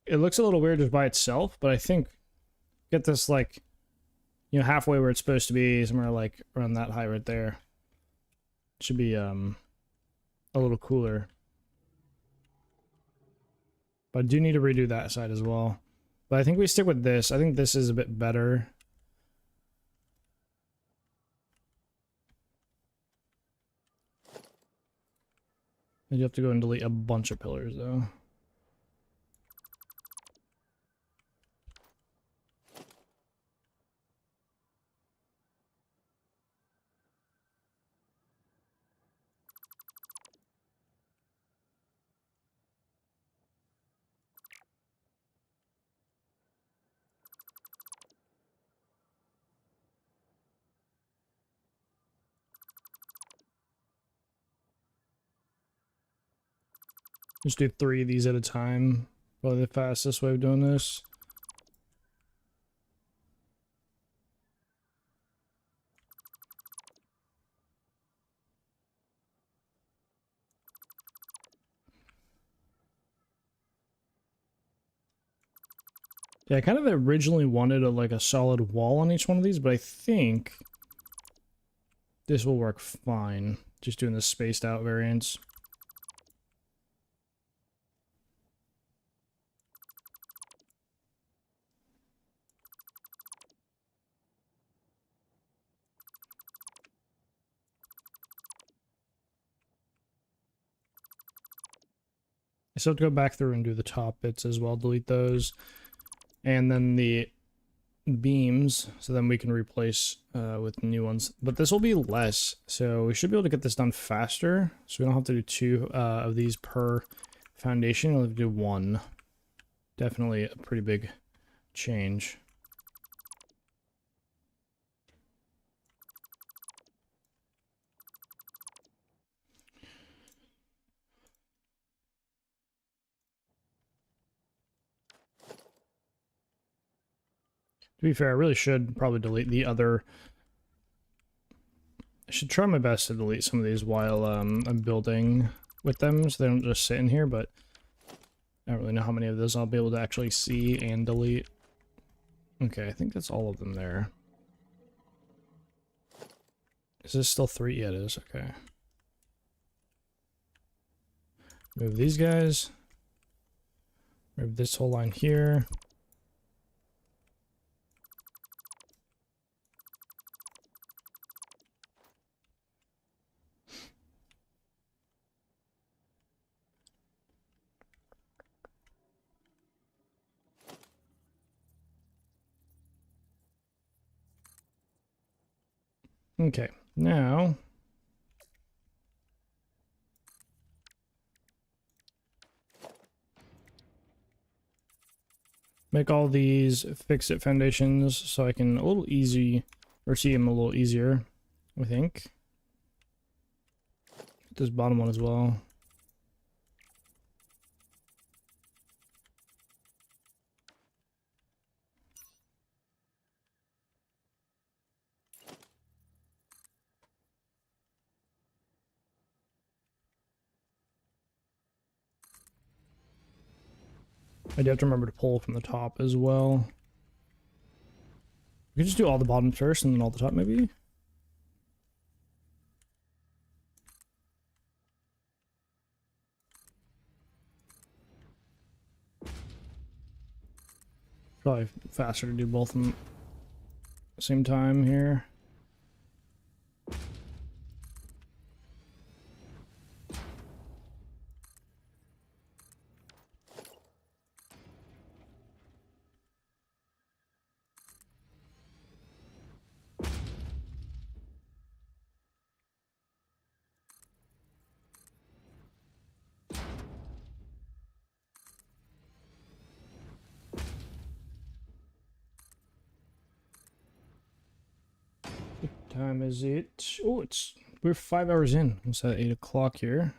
It looks a little weird just by itself, but I think get this like, you know, halfway where it's supposed to be, somewhere like around that high right there. Should be a little cooler. But I do need to redo that side as well. But I think we stick with this. I think this is a bit better. And you have to go and delete a bunch of pillars though. Just do 3 of these at a time. Probably the fastest way of doing this. Yeah, I kind of originally wanted like a solid wall on each one of these, but I think this will work fine. Just doing the spaced out variants. I still have to go back through and do the top bits as well, delete those. And then the beams, so then we can replace with new ones. But this will be less, so we should be able to get this done faster. So we don't have to do 2 of these per foundation. We'll have to do 1. Definitely a pretty big change. To be fair, I really should probably delete the other. I should try my best to delete some of these while I'm building with them, so they don't just sit in here, but I don't really know how many of those I'll be able to actually see and delete. Okay, I think that's all of them there. Is this still 3? Yeah, it is. Okay. Move these guys. Move this whole line here. Okay, now make all these fix-it foundations so I can a little easy, or see them a little easier, I think. This bottom one as well. I do have to remember to pull from the top as well. We could just do all the bottom first and then all the top, maybe? Probably faster to do both of them at the same time here. Time is it? Oh, we're 5 hours in. It's at 8 o'clock here.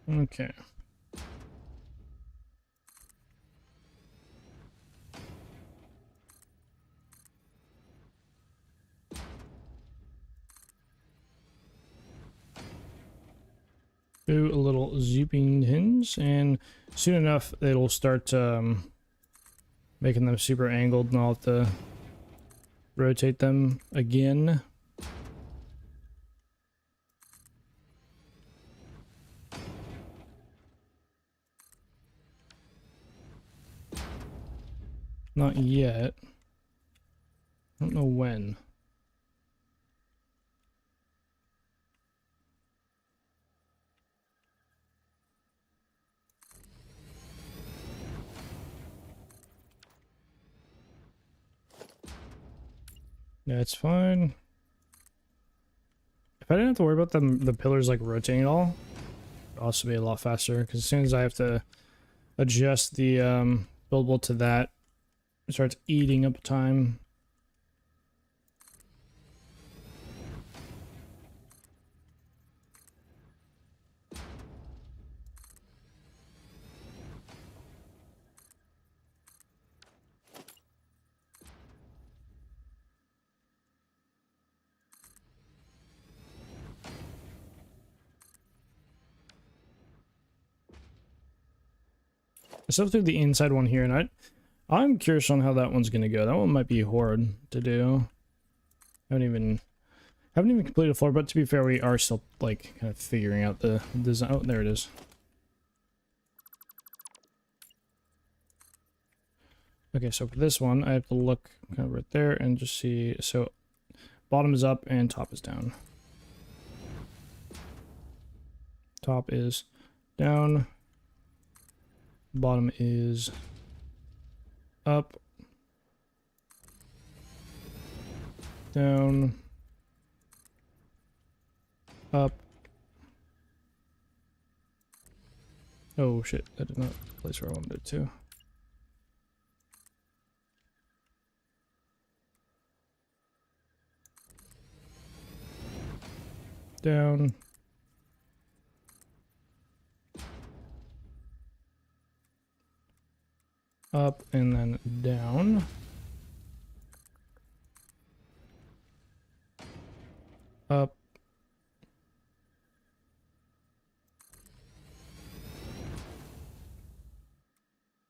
Okay. Do a little zooming hinge, and soon enough it'll start making them super angled, and I'll have to rotate them again. Not yet. I don't know when. That's fine. If I didn't have to worry about the pillars like rotating at all, it'd also be a lot faster, because as soon as I have to adjust the buildable to that, it starts eating up time. I still through the inside one here, and I'm curious on how that one's gonna go. That one might be hard to do. Haven't even completed the floor, but to be fair, we are still like kind of figuring out the design. Oh, there it is. Okay, so for this one, I have to look kind of right there and just see. So bottom is up and top is down. Top is down. Bottom is up, down, up. Oh shit, that did not place where I wanted it to. Down. Up and then down. Up.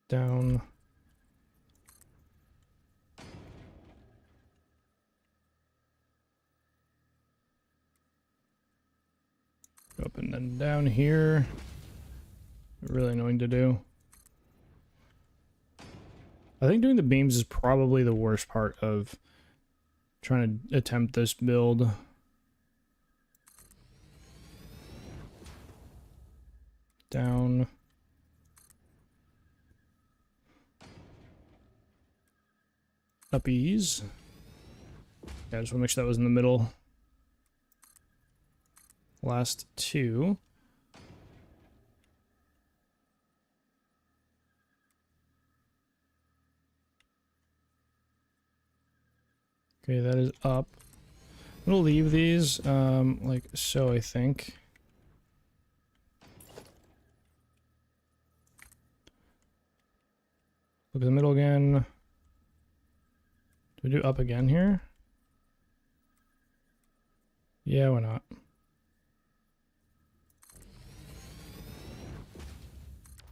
Down. Up and then down here. Really annoying to do. I think doing the beams is probably the worst part of trying to attempt this build. Down. Uppies. Yeah, I just want to make sure that was in the middle. Last two. Okay, that is up. I'm gonna leave these like so, I think. Look at the middle again. Do we do up again here? Yeah, why not?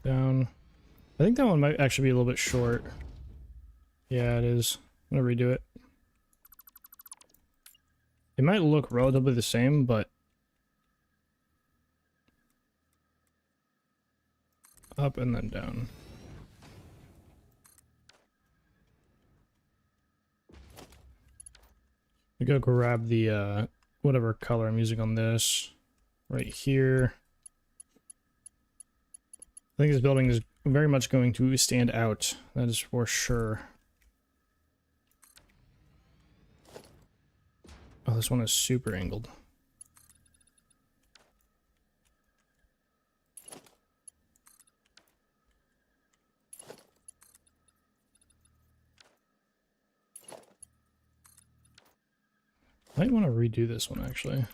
Down. I think that one might actually be a little bit short. Yeah, it is. I'm gonna redo it. It might look relatively the same, but up and then down. I go grab the whatever color I'm using on this right here. I think this building is very much going to stand out. That is for sure. Oh, this one is super angled. I might want to redo this one, actually.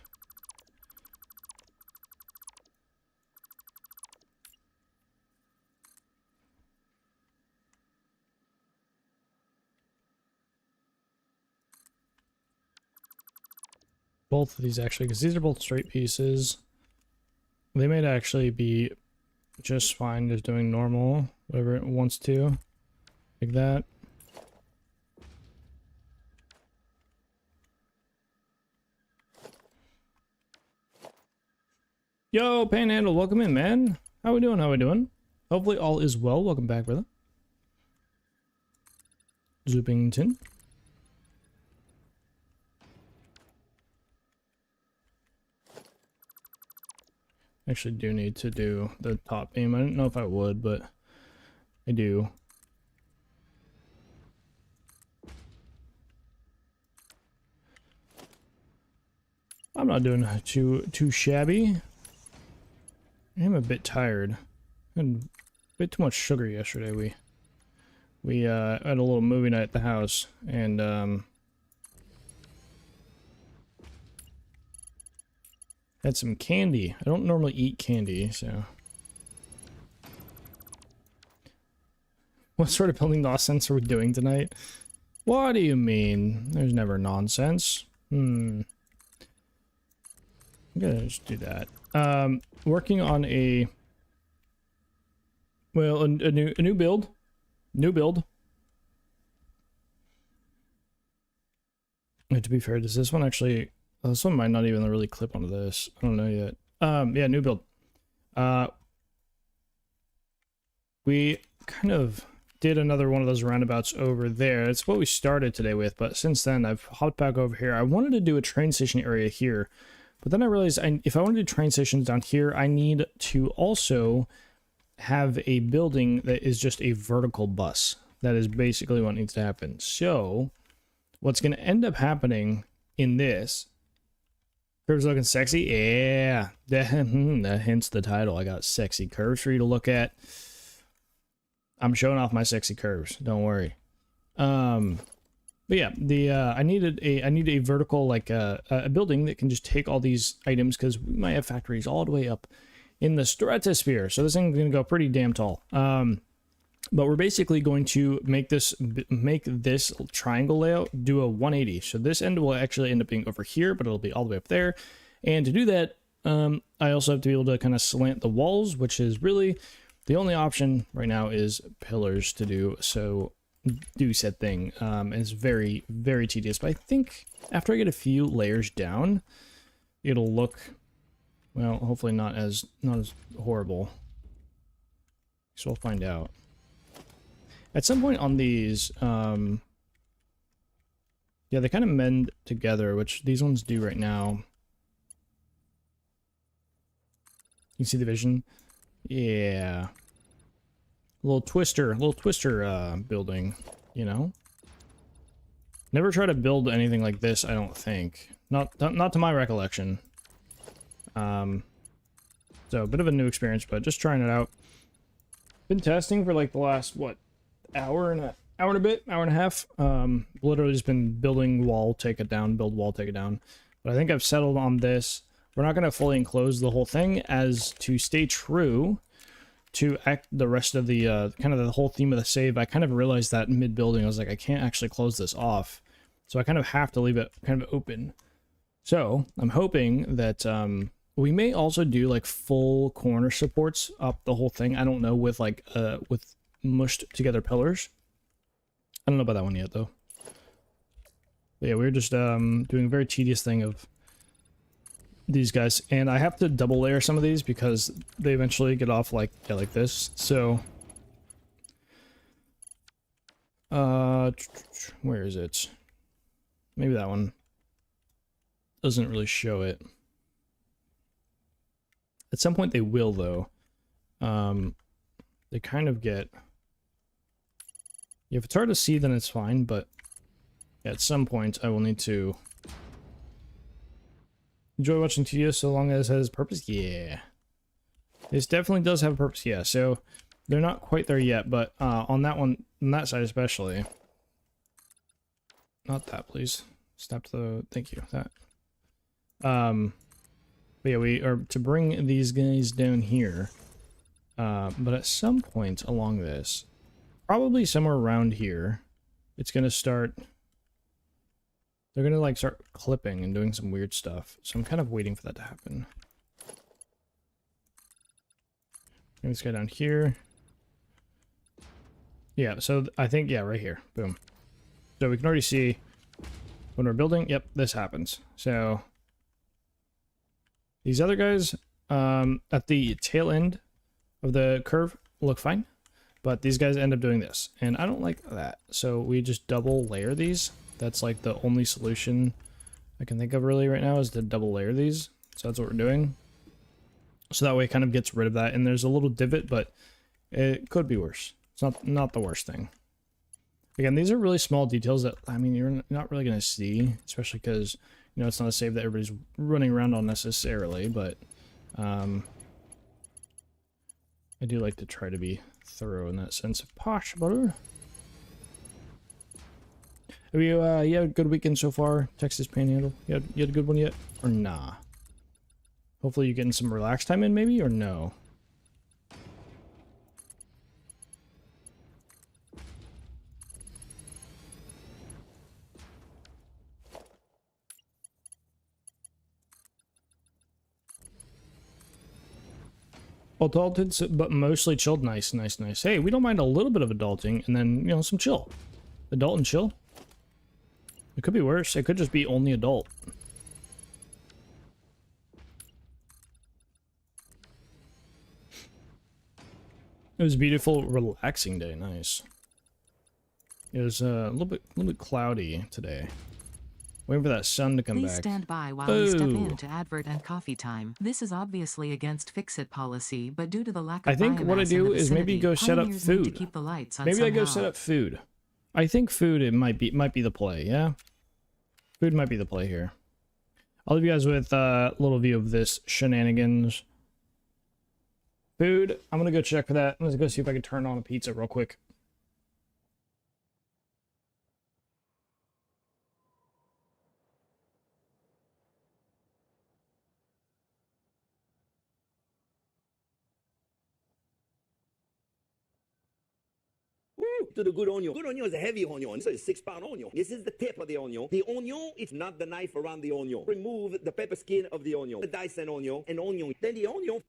Both of these, actually, because these are both straight pieces. They might actually be just fine just doing normal, whatever it wants to. Like that. Yo, Panhandle, welcome in, man. How we doing? How we doing? Hopefully all is well. Welcome back, brother. Zoopington. Actually do need to do the top beam. I didn't know if I would, but I do. I'm not doing too shabby. I'm a bit tired. Had a bit too much sugar yesterday. We had a little movie night at the house, and had some candy. I don't normally eat candy, so. What sort of building nonsense are we doing tonight? What do you mean? There's never nonsense. I'm gonna just do that. Working on a new build. New build. And to be fair, does this one actually... this one might not even really clip onto this. I don't know yet. Yeah, new build. We kind of did another one of those roundabouts over there. It's what we started today with, but since then I've hopped back over here. I wanted to do a train station area here, but then I realized if I want to do train stations down here, I need to also have a building that is just a vertical bus. That is basically what needs to happen. So what's going to end up happening in this... Curves looking sexy? Yeah. That hints the title. I got sexy curves for you to look at. I'm showing off my sexy curves. Don't worry. But yeah, I need a vertical, like a building that can just take all these items, because we might have factories all the way up in the stratosphere. So this thing's gonna go pretty damn tall. But we're basically going to make this triangle layout do a 180. So this end will actually end up being over here, but it'll be all the way up there. And to do that, I also have to be able to kind of slant the walls, which is really the only option right now is pillars to do. So do said thing. It's very, very tedious, but I think after I get a few layers down, it'll look, well, hopefully not as horrible. So we'll find out. At some point on these, yeah, they kind of mend together, which these ones do right now. You see the vision? Yeah. A little twister building, you know? Never try to build anything like this, I don't think. Not to my recollection. So a bit of a new experience, but just trying it out. Been testing for like the last, what, hour and a half. Literally just been building wall, take it down, build wall, take it down. But I think I've settled on this. We're not going to fully enclose the whole thing, as to stay true to the rest of the kind of the whole theme of the save. I kind of realized that mid building, I was like, I can't actually close this off, so I kind of have to leave it kind of open. So I'm hoping that we may also do like full corner supports up the whole thing. I don't know, with like with mushed together pillars. I don't know about that one yet though. But yeah, we're just doing a very tedious thing of these guys, and I have to double layer some of these because they eventually get off like, yeah, like this. So where is it? Maybe that one doesn't really show it. At some point they will though. They kind of get, if it's hard to see then it's fine, but at some point I will need to enjoy watching tedious so long as it has purpose. Yeah, this definitely does have a purpose. Yeah, so they're not quite there yet, but on that one, on that side especially. Not that, please. Stop the, thank you, that. But yeah, we are to bring these guys down here. But at some point along this, probably somewhere around here, it's gonna start, they're gonna like start clipping and doing some weird stuff. So I'm kind of waiting for that to happen. Bring this guy down here. Yeah, so I think, yeah, right here. Boom. So we can already see when we're building, yep, this happens. So these other guys at the tail end of the curve look fine, but these guys end up doing this, and I don't like that. So we just double layer these. That's like the only solution I can think of really right now, is to double layer these. So that's what we're doing. So that way it kind of gets rid of that. And there's a little divot, but it could be worse. It's not the worst thing. Again, these are really small details that, I mean, you're not really going to see, especially because, You know, it's not a save that everybody's running around on necessarily, but I do like to try to be thorough in that sense if possible. Have you had a good weekend so far, Texas Panhandle? You had a good one yet? Or nah? Hopefully you're getting some relaxed time in, maybe, or no? Adulted, but mostly chilled. Nice, nice, nice. Hey, we don't mind a little bit of adulting, and then, you know, some chill. Adult and chill. It could be worse. It could just be only adult. It was a beautiful, relaxing day. Nice. It was a little bit cloudy today. Waiting for that sun to come Please back. stand by while we step Boo. in to advert and coffee time. This is obviously against fix-it policy, but due to the lack of I think what I biomass in do the is maybe vicinity, go set up pioneers need to food. keep the lights on Maybe I go somehow. set up food. I think food it might be the play. Yeah, food might be the play here. I'll leave you guys with a little view of this shenanigans. Food. I'm gonna go check for that. Let's go see if I can turn on a pizza real quick. Woo, to the good onion. Good onion is a heavy onion. So it's 6-pound onion. This is the tip of the onion. The onion is not the knife around the onion. Remove the pepper skin of the onion. The Dyson onion, an onion. Then the onion.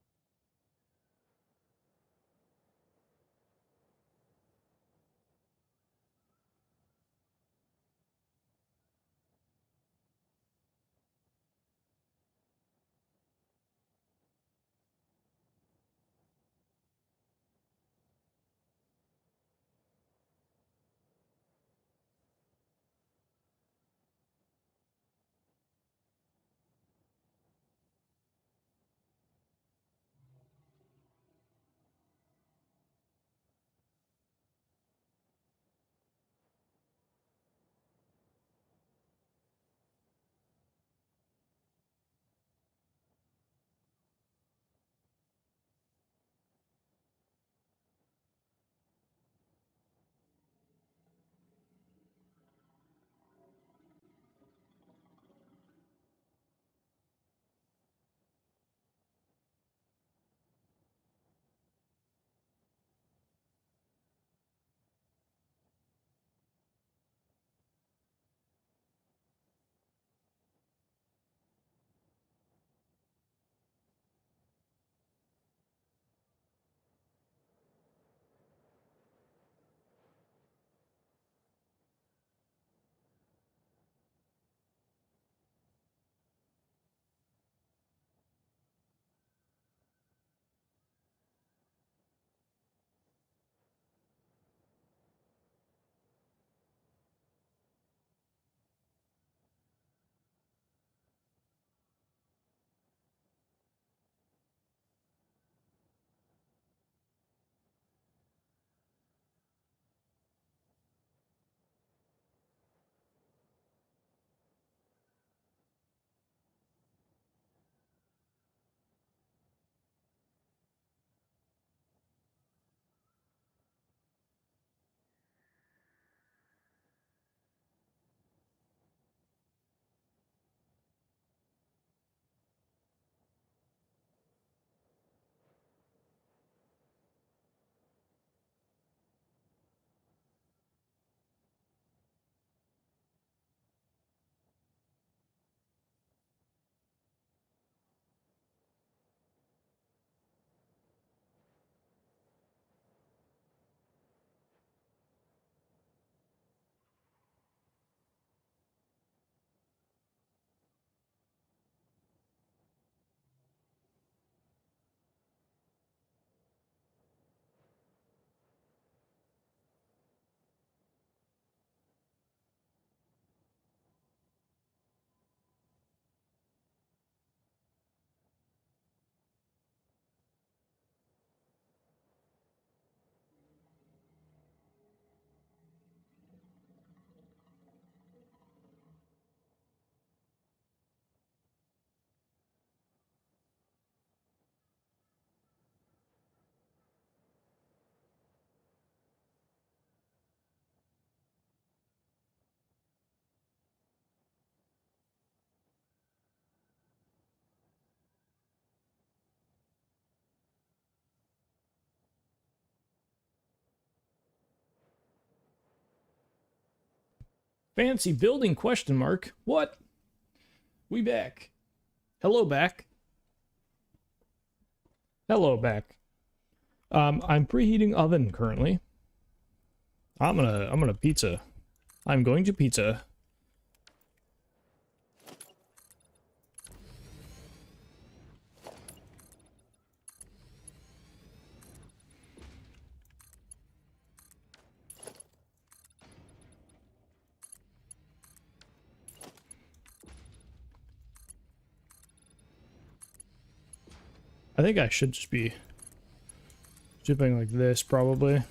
Fancy building question mark. What? We back. Hello back. Hello back. I'm preheating oven currently. I'm gonna pizza. I'm going to pizza. I think I should just be zipping like this probably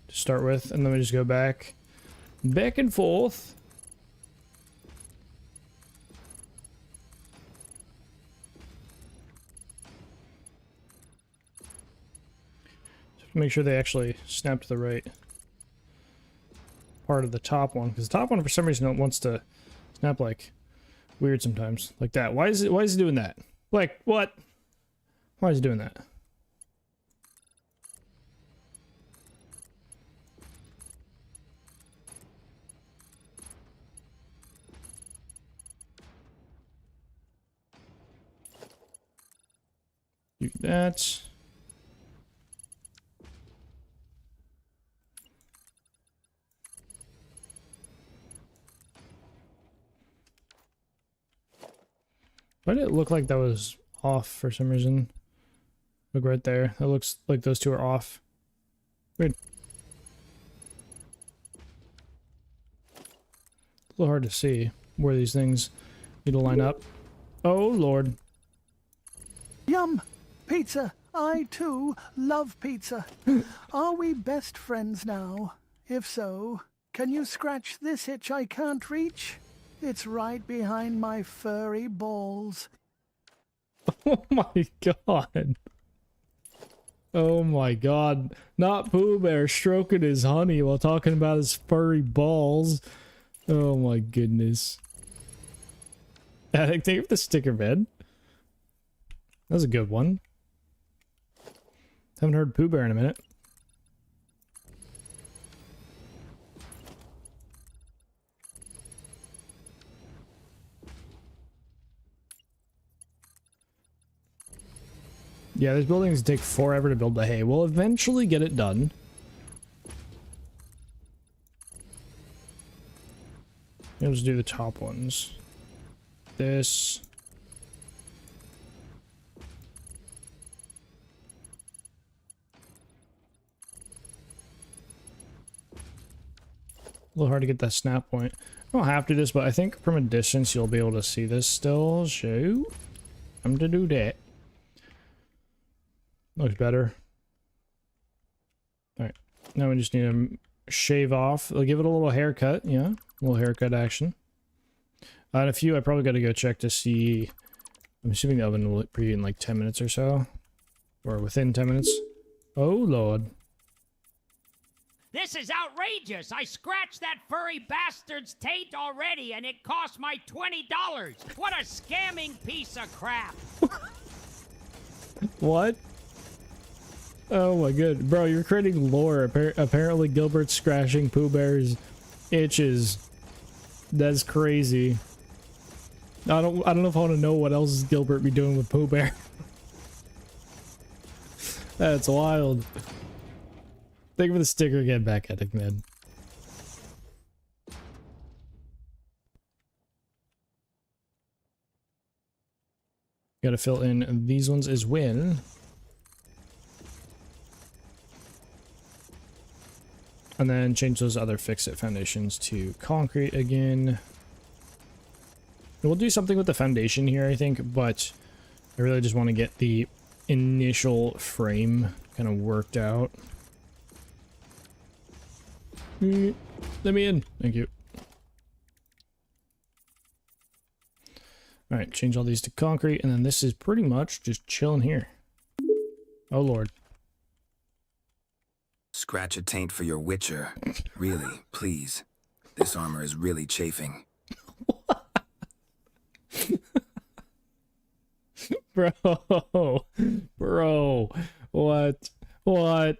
to start with, and then we just go back and forth. Just make sure they actually snap to the right part of the top one, because the top one for some reason wants to snap like weird sometimes, like that. Why is it doing that? Like what? Why is it doing that? Do that. Why did it look like that was off for some reason? Look right there. It looks like those two are off. Weird. A little hard to see where these things need to line up. Oh, Lord. Yum! Pizza! I, too, love pizza. Are we best friends now? If so, can you scratch this itch I can't reach? It's right behind my furry balls. Oh my god. Oh my god. Not Pooh Bear stroking his honey while talking about his furry balls. Oh my goodness. I think the sticker bed. That was a good one. Haven't heard Pooh Bear in a minute. Yeah, these buildings take forever to build the hay. We'll eventually get it done. We'll just do the top ones. This. A little hard to get that snap point. I don't have to do this, but I think from a distance you'll be able to see this still. So I'm to do that. Looks better. Alright. Now we just need to shave off. I'll give it a little haircut. Yeah. A little haircut action. And a few I probably got to go check to see. I'm assuming the oven will preheat in like 10 minutes or so. Or within 10 minutes. Oh, Lord. This is outrageous! I scratched that furry bastard's taint already, and it cost my $20! What a scamming piece of crap! What? Oh my god. Bro, you're creating lore. Apparently Gilbert's scratching Pooh Bear's itches. That's crazy. I don't know if I want to know what else is Gilbert be doing with Pooh Bear. That's wild. Thank you for the sticker again, back at it, man. Gotta fill in these ones as well. And then change those other fix-it foundations to concrete again. We'll do something with the foundation here, I think, but I really just want to get the initial frame kind of worked out. Let me in. Thank you. Alright, change all these to concrete, and then this is pretty much just chilling here. Oh, Lord. Scratch a taint for your witcher. Really, please. This armor is really chafing. Bro. Bro. What? What?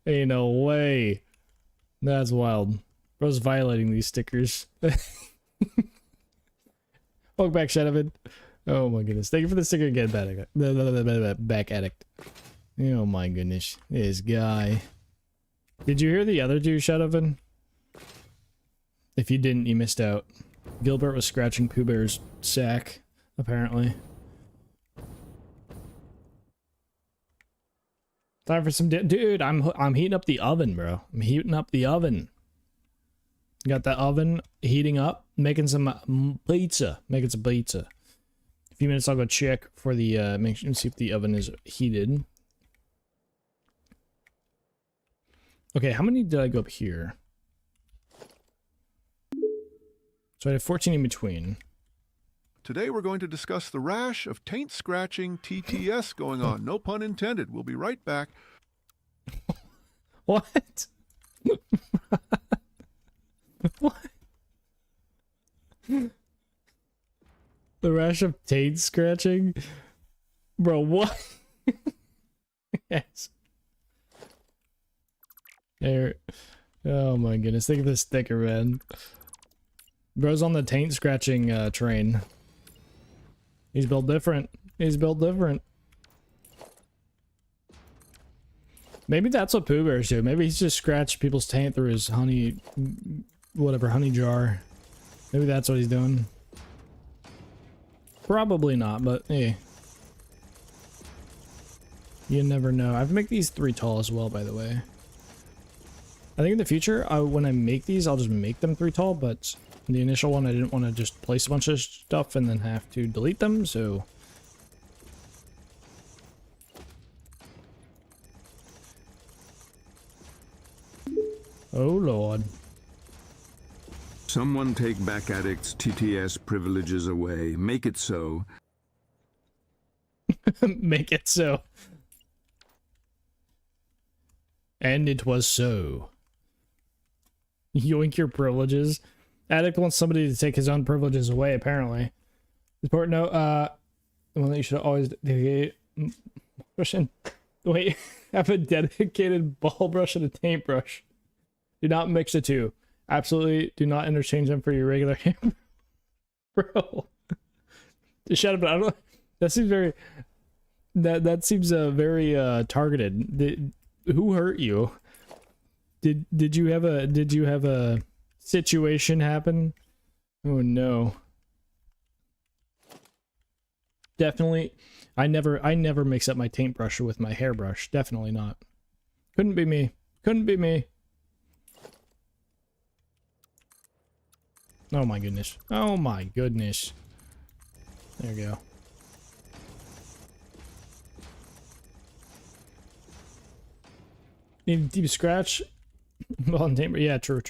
Ain't no way. That's wild. Bro's violating these stickers. Welcome back, Shadowman. Oh my goodness. Thank you for the sticker again, back addict. Oh my goodness. This guy. Did you hear the other two, Shadowman? If you didn't, you missed out. Gilbert was scratching Pooh Bear's sack, apparently. Time for some dude, I'm heating up the oven, bro. I'm heating up the oven. Got that oven heating up, making some pizza. Making some pizza. A few minutes I'll go check for the make sure see if the oven is heated. Okay, how many did I go up here? So I have 14 in between. Today we're going to discuss the rash of taint scratching TTS going on. No pun intended. We'll be right back. What? What? The rash of taint scratching? Bro, what? Yes. There. Oh my goodness. Think of this sticker, man. Bro's on the taint scratching train. He's built different. He's built different. Maybe that's what Pooh Bears do. Maybe he's just scratched people's taint through his honey, whatever, honey jar. Maybe that's what he's doing. Probably not, but hey. You never know. I have to make these 3 tall as well, by the way. I think in the future, when I make these, I'll just make them 3 tall, but in the initial one, I didn't want to just place a bunch of stuff and then have to delete them, so... Oh lord. Someone take back addicts' TTS privileges away. Make it so. Make it so. And it was so. Yoink your privileges. Addict wants somebody to take his own privileges away, apparently. Important note, the one that you should always dedicate. Wait, have a dedicated ball brush and a taint brush. Do not mix the two. Absolutely do not interchange them for your regular hammer. Bro. Shut up, I don't know. That seems very... That seems very targeted. Who hurt you? Did you have a situation happen? Oh no. Definitely I never mix up my taint brush with my hairbrush. Definitely not. Couldn't be me. Couldn't be me. Oh my goodness. Oh my goodness. There we go. Need a deep scratch? Well, on taint, yeah, true.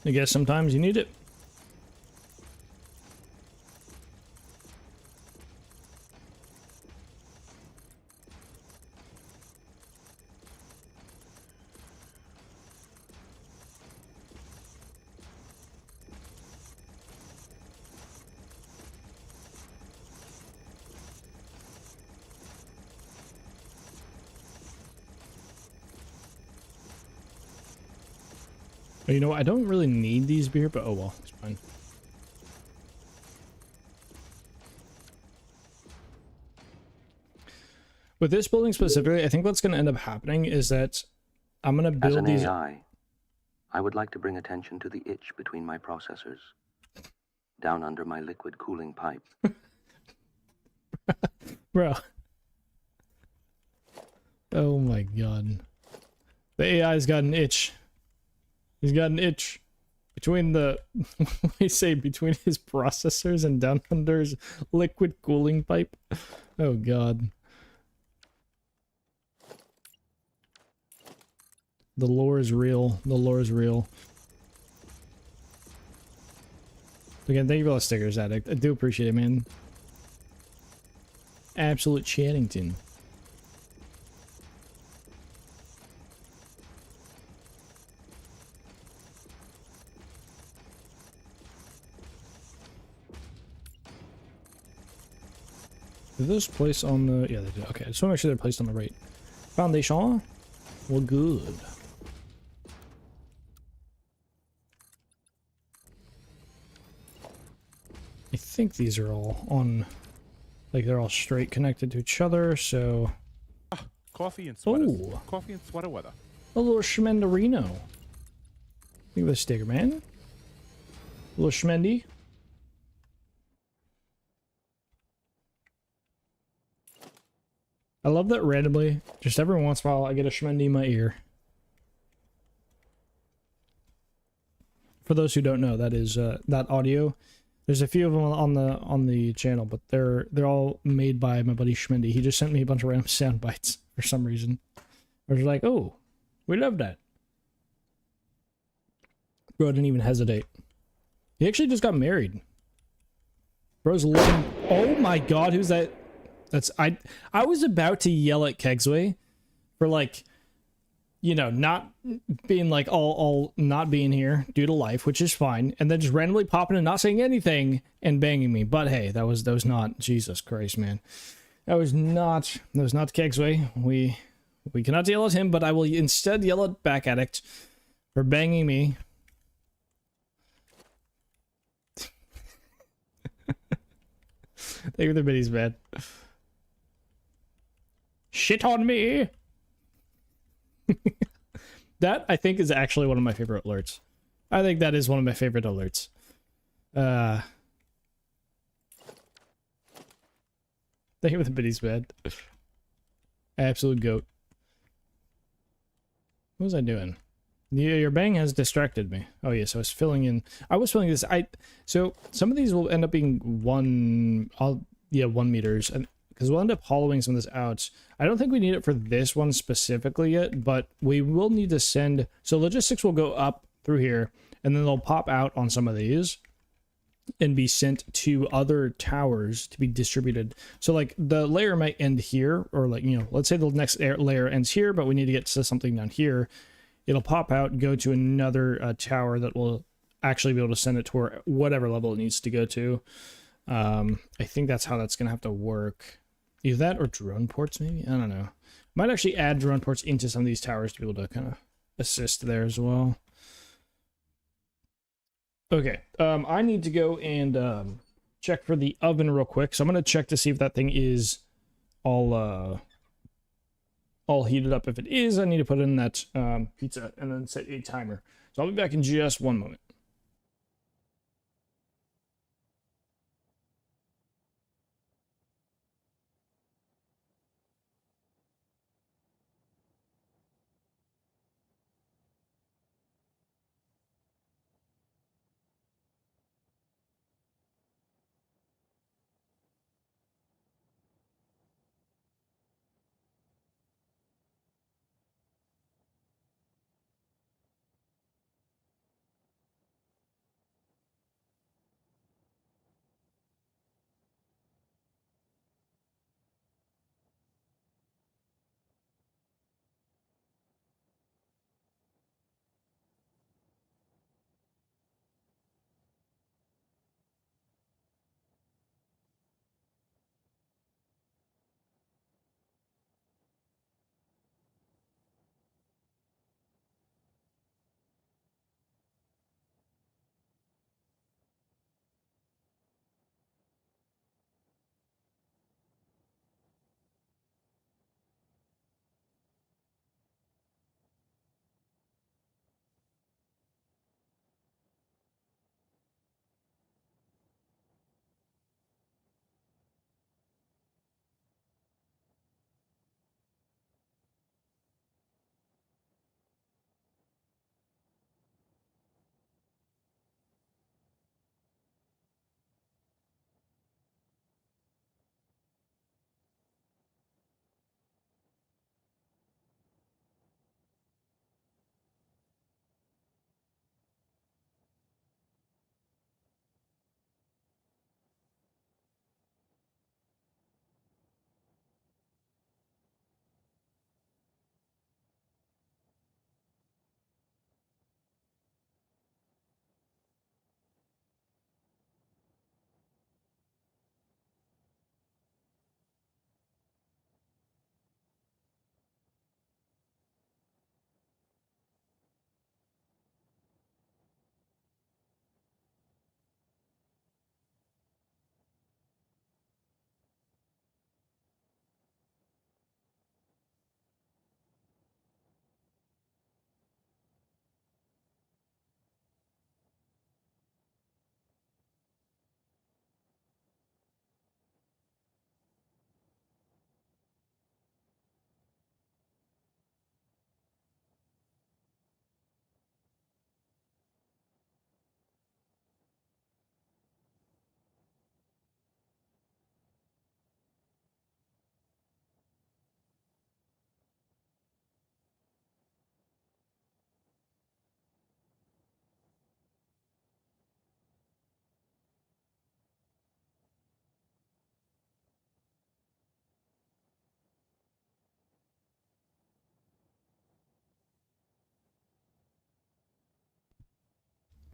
I guess sometimes you need it. You know what? I don't really need these beer, but oh well, it's fine. With this building specifically, I think what's going to end up happening is that I'm going to build these... As an AI, I would like to bring attention to the itch between my processors, down under my liquid cooling pipe. Bro. Oh my god. The AI's got an itch. He's got an itch between the, what do you say, between his processors and down under his liquid cooling pipe. Oh god. The lore is real. The lore is real. Again, thank you for all the stickers, Addict. I do appreciate it, man. Absolute Chattington. Did those place on the... Yeah, they did. Okay, I just want to make sure they're placed on the right foundation. Well, good. think these are all on, like they're all straight connected to each other, so... Coffee and sweater. Ooh. Coffee and sweater weather. A little Schmenderino. Look at this sticker, man. A little Schmendy. I love that randomly, just every once in a while, I get a Schmendy in my ear. For those who don't know, that is that audio. There's a few of them on the channel, but they're all made by my buddy Schmendy. He just sent me a bunch of random sound bites for some reason. I was like, oh, we love that. Bro didn't even hesitate. He actually just got married. Bro's looking. Oh my god, who's that? That's I was about to yell at Kegsway for, like, you know, not being like all not being here due to life, which is fine, and then just randomly popping and not saying anything and banging me. But hey, that was not, Jesus Christ, man. That was not Kegsway. We cannot yell at him, but I will instead yell at Back Addict for banging me. Thank you for the biddies, man. Shit on me. That, I think, is actually one of my favorite alerts. I think that is one of my favorite alerts. Thank you for the biddies, man. Absolute goat. What was I doing? Your bang has distracted me. Oh yes, I was filling filling this. So some of these will end up being 1 meters, and because we'll end up hollowing some of this out. I don't think we need it for this one specifically yet, but we will need to send... So logistics will go up through here, and then they'll pop out on some of these and be sent to other towers to be distributed. So, like, the layer might end here, or, like, you know, let's say the next layer ends here, but we need to get to something down here. It'll pop out and go to another tower that will actually be able to send it to whatever level it needs to go to. I think that's how that's going to have to work. Either that or drone ports, maybe? I don't know. Might actually add drone ports into some of these towers to be able to kind of assist there as well. Okay, I need to go and check for the oven real quick. So I'm going to check to see if that thing is all heated up. If it is, I need to put in that pizza and then set a timer. So I'll be back in just one moment.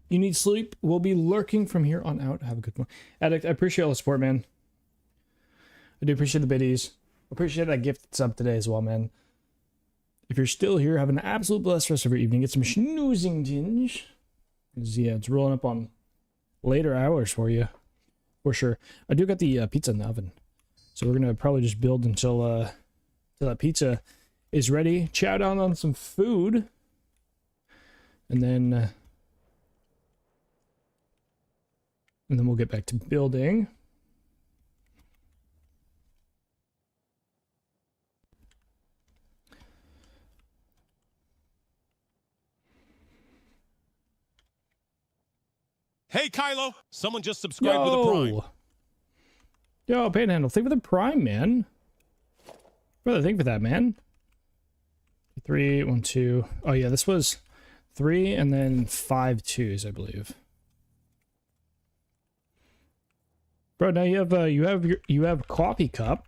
You need sleep. We'll be lurking from here on out. Have a good one. Addict, I appreciate all the support, man. I do appreciate the biddies. Appreciate that gift sub today as well, man. If you're still here, have an absolute blessed rest of your evening. Get some snoozing tinge. Yeah, it's rolling up on later hours for you. For sure. I do got the pizza in the oven. So we're going to probably just build until that pizza is ready. Chow down on some food. And then we'll get back to building. Hey, Kylo! Someone just subscribed with a Prime. Yo, Panhandle, thank you for the Prime, man. Brother, thank you for that, man. 3, 1, 2. Oh yeah, this was 3 and then 5 2s, I believe. Bro, now you have coffee cup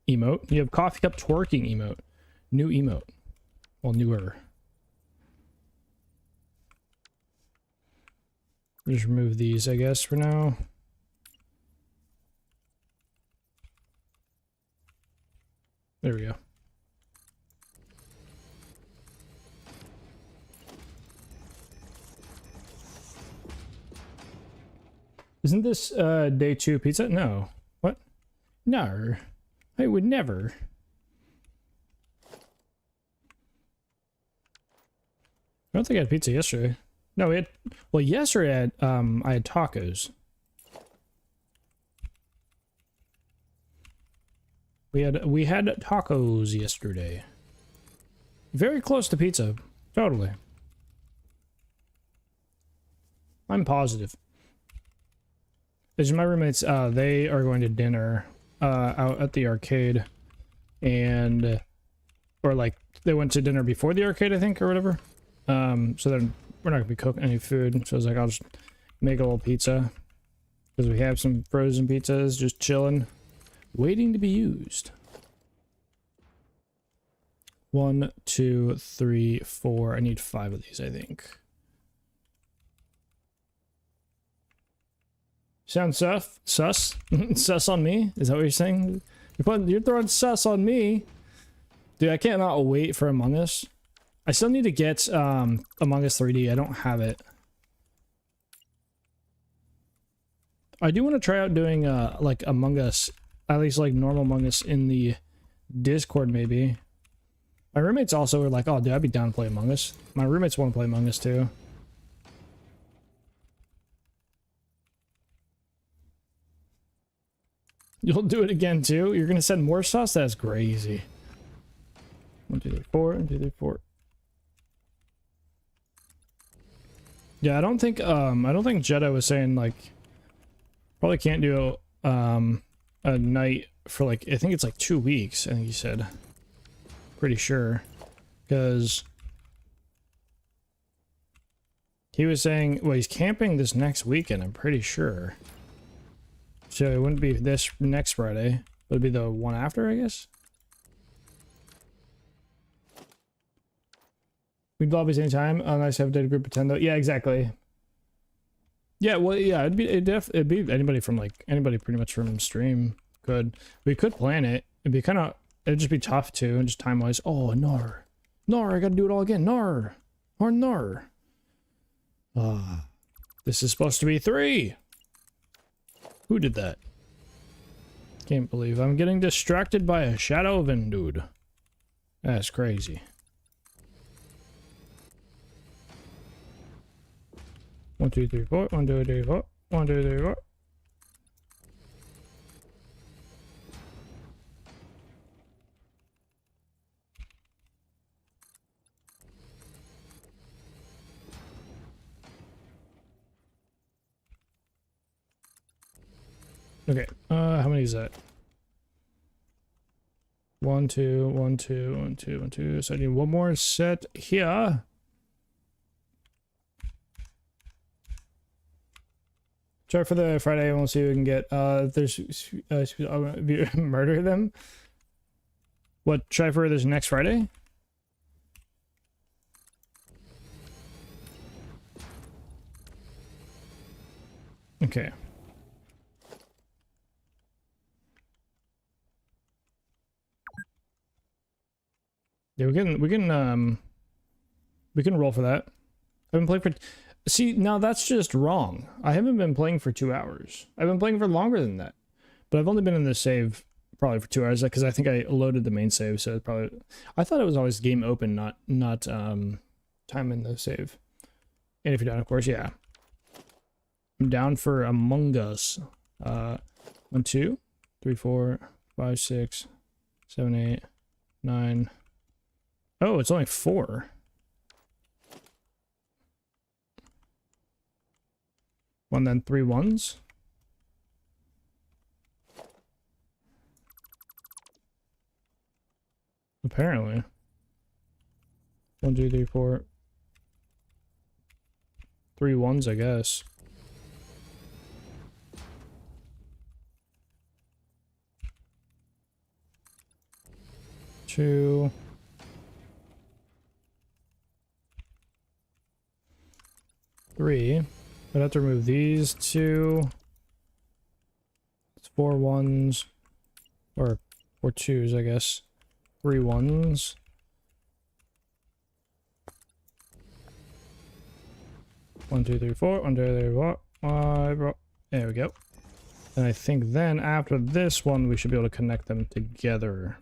emote. You have coffee cup twerking emote. New emote. Well, newer. Just remove these, I guess, for now. There we go. Isn't this day 2 pizza? No. What? No. I would never. I don't think I had pizza yesterday. No, we had, well, yesterday I had tacos. We had tacos yesterday. Very close to pizza. Totally. I'm positive. As my roommates, they are going to dinner out at the arcade, and or like they went to dinner before the arcade, I think, or whatever. So then we're not gonna be cooking any food. So I was like, I'll just make a little pizza because we have some frozen pizzas just chilling, waiting to be used. 1, 2, 3, 4. I need 5 of these, I think. Sound sus? Sus on me? Is that what you're saying? You're throwing sus on me. Dude, I cannot wait for Among Us. I still need to get Among Us 3D. I don't have it. I do want to try out doing like Among Us, at least like normal Among Us in the Discord maybe. My roommates also were like, oh dude, I'd be down to play Among Us. My roommates want to play Among Us too. You'll do it again too? You're gonna send more sauce? That's crazy. 1, 2, 3, 4. 1, 2, 3, 4. Yeah, I don't think Jedi was saying like probably can't do a night for like, I think it's like 2 weeks, I think he said. Pretty sure. Because he was saying, well, he's camping this next weekend, I'm pretty sure. So it wouldn't be this next Friday, but it'd be the one after, I guess. We'd lobbies anytime. Oh, nice to have a data group attend though. Yeah, exactly. Yeah, well, yeah, it'd be anybody from like anybody pretty much from stream could. We could plan it. It'd just be tough too, and just time wise. Oh, nar, I gotta do it all again. Nar. This is supposed to be 3. Who did that? Can't believe I'm getting distracted by a shadow of an dude. That's crazy. 1, 2, 3, 4. 1, 2, 3, 4. 1, 2, 3, 4. Okay, how many is that? 1, 2, 1, 2, 1, 2, 1, 2. So I need one more set here. Try for the Friday and we'll see what we can get. There's murder them. What, try for this next Friday? Okay. Yeah, we can roll for that. I've been playing for... See, now that's just wrong. I haven't been playing for 2 hours. I've been playing for longer than that. But I've only been in the save probably for 2 hours because I think I loaded the main save, so it probably... I thought it was always game open, not time in the save. And if you're down, of course, yeah. I'm down for Among Us. 1, 2, 3, 4, 5, 6, 7, 8, 9... Oh, it's only 4. One, then 3 ones. Apparently. 1, 2, 3, 4. 3 ones, I guess. Two. Three. I'd have to remove these 2. It's 4 ones. Or 4 twos, I guess. 3 ones. One, two, three, four. 1, 2, 3, 4. 5. There we go. And I think then after this one, we should be able to connect them together.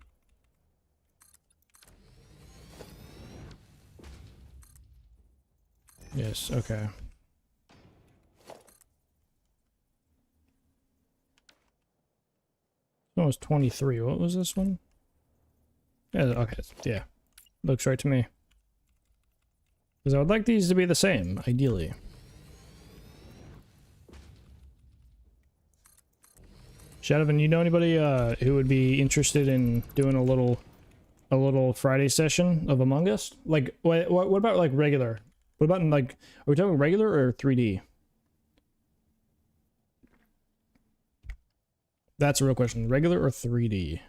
Yes, okay. That was 23. What was this one? Yeah, okay, yeah. Looks right to me. Because I would like these to be the same, ideally. Shadowvan, you know anybody who would be interested in doing a little Friday session of Among Us? Like, what about like regular? What about like, are we talking regular or 3D? That's a real question. Regular or 3D?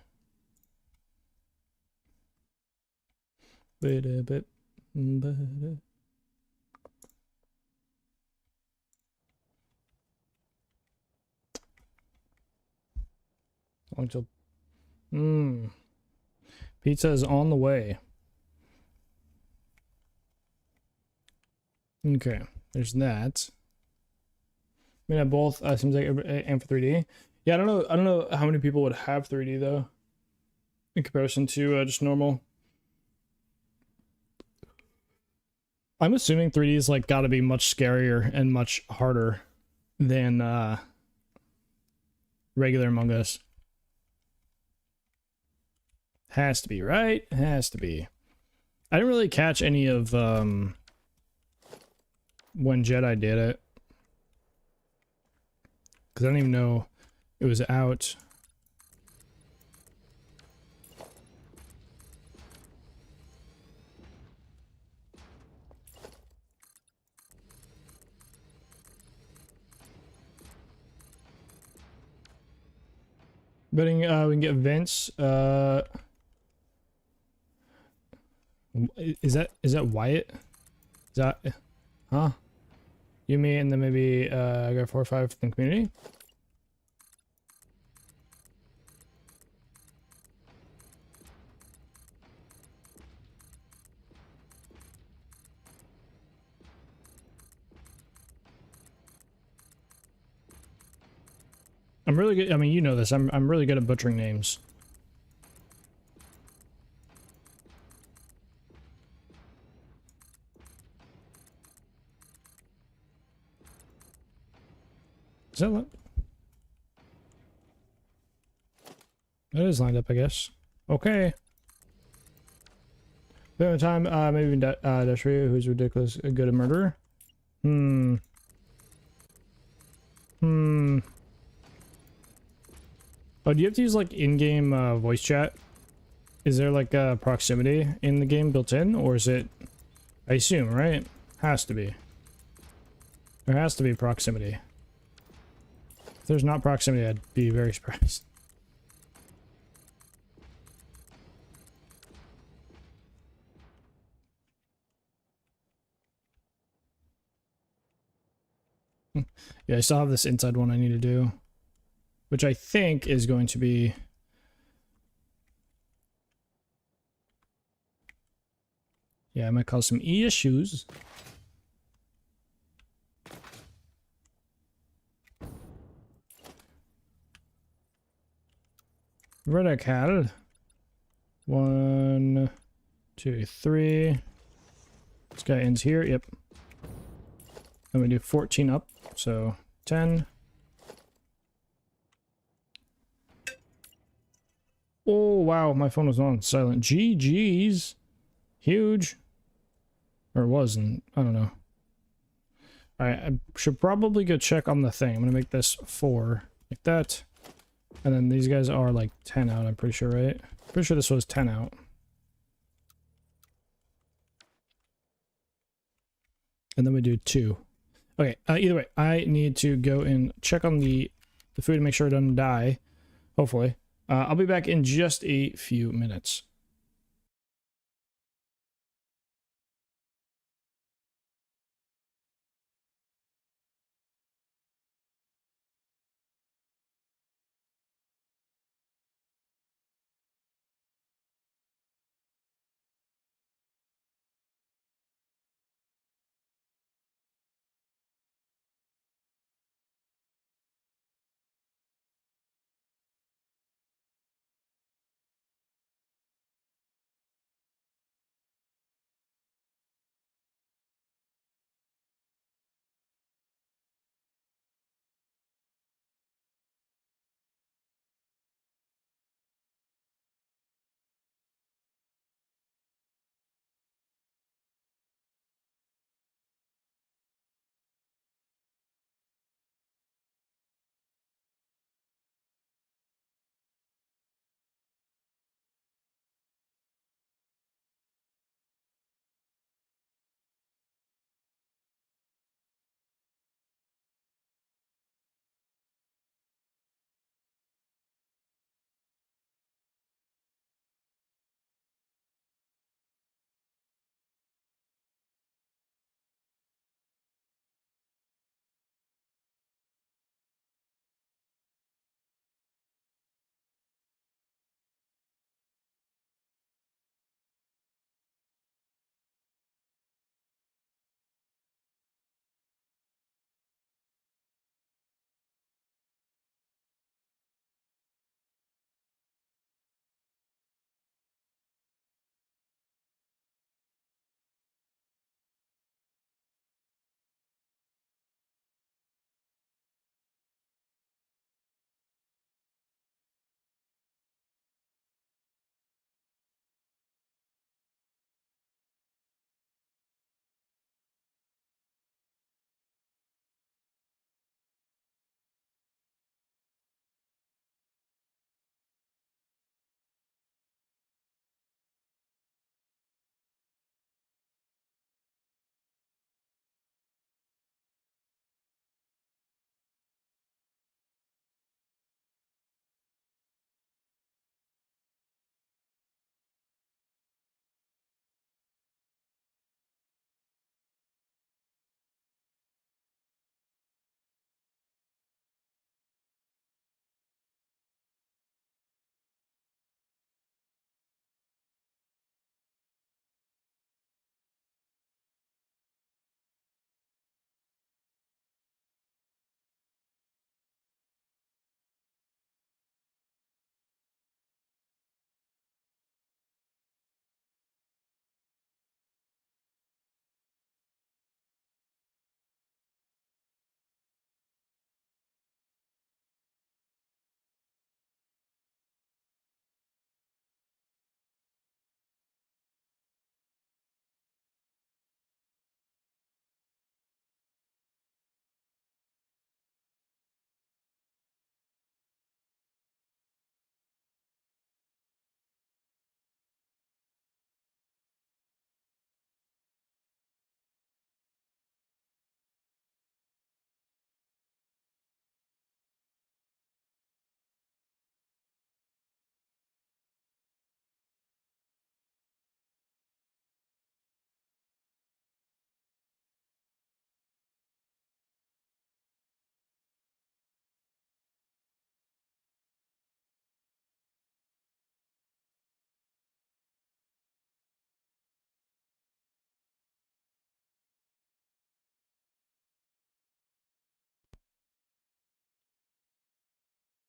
Until pizza is on the way. Okay, there's that. I mean, I both seems like and for 3D. Yeah, I don't know how many people would have 3D though, in comparison to just normal. I'm assuming 3D is like got to be much scarier and much harder than regular Among Us. Has to be, right? Has to be. I didn't really catch any of when Jedi did it, because I didn't even know it was out. Betting we can get Vince. Is that Wyatt? Is that, huh? You, me, and then maybe I got 4 or 5 from the community. I'm really good. I mean, you know this. I'm really good at butchering names. Is that what? That is lined up, I guess. Okay. Bit of time, maybe Dashria, who's ridiculous, good at murderer. Oh, do you have to use like in-game voice chat? Is there like proximity in the game built in, or is it? I assume, right? Has to be. There has to be proximity. If there's not proximity, I'd be very surprised. Yeah, I still have this inside one I need to do, which I think is going to be... Yeah, it might cause some issues. Vertical. 1, 2, 3. This guy ends here. Yep. Then we do 14 up. So 10. Oh, wow. My phone was on silent. GG's. Huge. Or wasn't. I don't know. Alright, I should probably go check on the thing. I'm going to make this 4. Like that. And then these guys are like 10 out, I'm pretty sure, right? Pretty sure this was 10 out. And then we do 2. Okay, either way, I need to go and check on the food and make sure it doesn't die. Hopefully. I'll be back in just a few minutes.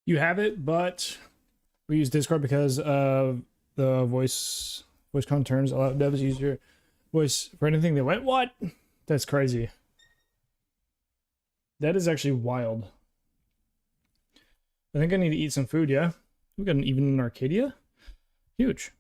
You have it, but we use Discord because of the voice concerns allow devs to use your voice for anything. They went, what? That's crazy. That is actually wild. I think I need to eat some food, yeah? We got an even in Arcadia? Huge.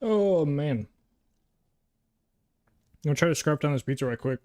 Oh, man. I'm gonna try to scrap down this pizza right quick.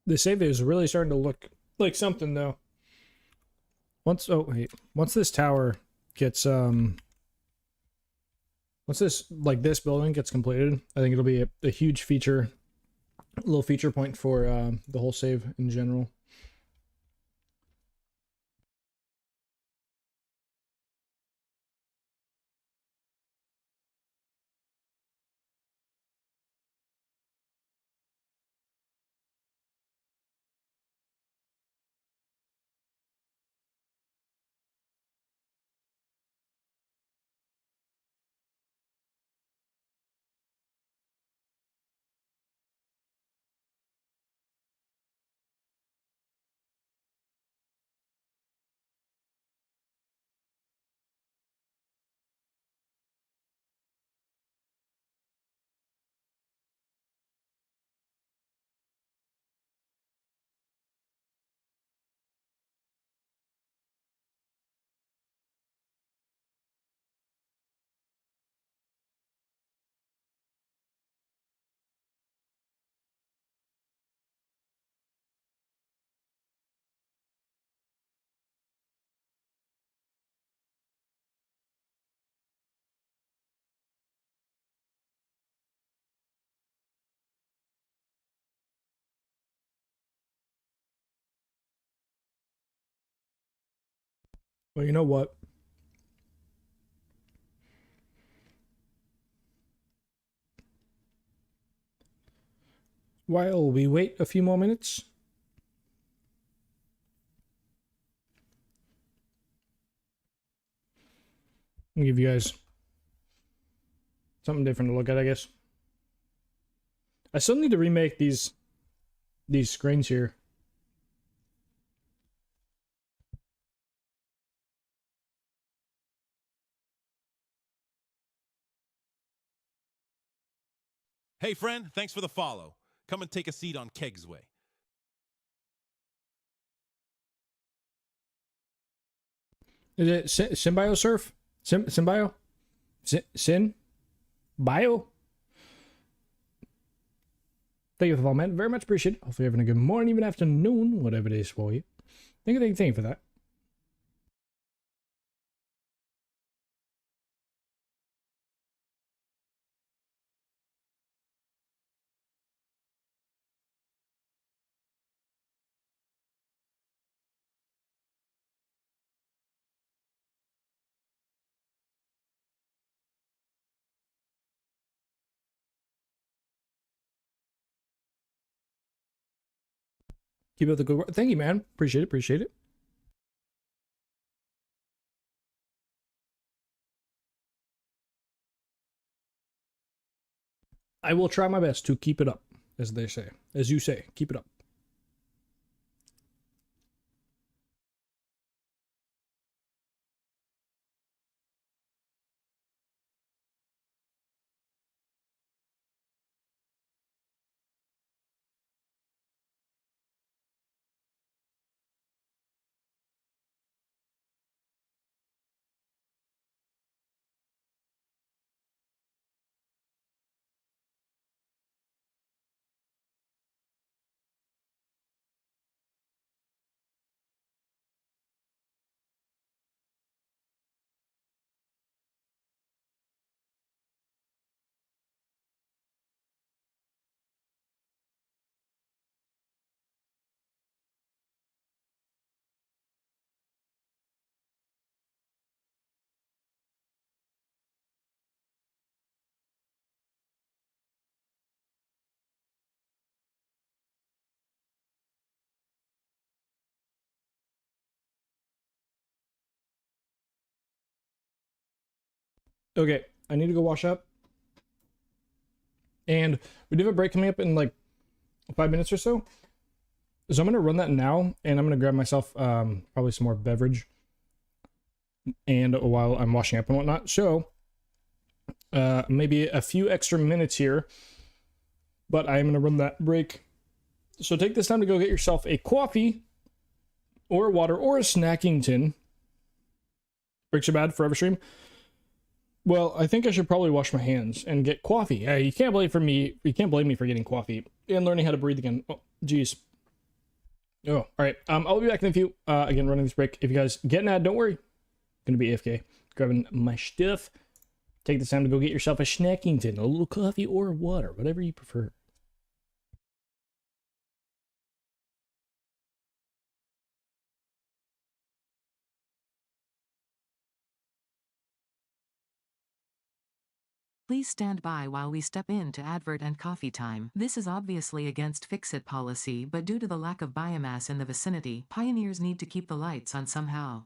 The save is really starting to look like something, though. Once this tower gets once this building gets completed, I think it'll be a huge feature, a little feature point for the whole save in general. Well, you know what? While we wait a few more minutes, I'll give you guys something different to look at, I guess. I still need to remake these screens here. Hey, friend, thanks for the follow. Come and take a seat on Keg's Way. Is it Symbio Surf? Symbio? Sin? Bio? Thank you for the follow, man. Very much appreciated. Hopefully you're having a good morning, even afternoon, whatever it is for you. Thank you for that. Keep up the good work. Thank you, man. Appreciate it. I will try my best to keep it up, as they say. As you say, keep it up. Okay, I need to go wash up. And we do have a break coming up in like 5 minutes or so. So I'm going to run that now, and I'm going to grab myself probably some more beverage. And while I'm washing up and whatnot. So maybe a few extra minutes here. But I am going to run that break. So take this time to go get yourself a coffee or water or a snacking tin. Breaks are bad forever stream. Well, I think I should probably wash my hands and get coffee. You can't blame me for getting coffee and learning how to breathe again. Oh, geez. Oh, all right. I'll be back in a few. Again, running this break. If you guys get an ad, don't worry. Gonna be AFK. Grabbing my stuff. Take this time to go get yourself a snacking tin, a little coffee or water, whatever you prefer. Please stand by while we step into advert and coffee time. This is obviously against fix-it policy, but due to the lack of biomass in the vicinity, pioneers need to keep the lights on somehow.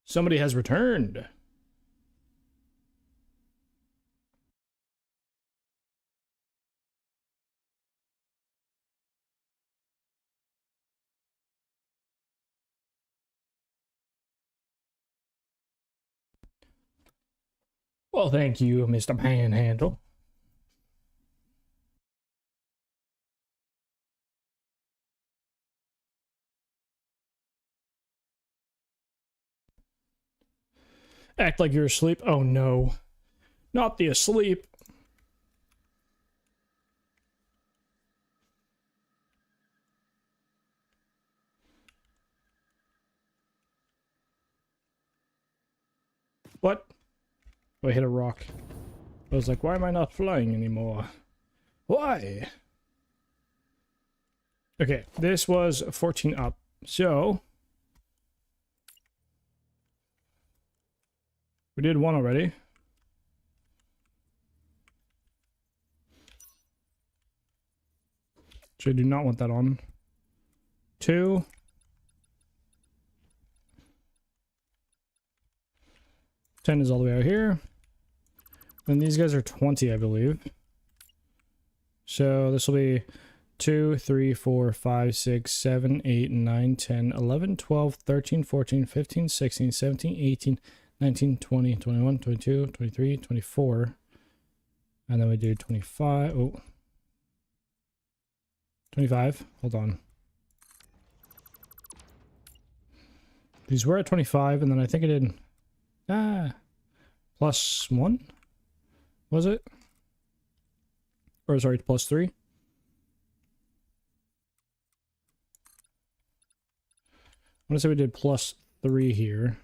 Somebody has returned. Well, thank you, Mr. Panhandle. Act like you're asleep. Oh no. Not the asleep. What? Oh, I hit a rock. I was like, why am I not flying anymore? Why? Okay, this was 14 up. So we did one already. So I do not want that on. 2. Ten is all the way out here. And these guys are 20, I believe. So this will be 2, 3, 4, 5, 6, 7, 8, 9, 10, 11, 12, 13, 14, 15, 16, 17, 18, 19, 20, 21, 22, 23, 24. And then we do 25. Oh. 25. Hold on. These were at 25, and then I think I did... plus 1? Was it? Or sorry, plus 3? I want to say we did plus 3 here.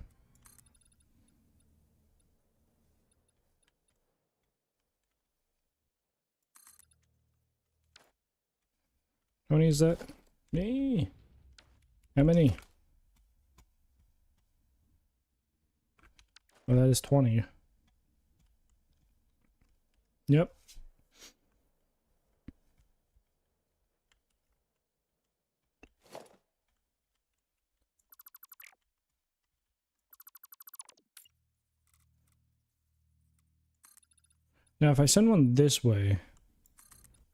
How many is that? Me. How many? Oh, that is 20. Yep. Now, if I send one this way,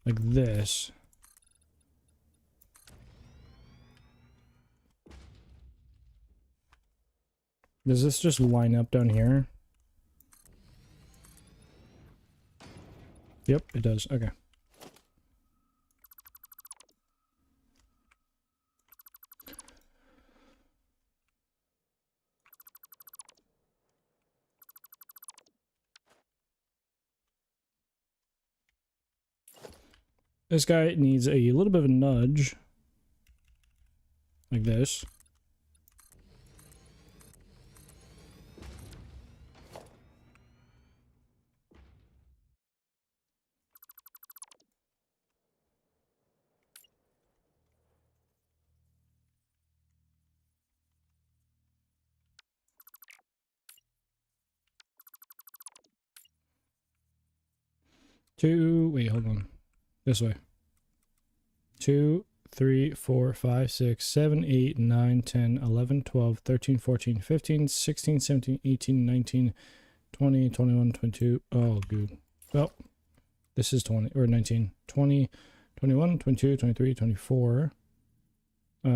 like this, does this just line up down here? Yep, it does. Okay. This guy needs a little bit of a nudge. Like this. Wait, hold on. This way. 2, 3, 4, 5, 6, 7, 8, 9, 10, 11, 12, 13, 14, 15, 16, 17, 18, 19, 20, 21, 22. Oh, good. Well, this is 20, or 19, 20, 21, 22, 23, 24. We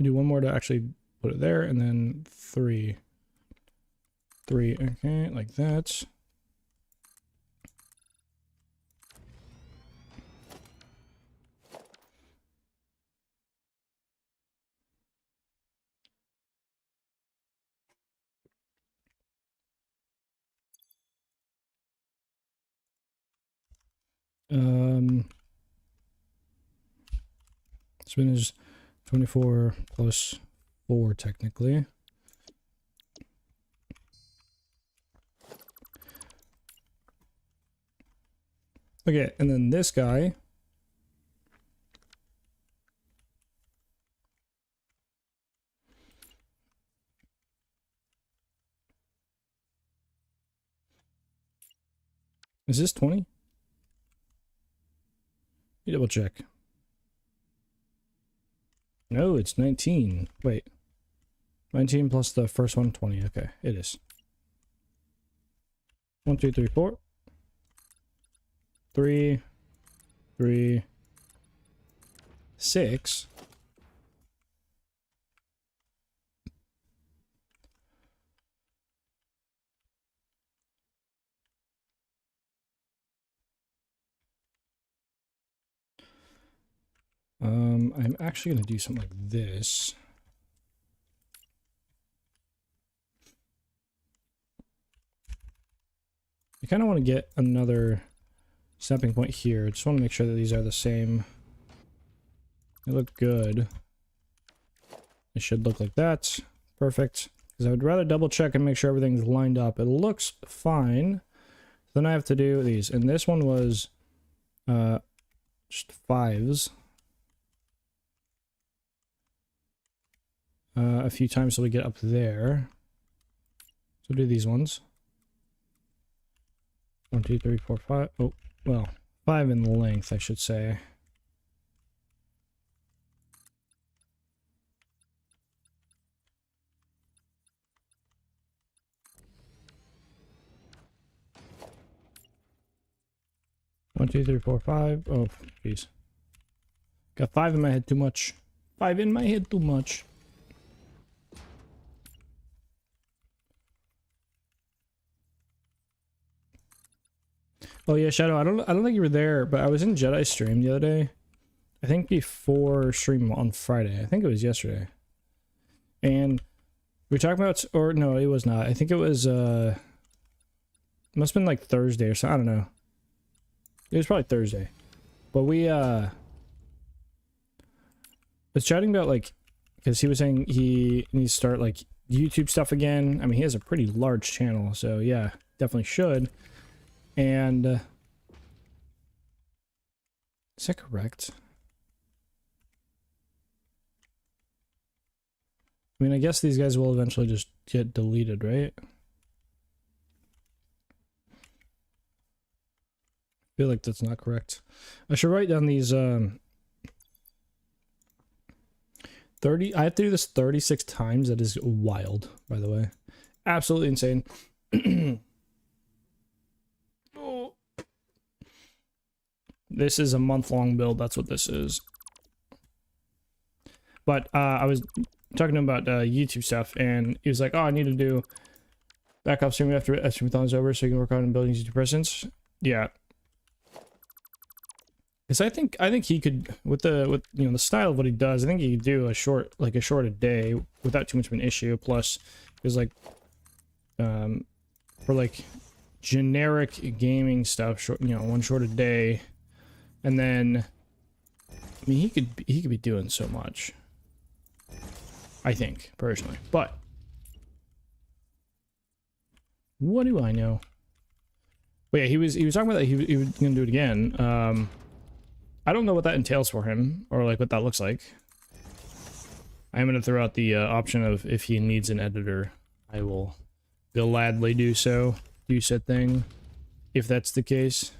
do one more to actually put it there, and then 3. 3, okay, like that. Spin is 24 plus 4 technically. Okay, and then this guy. Is this 20? Let me double check. No, it's 19. Wait. 19 plus the first one, 20. Okay, it is. 1, 2, 3, 4. 3, 3, 6. I'm actually going to do something like this. I kind of want to get another snapping point here. I just want to make sure that these are the same. They look good. It should look like that. Perfect. Because I would rather double check and make sure everything's lined up. It looks fine. Then I have to do these. And this one was just 5s. A few times till we get up there. So do these ones. 1, 2, 3, 4, 5. Oh, well, 5 in length, I should say. One, 2, 3, 4, 5. Oh, jeez. Got 5 in my head too much. 5 in my head too much. Oh yeah, Shadow, I don't think you were there, but I was in Jedi stream the other day. I think before stream on Friday. I think it was yesterday. And we were talking about, or no, it was not. I think it was must have been like Thursday or something. I don't know. It was probably Thursday. But we was chatting about, like, because he was saying he needs to start like YouTube stuff again. I mean, he has a pretty large channel, so yeah, definitely should. And is that correct? I mean, I guess these guys will eventually just get deleted, right? I feel like that's not correct. I should write down these 30. I have to do this 36 times. That is wild, by the way. Absolutely insane. Oh. This is a month-long build. That's what this is. But I was talking to him about YouTube stuff, and he was like, "Oh, I need to do backup streaming after streamathon is over, so you can work on building YouTube presence." Yeah, because I think he could with you know, the style of what he does. I think he could do a short a day without too much of an issue. Plus, it was like for like generic gaming stuff, short, you know, one short a day, and then I mean he could be doing so much. I think, personally. But what do I know? But yeah, he was talking about that he was gonna do it again. I don't know what that entails for him, or like what that looks like. I'm gonna throw out the option of if he needs an editor, I will gladly do so. Do said thing, if that's the case.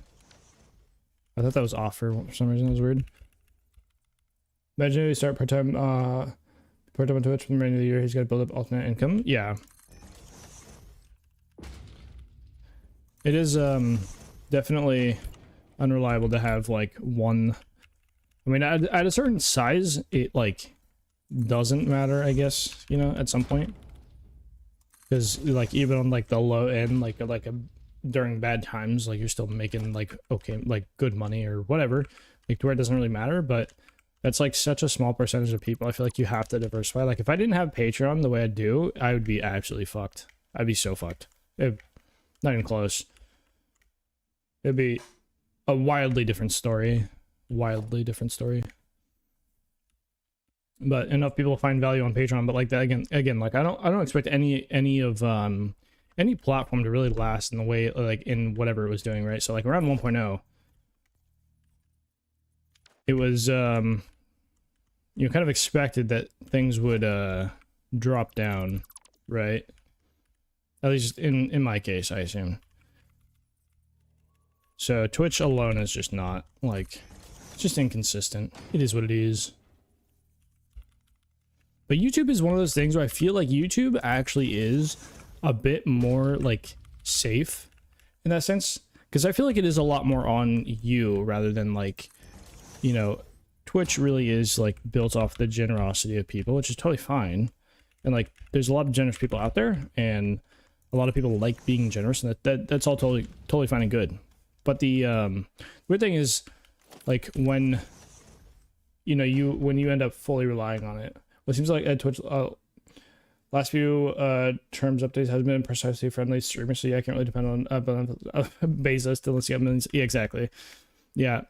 I thought that was off for some reason. That was weird. Imagine if you start part-time on Twitch from the beginning of the year. He's got to build up alternate income. Yeah. It is definitely unreliable to have like one. I mean, at a certain size, it like doesn't matter, I guess, you know, at some point. Because like even on like the low end, like during bad times, like you're still making like okay, like good money or whatever, like to where it doesn't really matter. But that's like such a small percentage of people. I feel like you have to diversify. Like if I didn't have Patreon the way I do, I would be absolutely fucked. I'd be so fucked. Not even close. It'd be a wildly different story. Wildly different story. But enough people find value on Patreon. But like that again, like I don't expect any platform to really last in the way, like in whatever it was doing, right? So like around 1.0, it was you know, kind of expected that things would drop down, right? At least in my case, I assume. So Twitch alone is just not, like, it's just inconsistent. It is what it is. But YouTube is one of those things where I feel like YouTube actually is a bit more like safe in that sense, because I feel like it is a lot more on you rather than like, you know, Twitch really is like built off the generosity of people, which is totally fine. And like there's a lot of generous people out there, and a lot of people like being generous, and that's all totally fine and good. But the weird thing is, like, when you end up fully relying on it, well, it seems like at Twitch last few terms updates has been precisely friendly streamers, so yeah, I can't really depend on Bezos still let's see millions. Yeah, exactly. Yeah,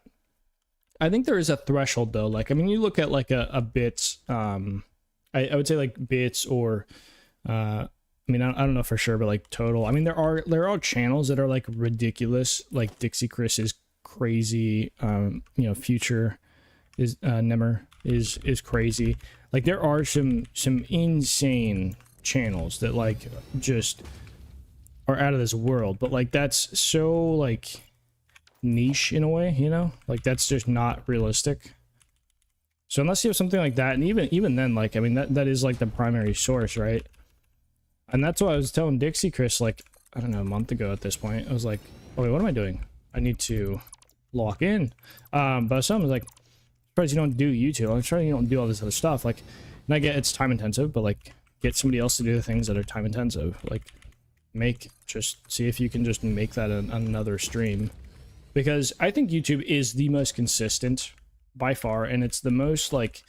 I think there is a threshold though. Like, I mean, you look at like a bit, I would say like bits or I mean, I don't know for sure, but like total. I mean, there are channels that are like ridiculous, like Dixie Chris is crazy. You know, Future is Nemmer is crazy. Like there are some insane channels that like just are out of this world, but like that's so like niche in a way, you know, like that's just not realistic. So unless you have something like that, and even then, like, I mean, that is like the primary source, right? And that's what I was telling Dixie Chris, like, I don't know, a month ago at this point. I was like, oh wait, what am I doing? I need to lock in. But some was like, surprised you don't do YouTube. I'm sure you don't do all this other stuff. Like, and I get it's time intensive, but like, get somebody else to do the things that are time intensive. Like, just see if you can just make that another stream. Because I think YouTube is the most consistent by far, and it's the most like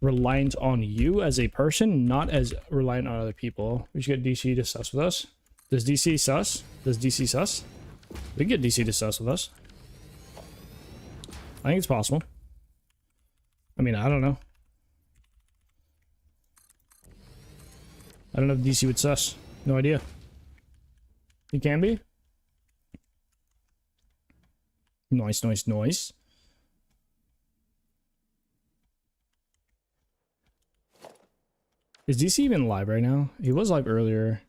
reliant on you as a person, not as reliant on other people. We should get DC to sus with us. Does DC sus? Does DC sus? We can get DC to sus with us. I think it's possible. I mean, I don't know. I don't know if DC would sus. No idea. He can be. Nice, nice, nice. Is DC even live right now? He was live earlier.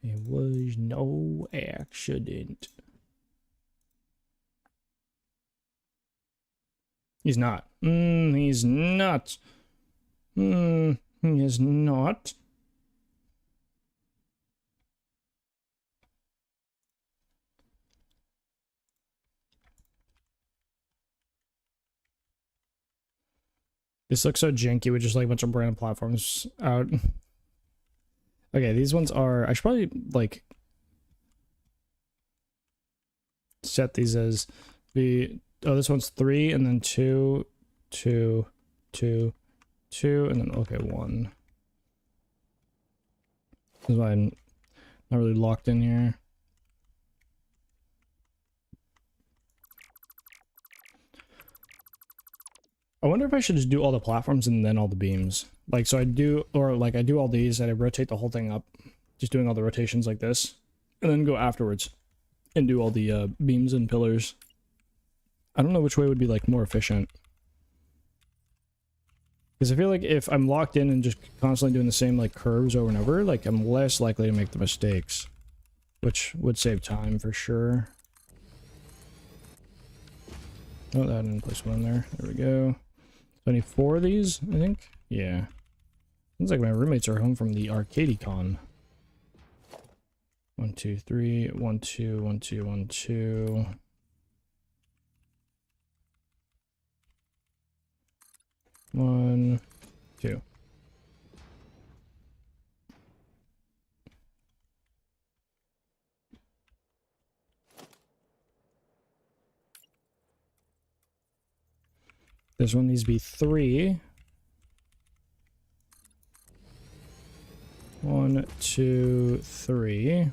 It was no accident. He's not. He's not. He is not. This looks so janky with just like a bunch of brand platforms out. Okay, these ones are... I should probably like set these as the... Oh, this one's 3 and then 2, 2, 2, 2, and then okay, 1. This is why I'm not really locked in here. I wonder if I should just do all the platforms and then all the beams. Like, so I do, or like I do all these and I rotate the whole thing up, just doing all the rotations like this, and then go afterwards and do all the beams and pillars. I don't know which way would be like more efficient. Because I feel like if I'm locked in and just constantly doing the same like curves over and over, like I'm less likely to make the mistakes, which would save time for sure. Oh, that didn't place one in there. There we go. So I need 4 of these, I think. Yeah. Seems like my roommates are home from the ArcadeCon. 1, 2, 3. 1, 2, 1, 2, 1, 2. One, 2. This one needs to be 3. 1, 2, 3.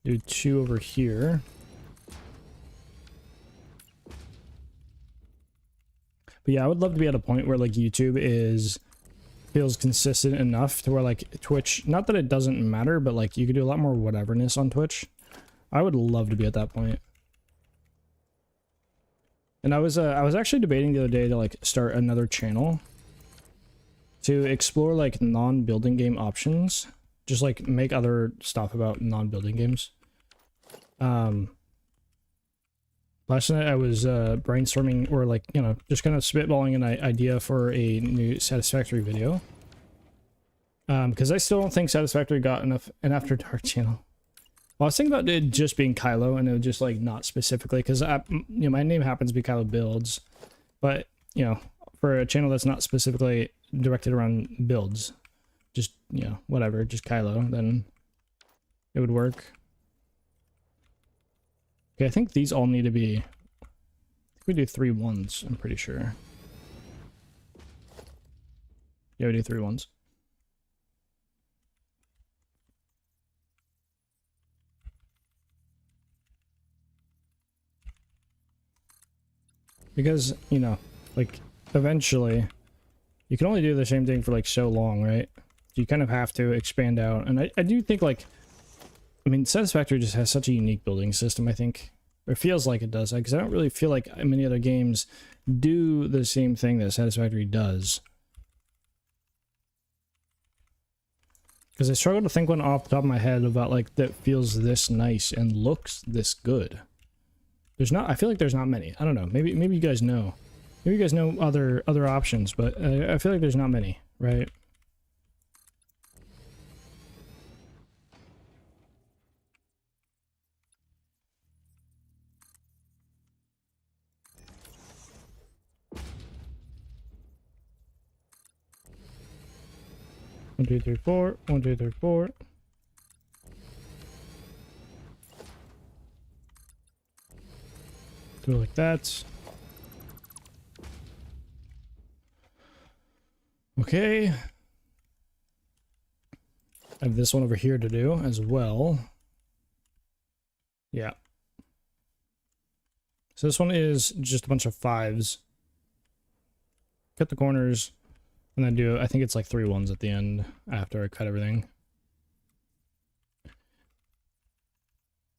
Do 2 over here. But yeah, I would love to be at a point where like YouTube feels consistent enough to where like Twitch, not that it doesn't matter, but like you could do a lot more whateverness on Twitch. I would love to be at that point. And I was actually debating the other day to like start another channel to explore like non-building game options. Just like make other stuff about non-building games. Last night I was brainstorming, or like, you know, just kind of spitballing an idea for a new Satisfactory video. Because I still don't think Satisfactory got an After Dark channel. Well, I was thinking about it just being Kylo, and it was just like not specifically, because you know, my name happens to be Kylo Builds, but you know, for a channel that's not specifically directed around builds, just, you know, whatever, just Kylo, then it would work. Okay, I think these all need to be, I think we do 3 1s, I'm pretty sure. Yeah, we do 3 1s. Because, you know, like, eventually, you can only do the same thing for, like, so long, right? You kind of have to expand out. And I do think, like, I mean, Satisfactory just has such a unique building system, I think. It feels like it does, because I don't really feel like many other games do the same thing that Satisfactory does. Because I struggle to think one off the top of my head about, like, that feels this nice and looks this good. There's not, I feel like there's not many. I don't know. Maybe you guys know. Maybe you guys know other options, but I feel like there's not many, right? One, two, three, four. 1, 2, 3, 4. Do it like that. Okay. I have this one over here to do as well. Yeah. So this one is just a bunch of 5s. Cut the corners, and then do, I think it's like 3 1s at the end after I cut everything.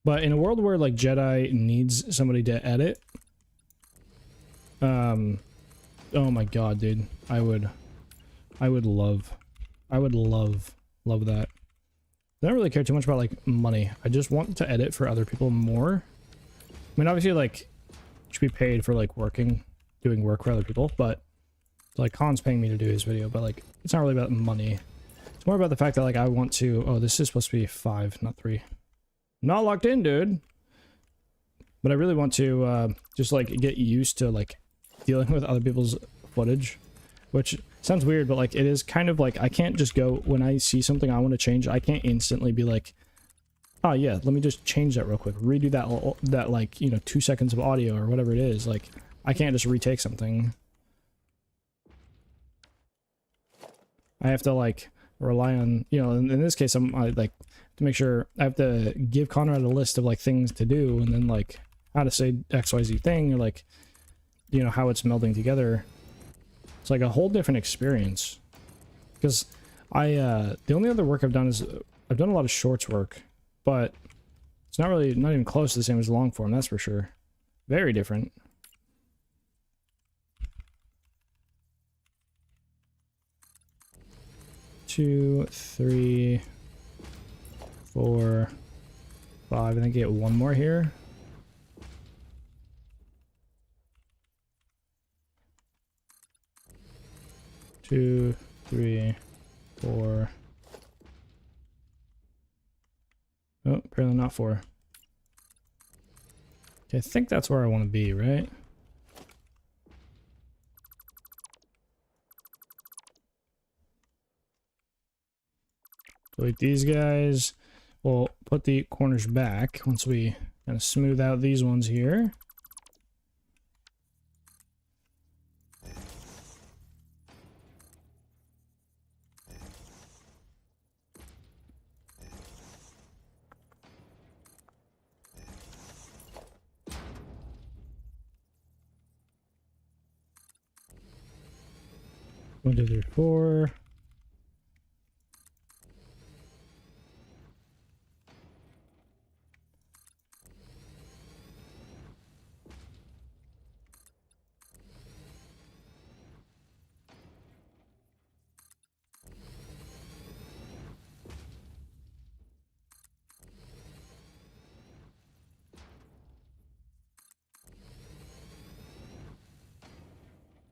But in a world where, like, Jedi needs somebody to edit, oh my god, dude, I would love that. I don't really care too much about, like, money. I just want to edit for other people more. I mean, obviously, like, should be paid for, like, doing work for other people, but, like, Khan's paying me to do his video, but, like, it's not really about money. It's more about the fact that, like, I want to, oh, this is supposed to be 5, not 3. Not locked in, dude. But I really want to just, like, get used to, like, dealing with other people's footage, which sounds weird, but, like, it is kind of like, I can't just go, when I see something I want to change, I can't instantly be like, oh yeah, let me just change that real quick, redo that like, you know, 2 seconds of audio or whatever it is. Like, I can't just retake something. I have to, like, rely on, you know, in this case, like, to make sure I have to give Conrad a list of, like, things to do, and then, like, how to say XYZ thing, or, like, you know, how it's melding together. It's like a whole different experience. Because the only other work I've done is, I've done a lot of shorts work, but it's not even close to the same as long form, that's for sure. Very different. Two, 3, 4, 5. I think I get one more here. Two, 3, 4. Oh, apparently not 4. Okay, I think that's where I want to be, right? Delete these guys. We'll put the corners back once we kind of smooth out these ones here. One, two, three, 4.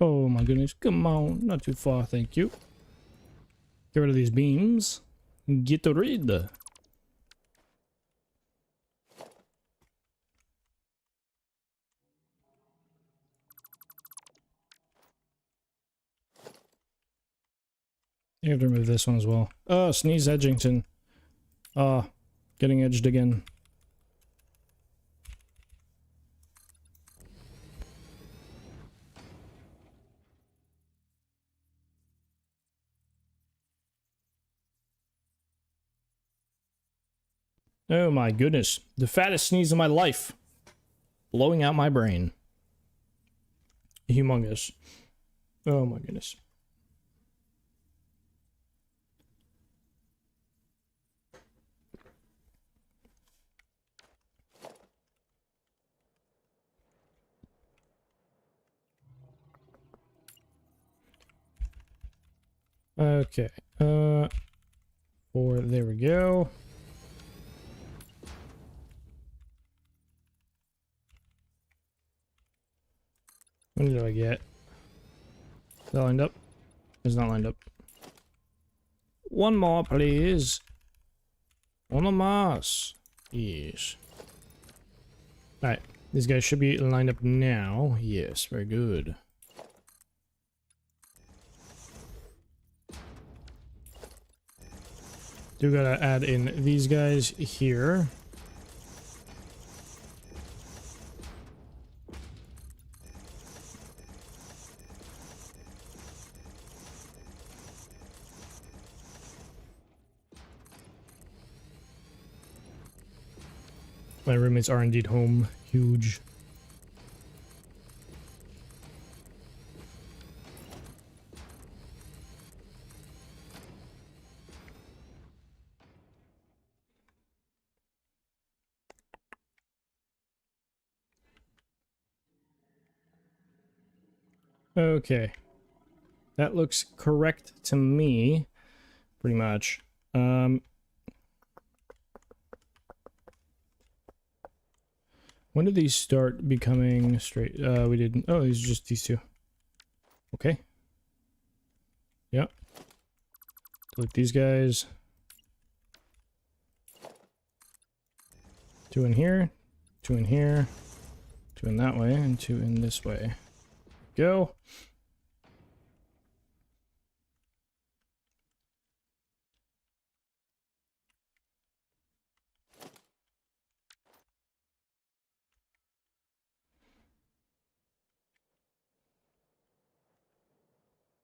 Oh my goodness, come on, not too far, thank you. Get rid of these beams. Get rid. You have to remove this one as well. Oh, Sneeze Edgington. Getting edged again. Oh my goodness. The fattest sneeze of my life. Blowing out my brain. Humongous. Oh my goodness. Okay. There we go. What did I get? Is that lined up? It's not lined up. One more, please. One more. Yes. Alright. These guys should be lined up now. Yes, very good. Do gotta add in these guys here. My roommates are indeed home. Huge. Okay. That looks correct to me. Pretty much. When did these start becoming straight? We didn't. Oh, these are just these two. Okay. Yep. Delete these guys. Two in here. Two in here. Two in that way. And two in this way. Go.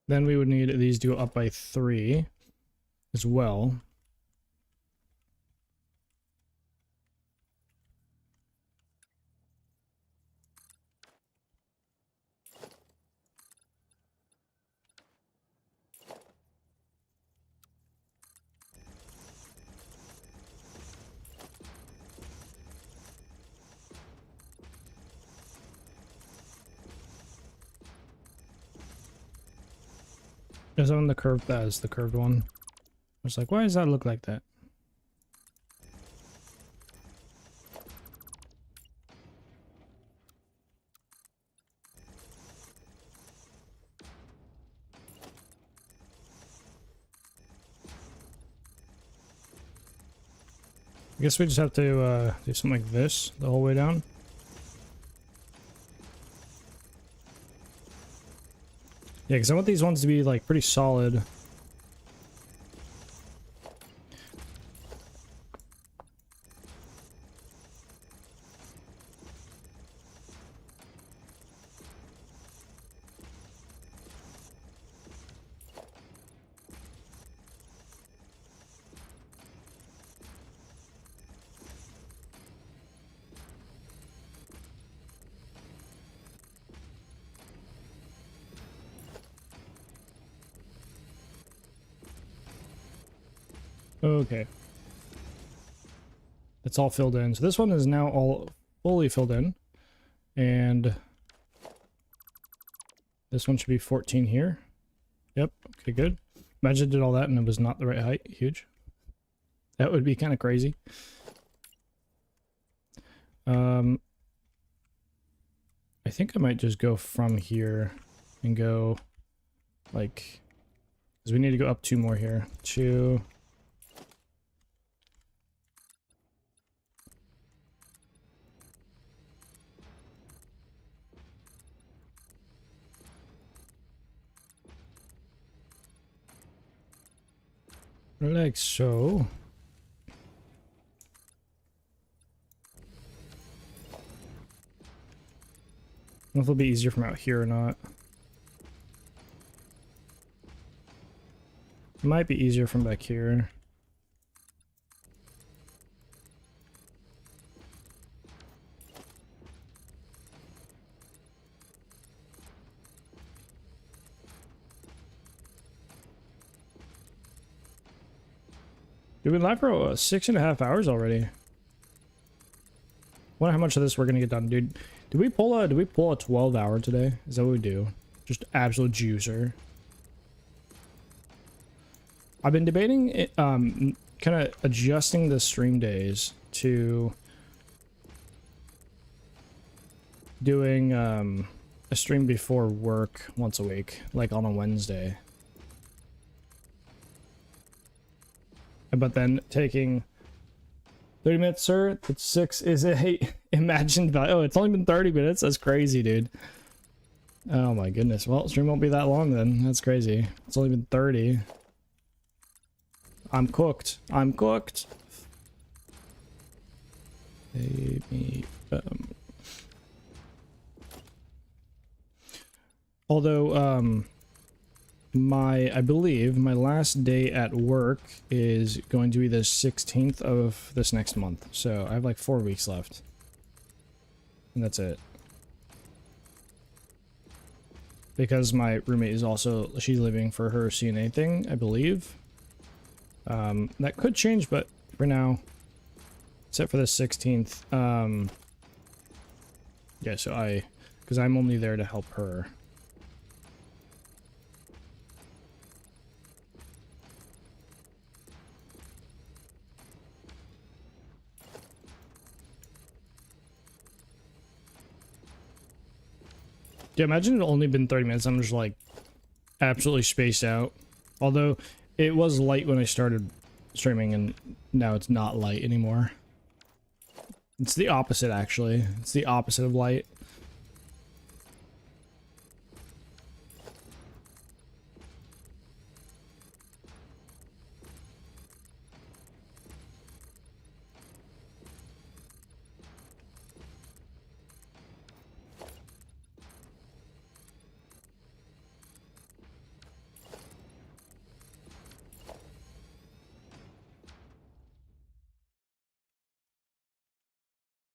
Then we would need these to go up by 3 as well. Is on the curved? That is the curved one. I was like, why does that look like that? I guess we just have to do something like this the whole way down. Yeah, because I want these ones to be like pretty solid. Okay. It's all filled in. So this one is now all fully filled in. And this one should be 14 here. Yep. Okay, good. Imagine I did all that and it was not the right height. Huge. That would be kind of crazy. I think I might just go from here and go like, because we need to go up 2 more here. 2. Like so. I don't know if it'll be easier from out here or not. It might be easier from back here. We've been live for 6.5 hours already. Wonder how much of this we're gonna get done, dude. Did we pull a 12-hour today? Is that what we do? Just absolute juicer. I've been debating kind of adjusting the stream days to doing a stream before work once a week, like on a Wednesday. But then taking 30 minutes, sir. That's 6 is a imagined value. Oh, it's only been 30 minutes. That's crazy, dude. Oh my goodness. Well, stream won't be that long then. That's crazy. It's only been 30. I'm cooked. I'm cooked. Maybe. Although, I believe my last day at work is going to be the 16th of this next month. So I have like 4 weeks left. And that's it. Because my roommate is also, she's leaving for her CNA thing, I believe. That could change, but for now, except for the 16th. Yeah, so because I'm only there to help her. Yeah, imagine it only been 30 minutes. I'm just like absolutely spaced out. Although it was light when I started streaming and now it's not light anymore. It's the opposite, actually. It's the opposite of light.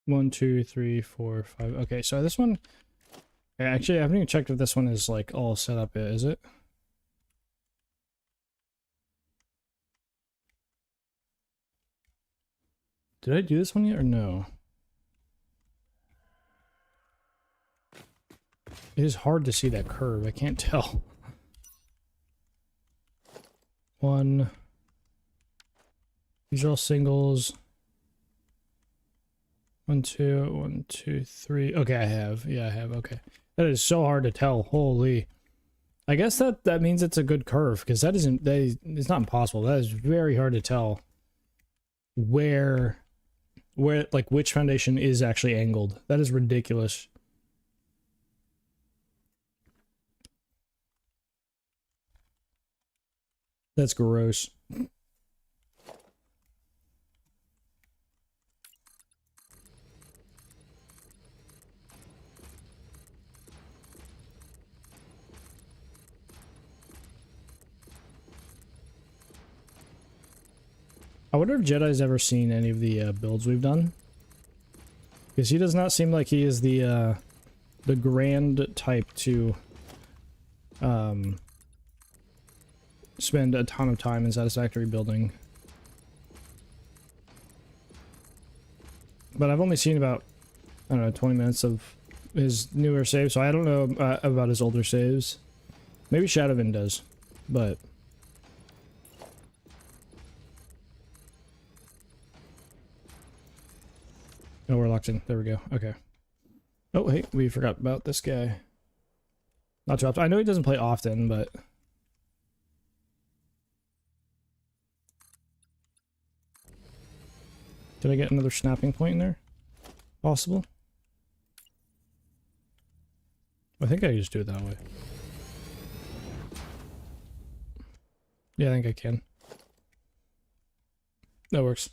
One, two, three, four, five. Okay, so this one... Actually, I haven't even checked if this one is, like, all set up yet, is it? Did I do this one yet, or no? It is hard to see that curve. I can't tell. 1. These are all singles. 1, 2, 1, 2, 3. Okay, I have. Yeah, I have. Okay. That is so hard to tell. Holy. I guess that means it's a good curve, because it's not impossible. That is very hard to tell where like which foundation is actually angled. That is ridiculous. That's gross. I wonder if Jedi's ever seen any of the builds we've done. Because he does not seem like he is the grand type to spend a ton of time in Satisfactory building. But I've only seen about, I don't know, 20 minutes of his newer saves, so I don't know about his older saves. Maybe Shadowvin does, but... Oh, we're locked in. There we go. Okay. Oh, hey, we forgot about this guy. Not too often. I know he doesn't play often, but... Did I get another snapping point in there? Possible? I think I just do it that way. Yeah, I think I can. That works.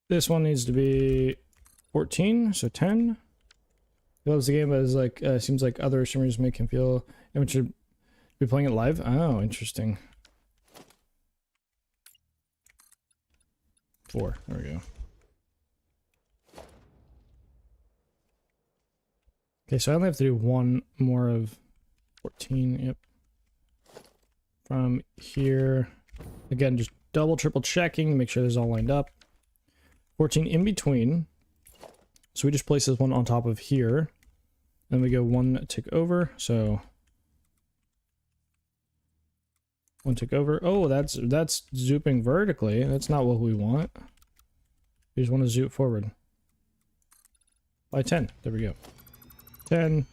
This one needs to be 14, so 10. He loves the game, but is like seems like other streamers make him feel and should be playing it live. Oh, interesting. 4. There we go. Okay, so I only have to do one more of 14. Yep. From here, again, just double, triple checking, make sure this is all lined up. 14 in between. So we just place this one on top of here. Then we go one tick over. So one tick over. Oh, that's zooping vertically. That's not what we want. We just want to zoom forward. By 10. There we go. 10.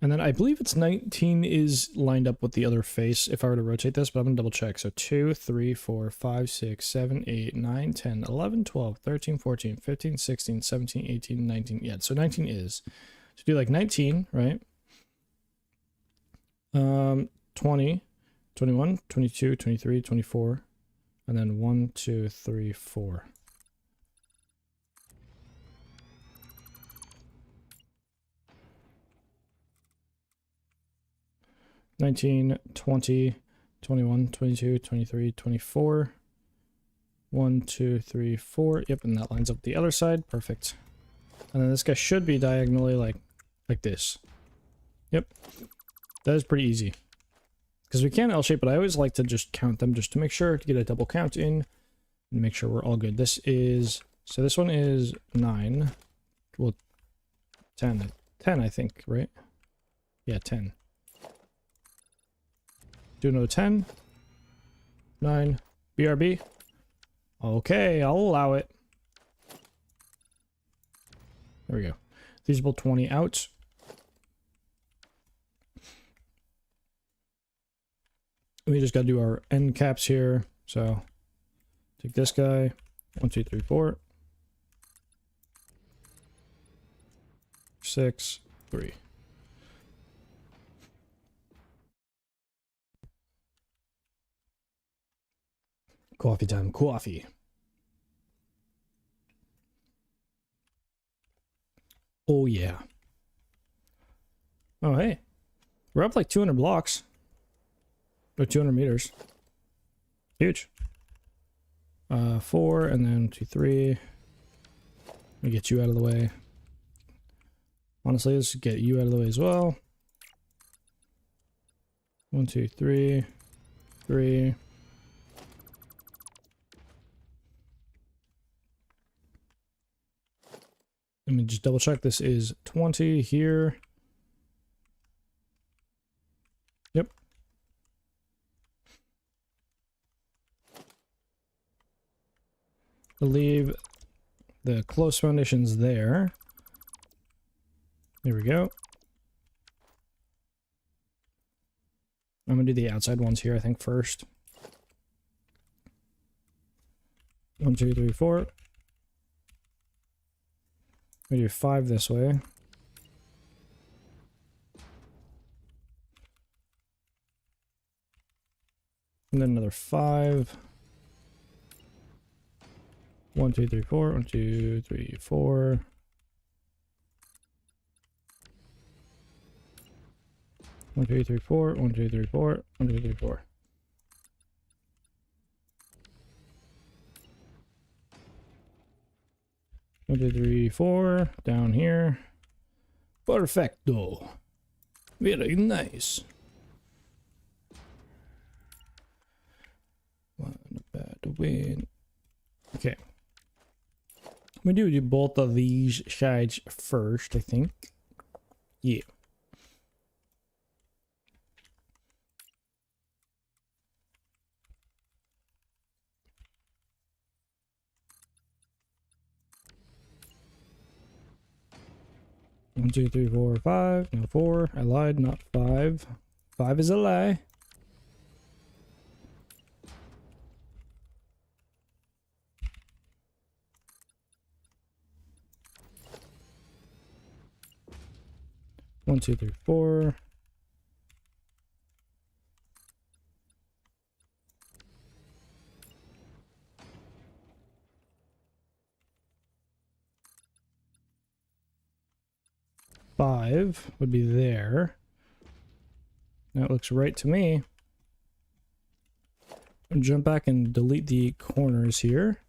And then I believe it's 19 is lined up with the other face if I were to rotate this, but I'm going to double check. So 2, 3, 4, 5, 6, 7, 8, 9, 10, 11, 12, 13, 14, 15, 16, 17, 18, 19. Yeah, so 19 is. So do like 19, right? 20, 21, 22, 23, 24. And then 1, 2, 3, 4. $19, $20, $21, $22, $23, $24. 1, 2, 3, 4. Yep, and that lines up the other side. Perfect. And then this guy should be diagonally like this. Yep. That is pretty easy. Because we can L-shape, but I always like to just count them just to make sure to get a double count in and make sure we're all good. This is, so this one is 9. Well, 10. 10, I think, right? Yeah, 10. Do another 10. 9. BRB. Okay, I'll allow it. There we go. Feasible 20 out. We just got to do our end caps here. So take this guy. 1, 2, 3, 4. 6, 3. Coffee time, coffee. Oh yeah. Oh hey. We're up like 200 blocks. Or 200 meters. Huge. 4 and then 2, 3. Let me get you out of the way. Honestly, let's get you out of the way as well. 1, 2, 3. 3. Let me just double check. This is 20 here. Yep. I'll leave the close foundations there. There we go. I'm gonna do the outside ones here, I think, first. 1, 2, 3, 4. We do 5 this way. And then another 5. 1, 2, 3, 4. 1, 2, 3, 4. 1, 2, 3, 4. 1, 2, 3, 4. 1, 2, 3, 4. One, 2, 3, 4. Down here. Perfecto. Very nice. One bad win. Okay. We do both of these sides first, I think. Yeah. 1, 2, 3, 4, 5. No, 4. I lied, not 5. 5 is a lie. One, two, three, 4. Five would be there. That looks right to me. I'll jump back and delete the corners here.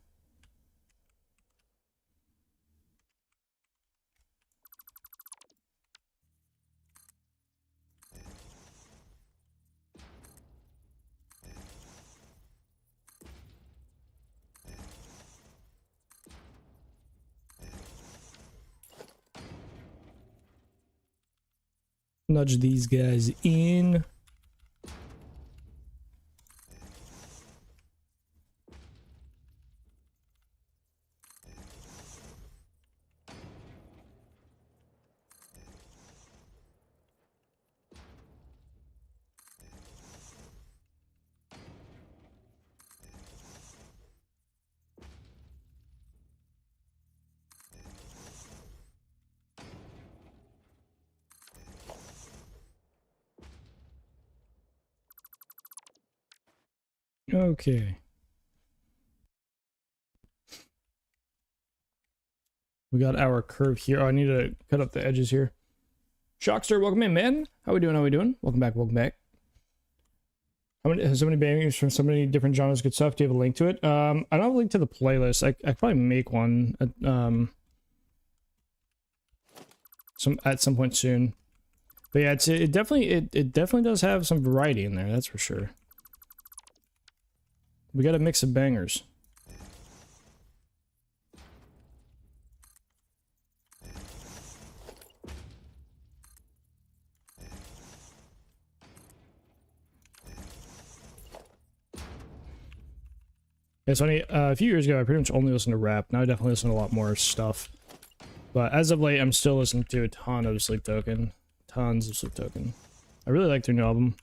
Nudge these guys in. Okay. We got our curve here. Oh, I need to cut up the edges here. Shockster, welcome in, man. How we doing? How we doing? Welcome back. Welcome back. How many? So many bangers from so many different genres. Good stuff. Do you have a link to it? I don't have a link to the playlist. I could probably make one at some point soon. But yeah, it definitely does have some variety in there. That's for sure. We got a mix of bangers. It's funny, a few years ago I pretty much only listened to rap. Now I definitely listen to a lot more stuff. But as of late, I'm still listening to a ton of Sleep Token. Tons of Sleep Token. I really like their new album.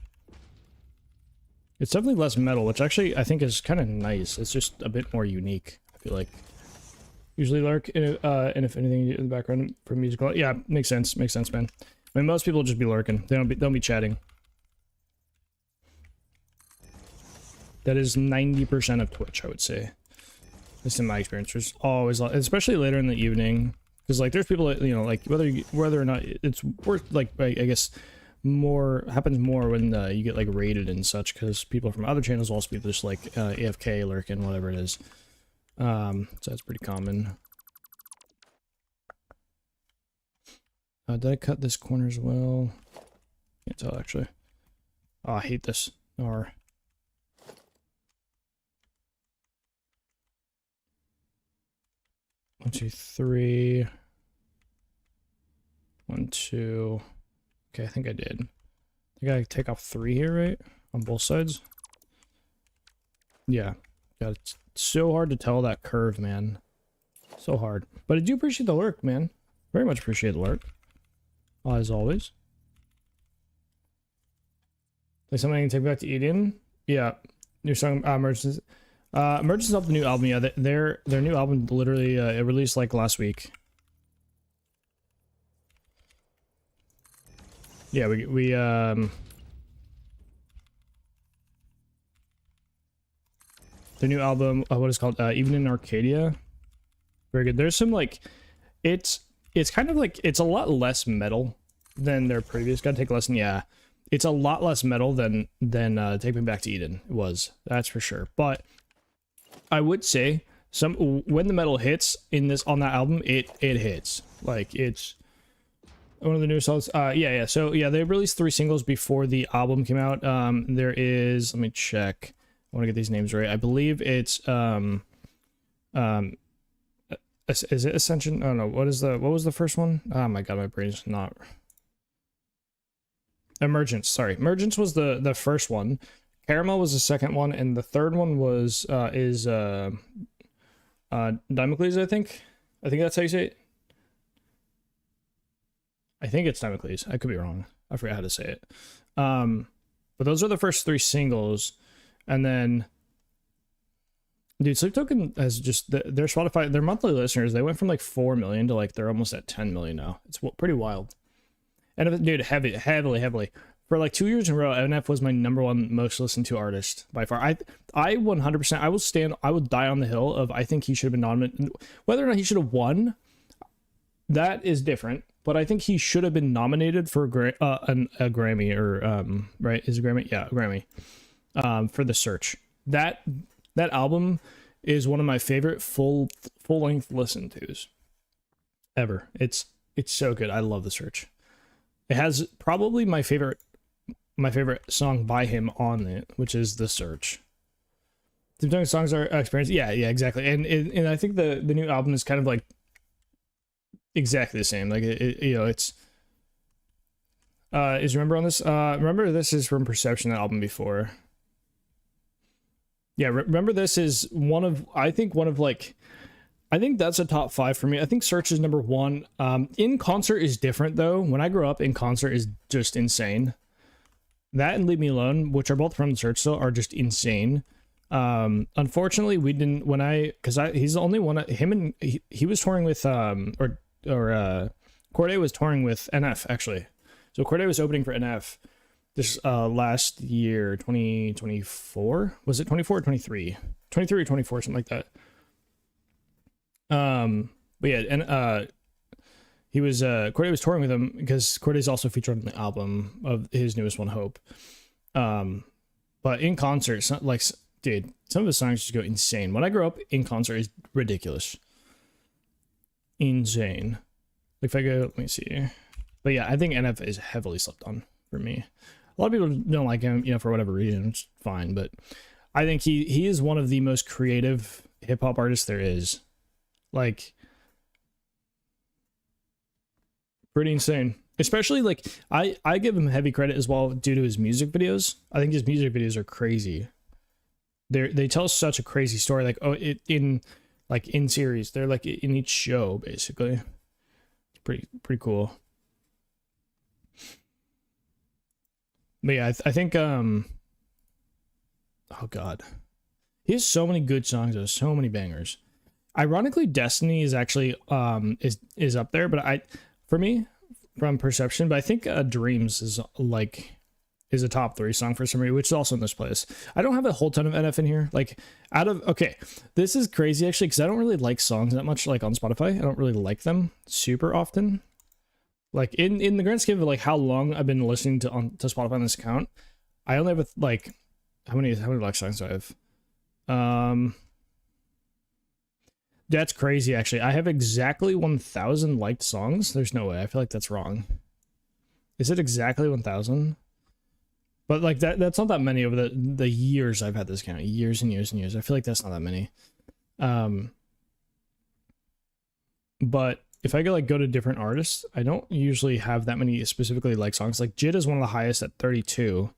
It's definitely less metal, which actually I think is kind of nice. It's just a bit more unique, I feel like. Usually lurk, and if anything in the background for musical... Yeah, makes sense, man. I mean, most people just be lurking. They don't be chatting. That is 90% of Twitch, I would say. Just in my experience. There's always, especially later in the evening, because like there's people that, you know, like whether or not it's worth, like, I guess happens more when you get like raided and such, because people from other channels will also be just like AFK lurking, whatever it is. So that's pretty common. Did I cut this corner as well? Can't tell actually. Oh, I hate this. R. One, two, three. 1, 2. Okay, I think I did. I gotta take off 3 here, right? On both sides. Yeah. God, it's so hard to tell that curve, man. So hard. But I do appreciate the lurk, man. Very much appreciate the lurk. As always. Like something I can take back to Eden? Yeah. New song, Emergence. Emergence off the new album, yeah. Their new album literally it released like last week. Yeah, we their new album, what is it called? Even in Arcadia. Very good. There's some like it's kind of like it's a lot less metal than their previous. Gotta take a lesson, yeah. It's a lot less metal than Take Me Back to Eden was. That's for sure. But I would say when the metal hits on that album, it hits. Like it's one of the newest songs. Yeah. So yeah, they released 3 singles before the album came out. There is, let me check. I want to get these names right. I believe it's is it Ascension? Oh no, what was the first one? Oh my god, my brain's not. Emergence, sorry. Emergence was the first one. Caramel was the second one, and the third one was Dimocles, I think. I think that's how you say it. I think it's Timocles. I could be wrong. I forgot how to say it. But those are the first 3 singles. And then, dude, Sleep Token has just, their Spotify, their monthly listeners, they went from like 4 million to like, they're almost at 10 million now. It's pretty wild. And dude, heavily. For like 2 years in a row, NF was my #1 most listened to artist by far. I 100%, I would die on the hill of, I think he should have been nominated. Whether or not he should have won, that is different. But I think he should have been nominated for a Grammy, or right? Is it a Grammy? Yeah, a Grammy. For The Search. That album is one of my favorite full length listen tos ever. It's so good. I love The Search. It has probably my favorite song by him on it, which is The Search. Sometimes songs are experience. Yeah, exactly. And I think the new album is kind of like exactly the same. Like it's is Remember on this? Remember This is from Perception, that album before. Yeah, Remember This is I think that's a top 5 for me. I think Search is #1. In Concert is different though. When I grew up, In Concert is just insane. That and Leave Me Alone, which are both from The Search still, are just insane. Unfortunately, we didn't, he's the only one, he was touring with, Corday was touring with NF, actually. So Corday was opening for NF this last year, 2024. Was it 24 or 23? 23 or 24, something like that. But yeah, and he was Corday was touring with him because Corday's also featured on the album of his newest one, Hope. But In Concert, dude, some of his songs just go insane. When I grew up, In Concert is ridiculous. Insane. Like if I go, let me see. But yeah, I think NF is heavily slept on for me. A lot of people don't like him, for whatever reason. It's fine, but I think he is one of the most creative hip hop artists there is. Like, pretty insane. Especially like I give him heavy credit as well due to his music videos. I think his music videos are crazy. They tell such a crazy story. Like in series, they're like in each show basically. It's pretty cool. But yeah, I think oh god, he has so many good songs. There's so many bangers. Ironically, Destiny is actually is up there, but for me from Perception, but I think Dreams is a top 3 song for some reason, which is also in this place. I don't have a whole ton of NF in here. Like this is crazy actually, because I don't really like songs that much like on Spotify. I don't really like them super often. Like in the grand scheme of like how long I've been listening to Spotify on this account, I only have like how many like songs do I have? That's crazy actually. I have exactly 1,000 liked songs. There's no way. I feel like that's wrong. Is it exactly 1,000? But like that's not that many over the years I've had this account. Years and years and years. I feel like that's not that many. But if I could go to different artists, I don't usually have that many specifically like songs. Like Jid is one of the highest at 32.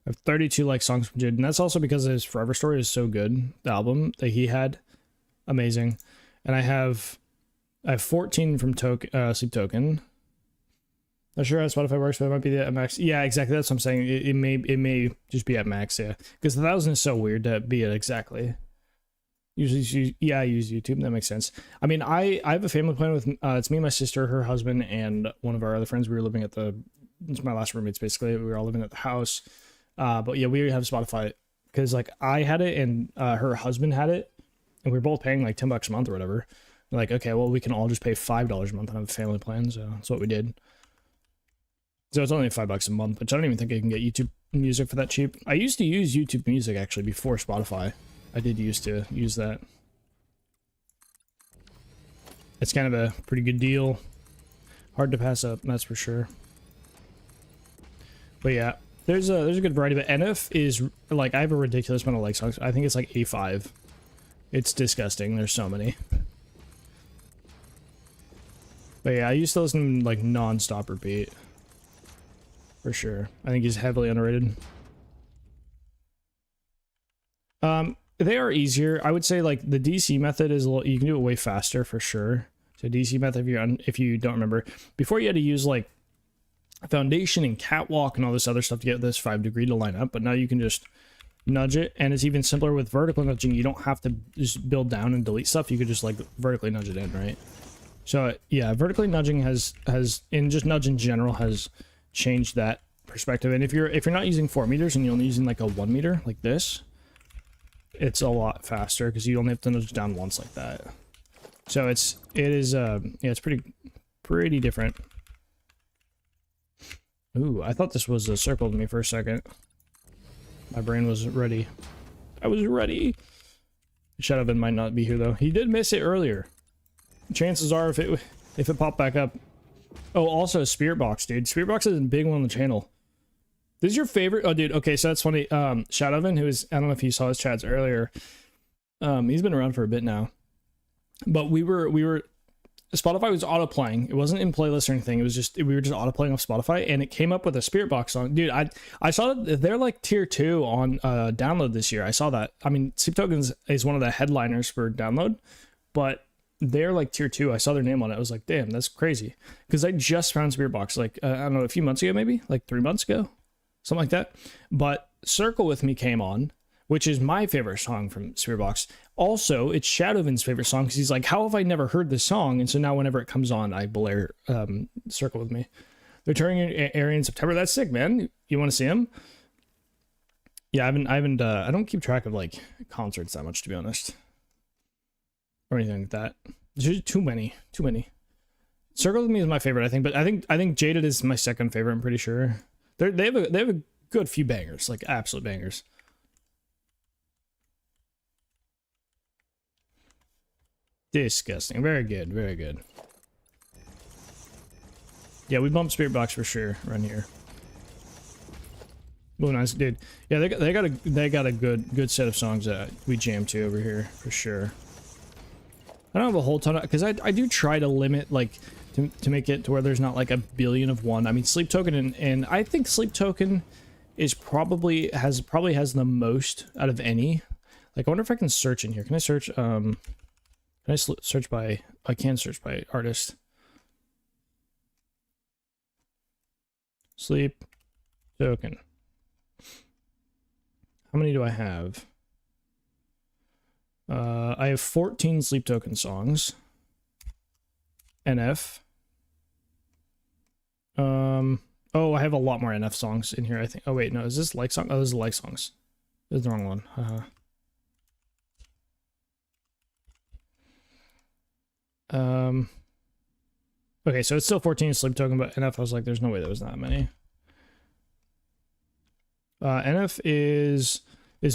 I have 32 like songs from Jid, and that's also because his Forever Story is so good. The album that he had, amazing. And I have 14 from Sleep Token. Not sure how Spotify works, but it might be at max. Yeah, exactly. That's what I'm saying. It may just be at max. Yeah, because 1,000 is so weird to be at exactly. Usually, I use YouTube. That makes sense. I mean, I have a family plan with it's me, my sister, her husband, and one of our other friends. We were living it's my last roommates basically. We were all living at the house. But yeah, we have Spotify because like I had it and her husband had it, and we were both paying like $10 a month or whatever. We're like, okay, well we can all just pay $5 a month and have a family plan. So that's what we did. So it's only $5 a month, which I don't even think I can get YouTube Music for that cheap. I used to use YouTube Music actually before Spotify. I did used to use that. It's kind of a pretty good deal. Hard to pass up, that's for sure. But yeah, there's a good variety. But NF is like, I have a ridiculous amount of like songs. I think it's like 85. It's disgusting. There's so many. But yeah, I used to listen to like non-stop repeat. For sure. I think he's heavily underrated. They are easier. I would say like the DC method is a little, you can do it way faster for sure. So DC method, if you don't remember, before you had to use like foundation and catwalk and all this other stuff to get this 5 degree to line up, but now you can just nudge it, and it's even simpler with vertical nudging. You don't have to just build down and delete stuff. You could just like vertically nudge it in, right? So yeah, vertically nudging has in just nudge in general has changed that perspective. And if you're not using 4 meters and you're only using like a 1 meter like this, it's a lot faster because you only have to nudge down once like that. So it's pretty different. Ooh, I thought this was a circle to me for a second. My brain was ready. I was ready. Shadowman might not be here though. He did miss it earlier. Chances are if it popped back up. Oh, also Spirit Box, dude. Spirit Box is a big one on the channel. This is your favorite? Oh, dude. Okay, so that's funny. Shadowman, who is, I don't know if you saw his chats earlier. He's been around for a bit now. But we were Spotify was auto playing. It wasn't in playlist or anything. It was just, we were just auto playing off Spotify, and it came up with a Spirit Box song. Dude, I saw that they're like tier 2 on download this year. I saw that. I mean, Sleep Tokens is one of the headliners for download, but they're like tier 2. I saw their name on it. I was like, damn, that's crazy. Because I just found Spirit Box like I don't know, a few months ago, maybe like 3 months ago, something like that. But Circle With Me came on, which is my favorite song from Sphere Box. Also, it's Shadowman's favorite song because he's like, how have I never heard this song? And so now whenever it comes on, I blare Circle With Me. They're touring in area in September. That's sick, man. You want to see him? Yeah, I don't keep track of like concerts that much, to be honest, or anything like that. There's too many. Circle With Me is my favorite, I think, but I think Jaded is my second favorite. I'm pretty sure they have a good few bangers, like absolute bangers. Disgusting. Very good. Very good. Yeah, we bumped Spirit Box for sure around here. Oh, nice, dude. Yeah, they got a good set of songs that we jam to over here for sure. I don't have a whole ton of, because I do try to limit like to make it to where there's not like a billion of one. I mean, Sleep Token and I think Sleep Token is probably has the most out of any. Like, I wonder if I can search in here. Can I search? Can I search by? I can search by artist. Sleep Token. How many do I have? I have 14 Sleep Token songs. NF. Oh, I have a lot more NF songs in here, I think. Oh, wait, no, is this like song? Oh, this is like songs. This is the wrong one. Okay, so it's still 14 Sleep Token, but NF, I was like, there's no way that was that many. NF is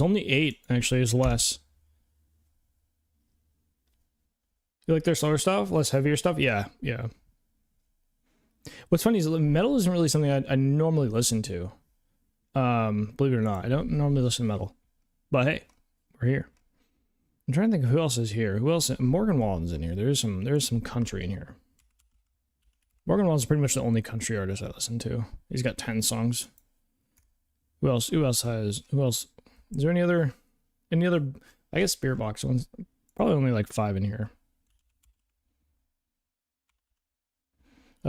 only 8, actually, is less. You like their slower stuff? Less heavier stuff? Yeah. What's funny is metal isn't really something I normally listen to. Believe it or not, I don't normally listen to metal. But hey, we're here. I'm trying to think of who else is here. Who else? Morgan Wallen's in here. There is some country in here. Morgan Wallen's pretty much the only country artist I listen to. He's got 10 songs. Who else? Who else? Is there any other? I guess Spirit Box ones. Probably only like 5 in here.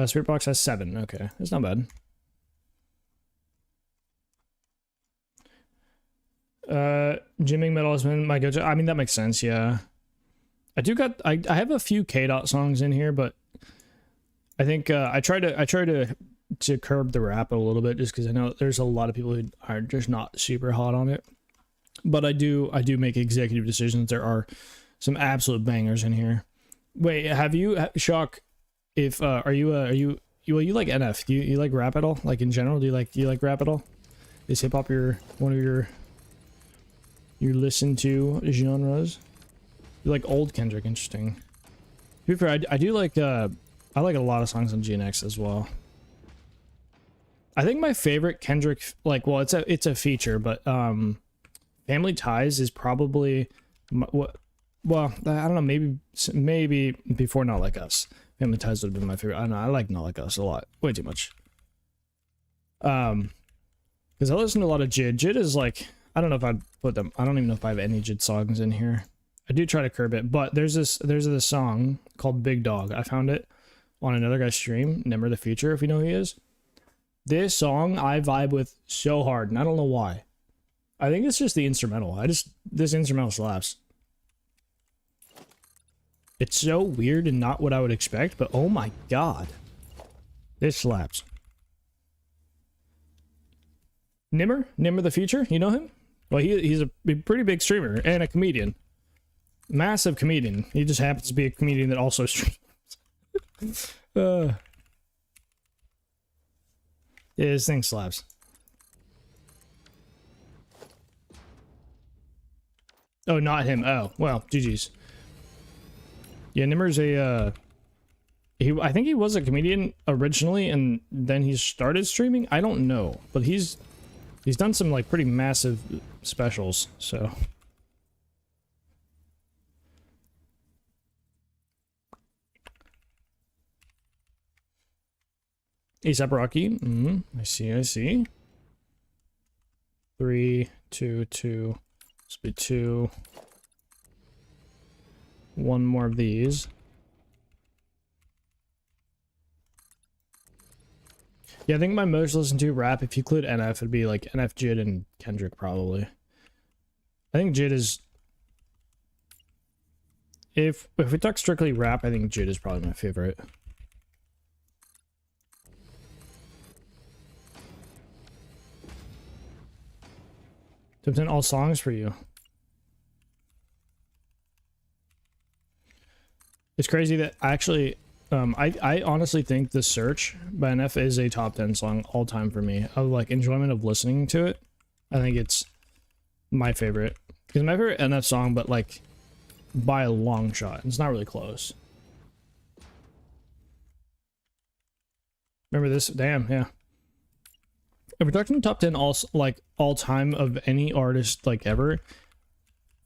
Spirit Box has 7. Okay, that's not bad. Jimming Metal has been my go-to. I mean, that makes sense. Yeah, I have a few K-Dot songs in here, but I think I try to curb the rap a little bit just because I know there's a lot of people who are just not super hot on it. But I do make executive decisions. There are some absolute bangers in here. Wait, have you, Shock? If are you like NF? Do you like rap at all? Like in general, do you like rap at all? Is hip hop one of your listen to genres? You like old Kendrick? Interesting. To be fair, I do like I like a lot of songs on GNX as well. I think my favorite Kendrick, like, well, it's a feature, but Family Ties is probably well, I don't know, maybe before Not Like Us. Family Ties would have been my favorite. I don't know, I like Not Like Us a lot. Way too much. Because I listen to a lot of JID. JID is like, I don't know if I'd put them, I don't even know if I have any JID songs in here. I do try to curb it, but there's this song called Big Dog. I found it on another guy's stream, Nimmer the Future, if you know who he is. This song I vibe with so hard, and I don't know why. I think it's just the instrumental. This instrumental slaps. It's so weird and not what I would expect, but oh my god. This slaps. Nimmer the Future, you know him? Well, he's a pretty big streamer and a comedian. Massive comedian. He just happens to be a comedian that also streams. Yeah, this thing slaps. Oh, not him. Oh, well, GG's. Yeah, Nimmer's a, I think he was a comedian originally, and then he started streaming? I don't know, but he's done some, like, pretty massive specials, so... ASAP Rocky. I see. 3, 2, 2. This will be 2. One more of these. Yeah, I think my most listened to rap, if you include NF, it'd be like NF, Jid, and Kendrick, probably. I think Jid is... If we talk strictly rap, I think Jid is probably my favorite. Top 10 all songs for you. It's crazy that actually, I honestly think The Search by NF is a top 10 song all time for me. Of like enjoyment of listening to it. I think it's my favorite. It's my favorite NF song, but like by a long shot. It's not really close. Remember this? Damn, yeah. If we're talking top 10 all time of any artist like ever,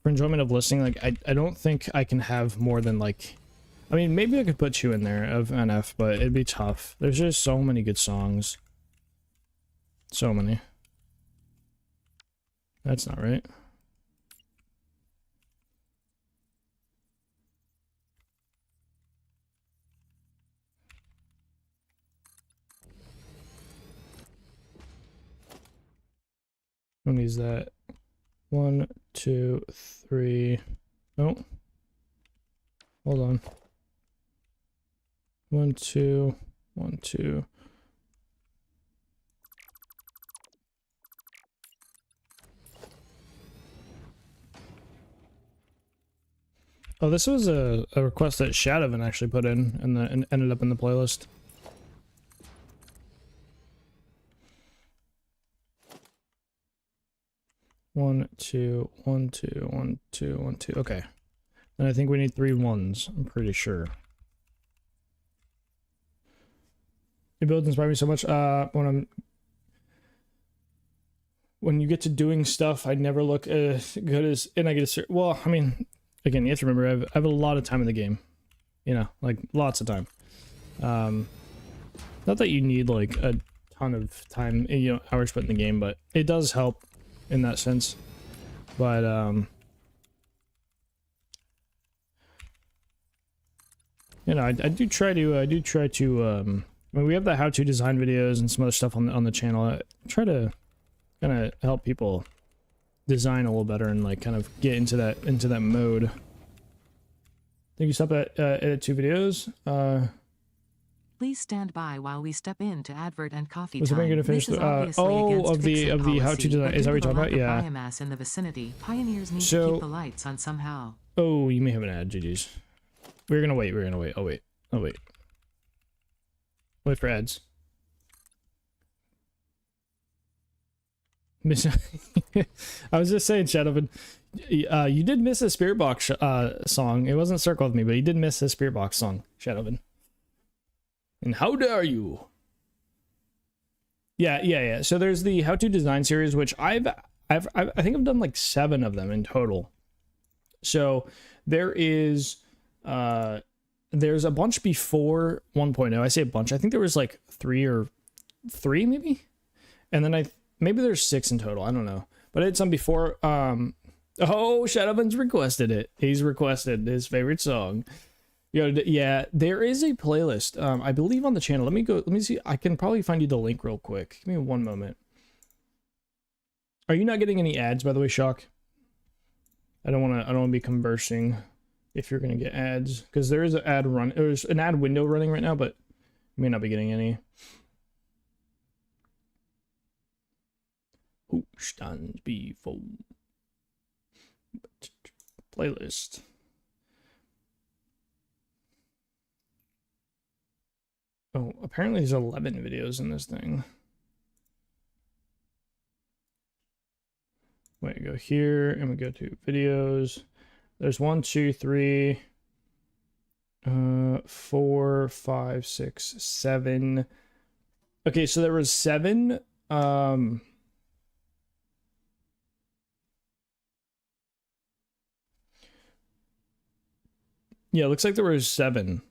for enjoyment of listening, like I don't think I can have more than like, I mean, maybe I could put 2 in there of NF, but it'd be tough. There's just so many good songs. So many. That's not right. Who needs that? 1, 2, 3. Oh. Hold on. 1, 2, 1, 2. Oh, this was a request that Shadowin actually put in and ended up in the playlist. One, two, 1, 2, 1, 2, 1, 2. Okay. And I think we need 3 ones. I'm pretty sure. Your builds inspire me so much. When you get to doing stuff, I never look as good as, and I get a, well, I mean, again, you have to remember, I have a lot of time in the game. You know, like lots of time. Not that you need like a ton of time, you know, hours put in the game, but it does help in that sense. But you know, I do try to I mean, we have the how-to design videos and some other stuff on the channel. I try to kind of help people design a little better and like kind of get into that mode. Thank you. Stop at edit 2 videos. Please stand by while we step in to advert and coffee was time. going to finish This is the obviously of the how to design. Is that what you're talking about? Yeah. Biomass in the vicinity. Pioneers need to keep the lights on somehow. Oh, you may have an ad, GG's. We're gonna wait. Oh wait. Wait for ads. I was just saying, Shadowin, you did miss a Spirit Box song. It wasn't Circle with Me, but you did miss a Spirit Box song, Shadowin. And how dare you? Yeah. So there's the How to Design series, which I think I've done like 7 of them in total. So there is there's a bunch before 1.0. I say a bunch. I think there was like 3 maybe, and then maybe there's 6 in total. I don't know, but I did some before Oh, Shadowman's requested it. He's requested his favorite song. Yeah, there is a playlist, I believe, on the channel. Let me see. I can probably find you the link real quick. Give me one moment. Are you not getting any ads, by the way, Shock? I don't want to be conversing if you're going to get ads, because there is an ad run. There's an ad window running right now, but you may not be getting any. Who stands before playlist? Oh, apparently there's 11 videos in this thing. Wait, go here and we go to videos. There's 1, 2, 3, 4, 5, 6, 7. Okay, so there was 7. Yeah, it looks like there was 7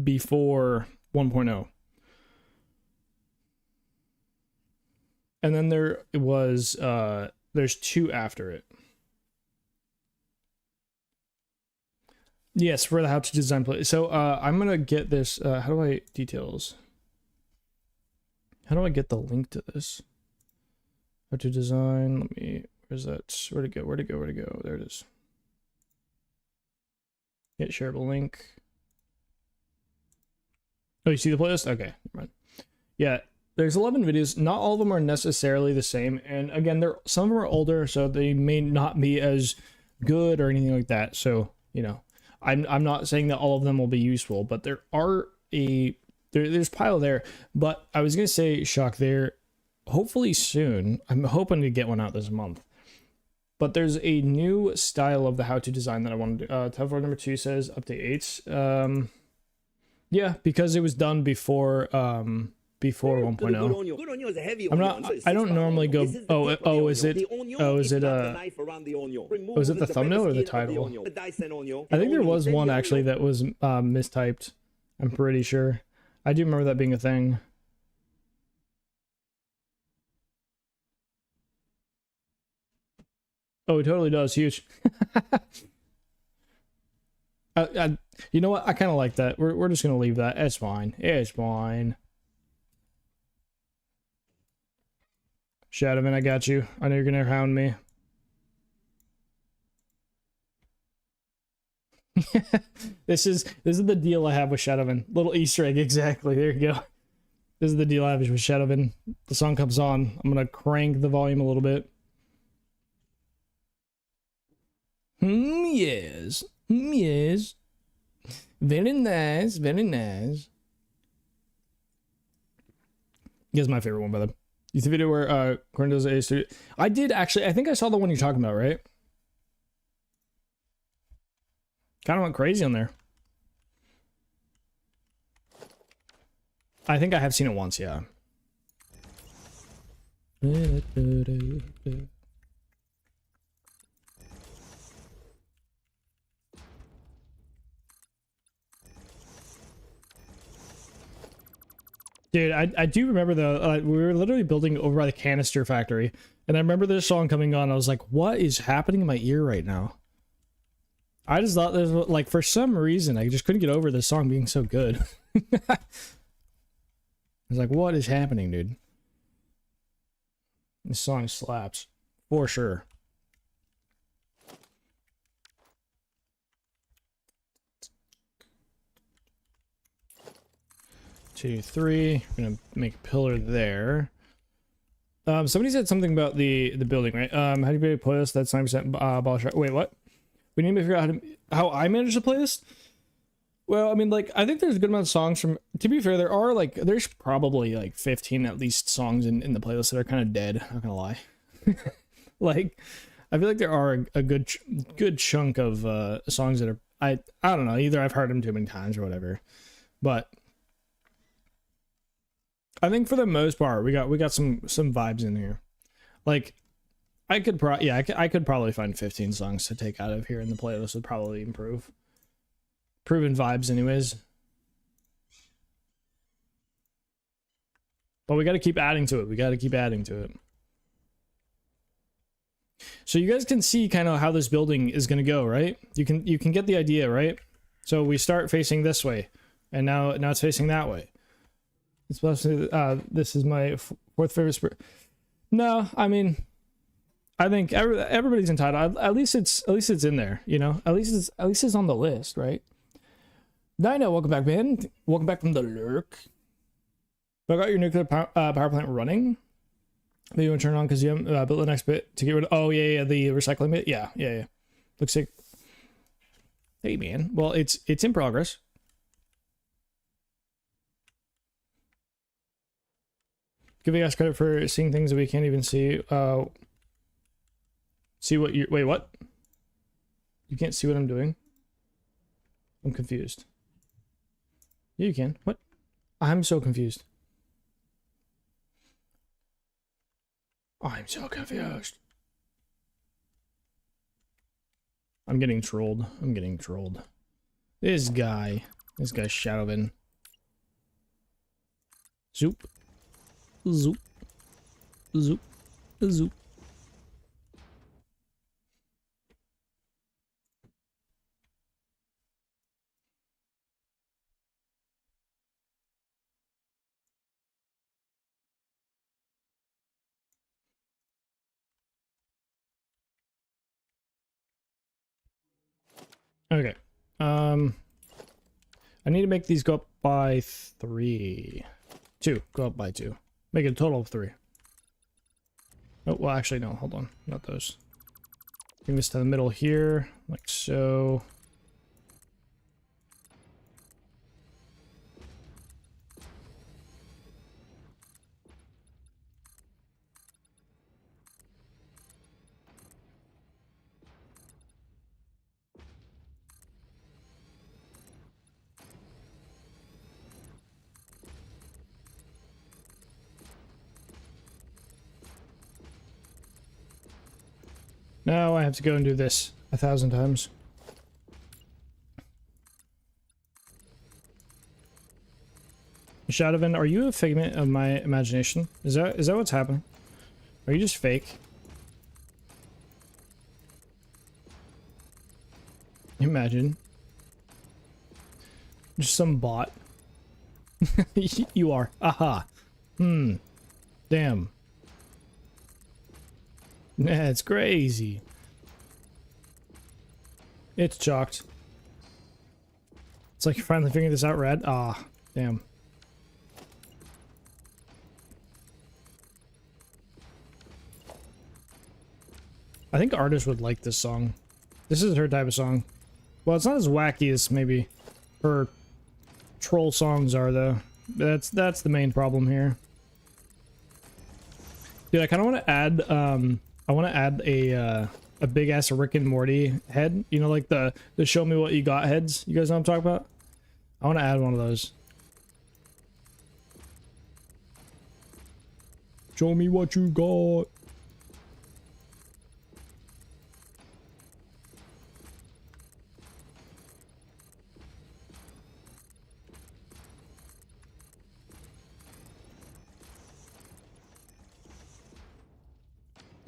before 1.0. And then there was there's 2 after it. Yes, for the how to design play. So I'm gonna get this. How do I details? How do I get the link to this? How to design. Let me. Where's that? Where'd it go? Where'd it go? Where'd it go? There it is. Get shareable link. Oh, you see the playlist? Okay, right. Yeah, there's 11 videos. Not all of them are necessarily the same, and again, some of them are older, so they may not be as good or anything like that. So you know, I'm not saying that all of them will be useful, but there are there's pile there. But I was gonna say, Shock, there hopefully soon. I'm hoping to get one out this month. But there's a new style of the how to design that I want to do. Tab number 2 says update 8. Yeah, because it was done before 1.0. I'm not. I don't normally go. Is it the thumbnail or the title? I think there was one actually that was mistyped. I'm pretty sure. I do remember that being a thing. Oh, it totally does. Huge. You know what? I kind of like that. We're just gonna leave that. It's fine. It's fine. Shadowman, I got you. I know you're gonna hound me. This is the deal I have with Shadowman. Little Easter egg, exactly. There you go. This is the deal I have with Shadowman. The song comes on. I'm gonna crank the volume a little bit. Yes. Yes. Very nice. Very nice. Here's my favorite one, by the way. You see the video where Corin does a studio? I did actually. I think I saw the one you're talking about, right? Kind of went crazy on there. I think I have seen it once, yeah. Dude, I do remember though, we were literally building over by the canister factory, and I remember this song coming on. I was like, what is happening in my ear right now? I just thought there's like, for some reason, I just couldn't get over this song being so good. I was like, what is happening, dude? This song slaps. For sure. Two, 3. We're gonna make a pillar there. Somebody said something about the building, right? How do you play a playlist that's 9% ball shot? Wait, what? We need to figure out how I manage the playlist. Well, I mean, like, I think there's a good amount of songs from. To be fair, there's probably like 15 at least songs in the playlist that are kind of dead. Not gonna lie. Like, I feel like there are a good chunk of songs that are I don't know. Either I've heard them too many times or whatever, but. I think for the most part, we got some vibes in here. Like, I could probably find 15 songs to take out of here, and the playlist would probably improve. Proven vibes, anyways. But we got to keep adding to it. We got to keep adding to it. So you guys can see kind of how this building is going to go, right? You can get the idea, right? So we start facing this way, and now it's facing that way. It's this is my fourth favorite. No, I mean, I think everybody's entitled. At least it's in there, you know. At least it's on the list, right? Dino, welcome back, man. Welcome back from the lurk. I got your nuclear power plant running. Maybe you want to turn it on because you haven't built the next bit to get rid of. Oh yeah, the recycling bit. Yeah. Looks like. Hey man, well it's in progress. Give you guys credit for seeing things that we can't even see. See what you wait. What? You can't see what I'm doing. I'm confused. Yeah, you can. What? I'm so confused. I'm so confused. I'm getting trolled. This guy's Shadowin. Zoop. Zoop. Zoop. Zoop. Okay. I need to make these go up by 3. 2. Go up by 2. Make it a total of 3. Oh, well, actually, no. Hold on. Not those. Bring this to the middle here, like so. Now I have to go and do this 1,000 times. Shadowin, are you a figment of my imagination? Is that what's happening? Are you just fake? Imagine. Just some bot. You are. Aha. Damn. That's crazy. It's chalked. It's like you're finally figuring this out, Rad. Ah, damn. I think artists would like this song. This is her type of song. Well, it's not as wacky as maybe her troll songs are, though. That's the main problem here. Dude, I kind of want to add, I want to add a big ass Rick and Morty head. You know, like the show me what you got heads. You guys know what I'm talking about? I want to add one of those. Show me what you got.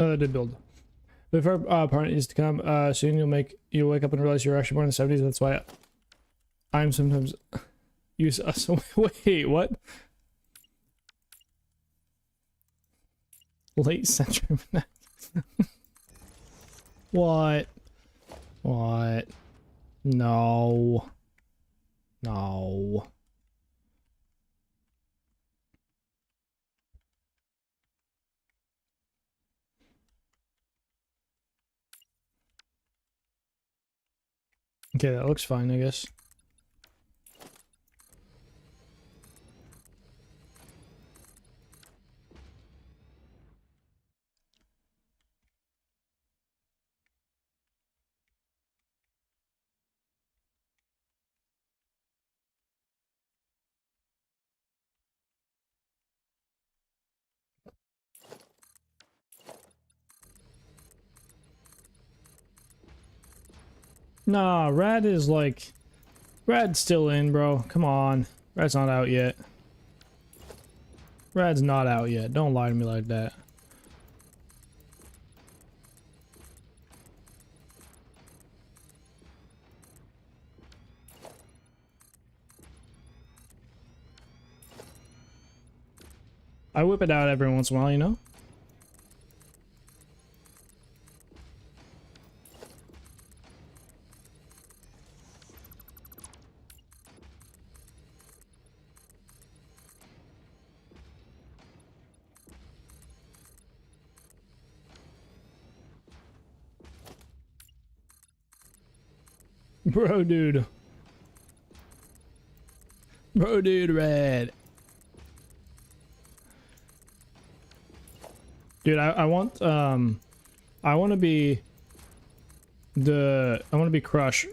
Oh, that did build. But if our partner is to come soon, you'll wake up and realize you're actually born in the 70s. That's why I'm sometimes use us. Wait, what? Late century. What? What? No. No. Okay, that looks fine, I guess. Nah, Rad is like... Rad's still in, bro. Come on. Rad's not out yet. Rad's not out yet. Don't lie to me like that. I whip it out every once in a while, you know? Bro, dude. Bro, dude, red. Dude, I want to be Crush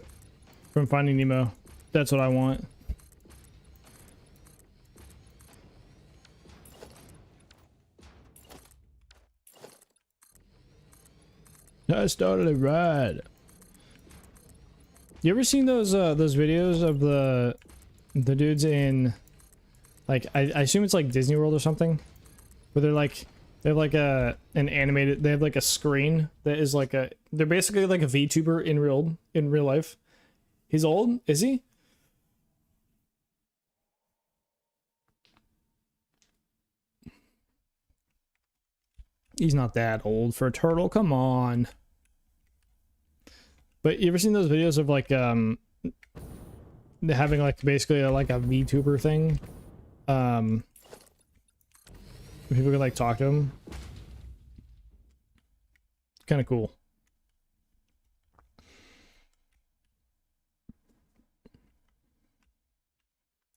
from Finding Nemo. That's what I want. I started a ride. You ever seen those videos of the dudes in, like, I assume it's like Disney World or something, where they're like, they have like an animated, they have like a screen that is like they're basically like a VTuber in real life. He's old, is he? He's not that old for a turtle, come on. But you ever seen those videos of like having like basically like a VTuber thing? People can like talk to him. Kind of cool.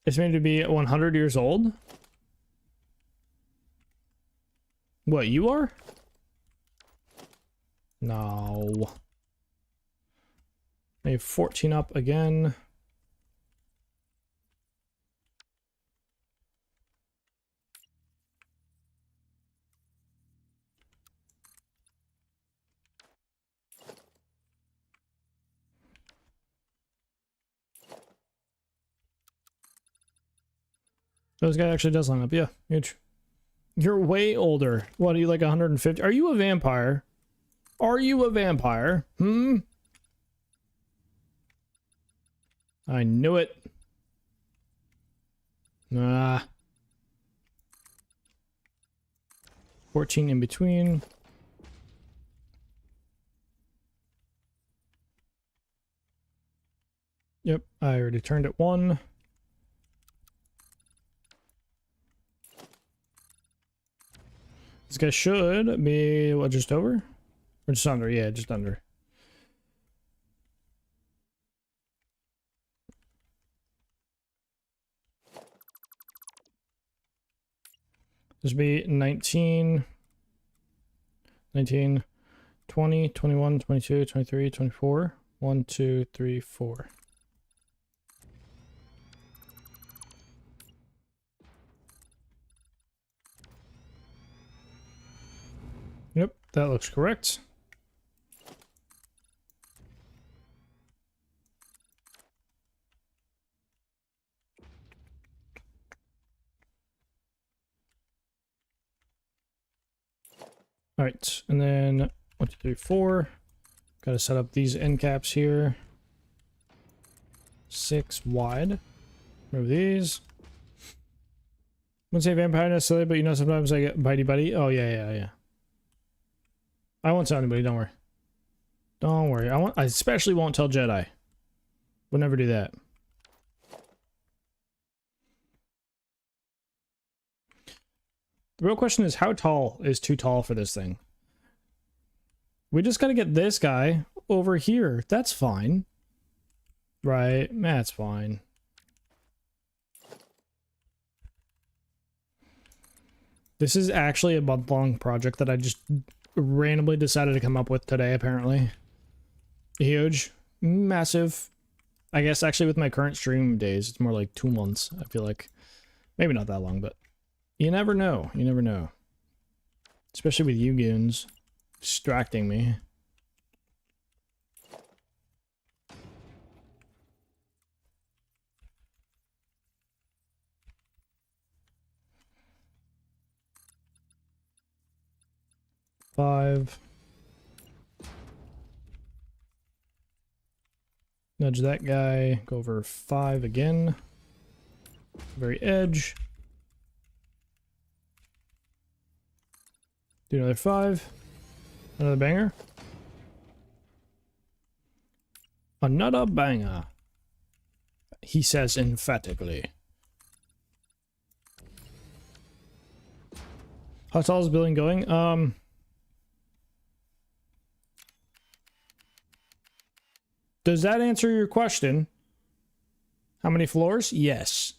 It's made to be 100 years old. What, you are? No. Maybe 14 up again. This guy actually does line up, yeah, huge. You're way older. What, are you like 150? Are you a vampire? Are you a vampire? Hmm? I knew it. Ah. 14 in between. Yep, I already turned it 1. This guy should be, what, just over? Or just under? Yeah, just under. This would be 19, 20, 21, 22, 23, 24. 1, 2, 3, 4. Yep, that looks correct. All right, and then 1, 2, 3, 4. Got to set up these end caps here. 6 wide. Remove these. Wouldn't say vampire necessarily, but you know sometimes I get bitey buddy. Oh yeah. I won't tell anybody. Don't worry. Don't worry. I especially won't tell Jedi. We'll never do that. The real question is, how tall is too tall for this thing? We just gotta get this guy over here. That's fine. Right? That's fine. This is actually a month-long project that I just randomly decided to come up with today, apparently. Huge. Massive. I guess actually with my current stream days, it's more like 2 months, I feel like. Maybe not that long, but you never know. You never know. Especially with you goons distracting me. Five. Nudge that guy. Go over 5 again. Very edge. Do another 5. Another banger. Another banger. He says emphatically. How tall is the building going? Does that answer your question? How many floors? Yes.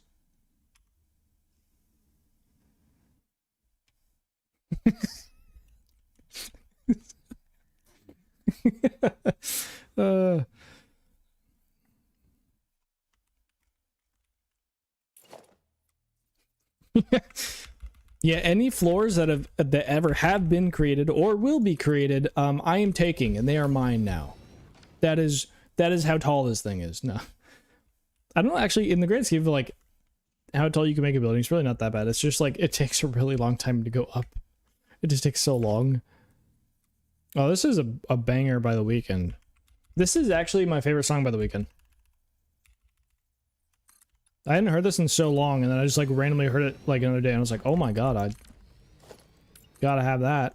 Yeah, any floors that ever have been created or will be created, I am taking, and they are mine now. That is how tall this thing is. No, I don't know. Actually, in the grand scheme of like how tall you can make a building, it's really not that bad. It's just like it takes a really long time to go up. It just takes so long. Oh, this is a banger by The Weeknd. This is actually my favorite song by The Weeknd. I hadn't heard this in so long, and then I just like randomly heard it like another day, and I was like, oh my god, I gotta have that.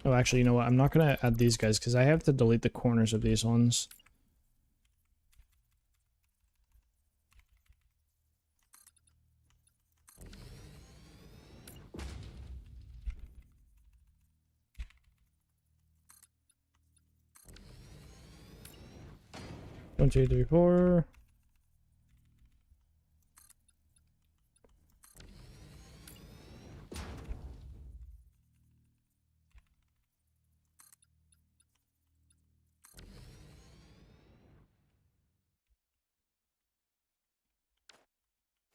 Oh, actually, you know what? I'm not gonna add these guys because I have to delete the corners of these ones. One, two, three, four.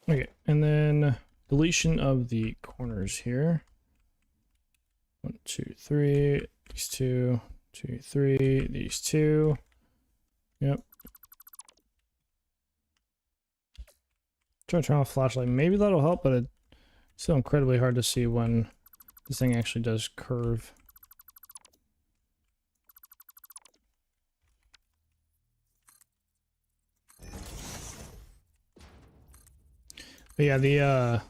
Okay, and then deletion of the corners here. 1, 2, 3. These 2, 2, 3. These 2. Yep. Try to turn off flashlight. Maybe that'll help, but it's still incredibly hard to see when this thing actually does curve. But yeah,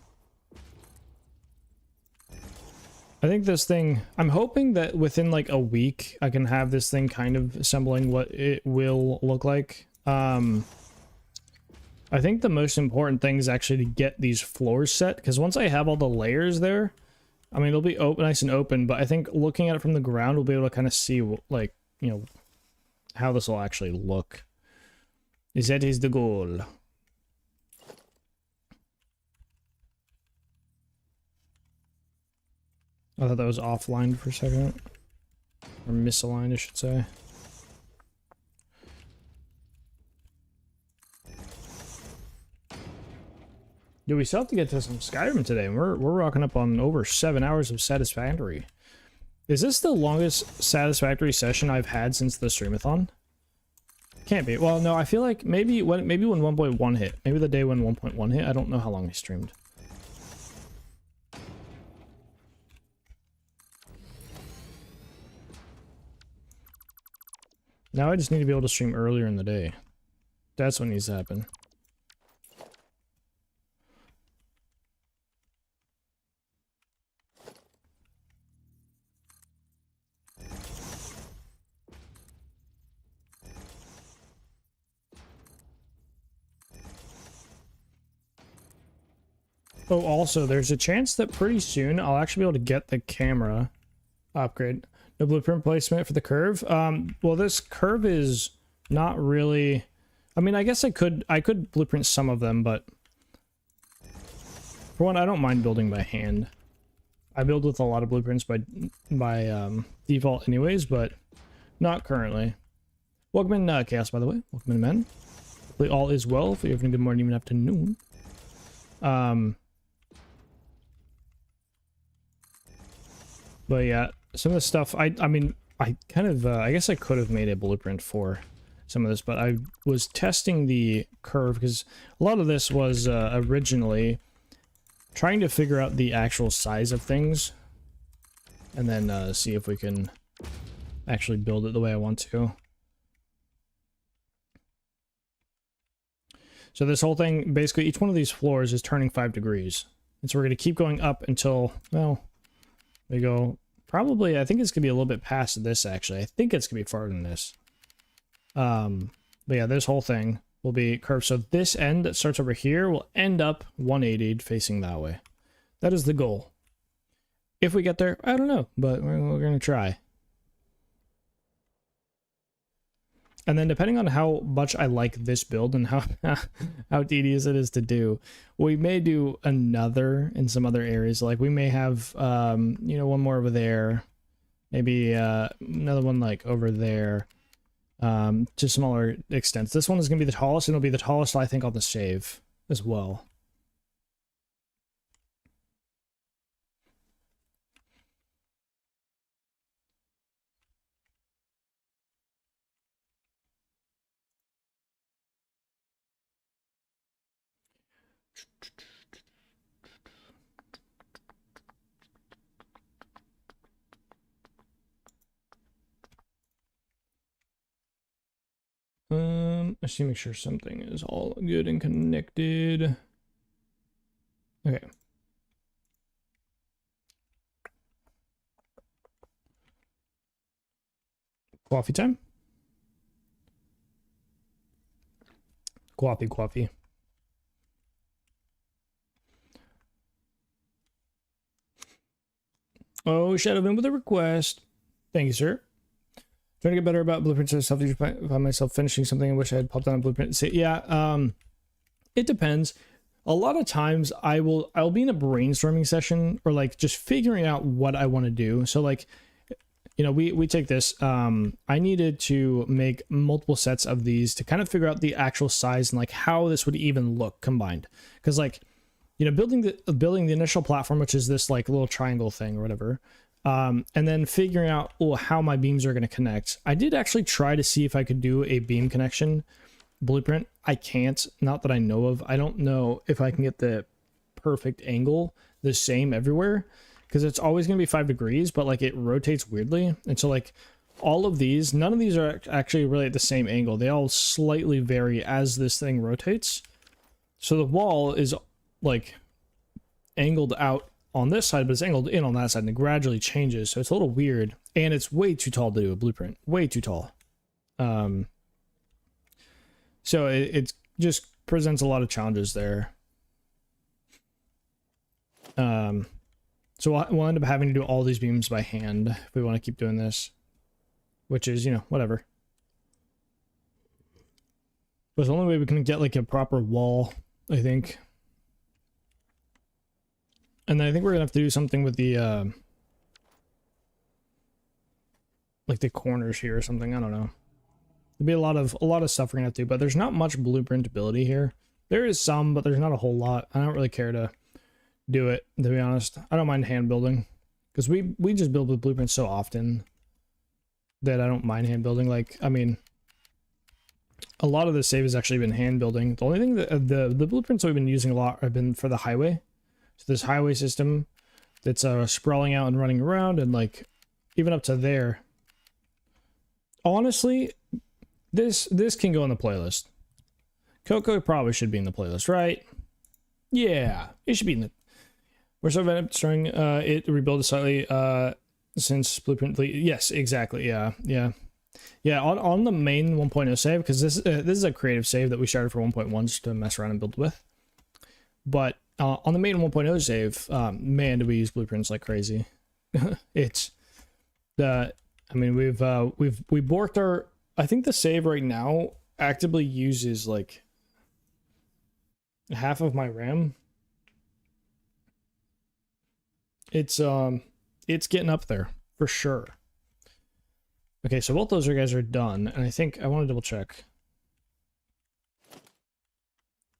I think this thing, I'm hoping that within like a week I can have this thing kind of assembling what it will look like. I think the most important thing is actually to get these floors set, because once I have all the layers there, I mean, it'll be open, nice and open, but I think looking at it from the ground, we'll be able to kind of see, like, you know, how this will actually look. That is the goal. I thought that was offline for a second. Or misaligned, I should say. Dude, we still have to get to some Skyrim today, and we're rocking up on over 7 hours of Satisfactory. Is this the longest Satisfactory session I've had since the streamathon? Can't be. Well, no, I feel like maybe when 1.1 hit. Maybe the day when 1.1 hit. I don't know how long I streamed. Now I just need to be able to stream earlier in the day. That's what needs to happen. Oh, also, there's a chance that pretty soon I'll actually be able to get the camera upgrade. No blueprint placement for the curve. Well, this curve is not really... I mean, I guess I could blueprint some of them, but... For one, I don't mind building by hand. I build with a lot of blueprints by default anyways, but not currently. Welcome in, Chaos, by the way. Welcome in, men. Hopefully all is well. If you're having a good morning, even afternoon. But yeah, some of the stuff, I mean, I kind of, I guess I could have made a blueprint for some of this, but I was testing the curve because a lot of this was originally trying to figure out the actual size of things and then see if we can actually build it the way I want to. So this whole thing, basically each one of these floors is turning 5 degrees. And so we're going to keep going up until, well, we go probably, I think it's going to be a little bit past this, actually. I think it's going to be farther than this. But yeah, this whole thing will be curved. So this end that starts over here will end up 180 facing that way. That is the goal. If we get there, I don't know, but we're going to try. And then depending on how much I like this build and how tedious it is to do, we may do another in some other areas. Like we may have, you know, one more over there, maybe another one like over there, to smaller extents. This one is going to be the tallest, and it'll be the tallest, I think, on the save as well. I just need to make sure something is all good and connected. Okay. Coffee time? Coffee. Oh, Shadowman with a request. Thank you, sir. Trying to get better about blueprints and stuff. I find myself finishing something I wish I had popped on a blueprint. See, yeah, it depends. A lot of times I'll be in a brainstorming session or like just figuring out what I want to do. So like, you know, we take this. I needed to make multiple sets of these to kind of figure out the actual size and like how this would even look combined. Because like, you know, building the initial platform, which is this like little triangle thing or whatever. And then figuring out how my beams are going to connect. I did actually try to see if I could do a beam connection blueprint. I can't, not that I know of. I don't know if I can get the perfect angle the same everywhere, because it's always going to be 5 degrees, but like it rotates weirdly. And so like all of these, none of these are actually really at the same angle. They all slightly vary as this thing rotates. So the wall is like angled out on this side, but it's angled in on that side, and it gradually changes. So it's a little weird, and it's way too tall to do a blueprint. Way too tall. So it just presents a lot of challenges there. So we'll end up having to do all these beams by hand if we want to keep doing this, which is, you know, whatever. But it's the only way we can get like a proper wall, I think. And then I think we're gonna have to do something with the like the corners here or something. I don't know. There'll be a lot of stuff we're gonna have to do, but there's not much blueprint ability here. There is some, but there's not a whole lot. I don't really care to do it, to be honest. I don't mind hand building, because we just build with blueprints so often that I don't mind hand building. Like, I mean, a lot of the save has actually been hand building. The only thing that the blueprints that we've been using a lot have been for the highway. So this highway system that's sprawling out and running around, and like even up to there. Honestly, this can go in the playlist. Coco probably should be in the playlist, right? Yeah, it should be in the. We're so ended up destroying it rebuild slightly since blueprint. Yes, exactly. Yeah. On the main 1.0 save, because this is a creative save that we started for 1.1 just to mess around and build with. But on the main 1.0 save, man, do we use blueprints like crazy. It's the. I mean, we borked our. I think the save right now actively uses like half of my RAM. It's getting up there for sure. Okay, so both those guys are done, and I think I want to double check.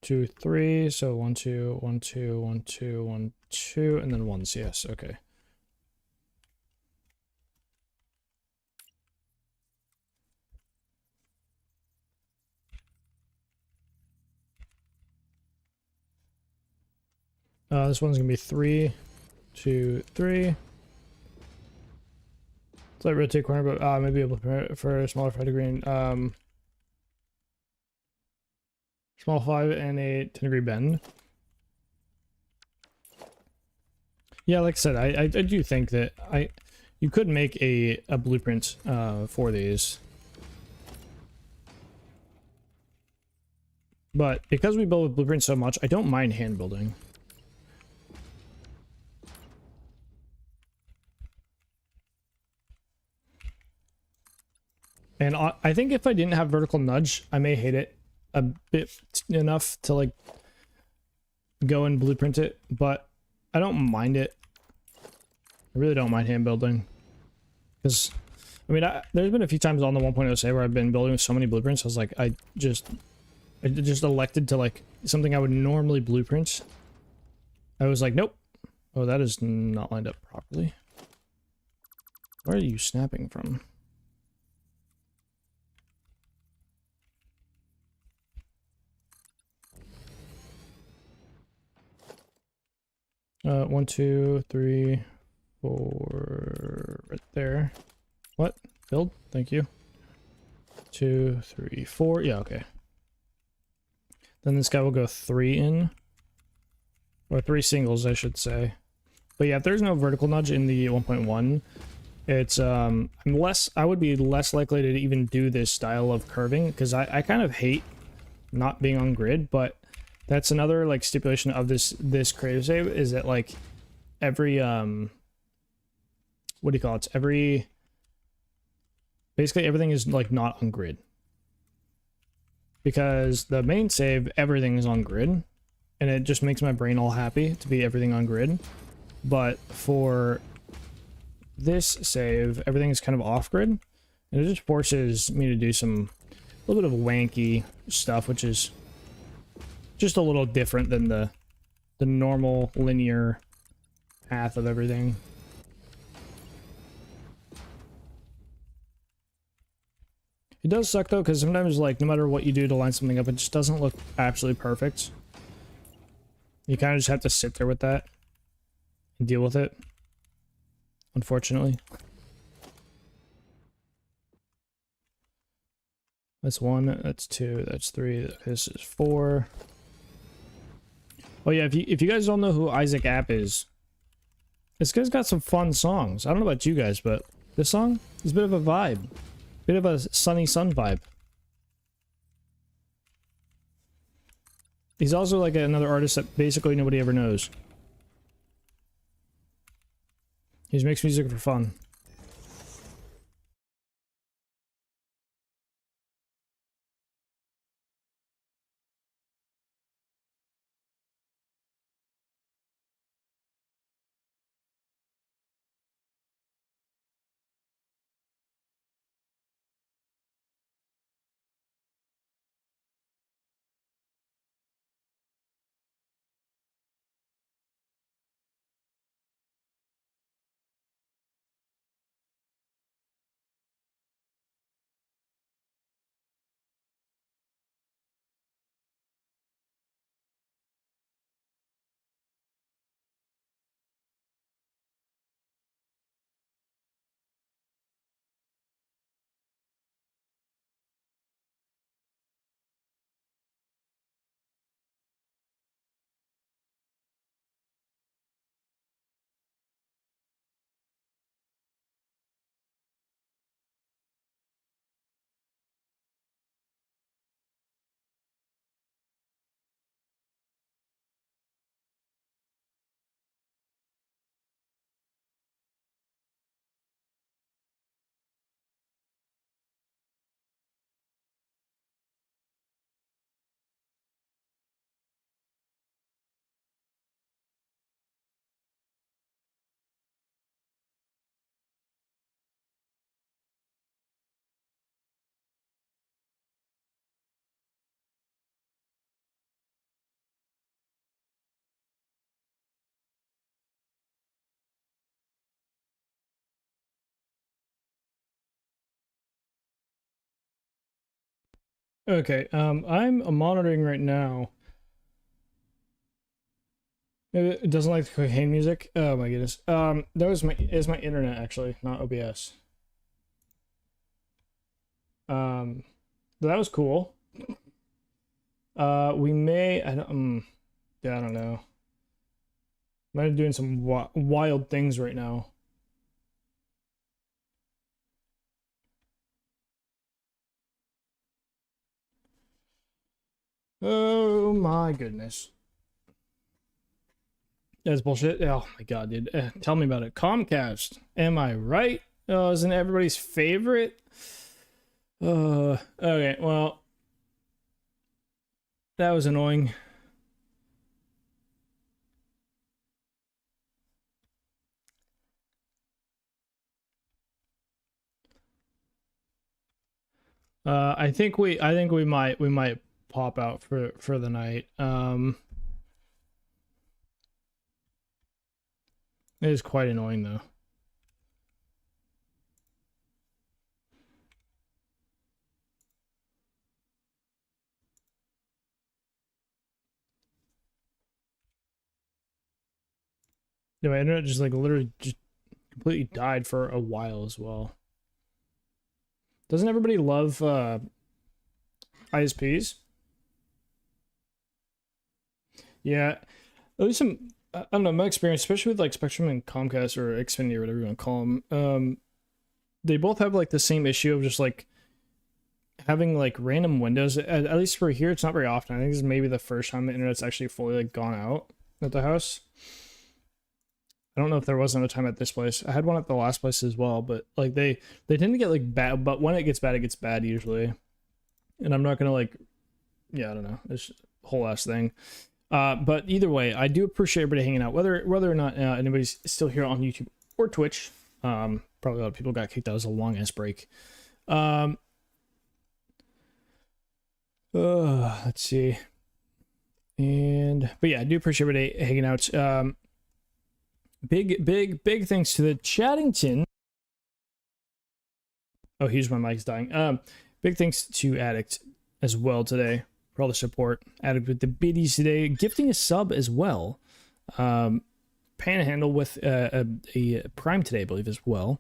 2, 3, so 1, 2, 1, 2, 1, 2, 1, 2, and then 1s. Yes, okay. This one's gonna be 3, 2, 3. Slight rotate corner, but maybe able to prepare for a smaller 5 degree. Small 5 and a 10 degree bend. Yeah, like I said, I do think that you could make a blueprint for these. But because we build with blueprints so much, I don't mind hand building. And I think if I didn't have vertical nudge, I may hate it a bit enough to like go and blueprint it, but I don't mind it. I really don't mind hand building. Because, I mean, there's been a few times on the 1.0 save where I've been building with so many blueprints, I was like, I just elected to like something I would normally blueprint. I was like, nope. Oh, that is not lined up properly. Where are you snapping from? One, two, three, four, right there. What? Build? Thank you. 2, 3, 4. Yeah, okay. Then this guy will go 3 in. Or 3 singles, I should say. But yeah, if there's no vertical nudge in the 1.1, it's, I would be less likely to even do this style of curving, because I kind of hate not being on grid, but that's another, like, stipulation of this creative save, is that, like, every, what do you call it? Basically everything is, like, not on grid. Because the main save, everything is on grid, and it just makes my brain all happy to be everything on grid. But for this save, everything is kind of off grid, and it just forces me to do a little bit of wanky stuff, which is just a little different than the normal linear path of everything. It does suck though, because sometimes, like, no matter what you do to line something up, it just doesn't look absolutely perfect. You kind of just have to sit there with that and deal with it, unfortunately. That's 1, that's 2, that's 3, this is 4. Oh yeah, if you guys don't know who Isaac App is, this guy's got some fun songs. I don't know about you guys, but this song is a bit of a vibe. Bit of a sunny sun vibe. He's also like another artist that basically nobody ever knows. He just makes music for fun. Okay, I'm monitoring right now. It doesn't like the cocaine music. Oh my goodness. That was is my internet actually, not OBS. That was cool. We may, yeah, I don't know. I'm doing some wild things right now. Oh my goodness. That's bullshit. Oh my god, dude. Tell me about it. Comcast. Am I right? Oh, isn't everybody's favorite? Okay, well. That was annoying. I think we might pop out for the night. It is quite annoying though. Yeah, my internet just like literally just completely died for a while as well. Doesn't everybody love ISPs? Yeah, at least some. I don't know, my experience, especially with like Spectrum and Comcast or Xfinity or whatever you want to call them, they both have like the same issue of just like having like random windows. At least for here, it's not very often. I think this is maybe the first time the internet's actually fully like gone out at the house. I don't know if there was another time at this place. I had one at the last place as well, but like they tend to get like bad. But when it gets bad usually. And I'm not gonna like, yeah, I don't know, it's a whole ass thing. But either way, I do appreciate everybody hanging out, whether or not anybody's still here on YouTube or Twitch. Probably a lot of people got kicked out. It was a long ass break. Let's see. But yeah, I do appreciate everybody hanging out. Big thanks to the Chattington. Oh, here's my mic's dying. Big thanks to Addict as well today for all the support. Addict with the biddies today, gifting a sub as well. Panhandle with a Prime today, I believe, as well.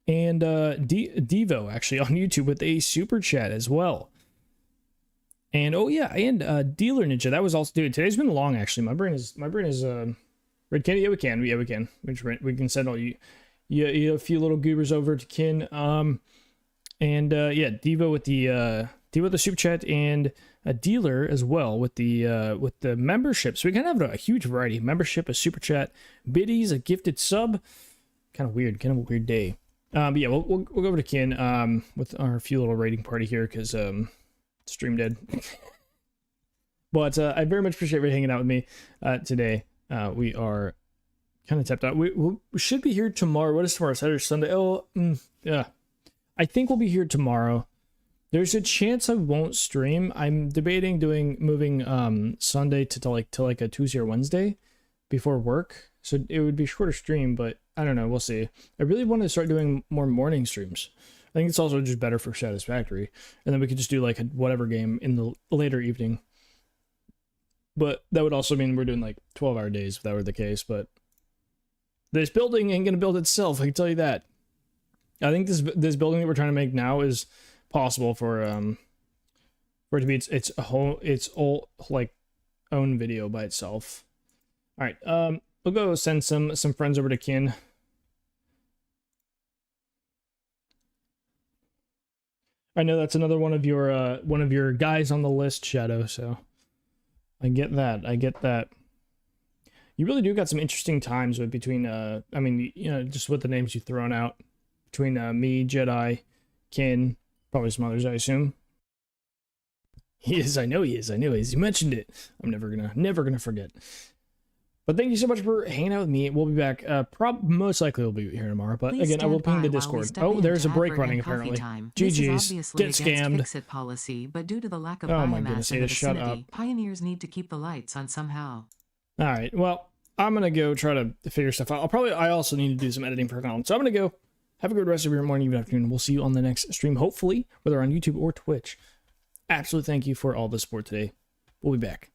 And Devo actually on YouTube with a super chat as well. And oh yeah, and Dealer Ninja, that was also, dude, today's been long actually. My brain is Red Candy. Yeah, we can. We can send all you a few little goobers over to Kin. And yeah, Devo with the super chat, and a Dealer as well with the membership. So we kind of have a huge variety: membership, a super chat, biddies, a gifted sub. Kind of a weird day. But yeah, we'll go over to Kin with our few little rating party here because stream dead. But I very much appreciate you hanging out with me today. We are kind of tapped out. We should be here tomorrow. What is tomorrow? Saturday, Sunday? Oh, yeah. I think we'll be here tomorrow. There's a chance I won't stream. I'm debating moving Sunday to like a Tuesday or Wednesday before work. So it would be a shorter stream, but I don't know. We'll see. I really want to start doing more morning streams. I think it's also just better for Satisfactory. And then we could just do like a whatever game in the later evening. But that would also mean we're doing like 12-hour days if that were the case. But this building ain't going to build itself. I can tell you that. I think this building that we're trying to make now is possible for it to be its whole like own video by itself. All right, we'll go send some friends over to Kin. I know that's another one of your guys on the list, Shadow. So I get that. You really do got some interesting times between I mean, you know, just with the names you've thrown out between me, Jedi, Kin, probably some others, I assume. He is. I know he is. You mentioned it. I'm never gonna forget. But thank you so much for hanging out with me. We'll be back. Most likely we'll be here tomorrow. But again, I will ping the Discord. Oh, there's a break running apparently. GG's. Get scammed. Fix-it policy, but due to the lack of biomass in the vicinity, pioneers need to keep the lights on somehow. All right. Well, I'm gonna go try to figure stuff out. I also need to do some editing for Colin. So I'm gonna go. Have a good rest of your morning, even afternoon. We'll see you on the next stream, hopefully, whether on YouTube or Twitch. Absolutely thank you for all the support today. We'll be back.